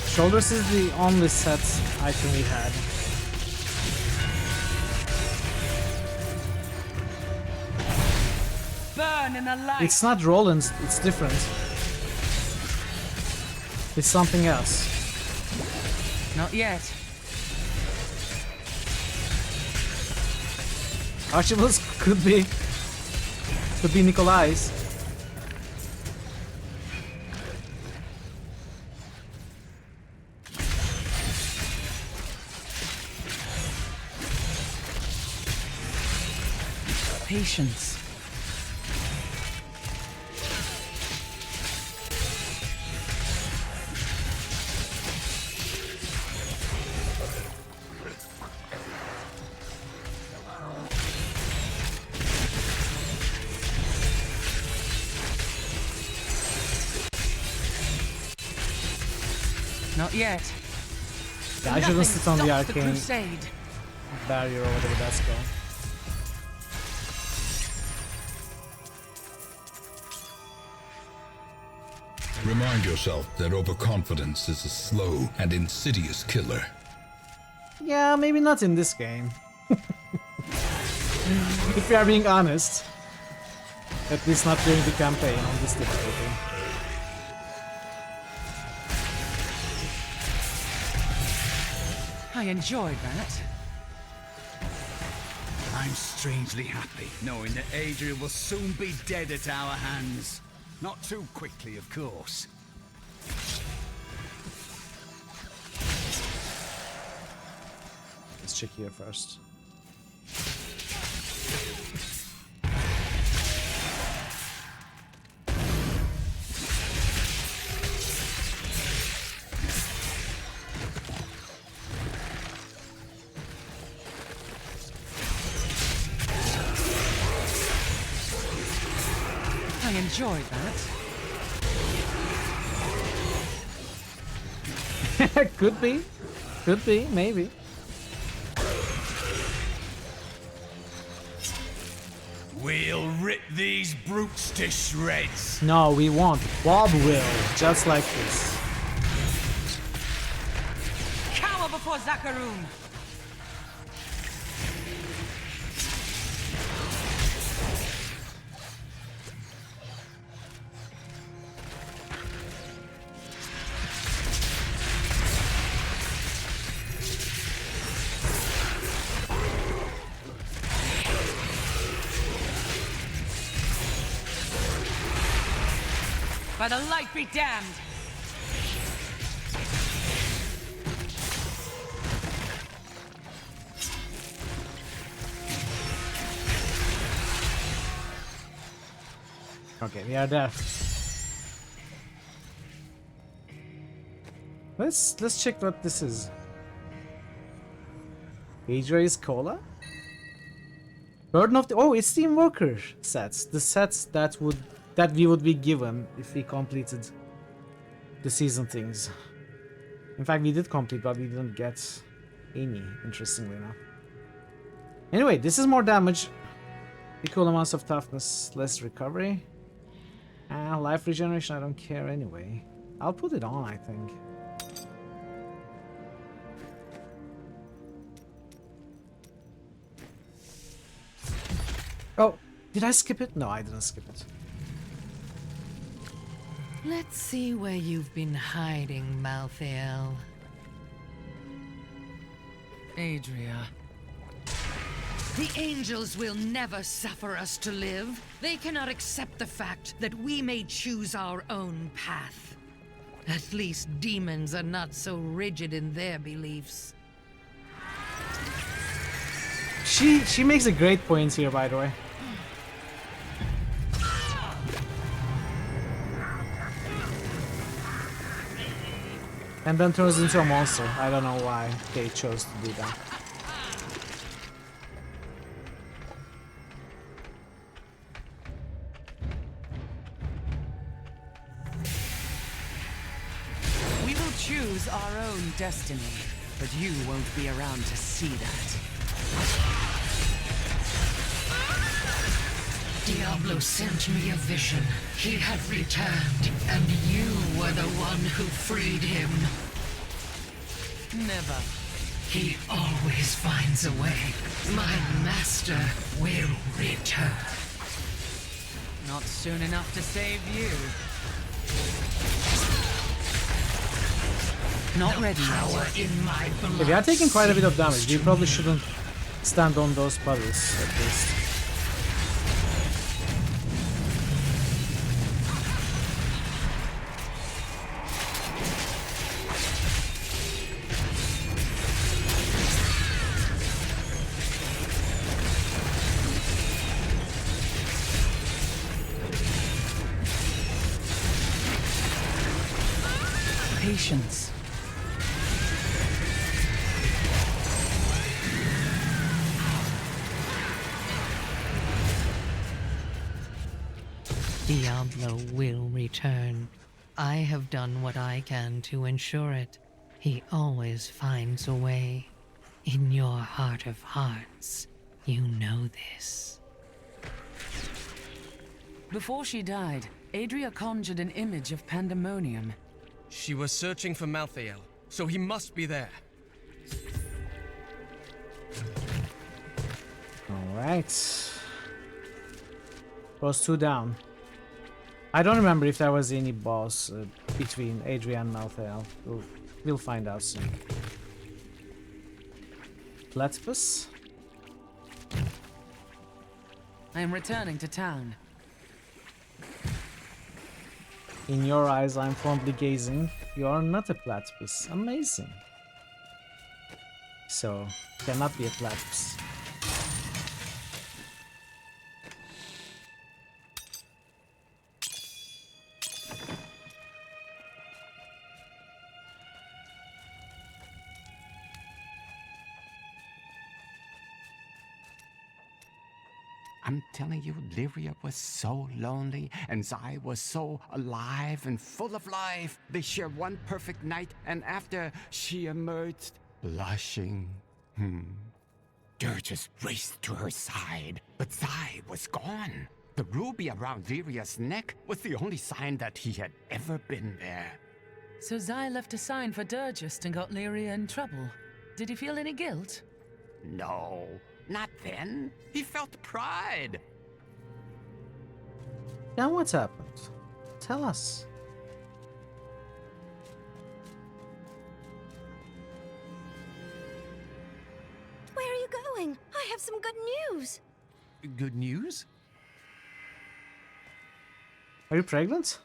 Shoulders is the only set item we had. Burn in the light. It's not Roland's, it's different. It's something else. Not yet. Archibald's could be Nikolai's. Patience. Not yet. Yeah, I shouldn't sit on the Stops arcane crusade. barrier or whatever that's called. Remind yourself that overconfidence is a slow and insidious killer. Yeah, maybe not in this game. If we are being honest. At least not during the campaign on this difficulty. I enjoyed that. I'm strangely happy knowing that Adrian will soon be dead at our hands. Not too quickly, of course. Let's check here first. I enjoyed that. Could be. Could be, maybe. We'll rip these brutes to shreds. No, we won't. Bob will. Just like this. Cower before Zakharoon. By the light be damned! Okay, we are there. Let's check what this is. Adria's Cola? Burden of the it's the Invoker sets. The sets that we would be given if we completed the season things. In fact, we did complete, but we didn't get any, interestingly enough. Anyway, this is more damage. Equal amounts of toughness, less recovery. Life regeneration, I don't care anyway. I'll put it on, I think. Oh, did I skip it? No, I didn't skip it. Let's see where you've been hiding, Malthael. Adria. The angels will never suffer us to live. They cannot accept the fact that we may choose our own path. At least demons are not so rigid in their beliefs. She makes a great point here, by the way. And then turns into a monster. I don't know why they chose to do that. We will choose our own destiny, but you won't be around to see that. Diablo sent me a vision. He had returned, and you were the one who freed him. Never. He always finds a way. My master will return. Not soon enough to save you. Not ready. Power in my blood. If we are taking quite a bit of damage, we probably shouldn't stand on those puddles at least. Patience. Diablo will return. I have done what I can to ensure it. He always finds a way. In your heart of hearts, you know this. Before she died, Adria conjured an image of pandemonium. She was searching for Malthael, so he must be there. Alright. Boss 2 down. I don't remember if there was any boss between Adria and Malthael. We'll find out soon. Platypus? I am returning to town. In your eyes, I'm fondly gazing. You are not a platypus. Amazing. So, cannot be a platypus. I'm telling you, Lyria was so lonely, and Zai was so alive and full of life. They shared one perfect night, and after she emerged, blushing, Dirges raced to her side, but Zai was gone. The ruby around Lyria's neck was the only sign that he had ever been there. So Zai left a sign for Durgist and got Lyria in trouble. Did he feel any guilt? No, not then. He felt pride. Now what's happened? Tell us. Where are you going? I have some good news. Good news? Are you pregnant?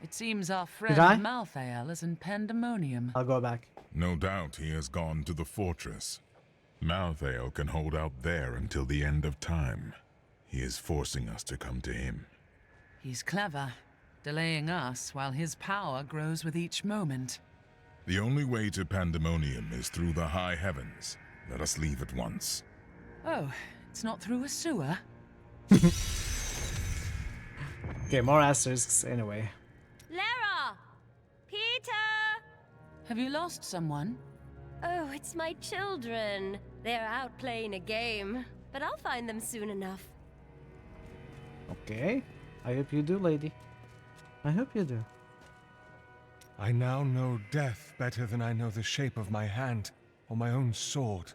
It seems our friend I? Malthael is in pandemonium. I'll go back. No doubt he has gone to the fortress. Malthael can hold out there until the end of time. He is forcing us to come to him. He's clever, delaying us while his power grows with each moment. The only way to Pandemonium is through the high heavens. Let us leave at once. Oh, it's not through a sewer? Okay, more asterisks anyway. Lara! Peter! Have you lost someone? Oh, it's my children. They're out playing a game, but I'll find them soon enough. Okay. I hope you do, lady. I hope you do. I now know death better than I know the shape of my hand or my own sword.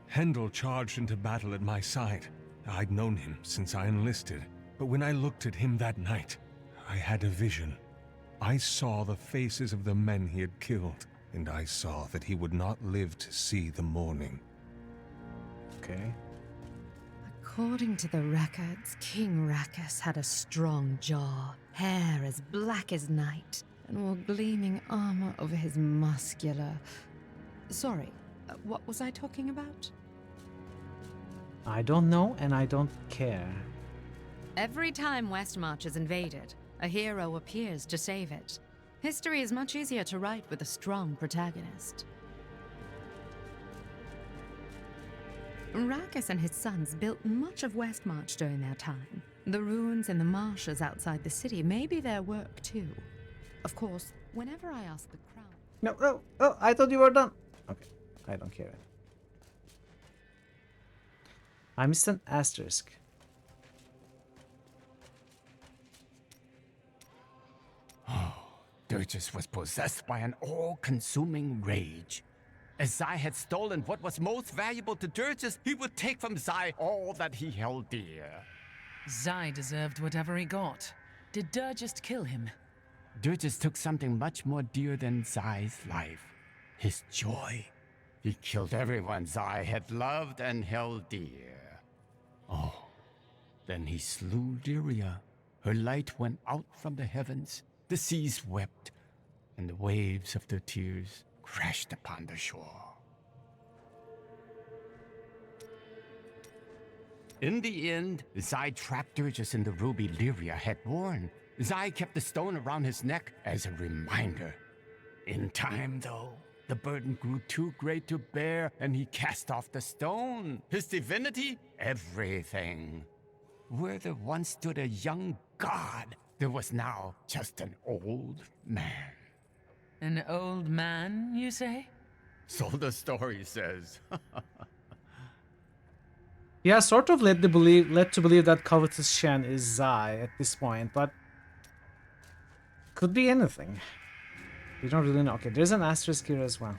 Hendel charged into battle at my side. I'd known him since I enlisted, but when I looked at him that night, I had a vision. I saw the faces of the men he had killed, and I saw that he would not live to see the morning. Okay. According to the records, King Rakus had a strong jaw, hair as black as night, and wore gleaming armor over his muscular... Sorry, what was I talking about? I don't know and I don't care. Every time Westmarch is invaded, a hero appears to save it. History is much easier to write with a strong protagonist. Rakus and his sons built much of Westmarch during their time. The ruins and the marshes outside the city may be their work too. Of course, whenever I ask the crown... No, oh, I thought you were done. Okay, I don't care. I missed an asterisk. Dirges was possessed by an all-consuming rage. As Zai had stolen what was most valuable to Dirges, he would take from Zai all that he held dear. Zai deserved whatever he got. Did Durgist kill him? Dirges took something much more dear than Zai's life. His joy. He killed everyone Zai had loved and held dear. Oh, then he slew Lyria. Her light went out from the heavens. The seas wept, and the waves of their tears crashed upon the shore. In the end, Zai trapped her just in the ruby Lyria had worn. Zai kept the stone around his neck as a reminder. In time, though, the burden grew too great to bear, and he cast off the stone. His divinity? Everything. Where there once stood a young god, there was now just an old man. An old man, you say? So the story says. Yeah, sort of led to believe that Covetous Shen is Zai at this point, but could be anything. We don't really know. Okay, there's an asterisk here as well.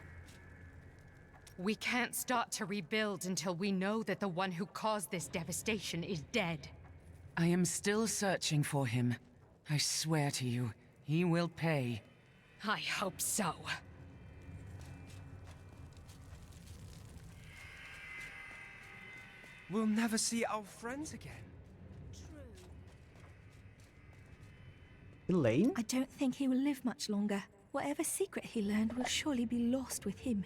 We can't start to rebuild until we know that the one who caused this devastation is dead. I am still searching for him. I swear to you, he will pay. I hope so. We'll never see our friends again. Elaine? I don't think he will live much longer. Whatever secret he learned will surely be lost with him.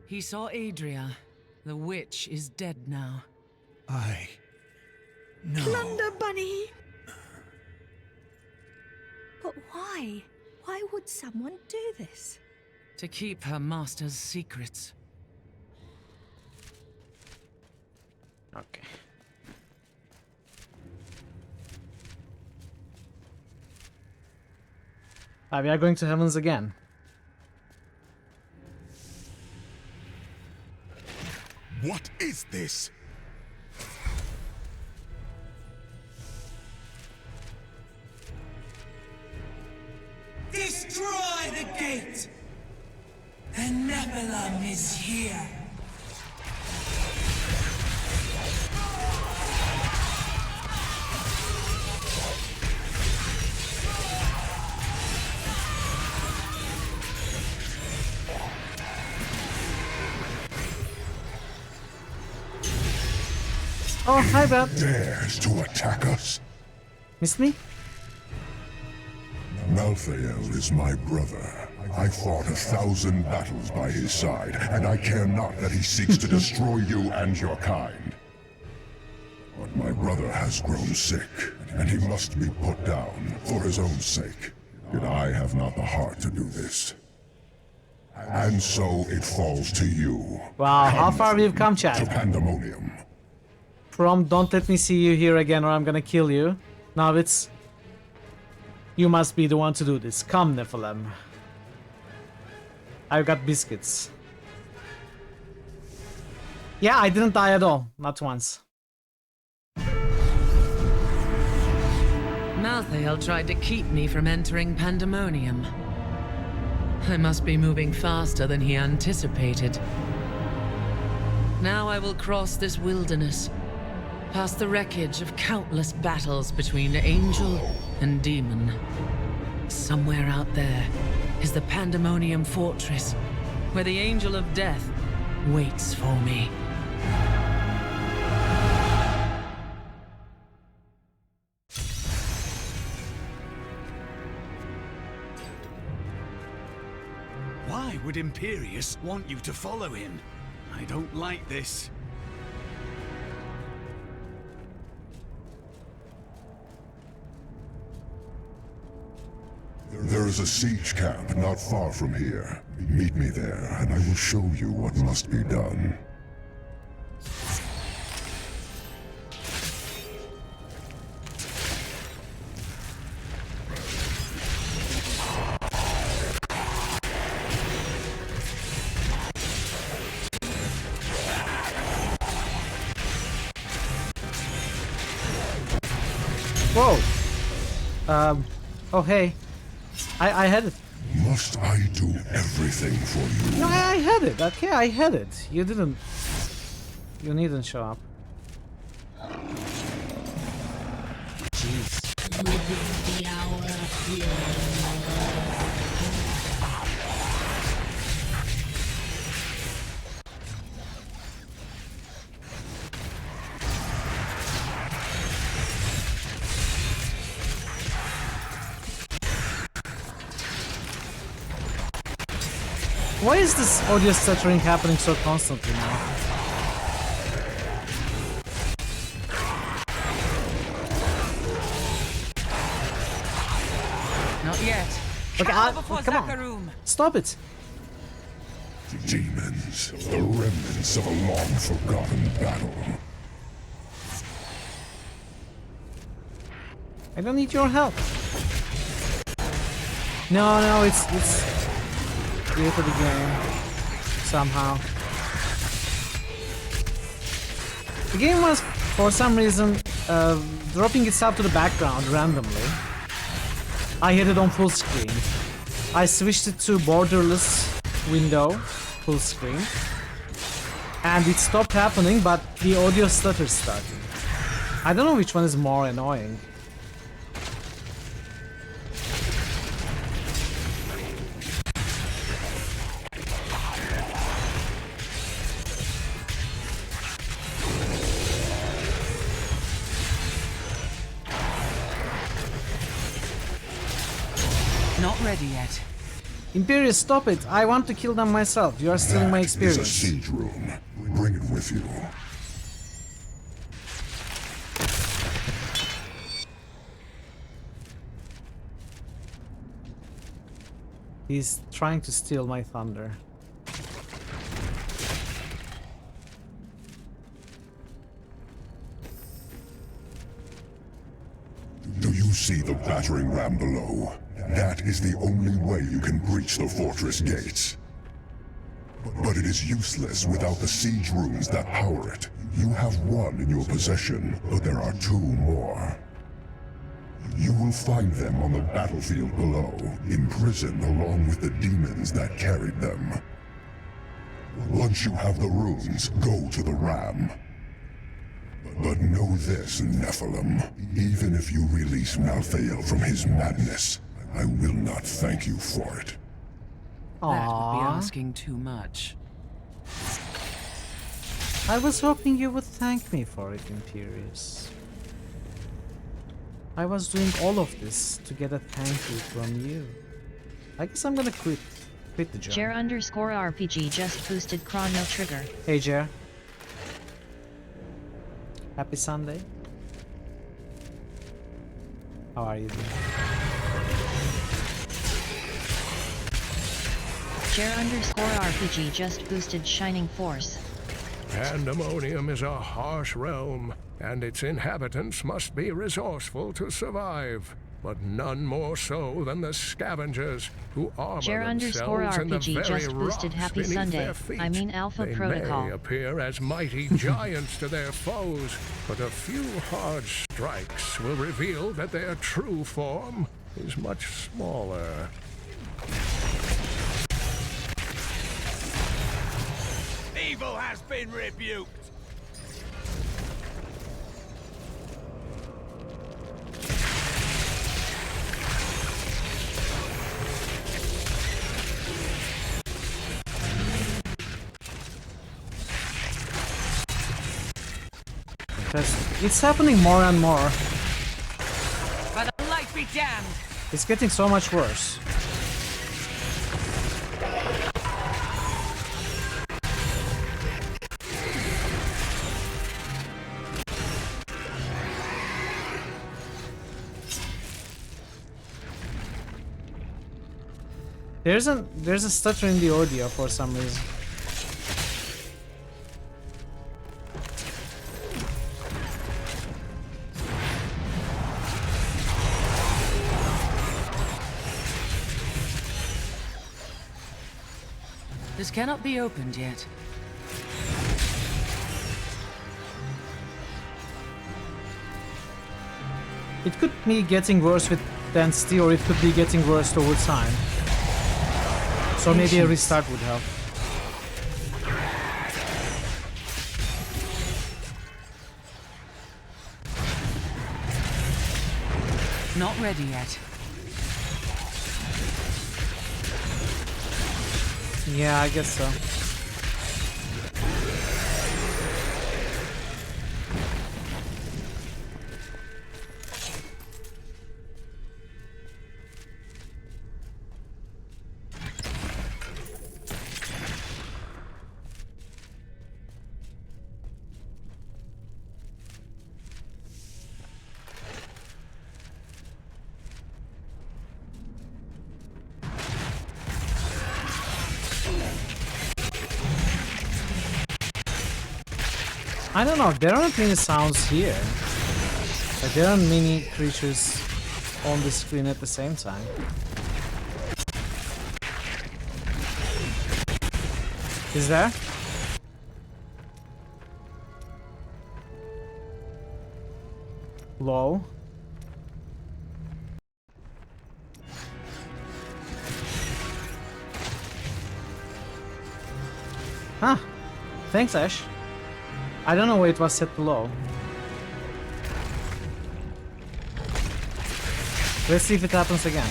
He saw Adria. The witch is dead now. No. Plunder Bunny! But why? Why would someone do this? To keep her master's secrets. Okay. We are going to heavens again. What is this? Destroy the gate! The Nephilim is here! Oh, hi, Beth. Dares to attack us? Missed me? Malthael is my brother. I fought 1,000 battles by his side, and I care not that he seeks to destroy you and your kind. But my brother has grown sick, and he must be put down for his own sake. Yet I have not the heart to do this. And so it falls to you. Wow, how far we've come, To chat. Pandemonium. From don't let me see you here again or I'm gonna kill you. Now it's... You must be the one to do this. Come, Nephilim. I've got biscuits. Yeah, I didn't die at all. Not once. Malthael tried to keep me from entering Pandemonium. I must be moving faster than he anticipated. Now I will cross this wilderness, past the wreckage of countless battles between angel and demon. Somewhere out there is the Pandemonium Fortress, where the Angel of Death waits for me. Why would Imperius want you to follow him? I don't like this. There is a siege camp not far from here. Meet me there, and I will show you what must be done. Whoa! Oh hey. I had it. Must I do everything for you? No, I had it. Okay, I had it. You didn't. You needn't show up. Jeez. Why is this audio stuttering happening so constantly now? Not yet. Okay, come on. Zakarum. Stop it. Demons, the remnants of a long-forgotten battle. I don't need your help. No, it's here for the game. Somehow. The game was, for some reason, dropping itself to the background randomly. I had it on full screen. I switched it to borderless window, full screen. And it stopped happening, but the audio stutter started. I don't know which one is more annoying. Not ready yet. Imperius, stop it! I want to kill them myself. You are stealing my experience. That is a siege room. Bring it with you. He's trying to steal my thunder. Do you see the battering ram below? That is the only way you can breach the fortress gates. But it is useless without the siege rooms that power it. You have one in your possession, but there are two more. You will find them on the battlefield below, imprisoned along with the demons that carried them. Once you have the rooms, go to the ram. But know this, Nephilim. Even if you release Malthael from his madness, I will not thank you for it. That would be asking too much. I was hoping you would thank me for it, Imperius. I was doing all of this to get a thank you from you. I guess I'm gonna quit the job. Jer_RPG just boosted Chrono Trigger. Hey Jer. Happy Sunday. How are you doing? Jer_RPG just boosted Shining Force. Pandemonium is a harsh realm, and its inhabitants must be resourceful to survive. But none more so than the scavengers who armor themselves in the Jer_RPG very just rocks boosted Happy beneath Sunday. their feet. I mean Alpha They Protocol. may appear as mighty giants to their foes, but a few hard strikes will reveal that their true form is much smaller. Evil has been rebuked! It's happening more and more. But the light be damned! It's getting so much worse. There's a stutter in the audio for some reason. This cannot be opened yet. It could be getting worse with density, or it could be getting worse over time. So maybe a restart would help. Not ready yet. Yeah, I guess so. I don't know, there aren't many sounds here. Like, there aren't many creatures on the screen at the same time. Is there? Lol. Huh. Thanks, Ash. I don't know why it was set to low. Let's see if it happens again.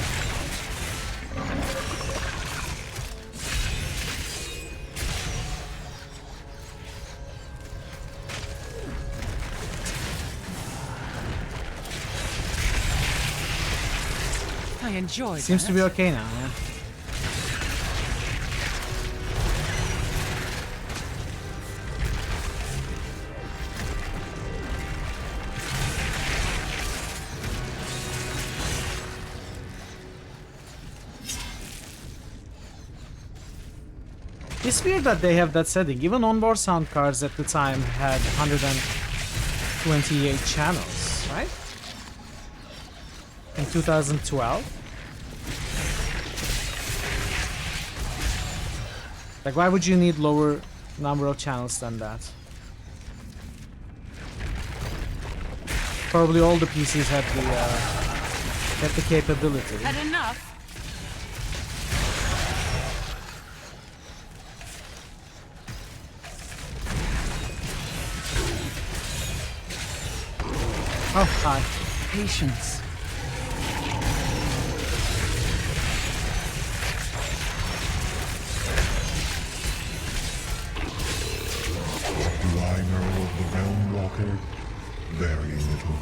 I enjoy Seems that. to be okay now, yeah. It's weird that they have that setting. Even onboard sound cards at the time had 128 channels, right? In 2012? Like, why would you need lower number of channels than that? Probably all the PCs had the capability. Had enough? Oh, hi. Patience. What do I know of the Realm Walker? Very little.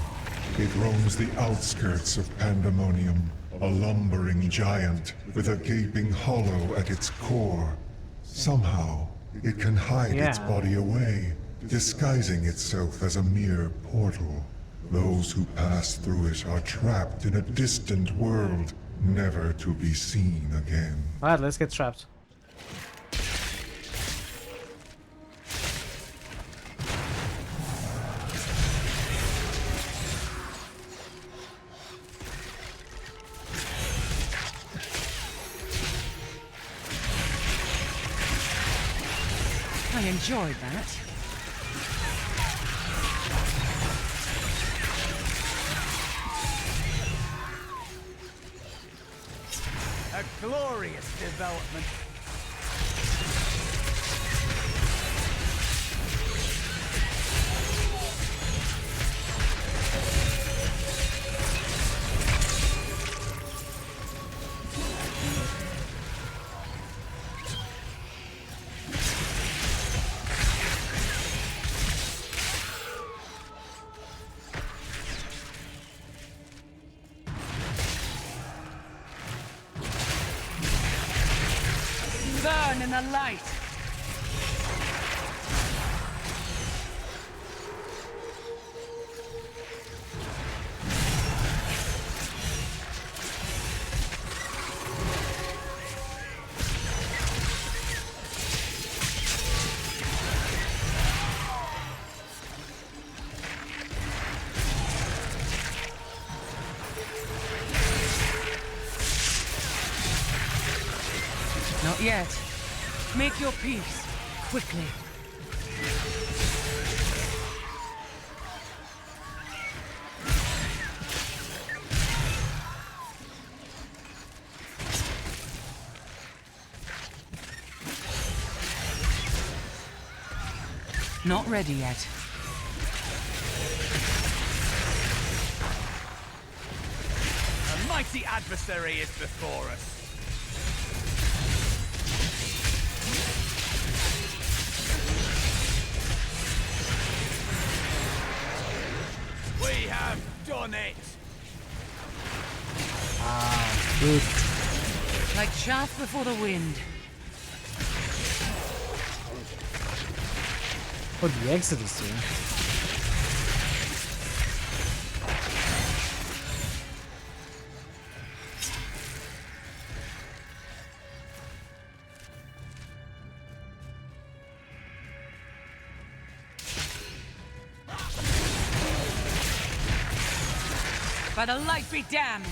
It roams the outskirts of Pandemonium, a lumbering giant with a gaping hollow at its core. Somehow, it can hide its body away, disguising itself as a mere portal. Those who pass through it are trapped in a distant world, never to be seen again. Alright, let's get trapped. I enjoyed that. A glorious development. Burn in the light. Not yet. Make your peace, quickly. Not ready yet. A mighty adversary is before us. We have done it! Ah, good. Like chaff before the wind. Oh, the Exodus here. By the light be damned!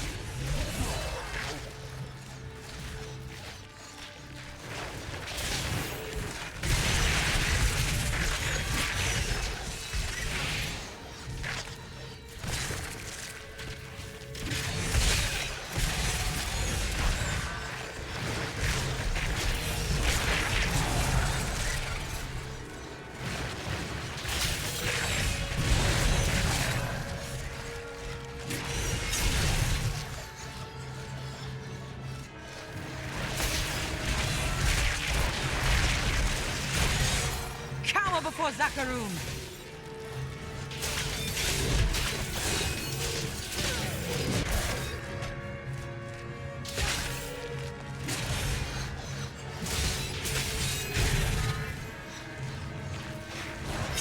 Before Zakarum.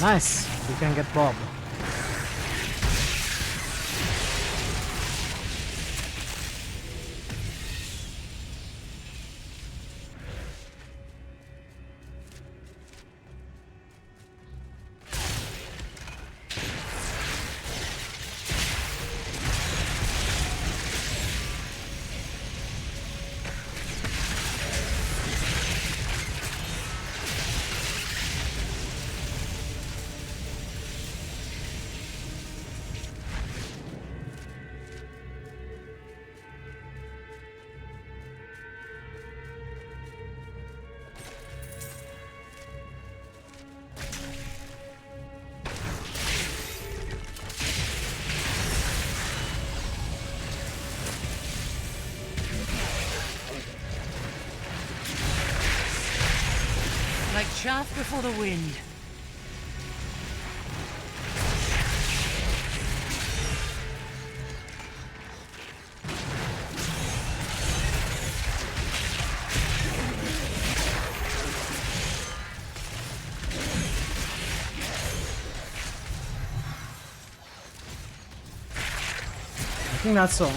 Nice. We can get Bob. Like chaff before the wind. I think that's all.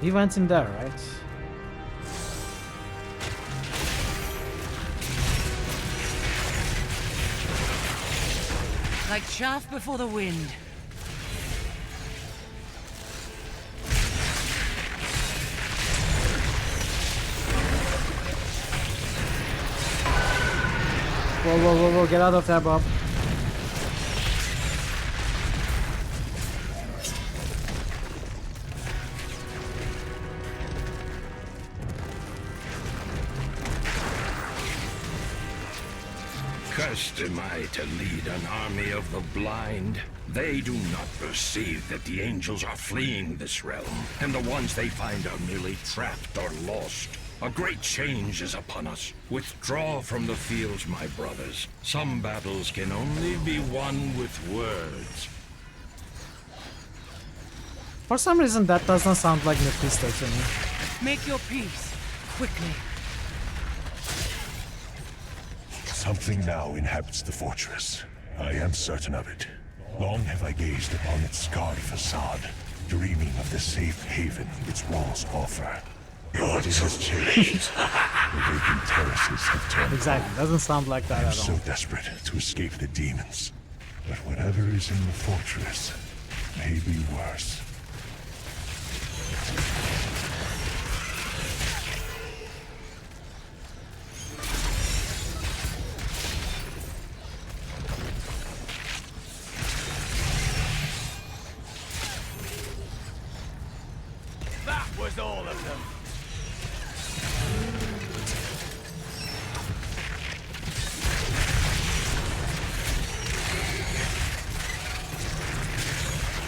He went in there, right? Like chaff before the wind. Whoa, whoa, whoa, whoa, get out of there, Bob. Cursed am I to lead an army of the blind. They do not perceive that the angels are fleeing this realm, and the ones they find are merely trapped or lost. A great change is upon us. Withdraw from the fields, my brothers. Some battles can only be won with words. For some reason, that doesn't sound like Mephisto to me. Make your peace, quickly. Something now inhabits the fortress. I am certain of it. Long have I gazed upon its scarred facade, dreaming of the safe haven its walls offer. But it has changed. The vacant terraces have turned. Exactly, doesn't sound like that I am at all. so desperate to escape the demons. But whatever is in the fortress may be worse. That was all of them.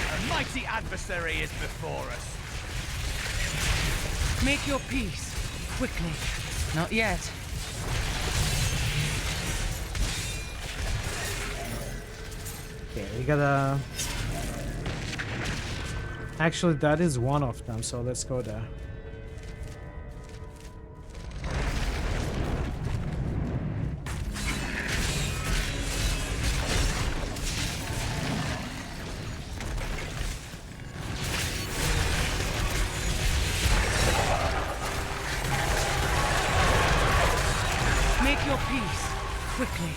A mighty adversary is before us. Make your peace, quickly. Not yet. Okay, we gotta... Actually, that is one of them, so let's go there. your peace, quickly.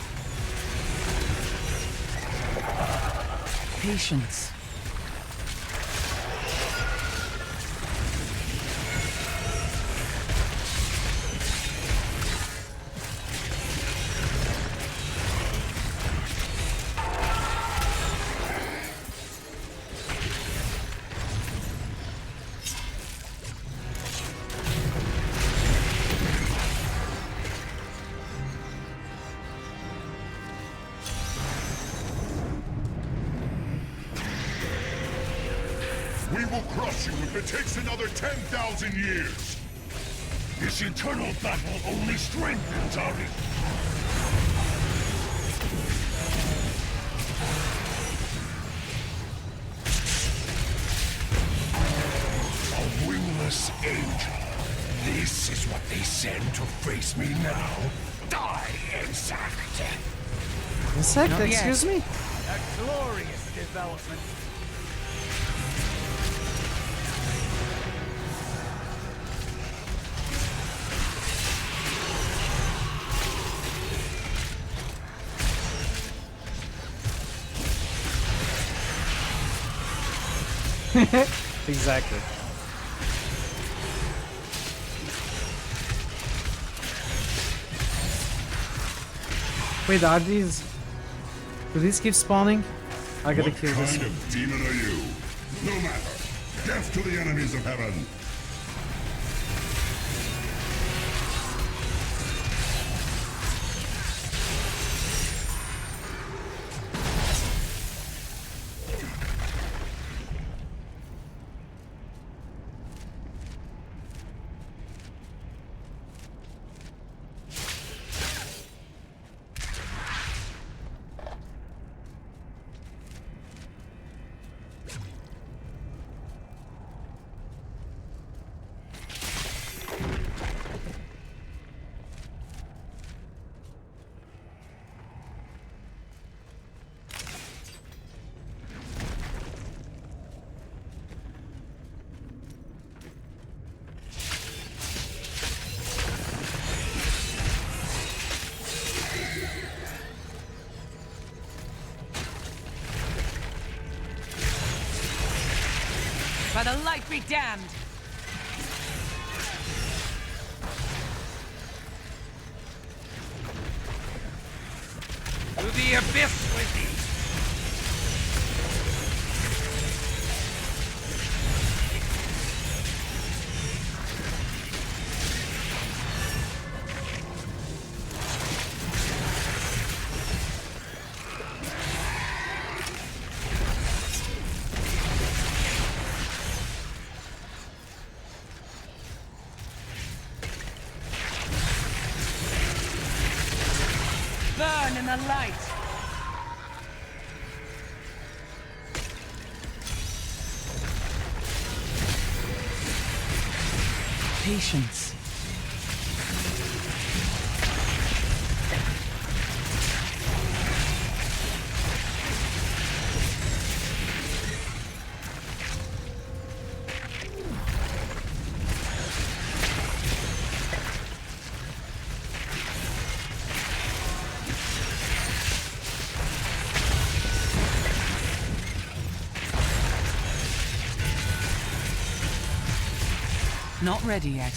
Patience. We will crush you if it takes another 10,000 years! This eternal battle only strengthens our... A wingless angel. This is what they send to face me now. Die, insect! Insect, Not yet. excuse me? A glorious development. Exactly. Wait, are these... Do these keep spawning? I gotta kill this What one. kind of demon are you? No matter. Death to the enemies of heaven. By the light be damned! To the abyss with thee! Burn in the light! Patience. Not ready yet.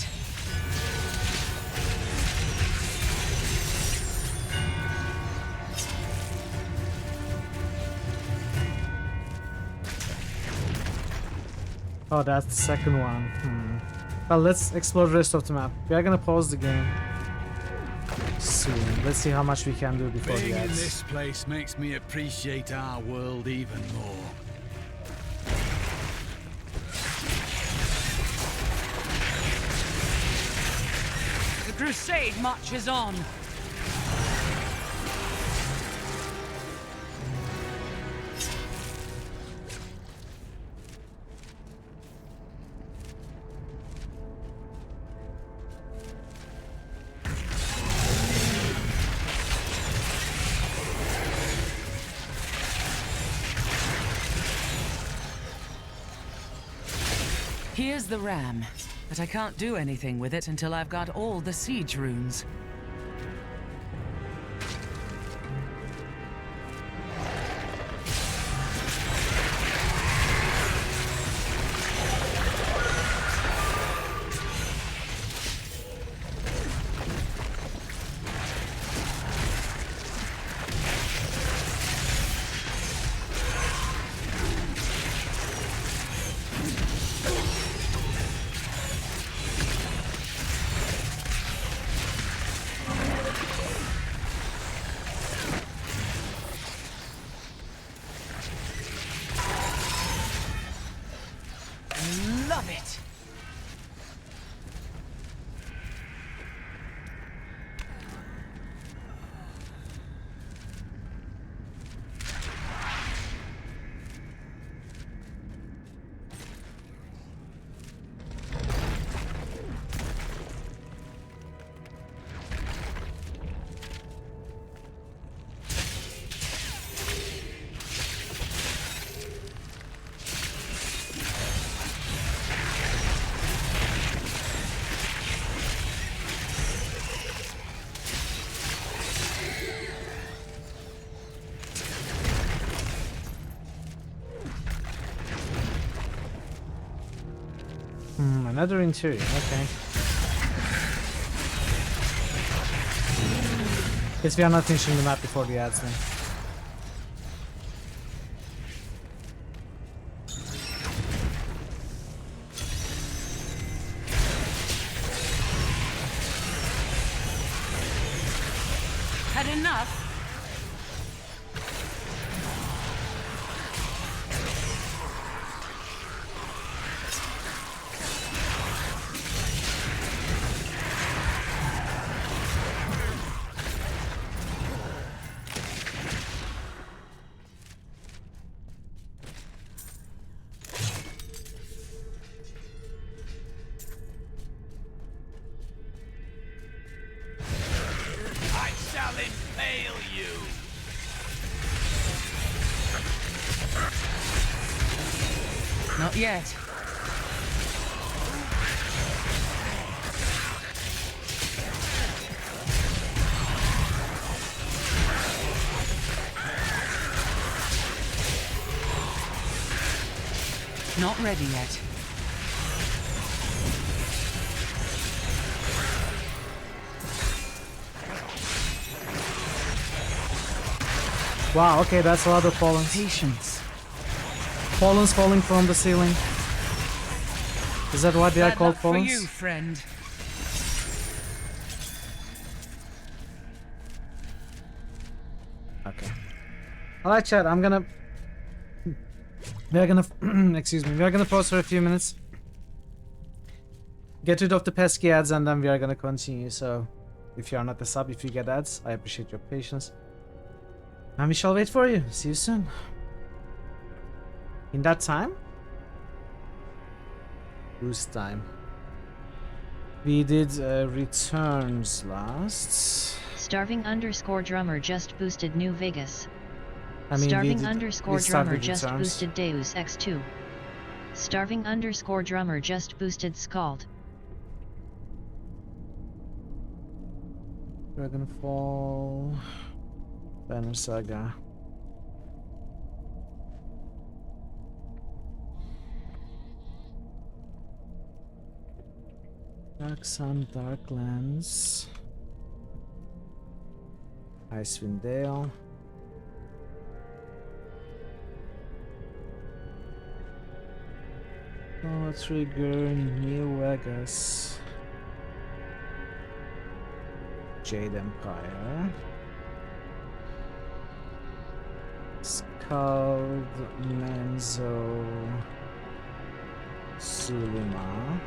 Oh, that's the second one. Well, let's explore the rest of the map. We are gonna pause the game soon. Let's see how much we can do before Being the in ads. this place makes me appreciate our world even more. The crusade marches on. Here's the ram, but I can't do anything with it until I've got all the siege runes. Another interior, okay. Guess we are not finishing the map before the ads then. Had enough? I shall impale you! Not yet. Not ready yet. Wow, okay, that's a lot of pollens. Patience. Pollens falling from the ceiling. Is that what they are Bad called, luck for pollens? you, friend. Okay. Alright, chat, I'm gonna... We're gonna... excuse me. We're gonna pause for a few minutes. Get rid of the pesky ads and then we are gonna continue, so... If you are not a sub, if you get ads, I appreciate your patience. And we shall wait for you. See you soon. In that time? Boost time. We did returns last. Starving underscore drummer just boosted New Vegas. I mean, Starving underscore drummer returns. just boosted Deus X2. Starving underscore drummer just boosted Scald. Dragonfall. Banner Saga. Dark Sun, Darklands. Icewind Dale. Chrono Trigger, New Vegas. Jade Empire. Scald, Menzo, Sulima.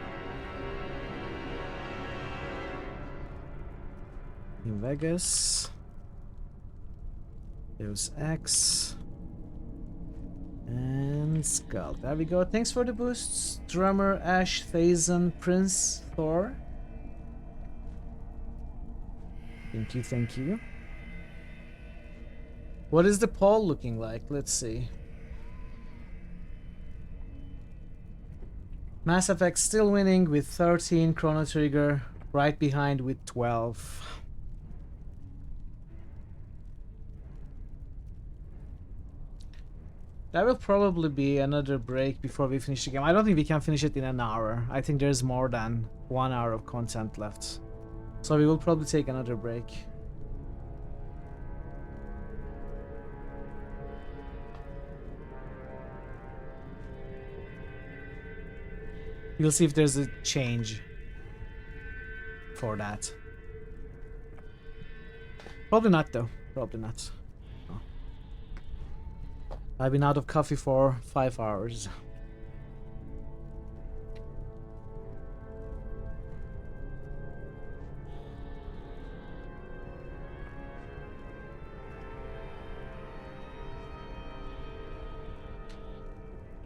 New Vegas. Deus Ex. And Scald. There we go. Thanks for the boosts. Drummer, Ash, Phazon, Prince, Thor. Thank you, thank you. What is the poll looking like? Let's see. Mass Effect still winning with 13, Chrono Trigger right behind with 12. There will probably be another break before we finish the game. I don't think we can finish it in an hour. I think there's more than 1 hour of content left. So we will probably take another break. We'll see if there's a change for that. Probably not though. Probably not. No. I've been out of coffee for 5 hours.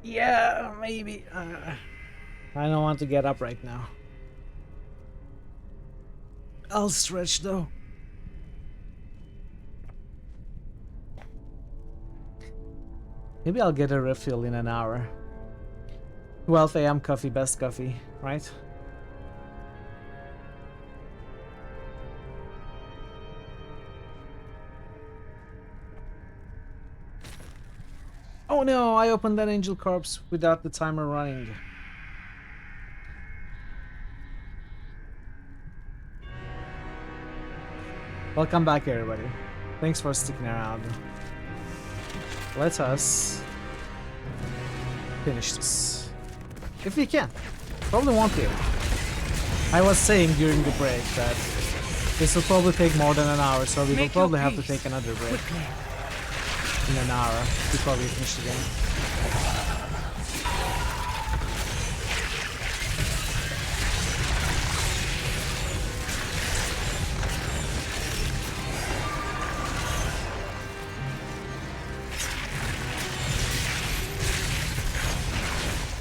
Yeah, maybe. I don't want to get up right now. I'll stretch though. Maybe I'll get a refill in an hour. 12 AM coffee, best coffee, right? Oh no, I opened that angel corpse without the timer running. Welcome back, everybody. Thanks for sticking around. Let us finish this. If we can. Probably won't be able to. I was saying during the break that this will probably take more than an hour, so we will probably have to take another break in an hour before we finish the game.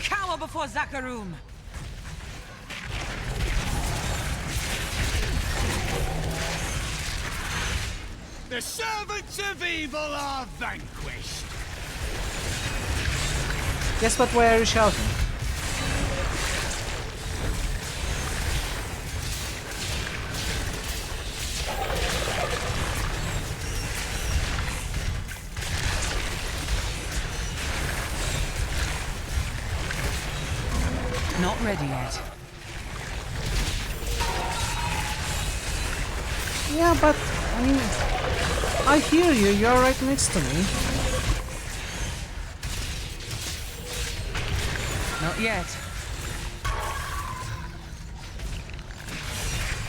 Cower before Zakarum! The servants of evil are vanquished. Yes, but why are you shouting? Not ready yet. Yeah, but I mean, I hear you. You're right next to me. Not yet.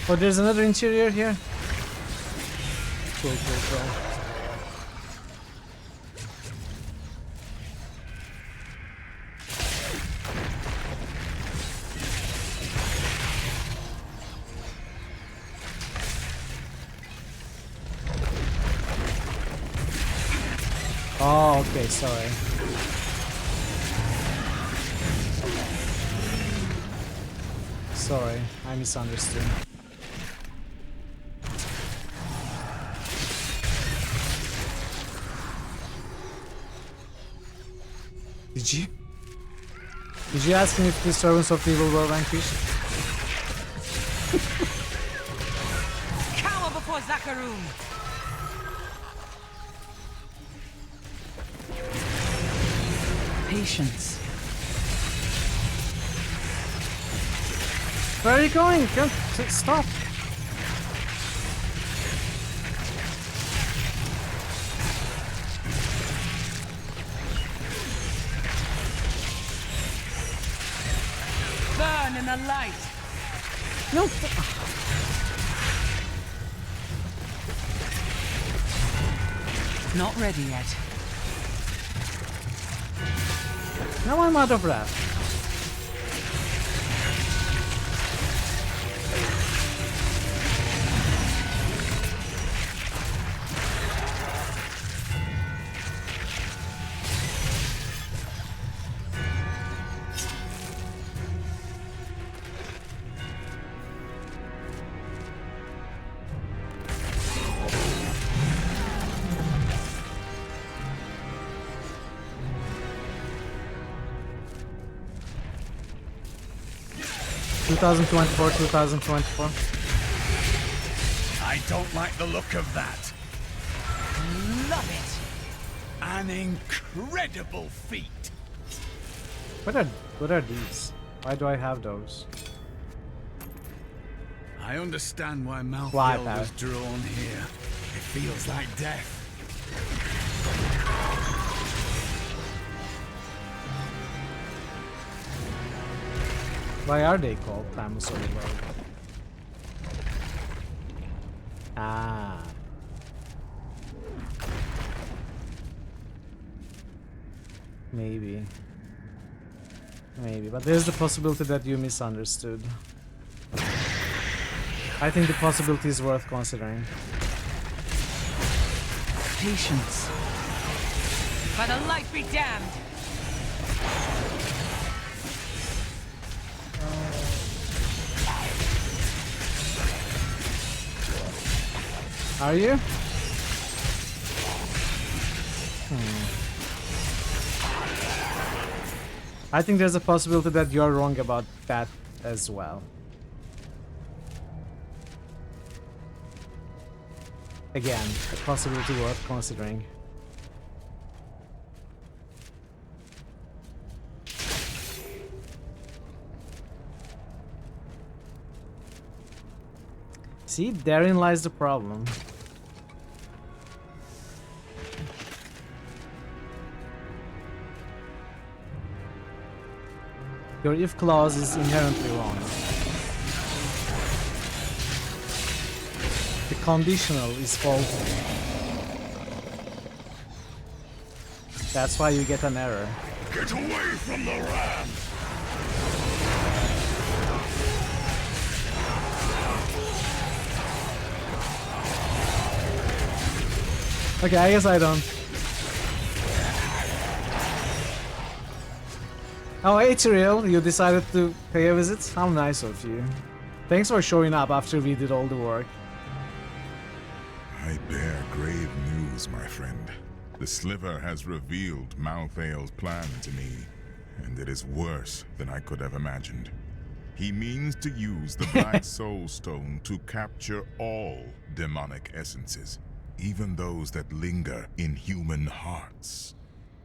Oh, there's another interior here. Cool, cool, cool. Oh, okay, sorry. Sorry, I misunderstood. Did you? Did you ask me if the servants of evil were vanquished? Cower before Zakarum! Patience. Where are you going? Come, stop. Burn in the light! No. Not ready yet. Now I'm out of breath. (2024, 2024). I don't like the look of that. Love it! An incredible feat. What are these? Why do I have those? I understand why Why, Malthael Barrett? was drawn here. It feels like death. Why are they called Timeless Overload? Ah. Maybe. Maybe, but there's the possibility that you misunderstood. I think the possibility is worth considering. Patience. By the light be damned! Are you? I think there's a possibility that you're wrong about that as well. Again, a possibility worth considering. See, therein lies the problem. Your if clause is inherently wrong. The conditional is faulty. That's why you get an error. Get away from the ram! Okay, I guess I don't. Oh, Atriel, you decided to pay a visit? How nice of you. Thanks for showing up after we did all the work. I bear grave news, my friend. The Sliver has revealed Malthael's plan to me, and it is worse than I could have imagined. He means to use the Black Soul Stone to capture all demonic essences, even those that linger in human hearts.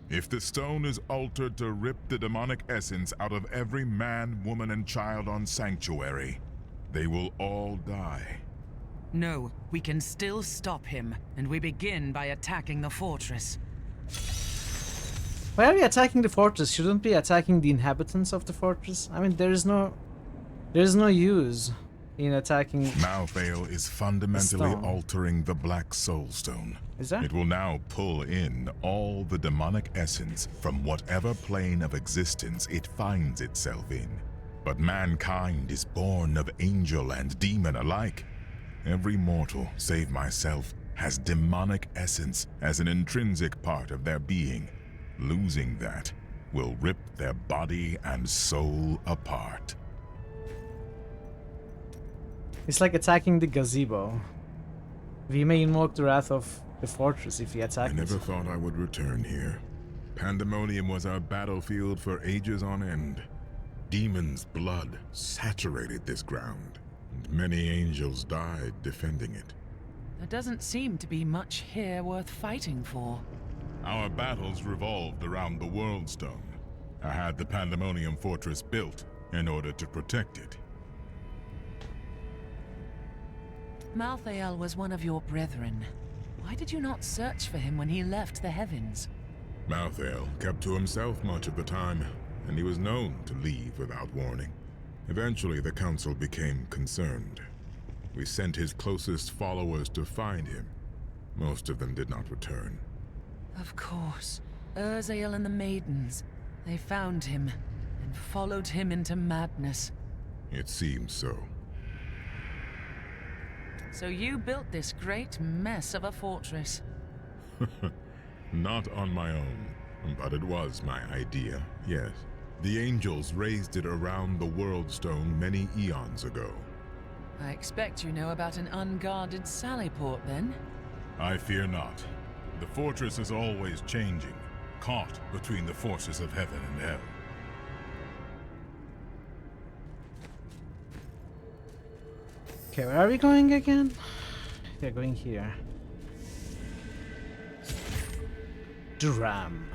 If the stone is altered to rip the demonic essence out of every man, woman, and child on Sanctuary, they will all die. No, we can still stop him, and we begin by attacking the fortress. Why are we attacking the fortress? Shouldn't we be attacking the inhabitants of the fortress? I mean, there is no use in attacking. Malthael is fundamentally altering the Black Soul Stone. Is that? It will now pull in all the demonic essence from whatever plane of existence it finds itself in. But mankind is born of angel and demon alike. Every mortal, save myself, has demonic essence as an intrinsic part of their being. Losing that will rip their body and soul apart. It's like attacking the gazebo. We may invoke the wrath of the fortress if we attack I never thought I would return here. Pandemonium was our battlefield for ages on end. Demons' blood saturated this ground, and many angels died defending it. There doesn't seem to be much here worth fighting for. Our battles revolved around the World Stone. I had the Pandemonium Fortress built in order to protect it. Malthael was one of your brethren. Why did you not search for him when he left the heavens? Malthael kept to himself much of the time, and he was known to leave without warning. Eventually, the Council became concerned. We sent his closest followers to find him. Most of them did not return. Of course. Urzael and the Maidens. They found him, and followed him into madness. It seems so. So you built this great mess of a fortress. Not on my own, but it was my idea, yes. The angels raised it around the World Stone many eons ago. I expect you know about an unguarded sallyport, then? I fear not. The fortress is always changing, caught between the forces of heaven and hell. Okay, where are we going again? We're going here. Dram.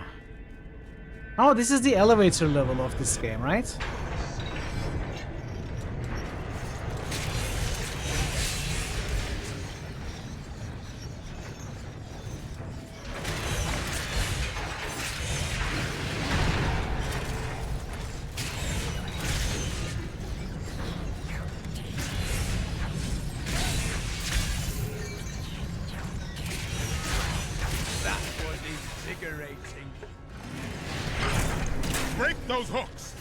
Oh, this is the elevator level of this game, right? Break those hooks!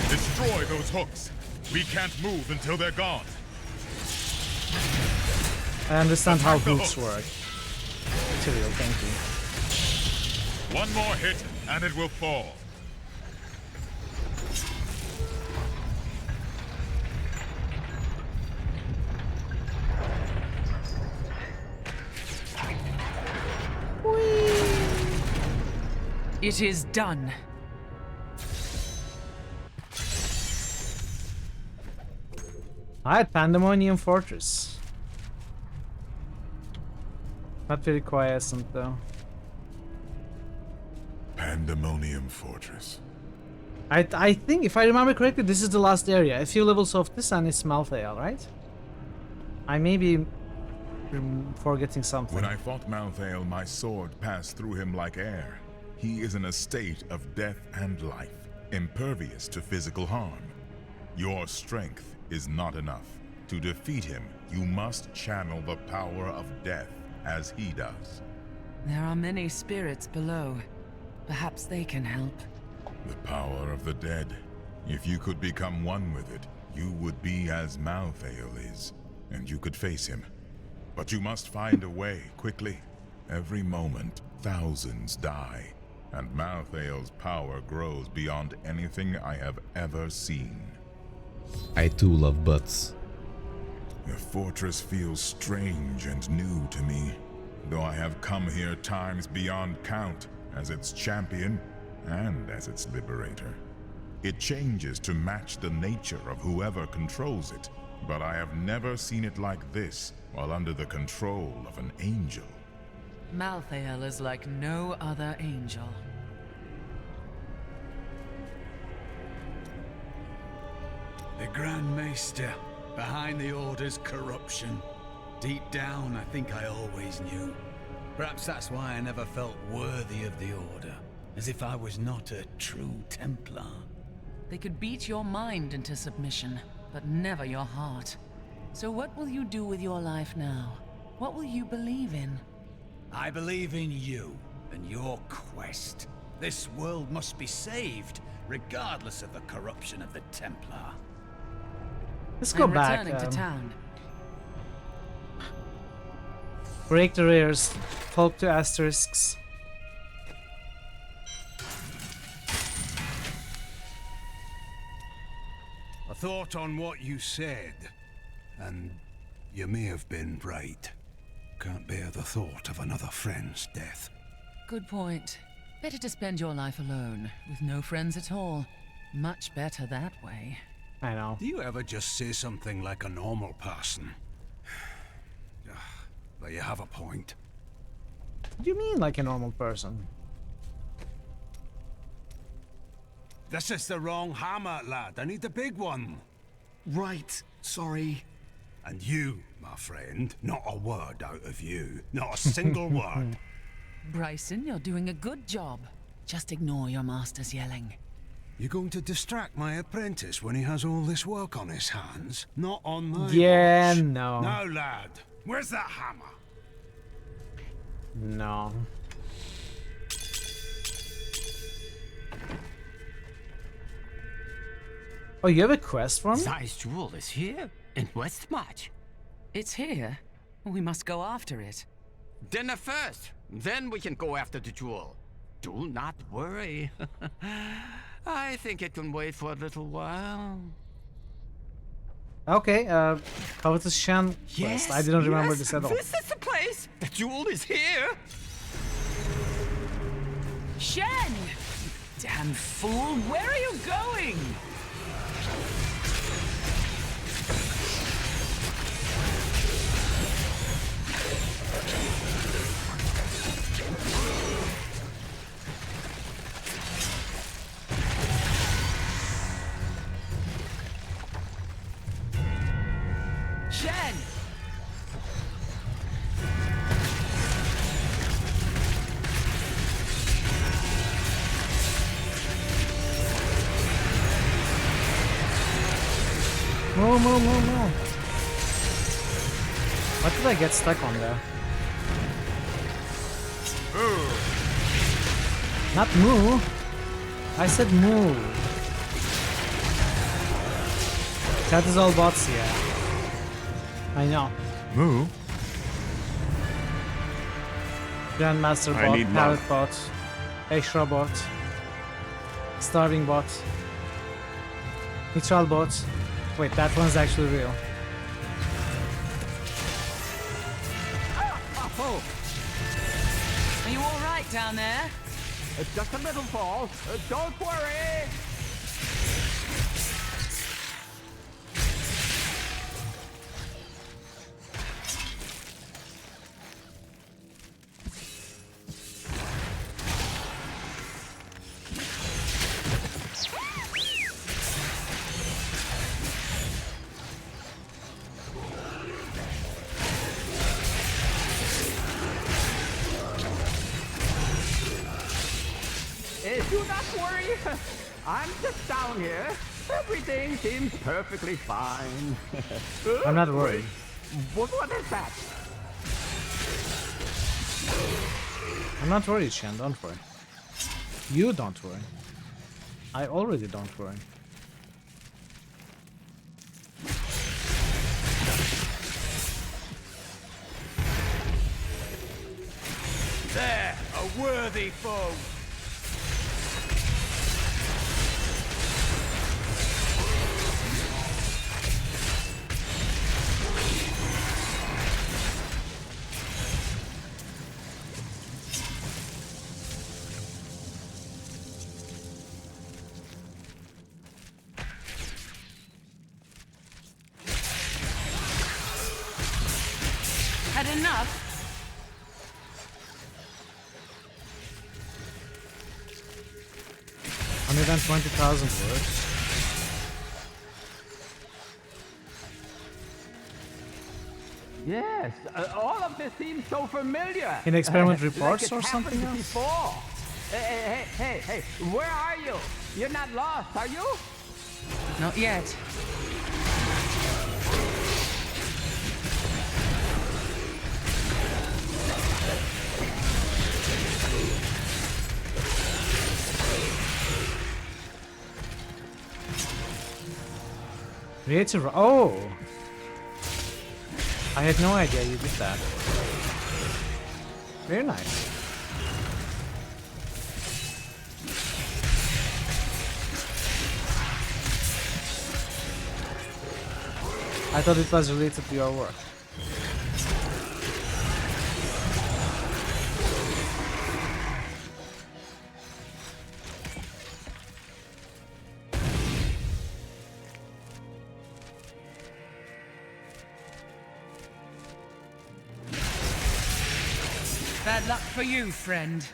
Destroy those hooks. We can't move until they're gone. I understand how hooks work. Material, thank you. One more hit, and it will fall. It is done. Alright, Pandemonium Fortress. Not very quiescent though. Pandemonium Fortress. I think, if I remember correctly, this is the last area. A few levels of this and it's Malthael, right? I may be forgetting something. When I fought Malthael, my sword passed through him like air. He is in a state of death and life, impervious to physical harm. Your strength is not enough. To defeat him, you must channel the power of death as he does. There are many spirits below. Perhaps they can help. The power of the dead. If you could become one with it, you would be as Malthael is, and you could face him. But you must find a way, quickly. Every moment, thousands die, and Malthael's power grows beyond anything I have ever seen. I too love butts. The fortress feels strange and new to me, though I have come here times beyond count as its champion and as its liberator. It changes to match the nature of whoever controls it, but I have never seen it like this while under the control of an angel. Malthael is like no other angel. The Grand Maester, behind the Order's corruption. Deep down, I think I always knew. Perhaps that's why I never felt worthy of the Order, as if I was not a true Templar. They could beat your mind into submission, but never your heart. So what will you do with your life now? What will you believe in? I believe in you and your quest. This world must be saved, regardless of the corruption of the Templar. Let's go back. Returning to town. Break the rears. Talk to asterisks. I thought on what you said, and you may have been right. Can't bear the thought of another friend's death. Good point. Better to spend your life alone, with no friends at all. Much better that way. I know. Do you ever just say something like a normal person? But you have a point. What do you mean, like a normal person? This is the wrong hammer, lad. I need the big one. Right. Sorry. And you, my friend, not a word out of you. Not a single word. Bryson, you're doing a good job. Just ignore your master's yelling. You're going to distract my apprentice when he has all this work on his hands? Not on my Yeah, watch. no. No, lad. Where's that hammer? No. Oh, you have a quest for me? Zai's jewel is here, in Westmarch. It's here. We must go after it. Dinner first, then we can go after the jewel. Do not worry. I think it can wait for a little while. Okay, Covetous Shan quest. I didn't remember this at all. This is the place! The jewel is here! Shen! Damn fool, where are you going? Shen! No, no, no, no. What did I get stuck on there? Not moo. I said moo. That is all bots, yeah. I know. Moo? Grandmaster I bot, need Parrot love. bot, Extra bot, Starving bot, Mitral bot. Wait, that one's actually real. Oh, Are you alright down there? it's just a little fall. Don't worry! I'm just down here. Everything seems perfectly fine. I'm not worried. What is that? I'm not worried, Shen. Don't worry. You don't worry. I already don't worry. There, a worthy foe. Had enough? 120,000 words. Yes, all of this seems so familiar. In experiment Like reports it's or something happened else? Before. Hey, where are you? You're not lost, are you? Not yet. Creative. Oh! I had no idea you did that. Very nice. I thought it was related to your work. Bad luck for you, friend.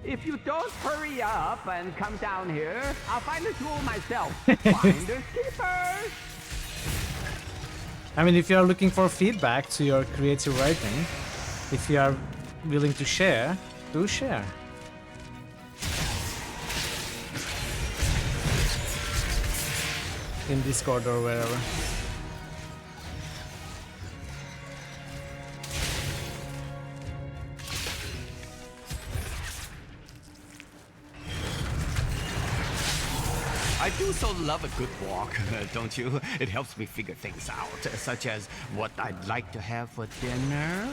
If you don't hurry up and come down here, I'll find the tool myself. Finders keepers. I mean, if you are looking for feedback to your creative writing, if you are willing to share, do share. In Discord or wherever. I do so love a good walk, don't you? It helps me figure things out, such as what I'd like to have for dinner.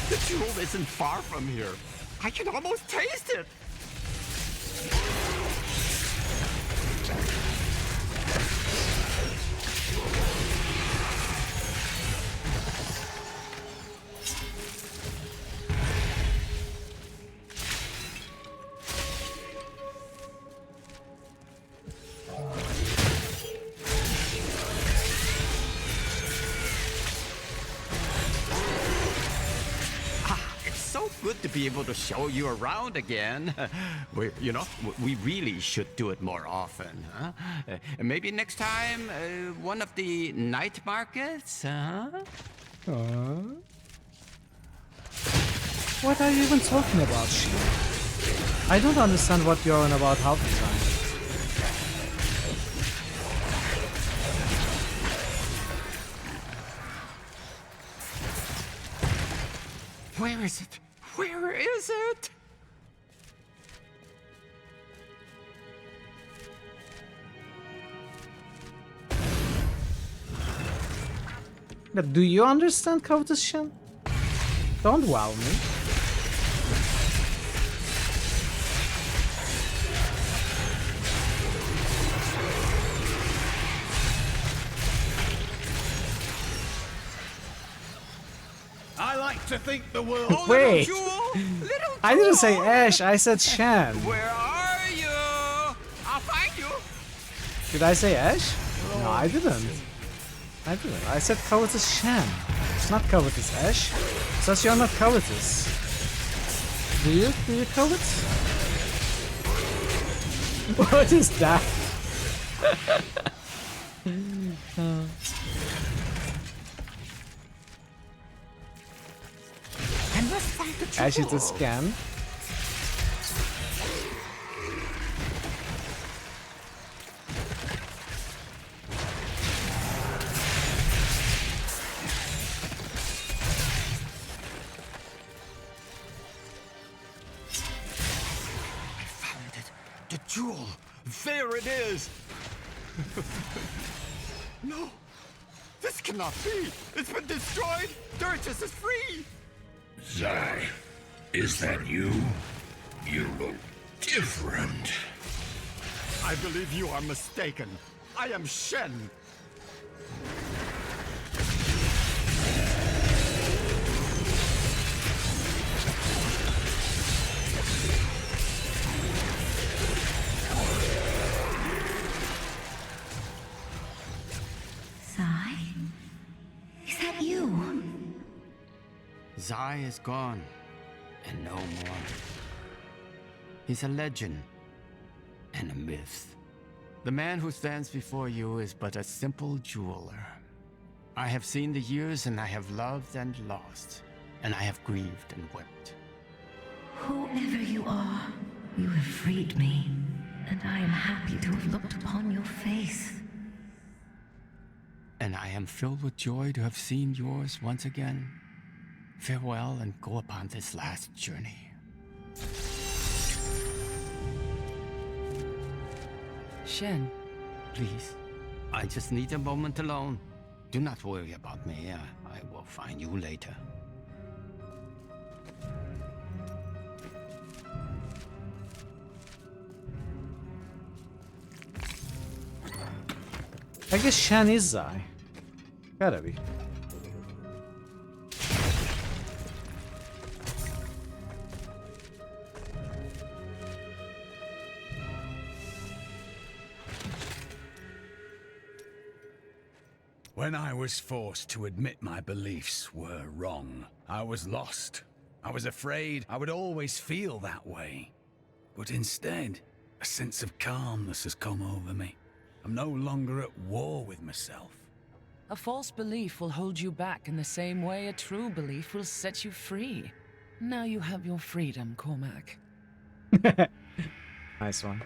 The jewel isn't far from here. I can almost taste it. Good to be able to show you around again. We really should do it more often, huh? Maybe next time, one of the night markets, huh? What are you even talking about, Shi? I don't understand what you're on about half the time. Where is it? Where is it? But do you understand Covetous Shen? Don't wow me. I like to think the world. Wait, I didn't say Ash, I said Shen. Where are you? Did I say Ash? No, I didn't. I didn't. I said covetous Shen. It's not covetous Ash. Says you're not covetous. Do you? Do you covet? What is that? Ash is a scam. The jewel! There it is! No! This cannot be! It's been destroyed! Dirges is free! Zai, is that you? You look different. I believe you are mistaken. I am Shen. Zai? Is that you? Zai is gone, and no more. He's a legend and a myth. The man who stands before you is but a simple jeweler. I have seen the years, and I have loved and lost, and I have grieved and wept. Whoever you are, you have freed me, and I am happy to have looked upon your face. And I am filled with joy to have seen yours once again. Farewell, and go upon this last journey. Shen. Please, I just need a moment alone. Do not worry about me. I will find you later. I guess Shen is Zai. Gotta be. When I was forced to admit my beliefs were wrong, I was lost. I was afraid I would always feel that way. But instead, a sense of calmness has come over me. I'm no longer at war with myself. A false belief will hold you back in the same way a true belief will set you free. Now you have your freedom, Cormac. Nice one.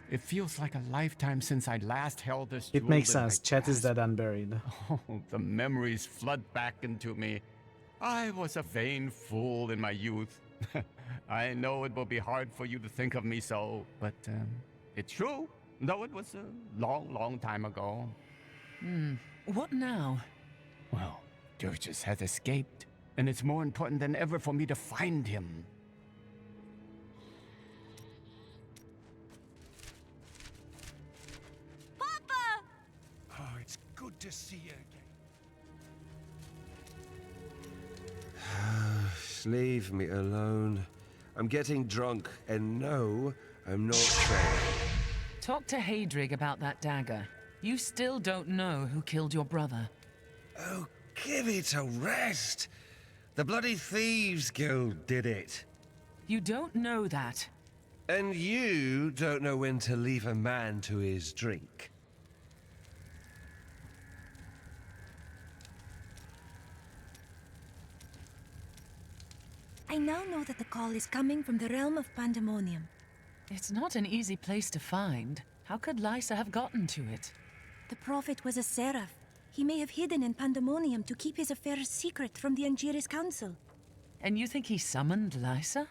It feels like a lifetime since I last held this It jewel makes in my sense. Chet is grasp. dead unburied. Oh, the memories flood back into me. I was a vain fool in my youth. I know it will be hard for you to think of me so, but it's true, though it was a long, long time ago. What now? Well, Dirges has escaped, and it's more important than ever for me to find him. Papa! Oh, it's good to see you again. Leave me alone. I'm getting drunk, and no, I'm not trained. Talk to Hadrig about that dagger. You still don't know who killed your brother. Oh, give it a rest. The bloody Thieves Guild did it. You don't know that. And you don't know when to leave a man to his drink. I now know that the call is coming from the realm of Pandemonium. It's not an easy place to find. How could Lysa have gotten to it? The prophet was a seraph. He may have hidden in Pandemonium to keep his affairs secret from the Angiris Council. And you think he summoned Lysa?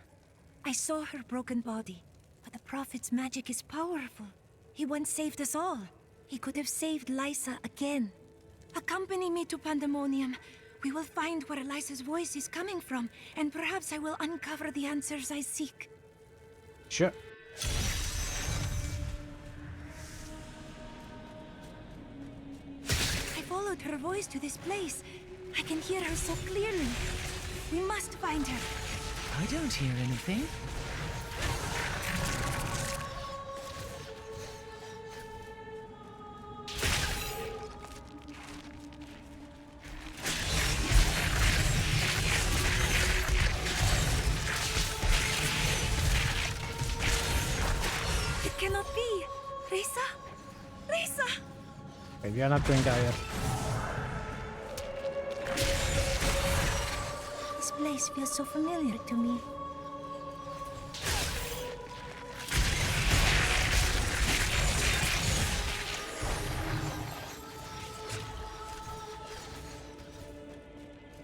I saw her broken body, but the prophet's magic is powerful. He once saved us all. He could have saved Lysa again. Accompany me to Pandemonium. We will find where Lysa's voice is coming from, and perhaps I will uncover the answers I seek. Sure. I followed her voice to this place. I can hear her so clearly. We must find her. I don't hear anything. we are not going there yet. This place feels so familiar to me.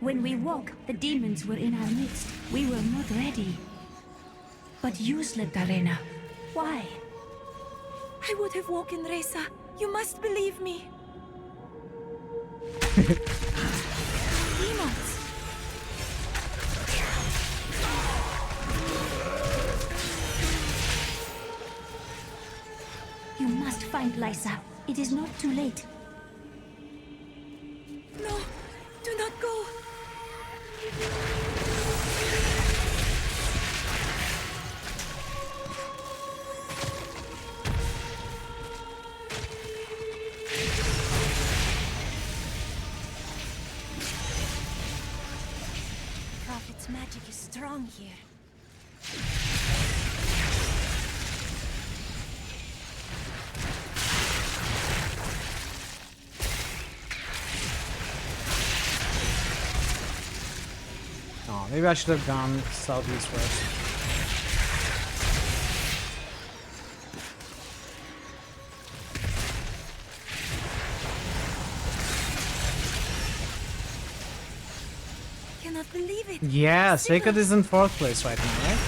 When we woke, the demons were in our midst. We were not ready. But you slept, Arena. Why? I would have woken Reza. You must believe me. Demons. You must find Lysa. It is not too late. No, do not go. Prophet's magic is strong here. Oh, maybe I should have gone southeast first. Cannot believe it. Yeah, Sacred is in 4th place right now, right?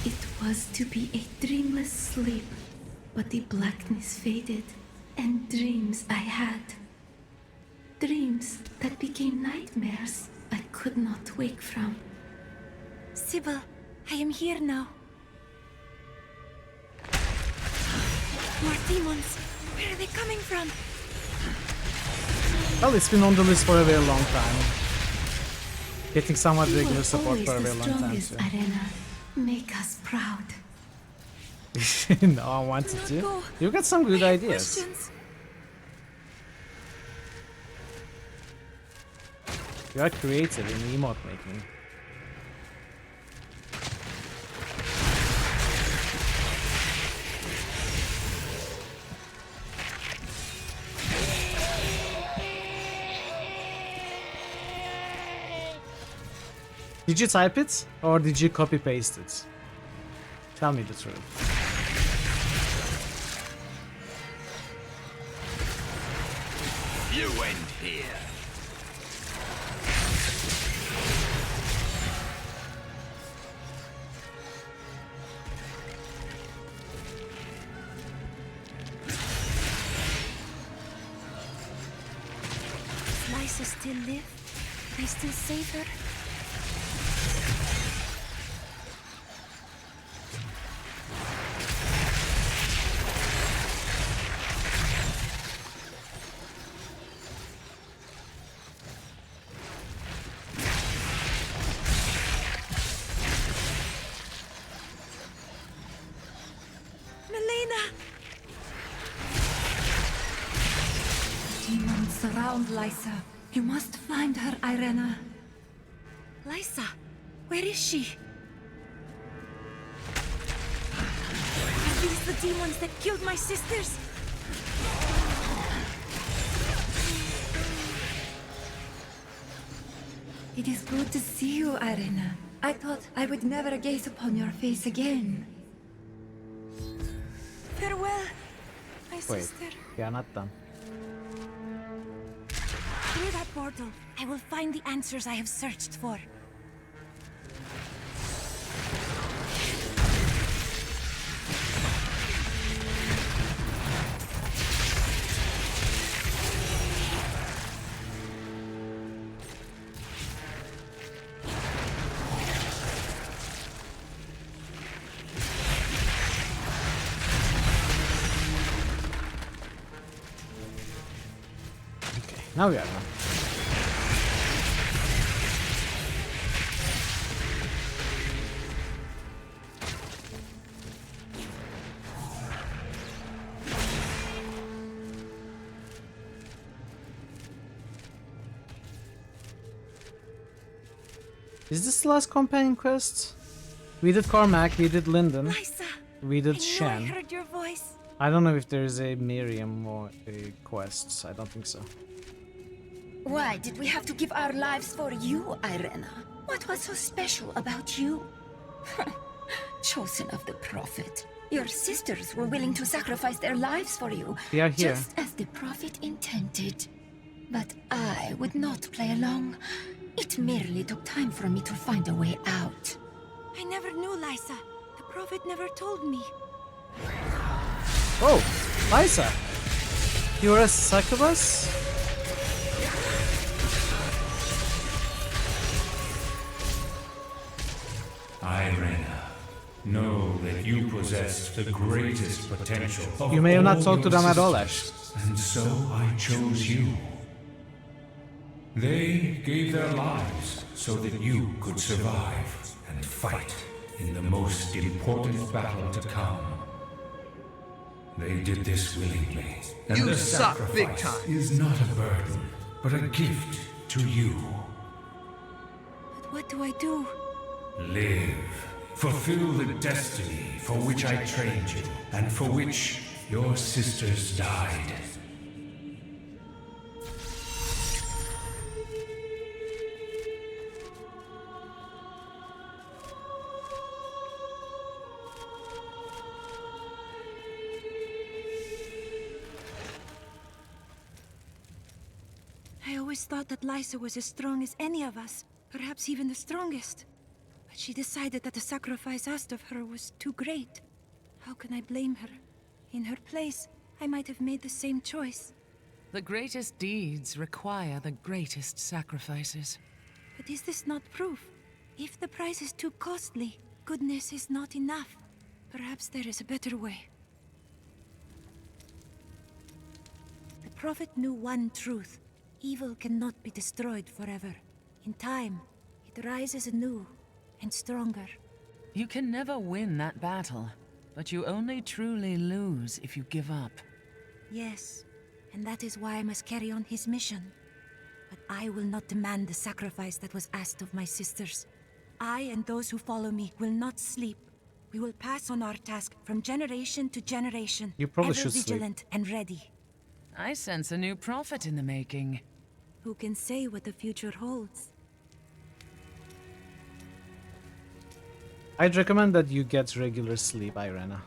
It was to be a dreamless sleep, but the blackness faded, and dreams I had. Dreams that became nightmares I could not wake from. Sybil, I am here now. More demons. Where are they coming from? Well, it's been on the list for a very long time. Getting somewhat You regular are support always for a the very long time strongest, too. Arena. Make us proud. No, I wanted to. You got some good ideas. Questions? You are creative in emote making. Did you type it or did you copy paste it? Tell me the truth. You end here. Does Lysa still live? Can I still save her? Melena! Demons surround Lysa. You must find her, Irena. Lysa, where is she? Are these the demons that killed my sisters? It is good to see you, Irena. I thought I would never gaze upon your face again. Farewell, my Wait, sister. we are not done. Through that portal, I will find the answers I have searched for. Okay, now we are done. Is this the last companion quest? We did Cormac, we did Linden. Lysa! Weeded I Shen. heard your voice. I don't know if there's a Miriam or a quest. I don't think so. Why did we have to give our lives for you, Irena? What was so special about you? Chosen of the Prophet. Your sisters were willing to sacrifice their lives for you. They are here. Just as the Prophet intended. But I would not play along. It merely took time for me to find a way out. I never knew Lysa. The Prophet never told me. Oh, Lysa! You're a succubus? Irena, know that you possess the greatest potential of You may have not all talked to your them at all, sisters, Ash. and so I chose you. They gave their lives so that you could survive and fight in the most important battle to come. They did this willingly, and You the suck big sacrifice time. is not a burden, but a gift to you. But what do I do? Live. Fulfill the destiny for which I trained you, and for which your sisters died. I always thought that Lysa was as strong as any of us, perhaps even the strongest. But she decided that the sacrifice asked of her was too great. How can I blame her? In her place, I might have made the same choice. The greatest deeds require the greatest sacrifices. But is this not proof? If the price is too costly, goodness is not enough. Perhaps there is a better way. The Prophet knew one truth. Evil cannot be destroyed forever. In time, it rises anew and stronger. You can never win that battle, but you only truly lose if you give up. Yes, and that is why I must carry on his mission. But I will not demand the sacrifice that was asked of my sisters. I and those who follow me will not sleep. We will pass on our task from generation to generation. You probably ever should sleep. vigilant and ready. I sense a new prophet in the making. Who can say what the future holds? I'd recommend that you get regular sleep, Irena.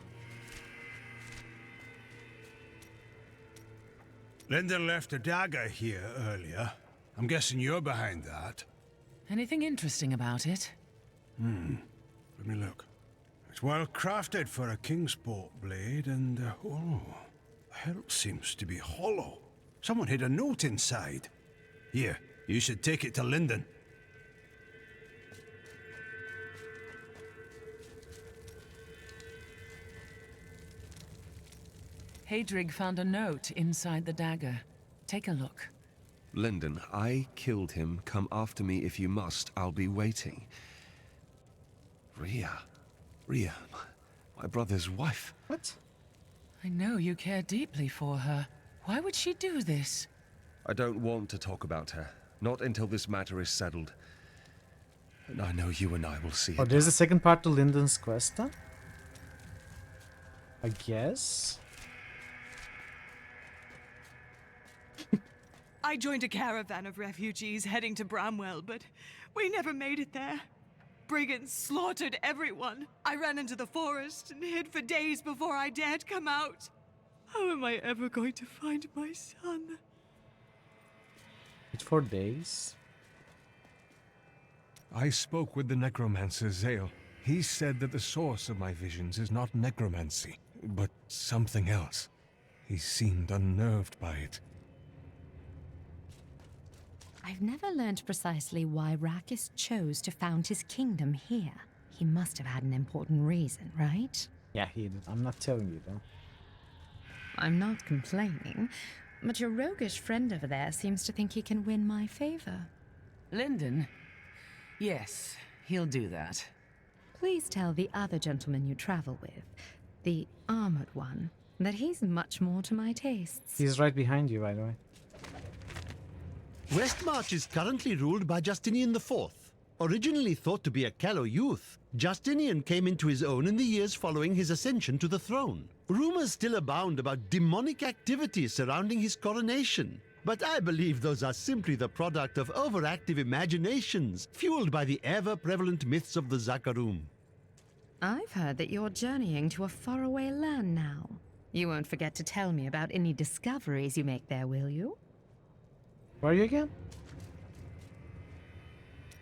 Lyndon left a dagger here earlier. I'm guessing you're behind that. Anything interesting about it? Let me look. It's well crafted for a Kingsport blade, and oh, the hilt seems to be hollow. Someone hid a note inside. Here, you should take it to Lyndon. Hadrig found a note inside the dagger. Take a look. Lyndon, I killed him. Come after me if you must. I'll be waiting. Rhea, my brother's wife. What? I know you care deeply for her. Why would she do this? I don't want to talk about her. Not until this matter is settled. And I know you and I will see Oh, it. there's a second part to Lyndon's quest, huh? I guess. I joined a caravan of refugees heading to Bramwell, but we never made it there. Brigands slaughtered everyone. I ran into the forest and hid for days before I dared come out. How am I ever going to find my son? It's 4 days. I spoke with the necromancer Zale. He said that the source of my visions is not necromancy, but something else. He seemed unnerved by it. I've never learned precisely why Rakis chose to found his kingdom here. He must have had an important reason, right? Yeah, he did. I'm not telling you though. I'm not complaining, but your roguish friend over there seems to think he can win my favor. Lyndon? Yes, he'll do that. Please tell the other gentleman you travel with, the armored one, that he's much more to my tastes. He's right behind you, by the way. Westmarch is currently ruled by Justinian IV. Originally thought to be a callow youth, Justinian came into his own in the years following his ascension to the throne. Rumors still abound about demonic activities surrounding his coronation, but I believe those are simply the product of overactive imaginations fueled by the ever-prevalent myths of the Zakarum. I've heard that you're journeying to a faraway land now. You won't forget to tell me about any discoveries you make there, will you? Where are you again?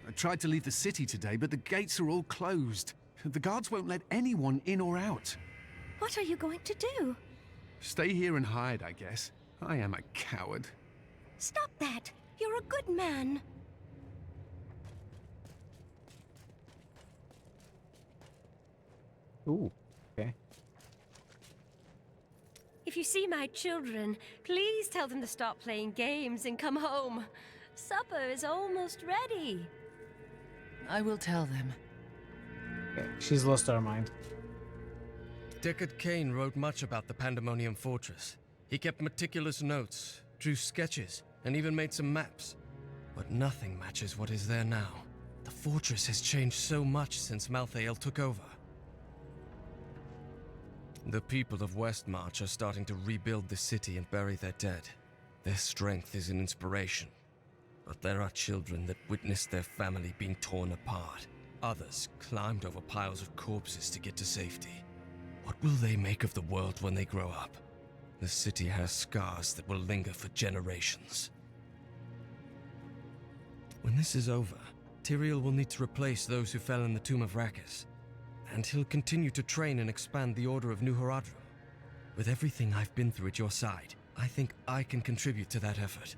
I tried to leave the city today, but the gates are all closed. The guards won't let anyone in or out. What are you going to do? Stay here and hide, I guess. I am a coward. Stop that! You're a good man. Ooh, okay. If you see my children, please tell them to stop playing games and come home. Supper is almost ready. I will tell them. Okay, she's lost her mind. Deckard Cain wrote much about the Pandemonium Fortress. He kept meticulous notes, drew sketches, and even made some maps. But nothing matches what is there now. The fortress has changed so much since Malthael took over. The people of Westmarch are starting to rebuild the city and bury their dead. Their strength is an inspiration. But there are children that witnessed their family being torn apart. Others climbed over piles of corpses to get to safety. What will they make of the world when they grow up? The city has scars that will linger for generations. When this is over, Tyrael will need to replace those who fell in the Tomb of Rakkus. And he'll continue to train and expand the Order of New Horadrim. With everything I've been through at your side, I think I can contribute to that effort.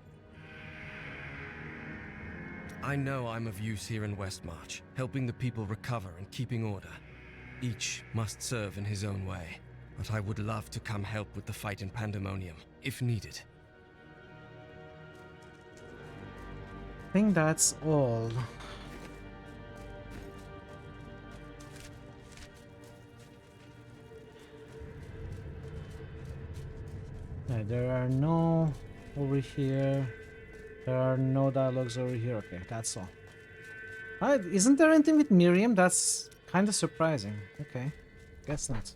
I know I'm of use here in Westmarch, helping the people recover and keeping order. Each must serve in his own way, but I would love to come help with the fight in Pandemonium, if needed. I think that's all. Okay, there are no over here. There are no dialogues over here. Okay, that's all. Alright, isn't there anything with Miriam? That's kind of surprising. Okay, guess not.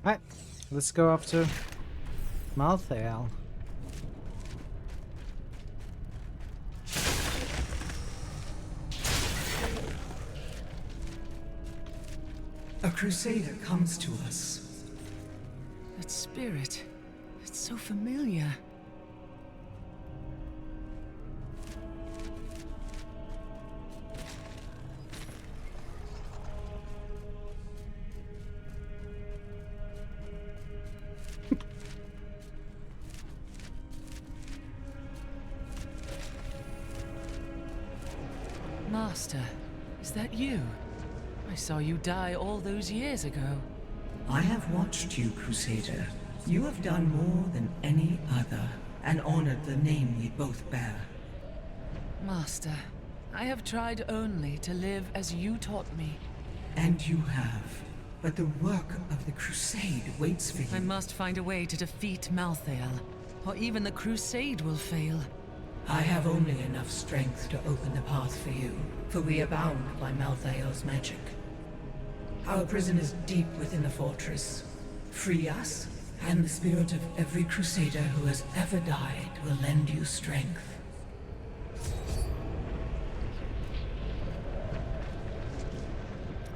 Alright, let's go after Malthael. A crusader comes to us. That spirit, it's so familiar. Master, is that you? I saw you die all those years ago. I have watched you, Crusader. You have done more than any other, and honored the name we both bear. Master, I have tried only to live as you taught me. And you have. But the work of the Crusade waits for you. I must find a way to defeat Malthael, or even the Crusade will fail. I have only enough strength to open the path for you, for we are bound by Malthael's magic. Our prison is deep within the fortress. Free us, and the spirit of every crusader who has ever died will lend you strength.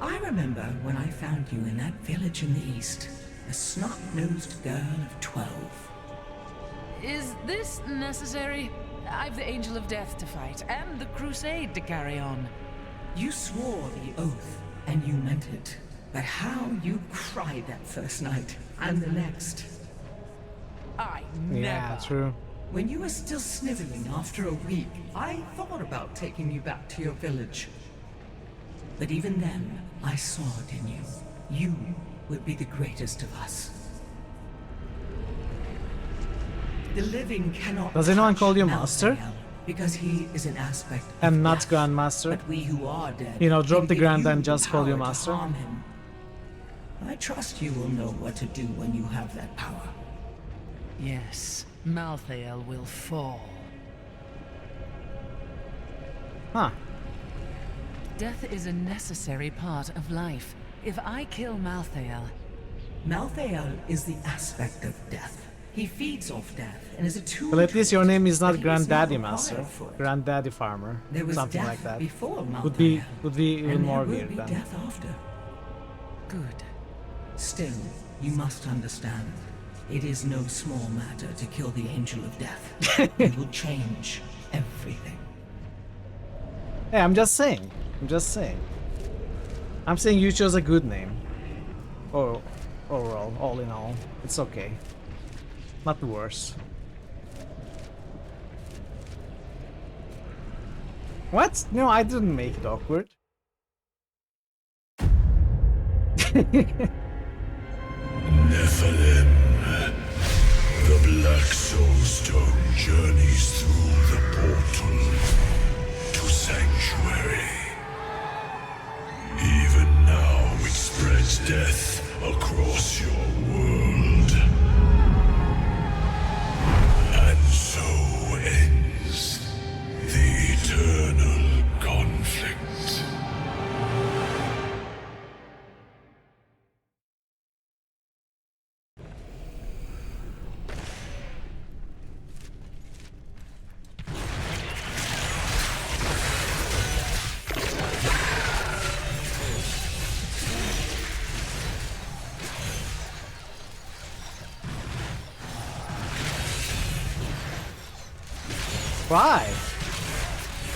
I remember when I found you in that village in the east, a snot-nosed girl of 12. Is this necessary? I've the Angel of Death to fight, and the Crusade to carry on. You swore the oath, and you meant it. But how you cried that first night, and the next. I Yeah, never. true. When you were still sniveling after a week, I thought about taking you back to your village. But even then, I saw it in you. You would be the greatest of us. The living cannot. Does anyone touch call you Malthael, Master? Because he is an aspect of And not death. Grandmaster? But we who are dead, You know, drop can the give grand you and the just call you power to Master? harm him. I trust you will know what to do when you have that power. Yes, Malthael will fall. Huh. Death is a necessary part of life. If I kill Malthael... Malthael is the aspect of death. He feeds off death and is a tool. Well, at least your name is not but he was not Granddaddy required Master. for it. Granddaddy Farmer. There was Something death like that. before Would be Malthael, even and more there will weird be then. death after. Good. Still, you must understand, it is no small matter to kill the Angel of Death. It will change everything. Hey, I'm just saying. I'm just saying. I'm saying you chose a good name. Or overall, all in all, it's okay. Not the worst. What? No, I didn't make it awkward. Nephilim. The Black Soul Stone journeys through the portal to Sanctuary. Even now it spreads death across your world. And so ends the eternal conflict. Why?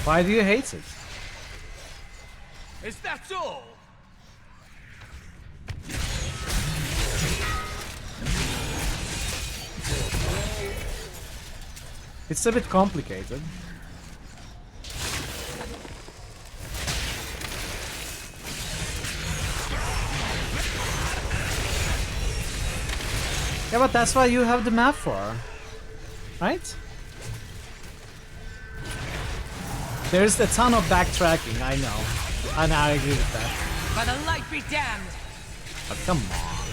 Why do you hate it? Is that all? It's a bit complicated. Yeah, but that's why you have the map for, right? There's a ton of backtracking, I know. And I agree with that. By the light be damned! But come on.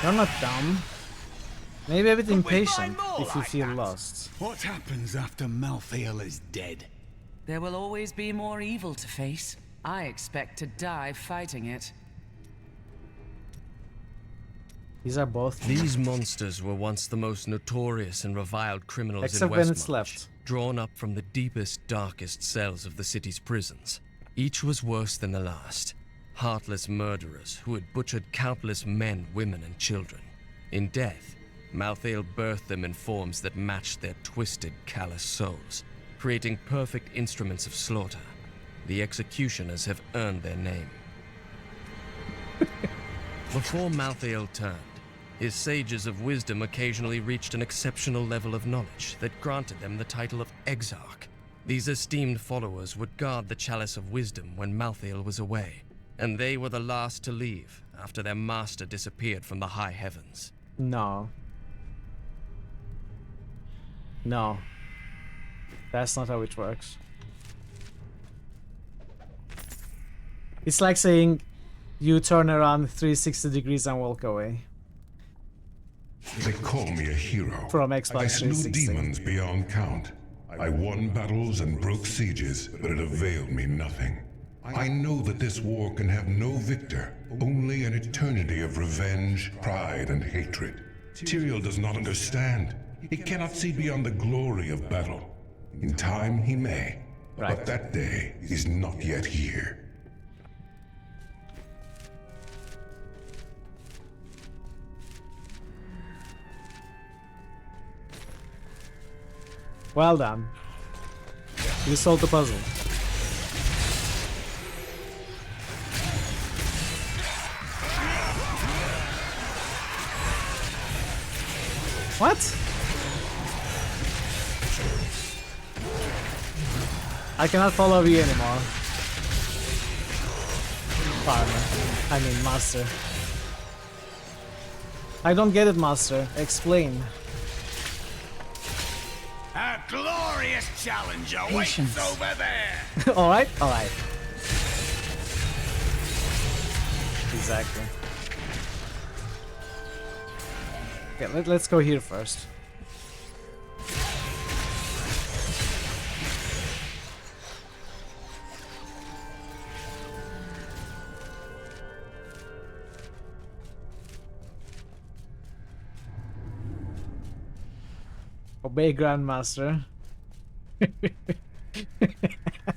You're not dumb. Maybe a bit impatient if you feel lost. What happens after Malthael is dead? There will always be more evil to face. I expect to die fighting it. These are both. These monsters were once the most notorious and reviled criminals Except in when it's Westmarch, left. drawn up from the deepest, darkest cells of the city's prisons. Each was worse than the last. Heartless murderers who had butchered countless men, women, and children. In death, Malthael birthed them in forms that matched their twisted, callous souls, creating perfect instruments of slaughter. The executioners have earned their name. Before Malthael turned, his sages of wisdom occasionally reached an exceptional level of knowledge that granted them the title of Exarch. These esteemed followers would guard the Chalice of Wisdom when Malthael was away, and they were the last to leave after their master disappeared from the high heavens. No. No. That's not how it works. It's like saying you turn around 360 degrees and walk away. They call me a hero. From Xbox I slew 360. demons beyond count. I won battles and broke sieges, but it availed me nothing. I know that this war can have no victor, only an eternity of revenge, pride, and hatred. Tyrael does not understand. He cannot see beyond the glory of battle. In time, he may, but that day is not yet here. Well done. You solved the puzzle. What? I cannot follow you anymore. Farmer. I mean, master. I don't get it, master. Explain. A glorious challenge awaits over there! Alright? Alright. Exactly. Okay, let's go here first. Obey Grandmaster.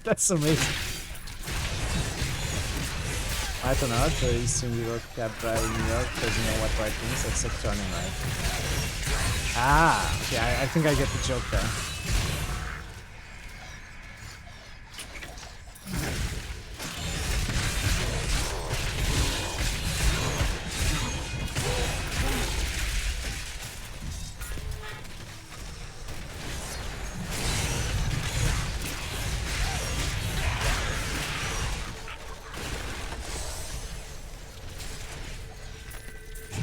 That's amazing. I don't know, the Eastern Europe cab driver in New York doesn't know what right means except turning right. Ah, okay, I think I get the joke there.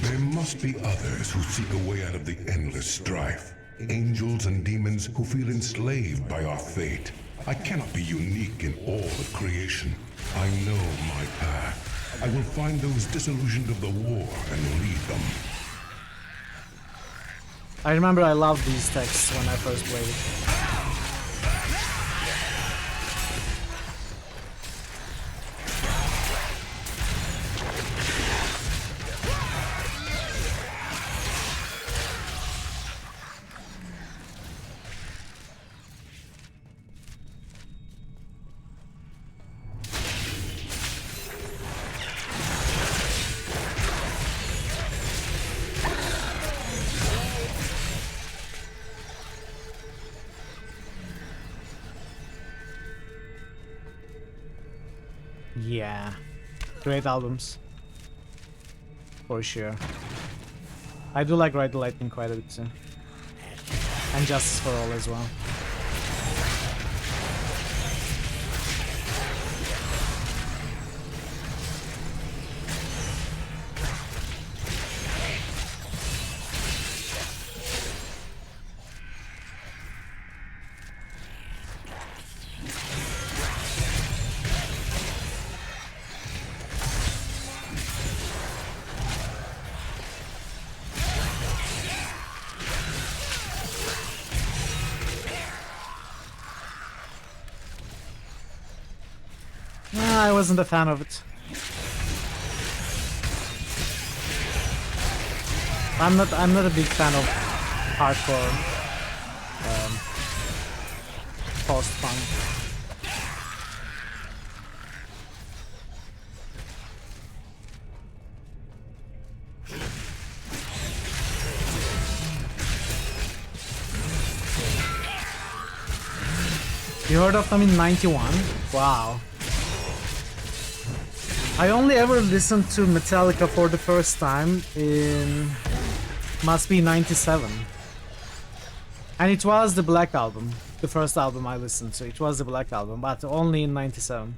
There must be others who seek a way out of the endless strife. Angels and demons who feel enslaved by our fate. I cannot be unique in all of creation. I know my path. I will find those disillusioned of the war and lead them. I remember I loved these texts when I first played it. Yeah, great albums, for sure. I do like Ride the Lightning quite a bit too, and Justice for All as well. I wasn't a fan of it. I'm not a big fan of hardcore post-punk. You heard of them in '91? Wow. I only ever listened to Metallica for the first time in... must be '97. And it was the Black Album. The first album I listened to. It was the Black Album, but only in '97.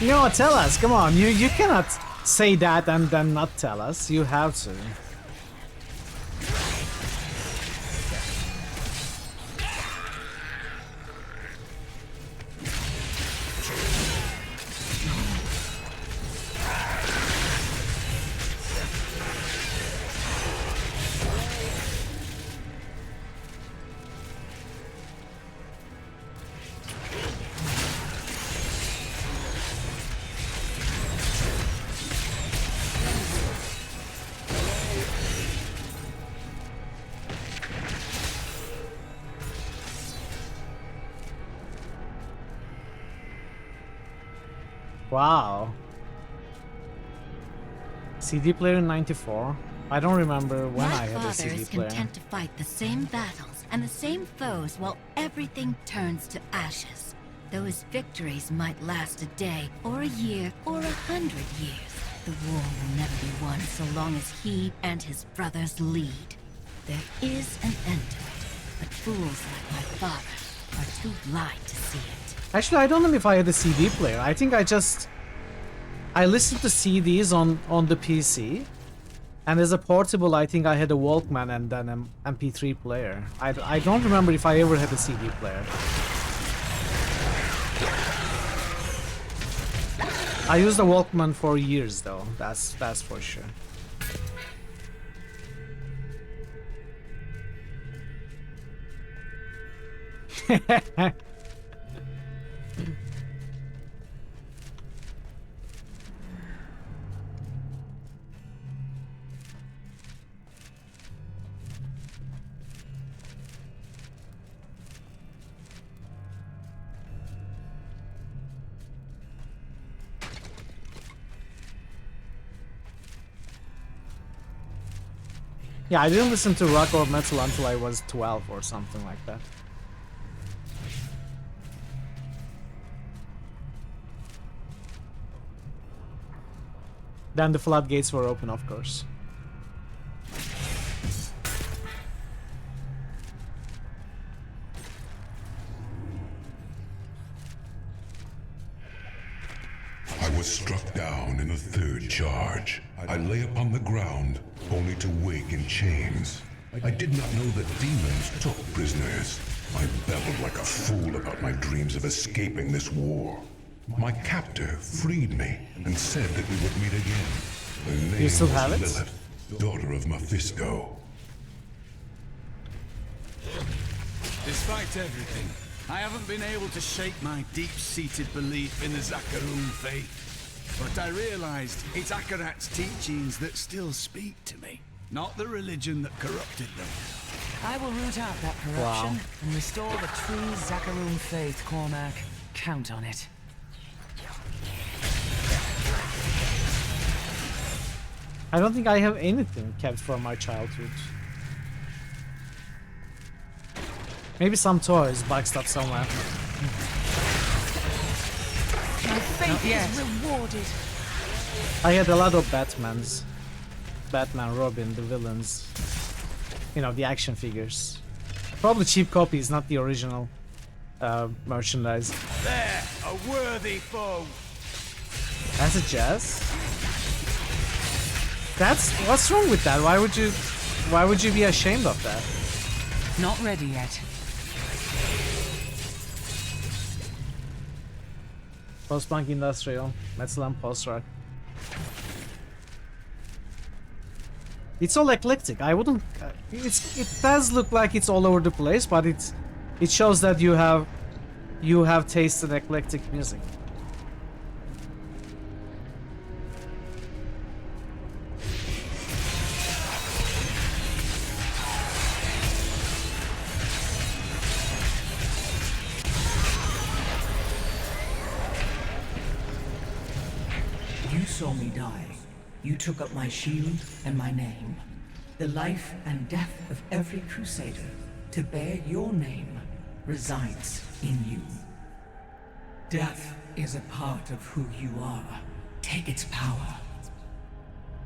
You know, tell us, come on, you cannot say that and then not tell us, you have to. Wow. CD player in '94. I don't remember when I had a CD My father is player. content to fight the same battles and the same foes while everything turns to ashes. Though his victories might last a day, or a year, or 100 years, The war will never be won so long as he and his brothers lead. There is an end to it, but fools like my father are too blind to see it. Actually, I don't know if I had a CD player. I think I listened to CDs on the PC. And as a portable, I think I had a Walkman and then an MP3 player. I don't remember if I ever had a CD player. I used a Walkman for years though, that's for sure. Yeah, I didn't listen to rock or metal until I was 12 or something like that. Then the floodgates were open, of course. I was struck down in the third charge. I lay upon the ground, only to wake in chains. I did not know that demons took prisoners. I babbled like a fool about my dreams of escaping this war. My captor freed me and said that we would meet again. Her name You still was have it? Lilith, daughter of Mephisto. Despite everything, I haven't been able to shake my deep-seated belief in the Zakarum faith. But I realized it's Akarat's teachings that still speak to me, not the religion that corrupted them. I will root out that corruption and restore the true Zakarum faith, Cormac. Count on it. I don't think I have anything kept from my childhood. Maybe some toys boxed up somewhere. My faith is rewarded. I had a lot of Batmans. Batman, Robin, the villains. You know, the action figures. Probably cheap copies, not the original merchandise. There, a worthy foe. That's a jazz? What's wrong with that? Why would you be ashamed of that? Not ready yet. Post-punk industrial, metal and post-rock. It's all eclectic. I wouldn't. It does look like it's all over the place, but it shows that you have tasted eclectic music. You saw me die. You took up my shield and my name. The life and death of every crusader to bear your name resides in you. Death is a part of who you are. Take its power.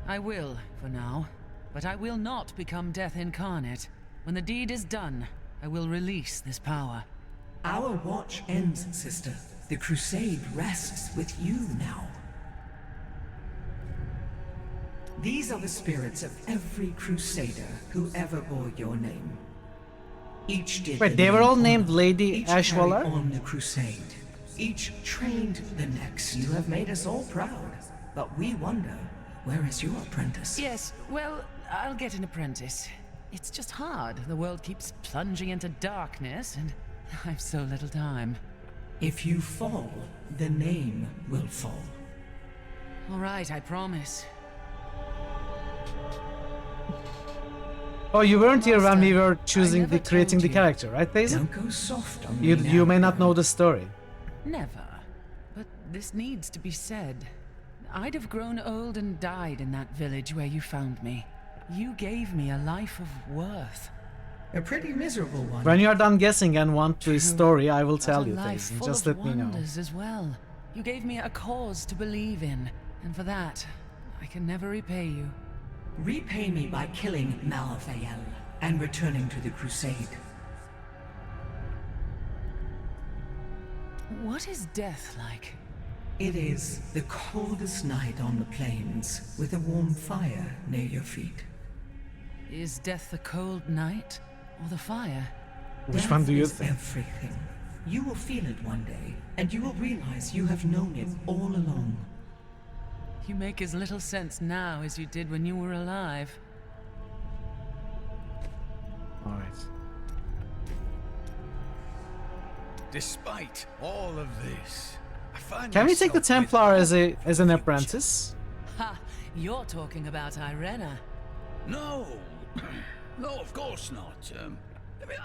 I will, for now. But I will not become Death incarnate. When the deed is done, I will release this power. Our watch ends, sister. The crusade rests with you now. These are the spirits of every crusader who ever bore your name. Each did. Wait, they were all named Lady Ashwaller? On the crusade. Each trained the next. You have made us all proud. But we wonder, where is your apprentice? Yes, well, I'll get an apprentice. It's just hard. The world keeps plunging into darkness, and I've so little time. If you fall, the name will fall. All right, I promise. Oh, you weren't here when we were creating the character, right, Daisy? Don't go soft on me You may not know the story. Never. But this needs to be said. I'd have grown old and died in that village where you found me. You gave me a life of worth. A pretty miserable one. When you are done guessing and want the story, I will tell you, life Daisy. full Just of let me know. wonders as well. You gave me a cause to believe in, and for that, I can never repay you. Repay me by killing Malthael and returning to the Crusade. What is death like? It is the coldest night on the plains, with a warm fire near your feet. Is death the cold night or the fire? Which one do you Death is think? everything. You will feel it one day, and you will realize you have known it all along. You make as little sense now as you did when you were alive. Alright. Despite all of this, I find Can we take the myself Templar with as an apprentice? Ha! You're talking about Irena. No, no, of course not. I mean,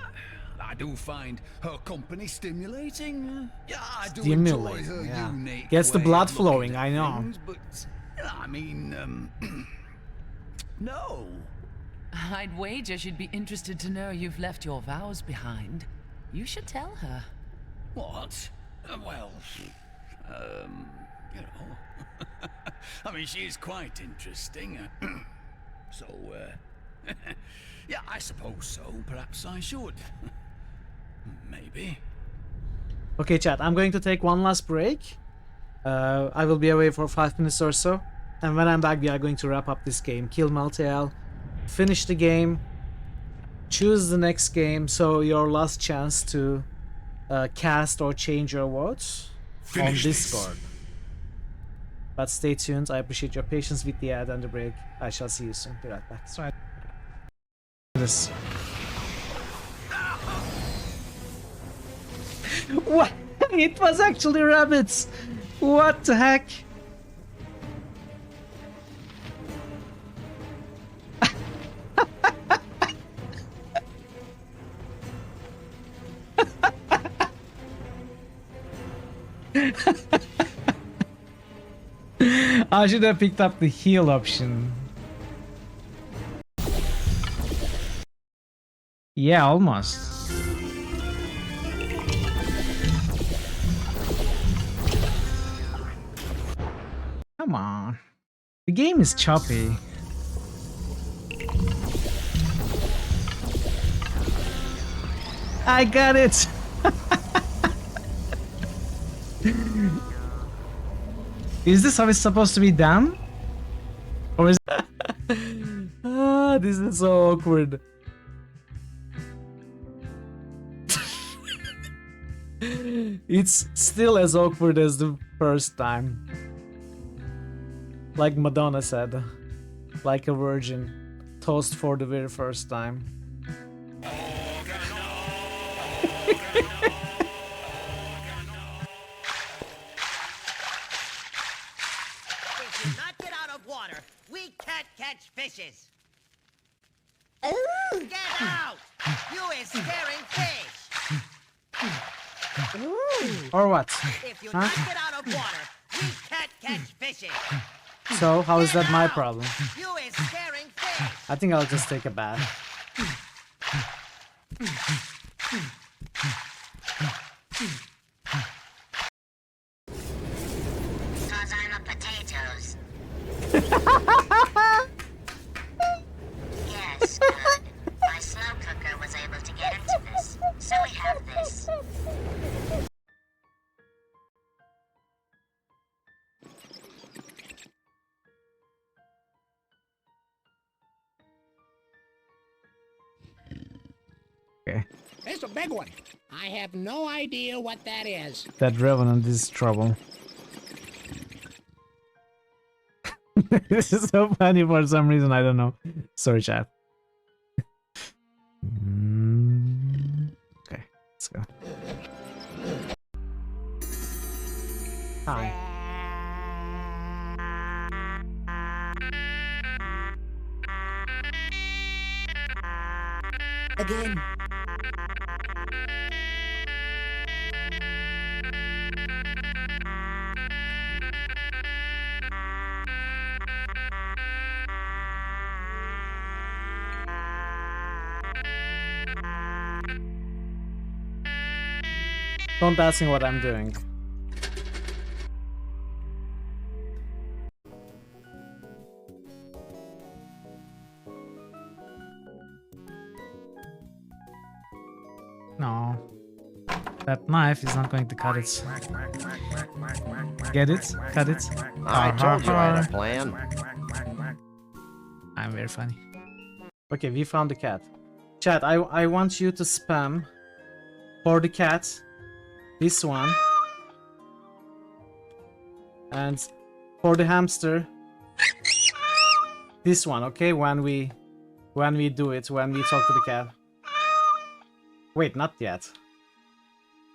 I do find her company stimulating. Yeah, I do enjoy her Stimulating, yeah. unique Gets the way blood of flowing, looking at I know. things, but I mean, no. I'd wager she'd be interested to know you've left your vows behind. You should tell her. What? Well, you know. I mean, she is quite interesting. So, yeah, I suppose so. Perhaps I should. Maybe. Okay, chat, I'm going to take one last break. I will be away for 5 minutes or so. And when I'm back, we are going to wrap up this game. Kill Malthael, finish the game, choose the next game. So your last chance to cast or change your votes on Discord. But stay tuned. I appreciate your patience with the ad and the break. I shall see you soon. Be right back. Sorry. This. What? It was actually rabbits. What the heck? I should have picked up the heal option. Yeah, almost. Come on. The game is choppy. I got it! Is this how it's supposed to be done? Or is ah, this is so awkward. It's still as awkward as the first time. Like Madonna said, like a virgin, toast for the very first time. If you not get out of water, we can't catch fishes. Get out! You is scaring fish. Or what? If you Huh? not get out of water, we can't catch fishes. So, how is that my problem? You is scaring fish. I think I'll just take a bath. Cause I'm a potatoes. Yes, good. My slow cooker was able to get into this, so we have this. Okay. It's a big one. I have no idea what that is. That Revenant is trouble. This is so funny for some reason, I don't know. Sorry, chat. Okay, let's go. Hi. Again. Don't ask me what I'm doing. No. That knife is not going to cut it. Get it? Cut it? I told you I had a plan. I'm very funny. Okay, we found the cat. Chat, I want you to spam for the cat this one. And for the hamster this one, okay? When we do it, when we talk to the cat. Wait, not yet.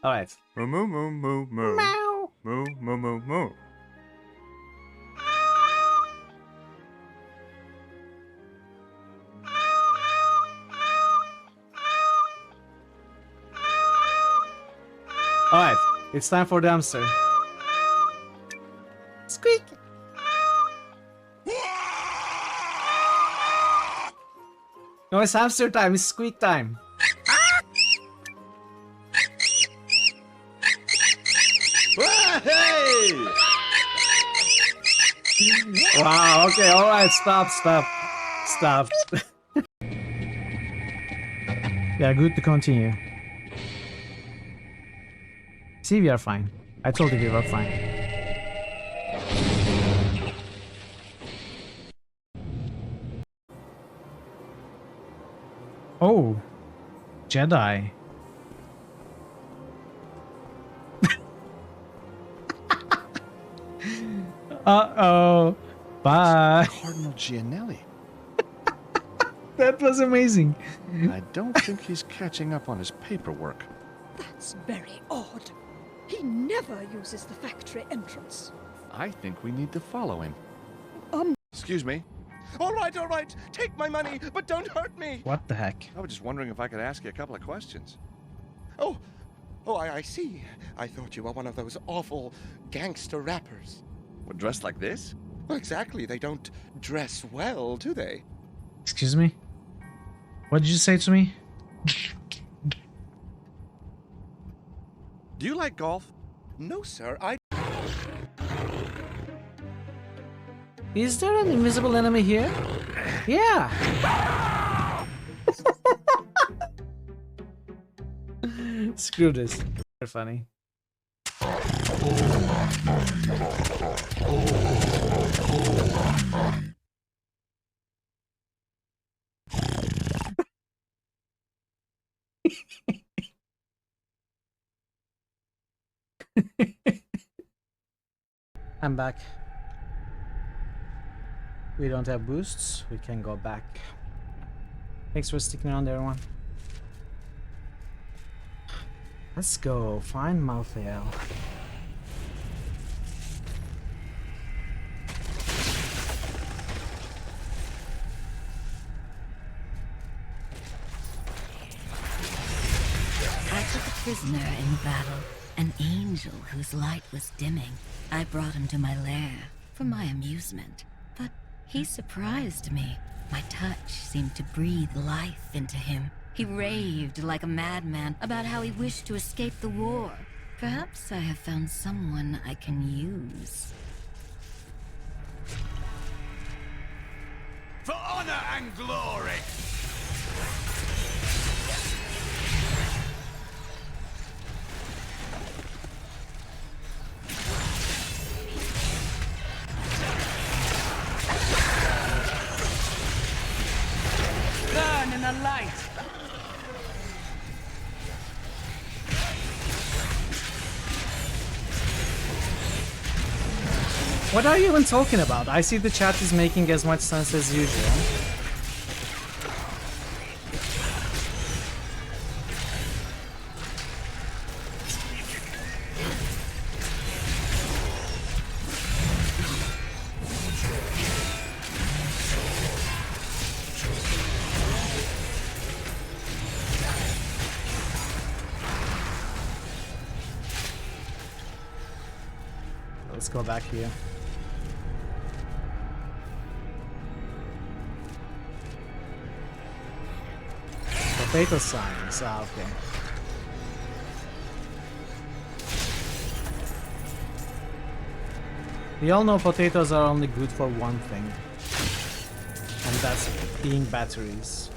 Alright. Moo moo moo moo moo. Meow. Moo moo moo moo. Alright, it's time for the hamster. Squeak! No, it's hamster time, it's squeak time. Hey! Wow, okay, alright, stop. Yeah, good to continue. See, we are fine. I told you we were fine. Oh, Jedi. Uh-oh. Bye. Cardinal Gianelli. That was amazing. I don't think he's catching up on his paperwork. That's very odd. He never uses the factory entrance. I think we need to follow him. Excuse me. All right. Take my money, but don't hurt me. What the heck? I was just wondering if I could ask you a couple of questions. Oh, I see. I thought you were one of those awful gangster rappers. Well, dressed like this? Well, exactly. They don't dress well, do they? Excuse me? What did you say to me? Do you like golf? No, sir. Is there an invisible enemy here? Yeah! Screw this. They're funny. I'm back. We don't have boosts. We can go back. Thanks for sticking around, everyone. Let's go find Malthael. I took a prisoner in battle, an angel whose light was dimming. I brought him to my lair for my amusement, but he surprised me. My touch seemed to breathe life into him. He raved like a madman about how he wished to escape the war. Perhaps I have found someone I can use. For honor and glory! Burn in the light. What are you even talking about? I see the chat is making as much sense as usual. Let's go back here. Potato signs. Ah, okay. We all know potatoes are only good for one thing, and that's being batteries.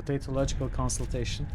Potatological consultation.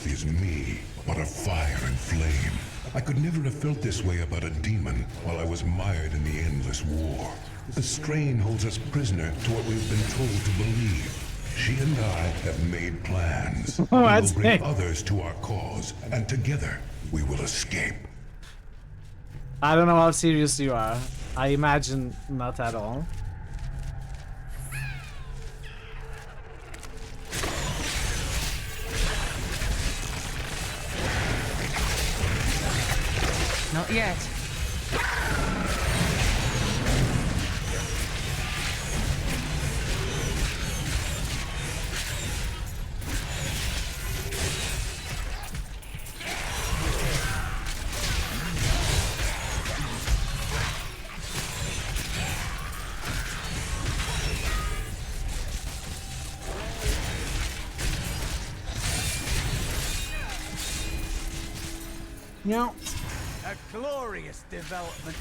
Is me, but a fire and flame. I could never have felt this way about a demon while I was mired in the endless war. The strain holds us prisoner to what we've been told to believe. She and I have made plans. We will bring others to our cause, and together we will escape. I don't know how serious you are. I imagine not at all. Not yet. No. A glorious development.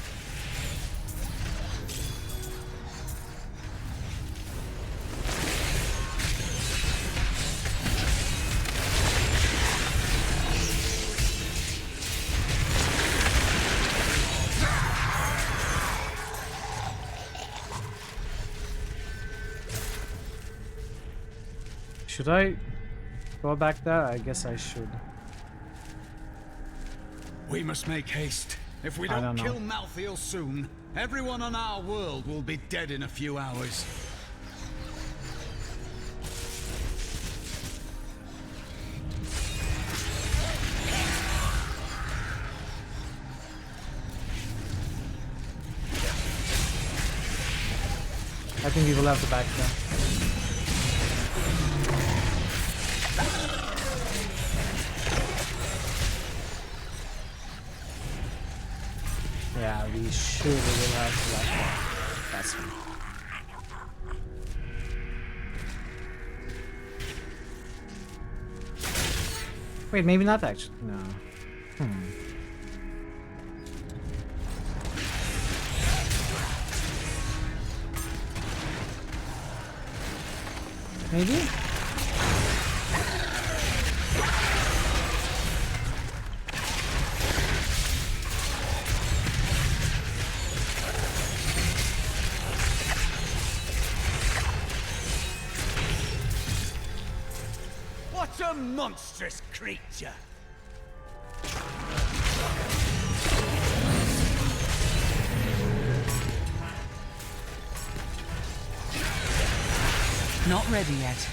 Should I go back there? I guess I should. We must make haste. If we don't kill Malthael soon, everyone on our world will be dead in a few hours. I think we will have to back there. Yeah, we surely will have to back there. That's fine. Wait, maybe not actually. No. Maybe? a monstrous creature. Not ready yet.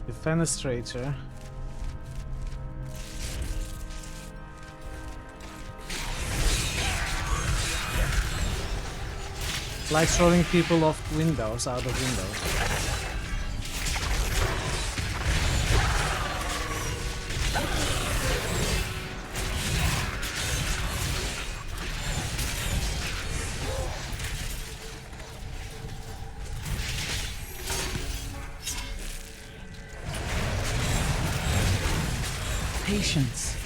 Defenestrator. Like throwing people off windows, out of windows. Patience.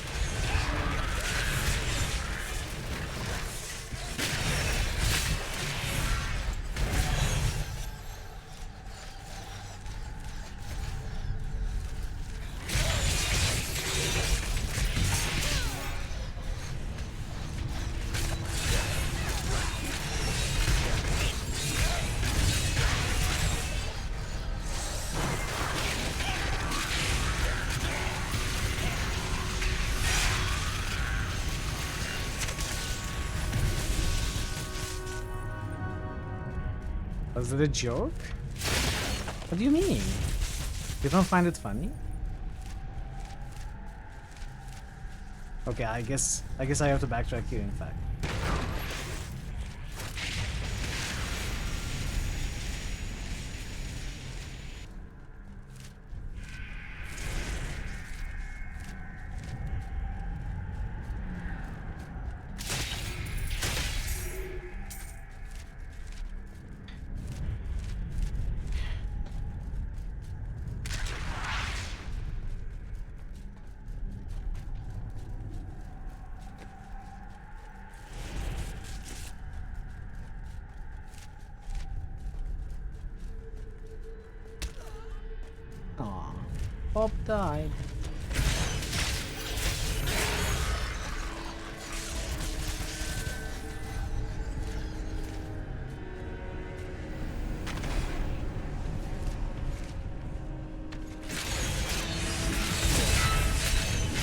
Was it a joke? What do you mean? You don't find it funny? Okay, I guess I have to backtrack here, in fact. Bob died.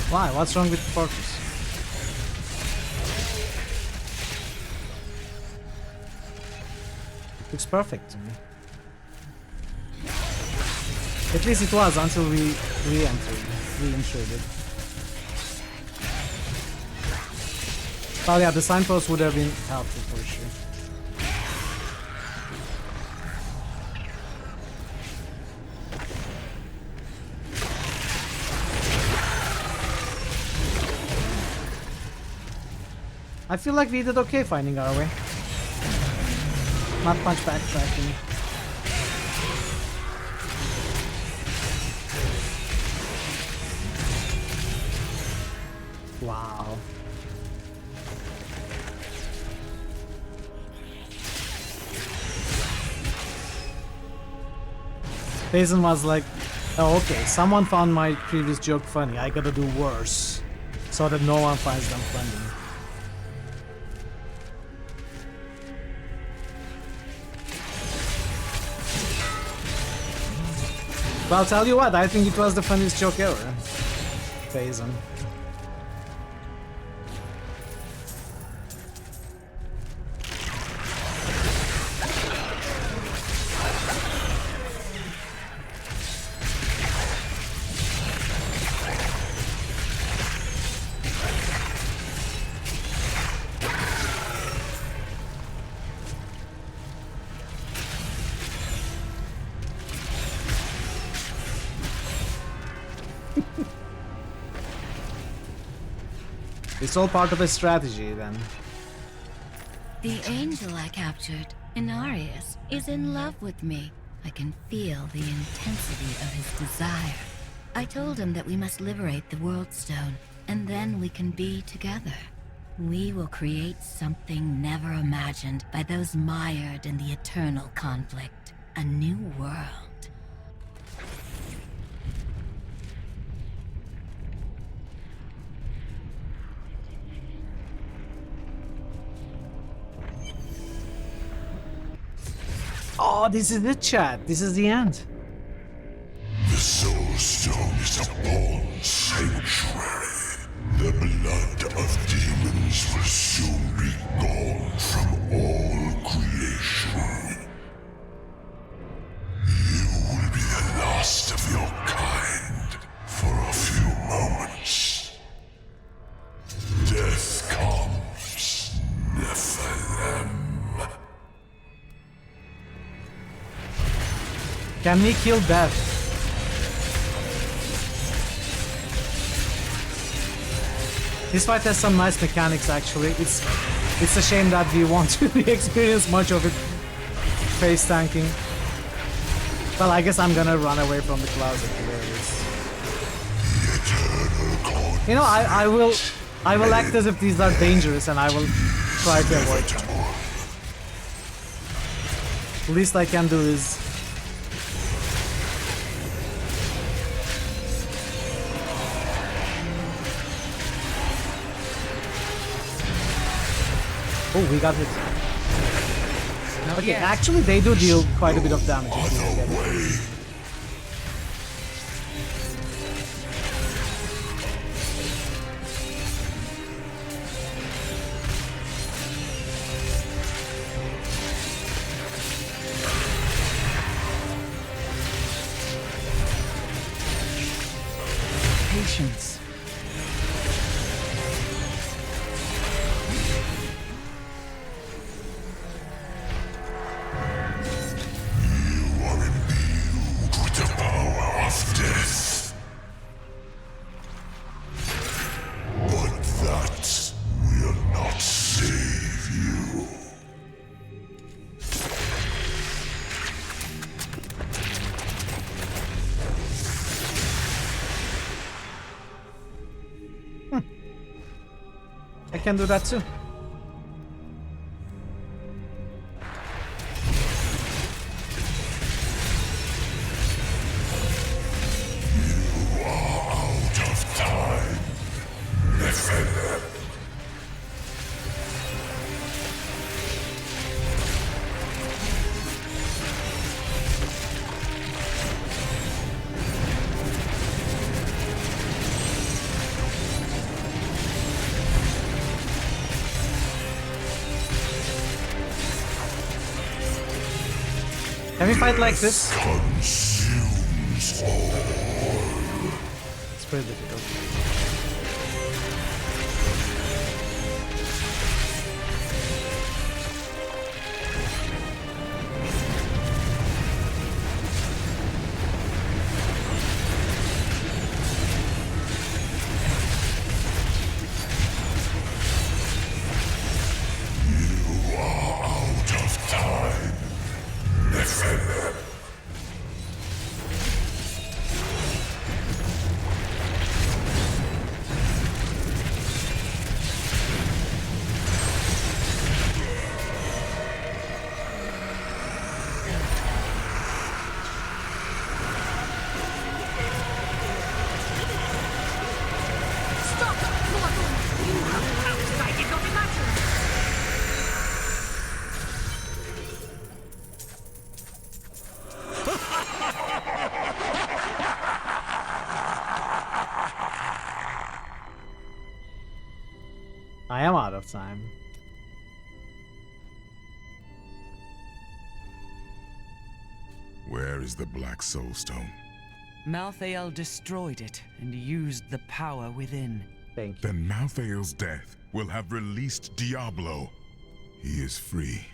Why? What's wrong with the fortress? Looks perfect to me. At least it was until we re-entered it. Oh yeah, the signpost would have been helpful for sure. I feel like we did okay finding our way. Not much backtracking. Wow. Payson was like, oh okay, someone found my previous joke funny, I gotta do worse, so that no one finds them funny. But I'll tell you what, I think it was the funniest joke ever. Payson. It's all part of a strategy, then. The angel I captured, Inarius, is in love with me. I can feel the intensity of his desire. I told him that we must liberate the World Stone, and then we can be together. We will create something never imagined by those mired in the eternal conflict. A new world. Oh, this is the chat. This is the end. The Soul Stone is a born sanctuary. The blood of demons will soon be gone from all creation. You will be the last of your kind for a few moments. Death comes, Nephilim. Can we kill Death? This fight has some nice mechanics actually. It's a shame that we won't really experience much of it face tanking. Well, I guess I'm gonna run away from the clouds at the very least. You know, I will act as if these are dangerous and I will try to avoid them. The least I can do is oh, we got hit. Okay, actually they do deal quite a bit of damage. Patience. I can do that too. You are out of time, Nephilim. Can we fight like this? Consumes all. It's pretty difficult. You are out of time, Nephilim. Stop! Mortal! You have pounced! I did not imagine! I am out of time. Where is the Black Soul Stone? Malthael destroyed it and used the power within. Thank you. Then Malthael's death will have released Diablo. He is free.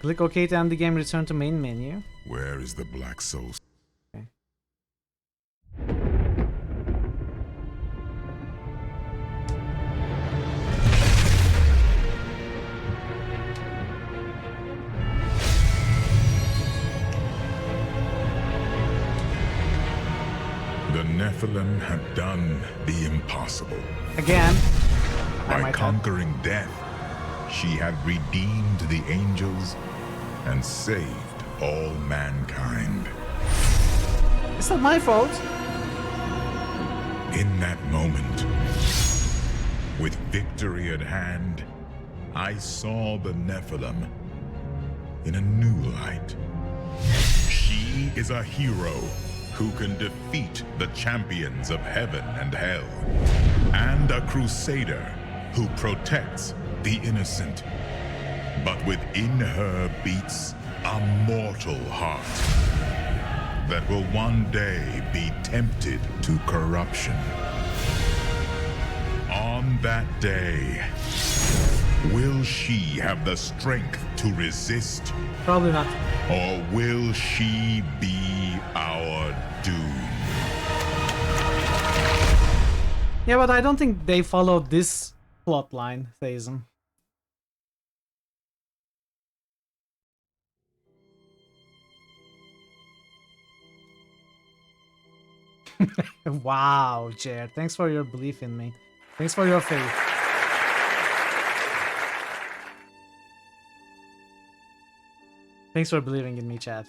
Click OK to end the game, return to main menu. Where is the Black Soul? Okay. The Nephilim had done the impossible. Again. By conquering death, she had redeemed the angels and saved all mankind. It's not my fault. In that moment, with victory at hand, I saw the Nephilim in a new light. She is a hero who can defeat the champions of heaven and hell, and a crusader who protects the innocent. But within her beats a mortal heart that will one day be tempted to corruption. On that day, will she have the strength to resist? Probably not. Or will she be our doom? Yeah, but I don't think they followed this plot line, Thazen. Wow, Jared. Thanks for your belief in me. Thanks for your faith. Thanks for believing in me, chat.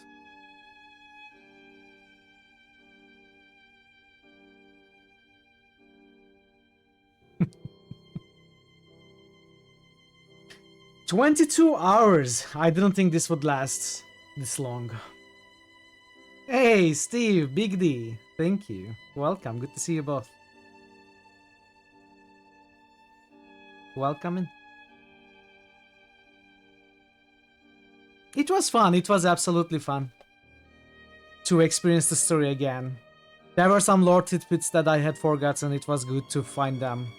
"22 hours. I didn't think this would last this long." Hey, Steve, Big D. Thank you. Welcome. Good to see you both. Welcome in. It was fun. It was absolutely fun to experience the story again. There were some lore tidbits that I had forgotten. It was good to find them.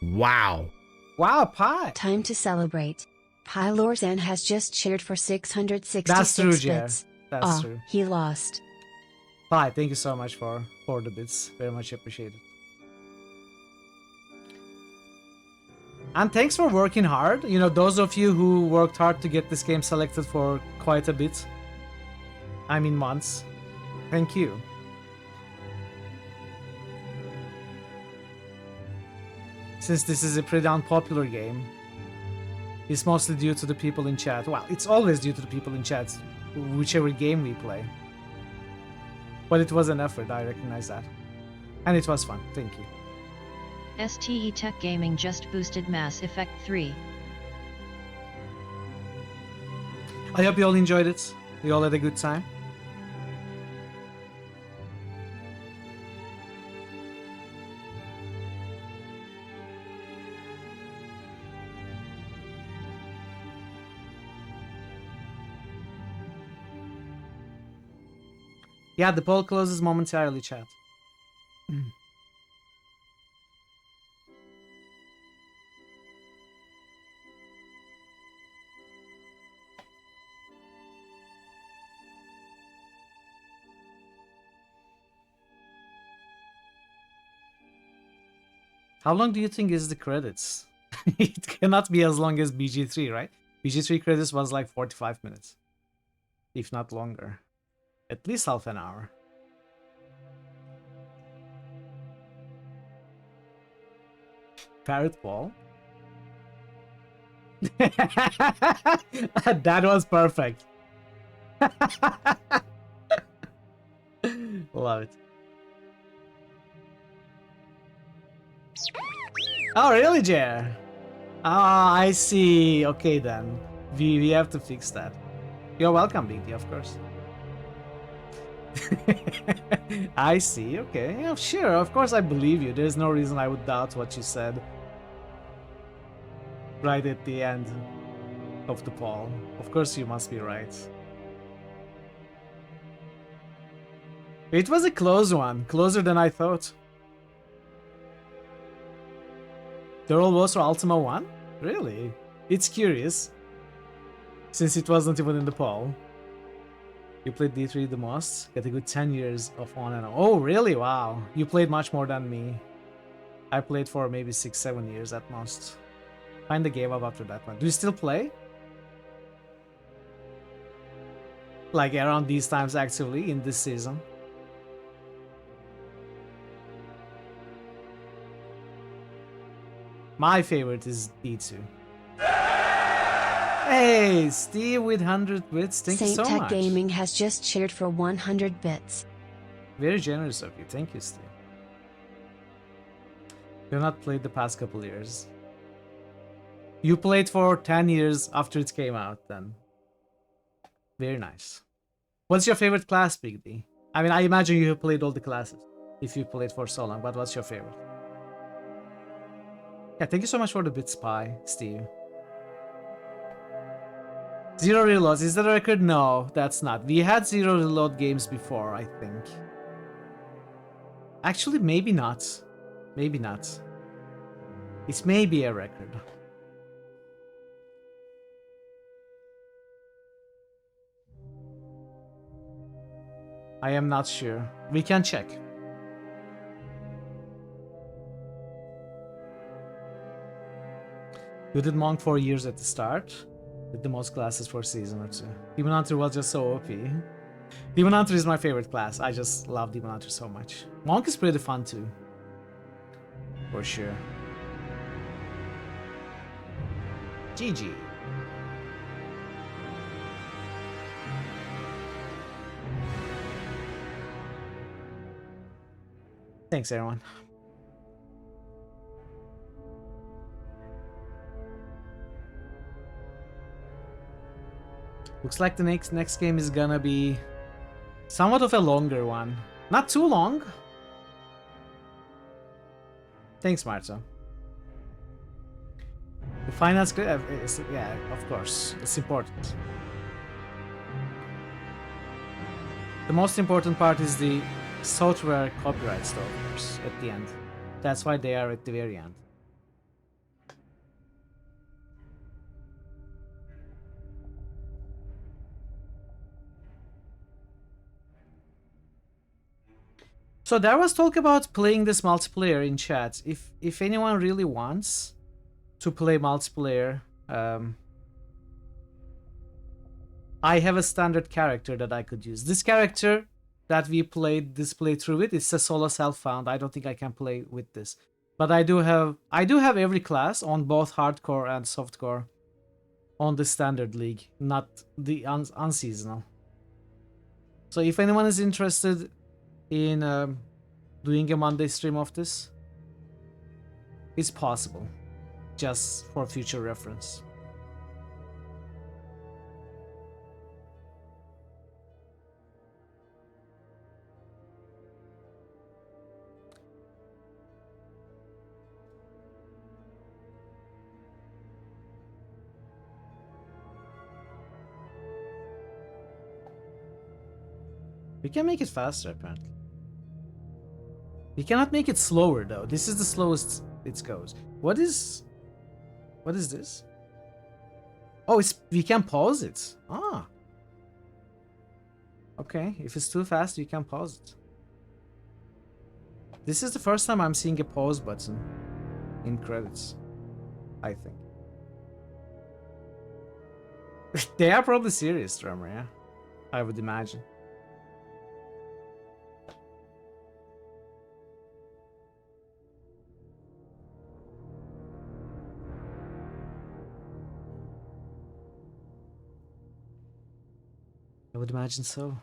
Wow. Wow, Pi. Time to celebrate. Pi Lorzan has just cheered for 666 That's true, Jer. bits. That's true. He lost. Pi, thank you so much for the bits. Very much appreciated. And thanks for working hard. You know, those of you who worked hard to get this game selected for quite a bit. I mean months. Thank you. Since this is a pretty unpopular game, it's mostly due to the people in chat. Well, it's always due to the people in chat, whichever game we play. But it was an effort, I recognize that. And it was fun, thank you. STE Tech Gaming just boosted Mass Effect 3. I hope you all enjoyed it. You all had a good time. Yeah, the poll closes momentarily, chat. How long do you think is the credits? It cannot be as long as BG3, right? BG3 credits was like 45 minutes. If not longer. At least half an hour. Parrot ball. That was perfect. Love it. Oh, really, Jer? Ah, I see. Okay, then. We have to fix that. You're welcome, Big D, of course. I see. Okay. Yeah, sure. Of course, I believe you. There's no reason I would doubt what you said. Right at the end of the poll. Of course, you must be right. It was a close one. Closer than I thought. They're all votes for Ultima 1? Really? It's curious. Since it wasn't even in the poll. You played D3 the most? Got a good 10 years of on and on. Oh, really? Wow. You played much more than me. I played for maybe 6-7 years at most. Kinda gave up after that one. Do you still play? Like around these times actively in this season? My favorite is D2. Hey, Steve with 100 bits. Thank you Saint so Tech much. Gaming has just cheered for 100 bits. Very generous of you. Thank you, Steve. You've not played the past couple years. You played for 10 years after it came out, then. Very nice. What's your favorite class, Big D? I mean, I imagine you have played all the classes if you played for so long, but what's your favorite? Yeah, thank you so much for the bit spy, Steve. 0 reloads. Is that a record? No, that's not. We had 0 reload games before, I think. Actually, maybe not. Maybe not. It may be a record. I am not sure. We can check. You did Monk 4 years at the start. With the most classes for season or 2. Demon Hunter was just so OP. Demon Hunter is my favorite class. I just love Demon Hunter so much. Monk is pretty fun too. For sure. GG. Thanks, everyone. Looks like the next game is gonna be somewhat of a longer one. Not too long. Thanks, Marta. The finance, yeah, of course, it's important. The most important part is the software copyright stuff, of course, at the end. That's why they are at the very end. So there was talk about playing this multiplayer in chat. If anyone really wants to play multiplayer, I have a standard character that I could use. This character that we played this playthrough with, it's a solo self-found. I don't think I can play with this, but I do have every class on both hardcore and softcore on the standard league, not the unseasonal. So if anyone is interested in doing a Monday stream of this, it's possible, just for future reference. We can make it faster, apparently. We cannot make it slower, though. This is the slowest it goes. What is this? Oh, we can pause it. Ah. Okay, if it's too fast, you can pause it. This is the first time I'm seeing a pause button in credits, I think. They are probably serious, drummer, yeah? I would imagine. I would imagine so.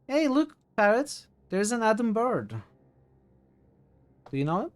Hey, look, Parrot. There's an Adam Bird. Do you know him?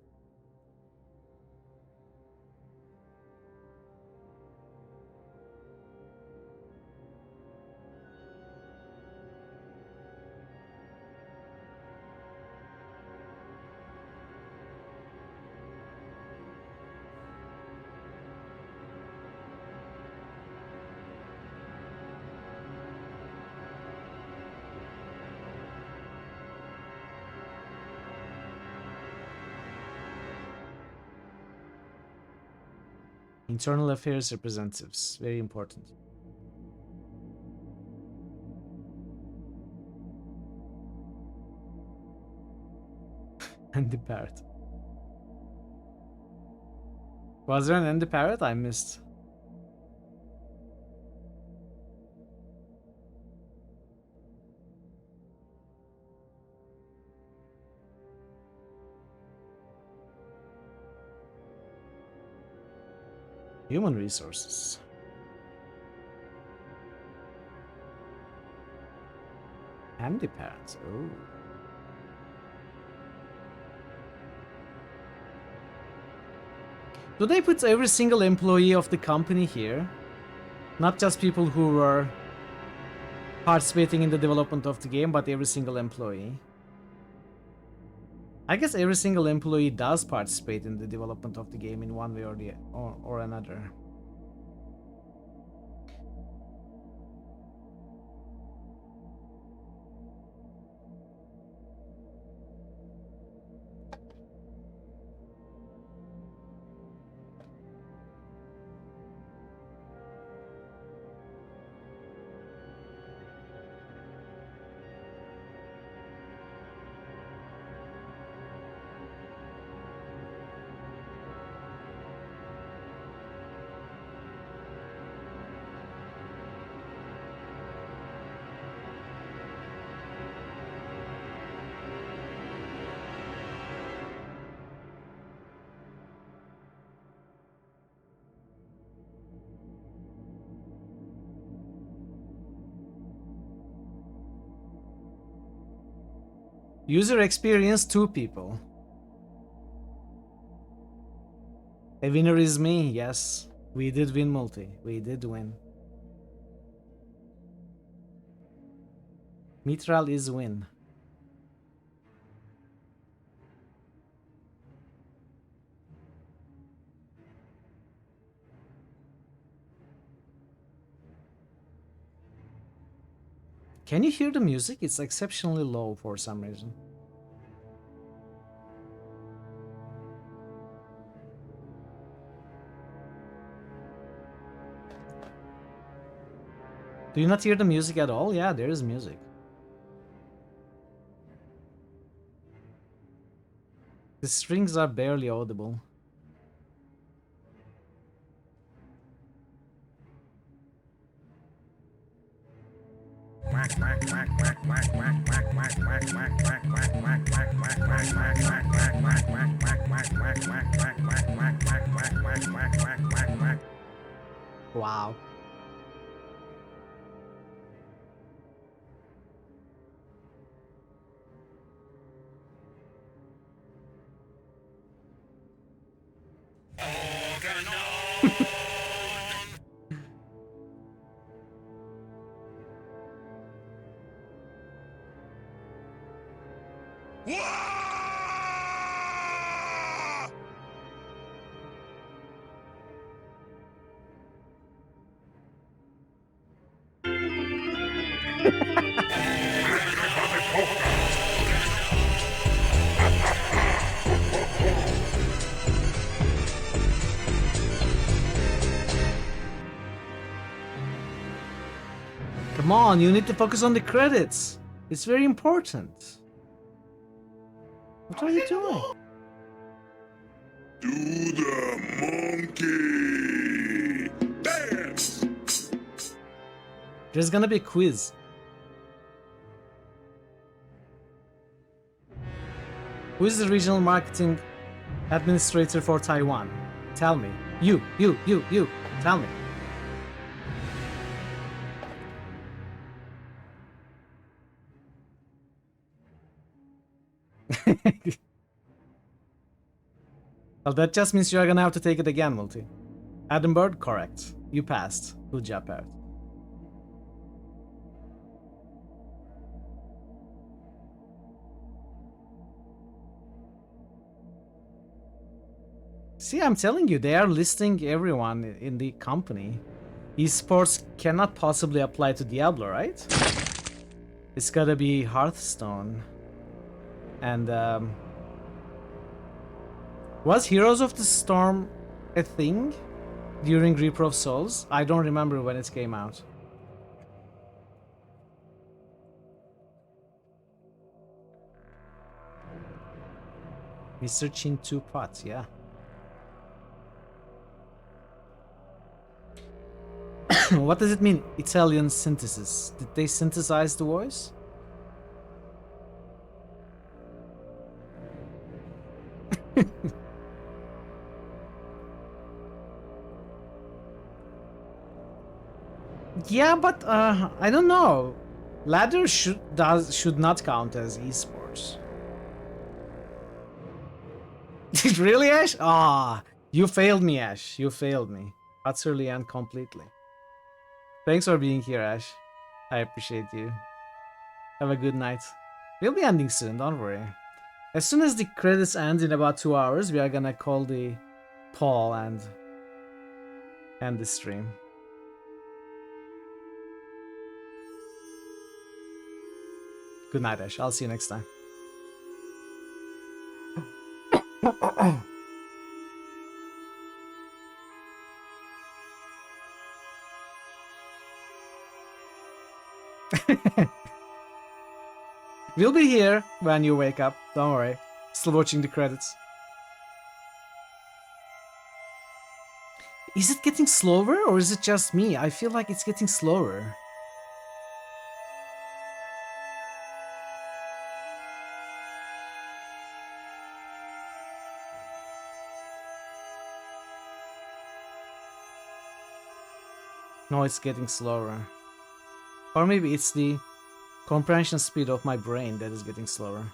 Internal Affairs representatives. Very important. Andy Parrot. Was there an Andy Parrot? I missed. Human resources. Handy parents. Oh. Do they put every single employee of the company here? Not just people who were participating in the development of the game, but every single employee. I guess every single employee does participate in the development of the game in one way or another. User experience 2 people. A winner is me, yes. We did win multi. We did win. Mitral is win. Can you hear the music? It's exceptionally low for some reason. Do you not hear the music at all? Yeah, there is music. The strings are barely audible. Wow. Come on, you need to focus on the credits. It's very important. What are you doing? Do the monkey dance. There's gonna be a quiz. Who is the regional marketing administrator for Taiwan? Tell me. You. Tell me. Well, that just means you're gonna have to take it again, Multi. Edinburgh, correct. You passed. Good job, Parrot. See, I'm telling you, they are listing everyone in the company. Esports cannot possibly apply to Diablo, right? It's gotta be Hearthstone. And, was Heroes of the Storm a thing during Reaper of Souls? I don't remember when it came out. Mr. Chin 2 Pot, yeah. What does it mean, Italian synthesis? Did they synthesize the voice? Yeah, but I don't know. Ladder should not count as esports. Really, Ash? Ah, you failed me, Ash. You failed me utterly and completely. Thanks for being here, Ash. I appreciate you. Have a good night. We'll be ending soon, don't worry. As soon as the credits end in about 2 hours, we are gonna call the Paul and end the stream. Good night, Ash. I'll see you next time. We'll be here when you wake up. Don't worry. Still watching the credits. Is it getting slower or is it just me? I feel like it's getting slower. No, it's getting slower. Or maybe it's the comprehension speed of my brain that is getting slower.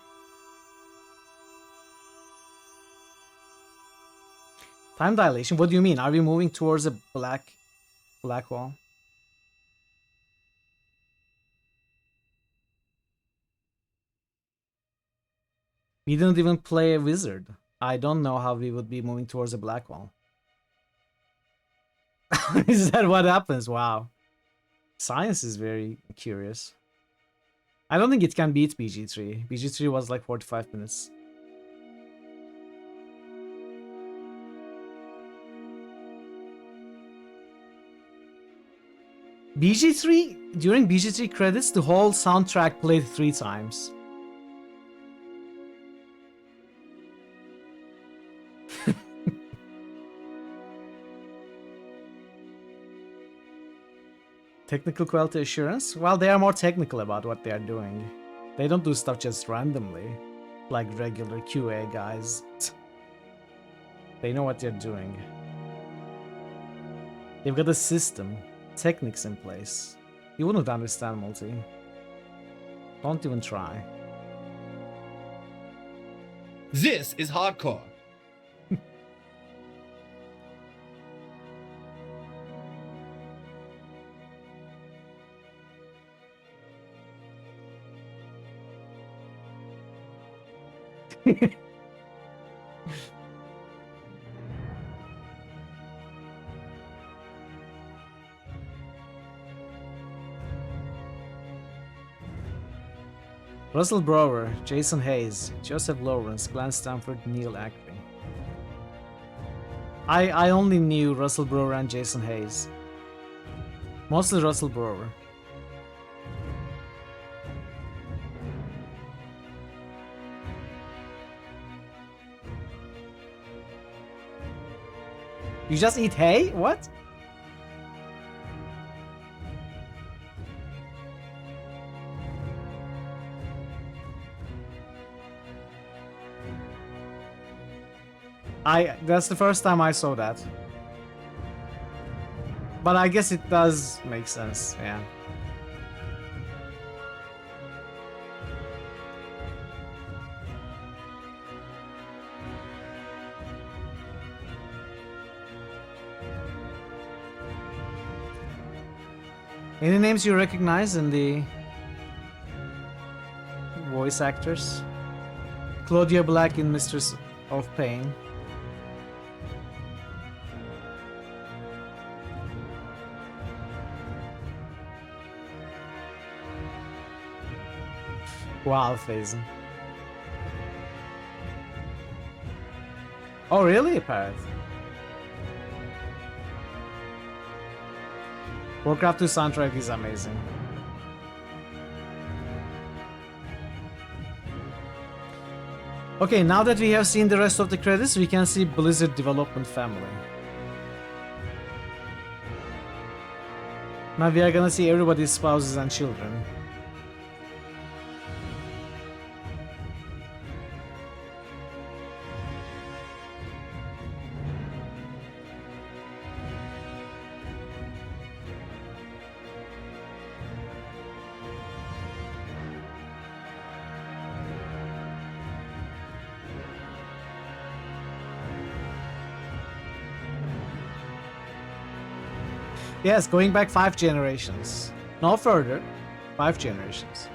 Time dilation? What do you mean? Are we moving towards a black hole? We didn't even play a wizard. I don't know how we would be moving towards a black hole. Is that what happens? Wow. Science is very curious. I don't think it can beat BG3. BG3 was like 45 minutes. BG3, during BG3 credits, the whole soundtrack played 3 times. Technical quality assurance? Well, they are more technical about what they are doing. They don't do stuff just randomly, like regular QA guys. They know what they're doing. They've got a system, techniques in place. You wouldn't understand, Multi. Don't even try. This is hardcore. Russell Brower, Jason Hayes, Joseph Lawrence, Glenn Stanford, Neil Ackley. I only knew Russell Brower and Jason Hayes. Mostly Russell Brower. You just eat hay? What? That's the first time I saw that. But I guess it does make sense, yeah. Any names you recognize in the voice actors? Claudia Black in Mistress of Pain. Wow, Faison. Oh, really, Parrot? Warcraft 2 soundtrack is amazing. Okay, now that we have seen the rest of the credits, we can see Blizzard Development Family. Now we are gonna see everybody's spouses and children. Yes, going back 5 generations. No further. 5 generations.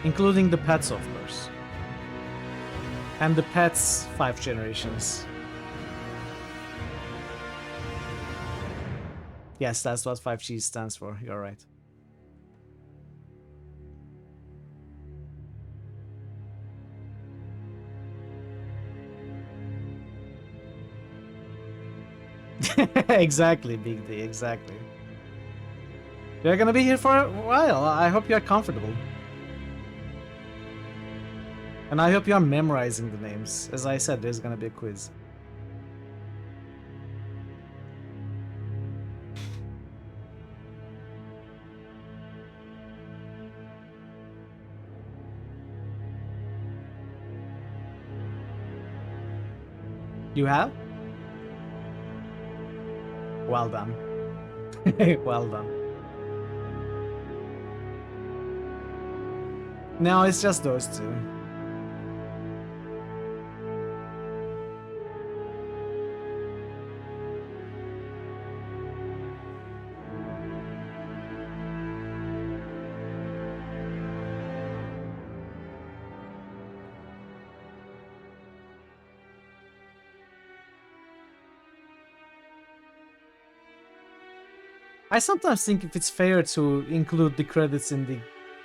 Including the pets, of course. And the pets, 5 generations. Yes, that's what 5G stands for. You're right. Exactly, Big D, exactly. You're gonna be here for a while. I hope you're comfortable. And I hope you're memorizing the names. As I said, there's gonna be a quiz. You have? Well done. Well done. No, it's just those two. I sometimes think if it's fair to include the credits in the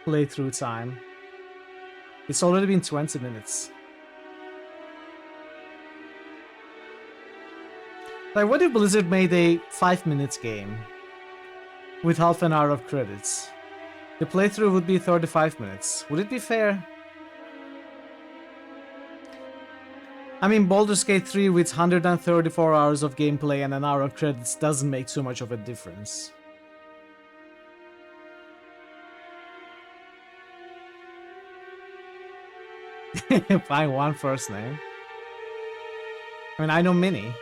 playthrough time. It's already been 20 minutes. Like, what if Blizzard made a 5-minute game with half an hour of credits? The playthrough would be 35 minutes. Would it be fair? I mean, Baldur's Gate 3 with 134 hours of gameplay and an hour of credits doesn't make too much of a difference. Find one first name. I mean, I know many.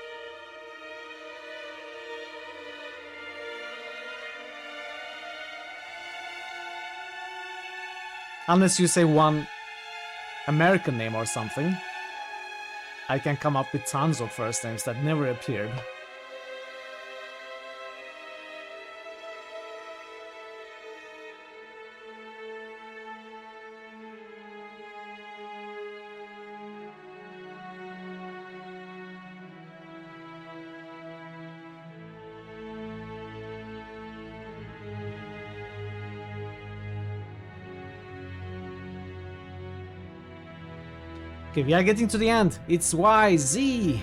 Unless you say one American name or something. I can come up with tons of first names that never appeared. Okay, we are getting to the end. It's YZ.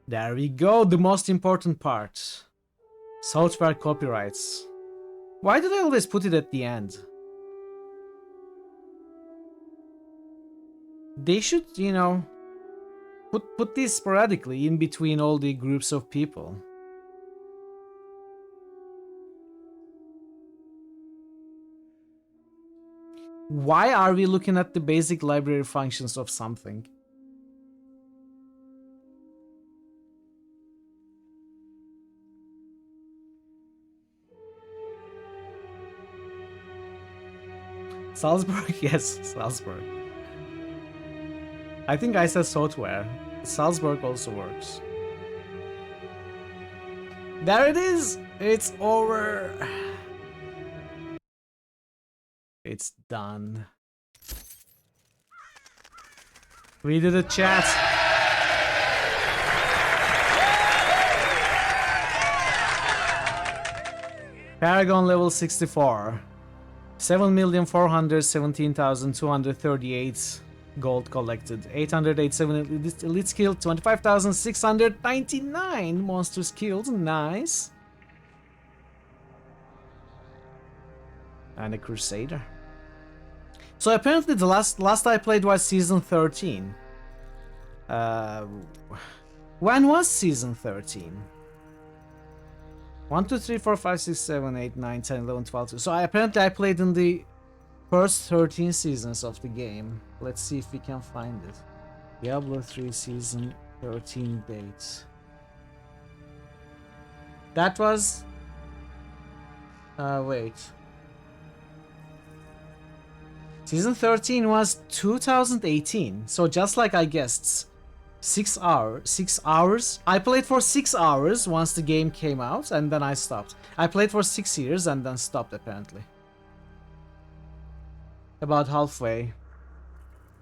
There we go, the most important part. Software copyrights. Why do they always put it at the end? They should, you know, put this sporadically in between all the groups of people. Why are we looking at the basic library functions of something? Salzburg? Yes, Salzburg. I think I said software. Salzburg also works. There it is! It's over! It's done. We did a chat. Paragon level 64. 7,417,238 gold collected. 887 elite skill. 25,699 monsters killed. Nice. And a crusader. So apparently the last I played was season 13. When was season 13? 1, 2, 3, 4, 5, 6, 7, 8, 9, 10, 11, 12. So apparently I played in the first 13 seasons of the game. Let's see if we can find it. Diablo 3 season 13 dates. That was... wait. Season 13 was 2018, so just like I guessed, 6 hours. I played for 6 hours once the game came out, and then I stopped. I played for 6 years and then stopped, apparently. About halfway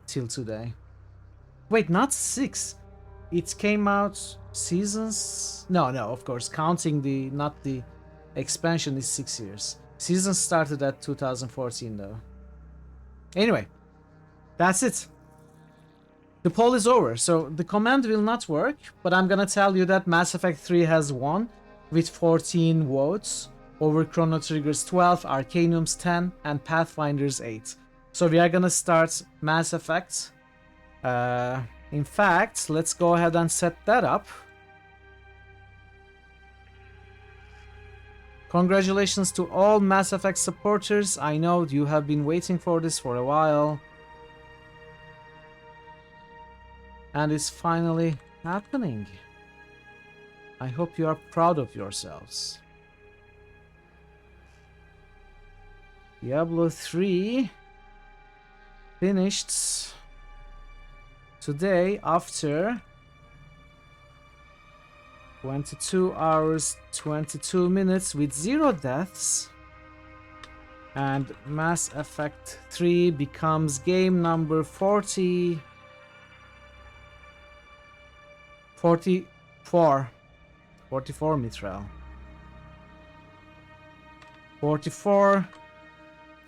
till today. Wait, not 6. It came out seasons... No, of course, counting the... not the expansion is 6 years. Season started at 2014, though. Anyway, that's it. The poll is over, so the command will not work, but I'm gonna tell you that Mass Effect 3 has won with 14 votes over Chrono Trigger's 12, Arcanum's 10, and Pathfinder's 8. So we are gonna start Mass Effect. In fact, let's go ahead and set that up. Congratulations to all Mass Effect supporters. I know you have been waiting for this for a while. And it's finally happening. I hope you are proud of yourselves. Diablo 3 finished today after 22 hours, 22 minutes with 0 deaths. And Mass Effect 3 becomes game number 44. 44, Mithril. 44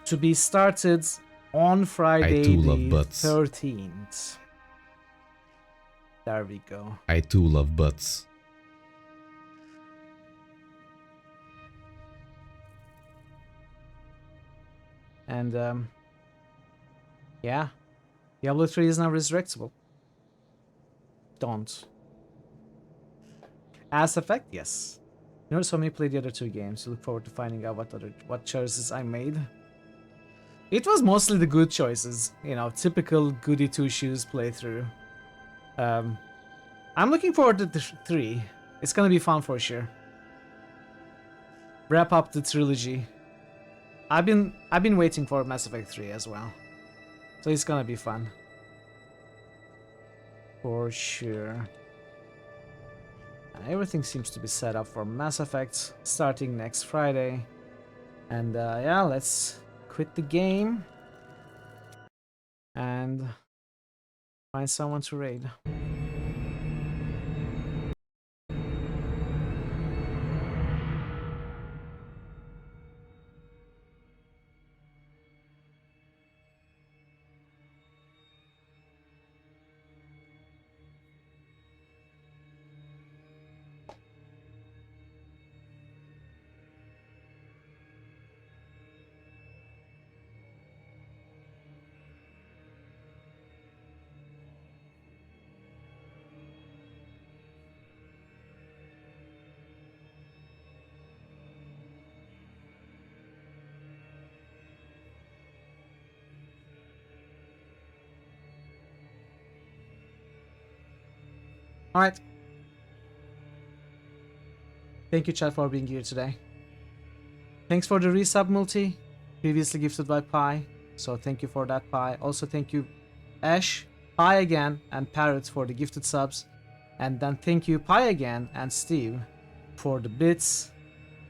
to be started on Friday the 13th. There we go. I too love butts. And yeah, Diablo 3 is now resurrectable. Don't. Mass Effect, yes. You know, so many played the other 2 games. You look forward to finding out what choices I made. It was mostly the good choices, you know, typical goody 2-shoes playthrough. I'm looking forward to the 3. It's gonna be fun for sure. Wrap up the trilogy. I've been waiting for Mass Effect 3 as well, so it's gonna be fun for sure. Everything seems to be set up for Mass Effect starting next Friday, and yeah, let's quit the game and find someone to raid. Alright. Thank you, chat, for being here today. Thanks for the resub multi, previously gifted by Pi. So thank you for that, Pi. Also thank you, Ash, Pi again, and Parrot for the gifted subs. And then thank you, Pi again, and Steve for the bits.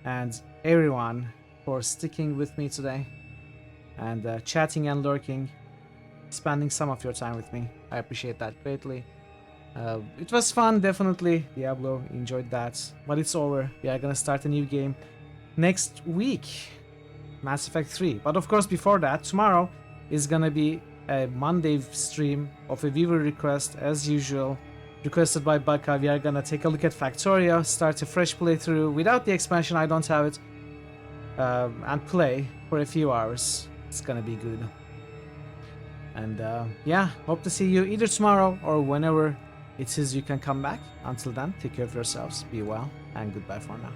And everyone for sticking with me today. And chatting and lurking. Spending some of your time with me. I appreciate that greatly. It was fun, definitely. Diablo, enjoyed that. But it's over. We are gonna start a new game next week. Mass Effect 3. But of course, before that, tomorrow is gonna be a Monday stream of a viewer request, as usual. Requested by Baka. We are gonna take a look at Factorio, start a fresh playthrough without the expansion, I don't have it. And play for a few hours. It's gonna be good. And yeah, hope to see you either tomorrow or whenever it is you can come back. Until then, take care of yourselves, be well, and goodbye for now.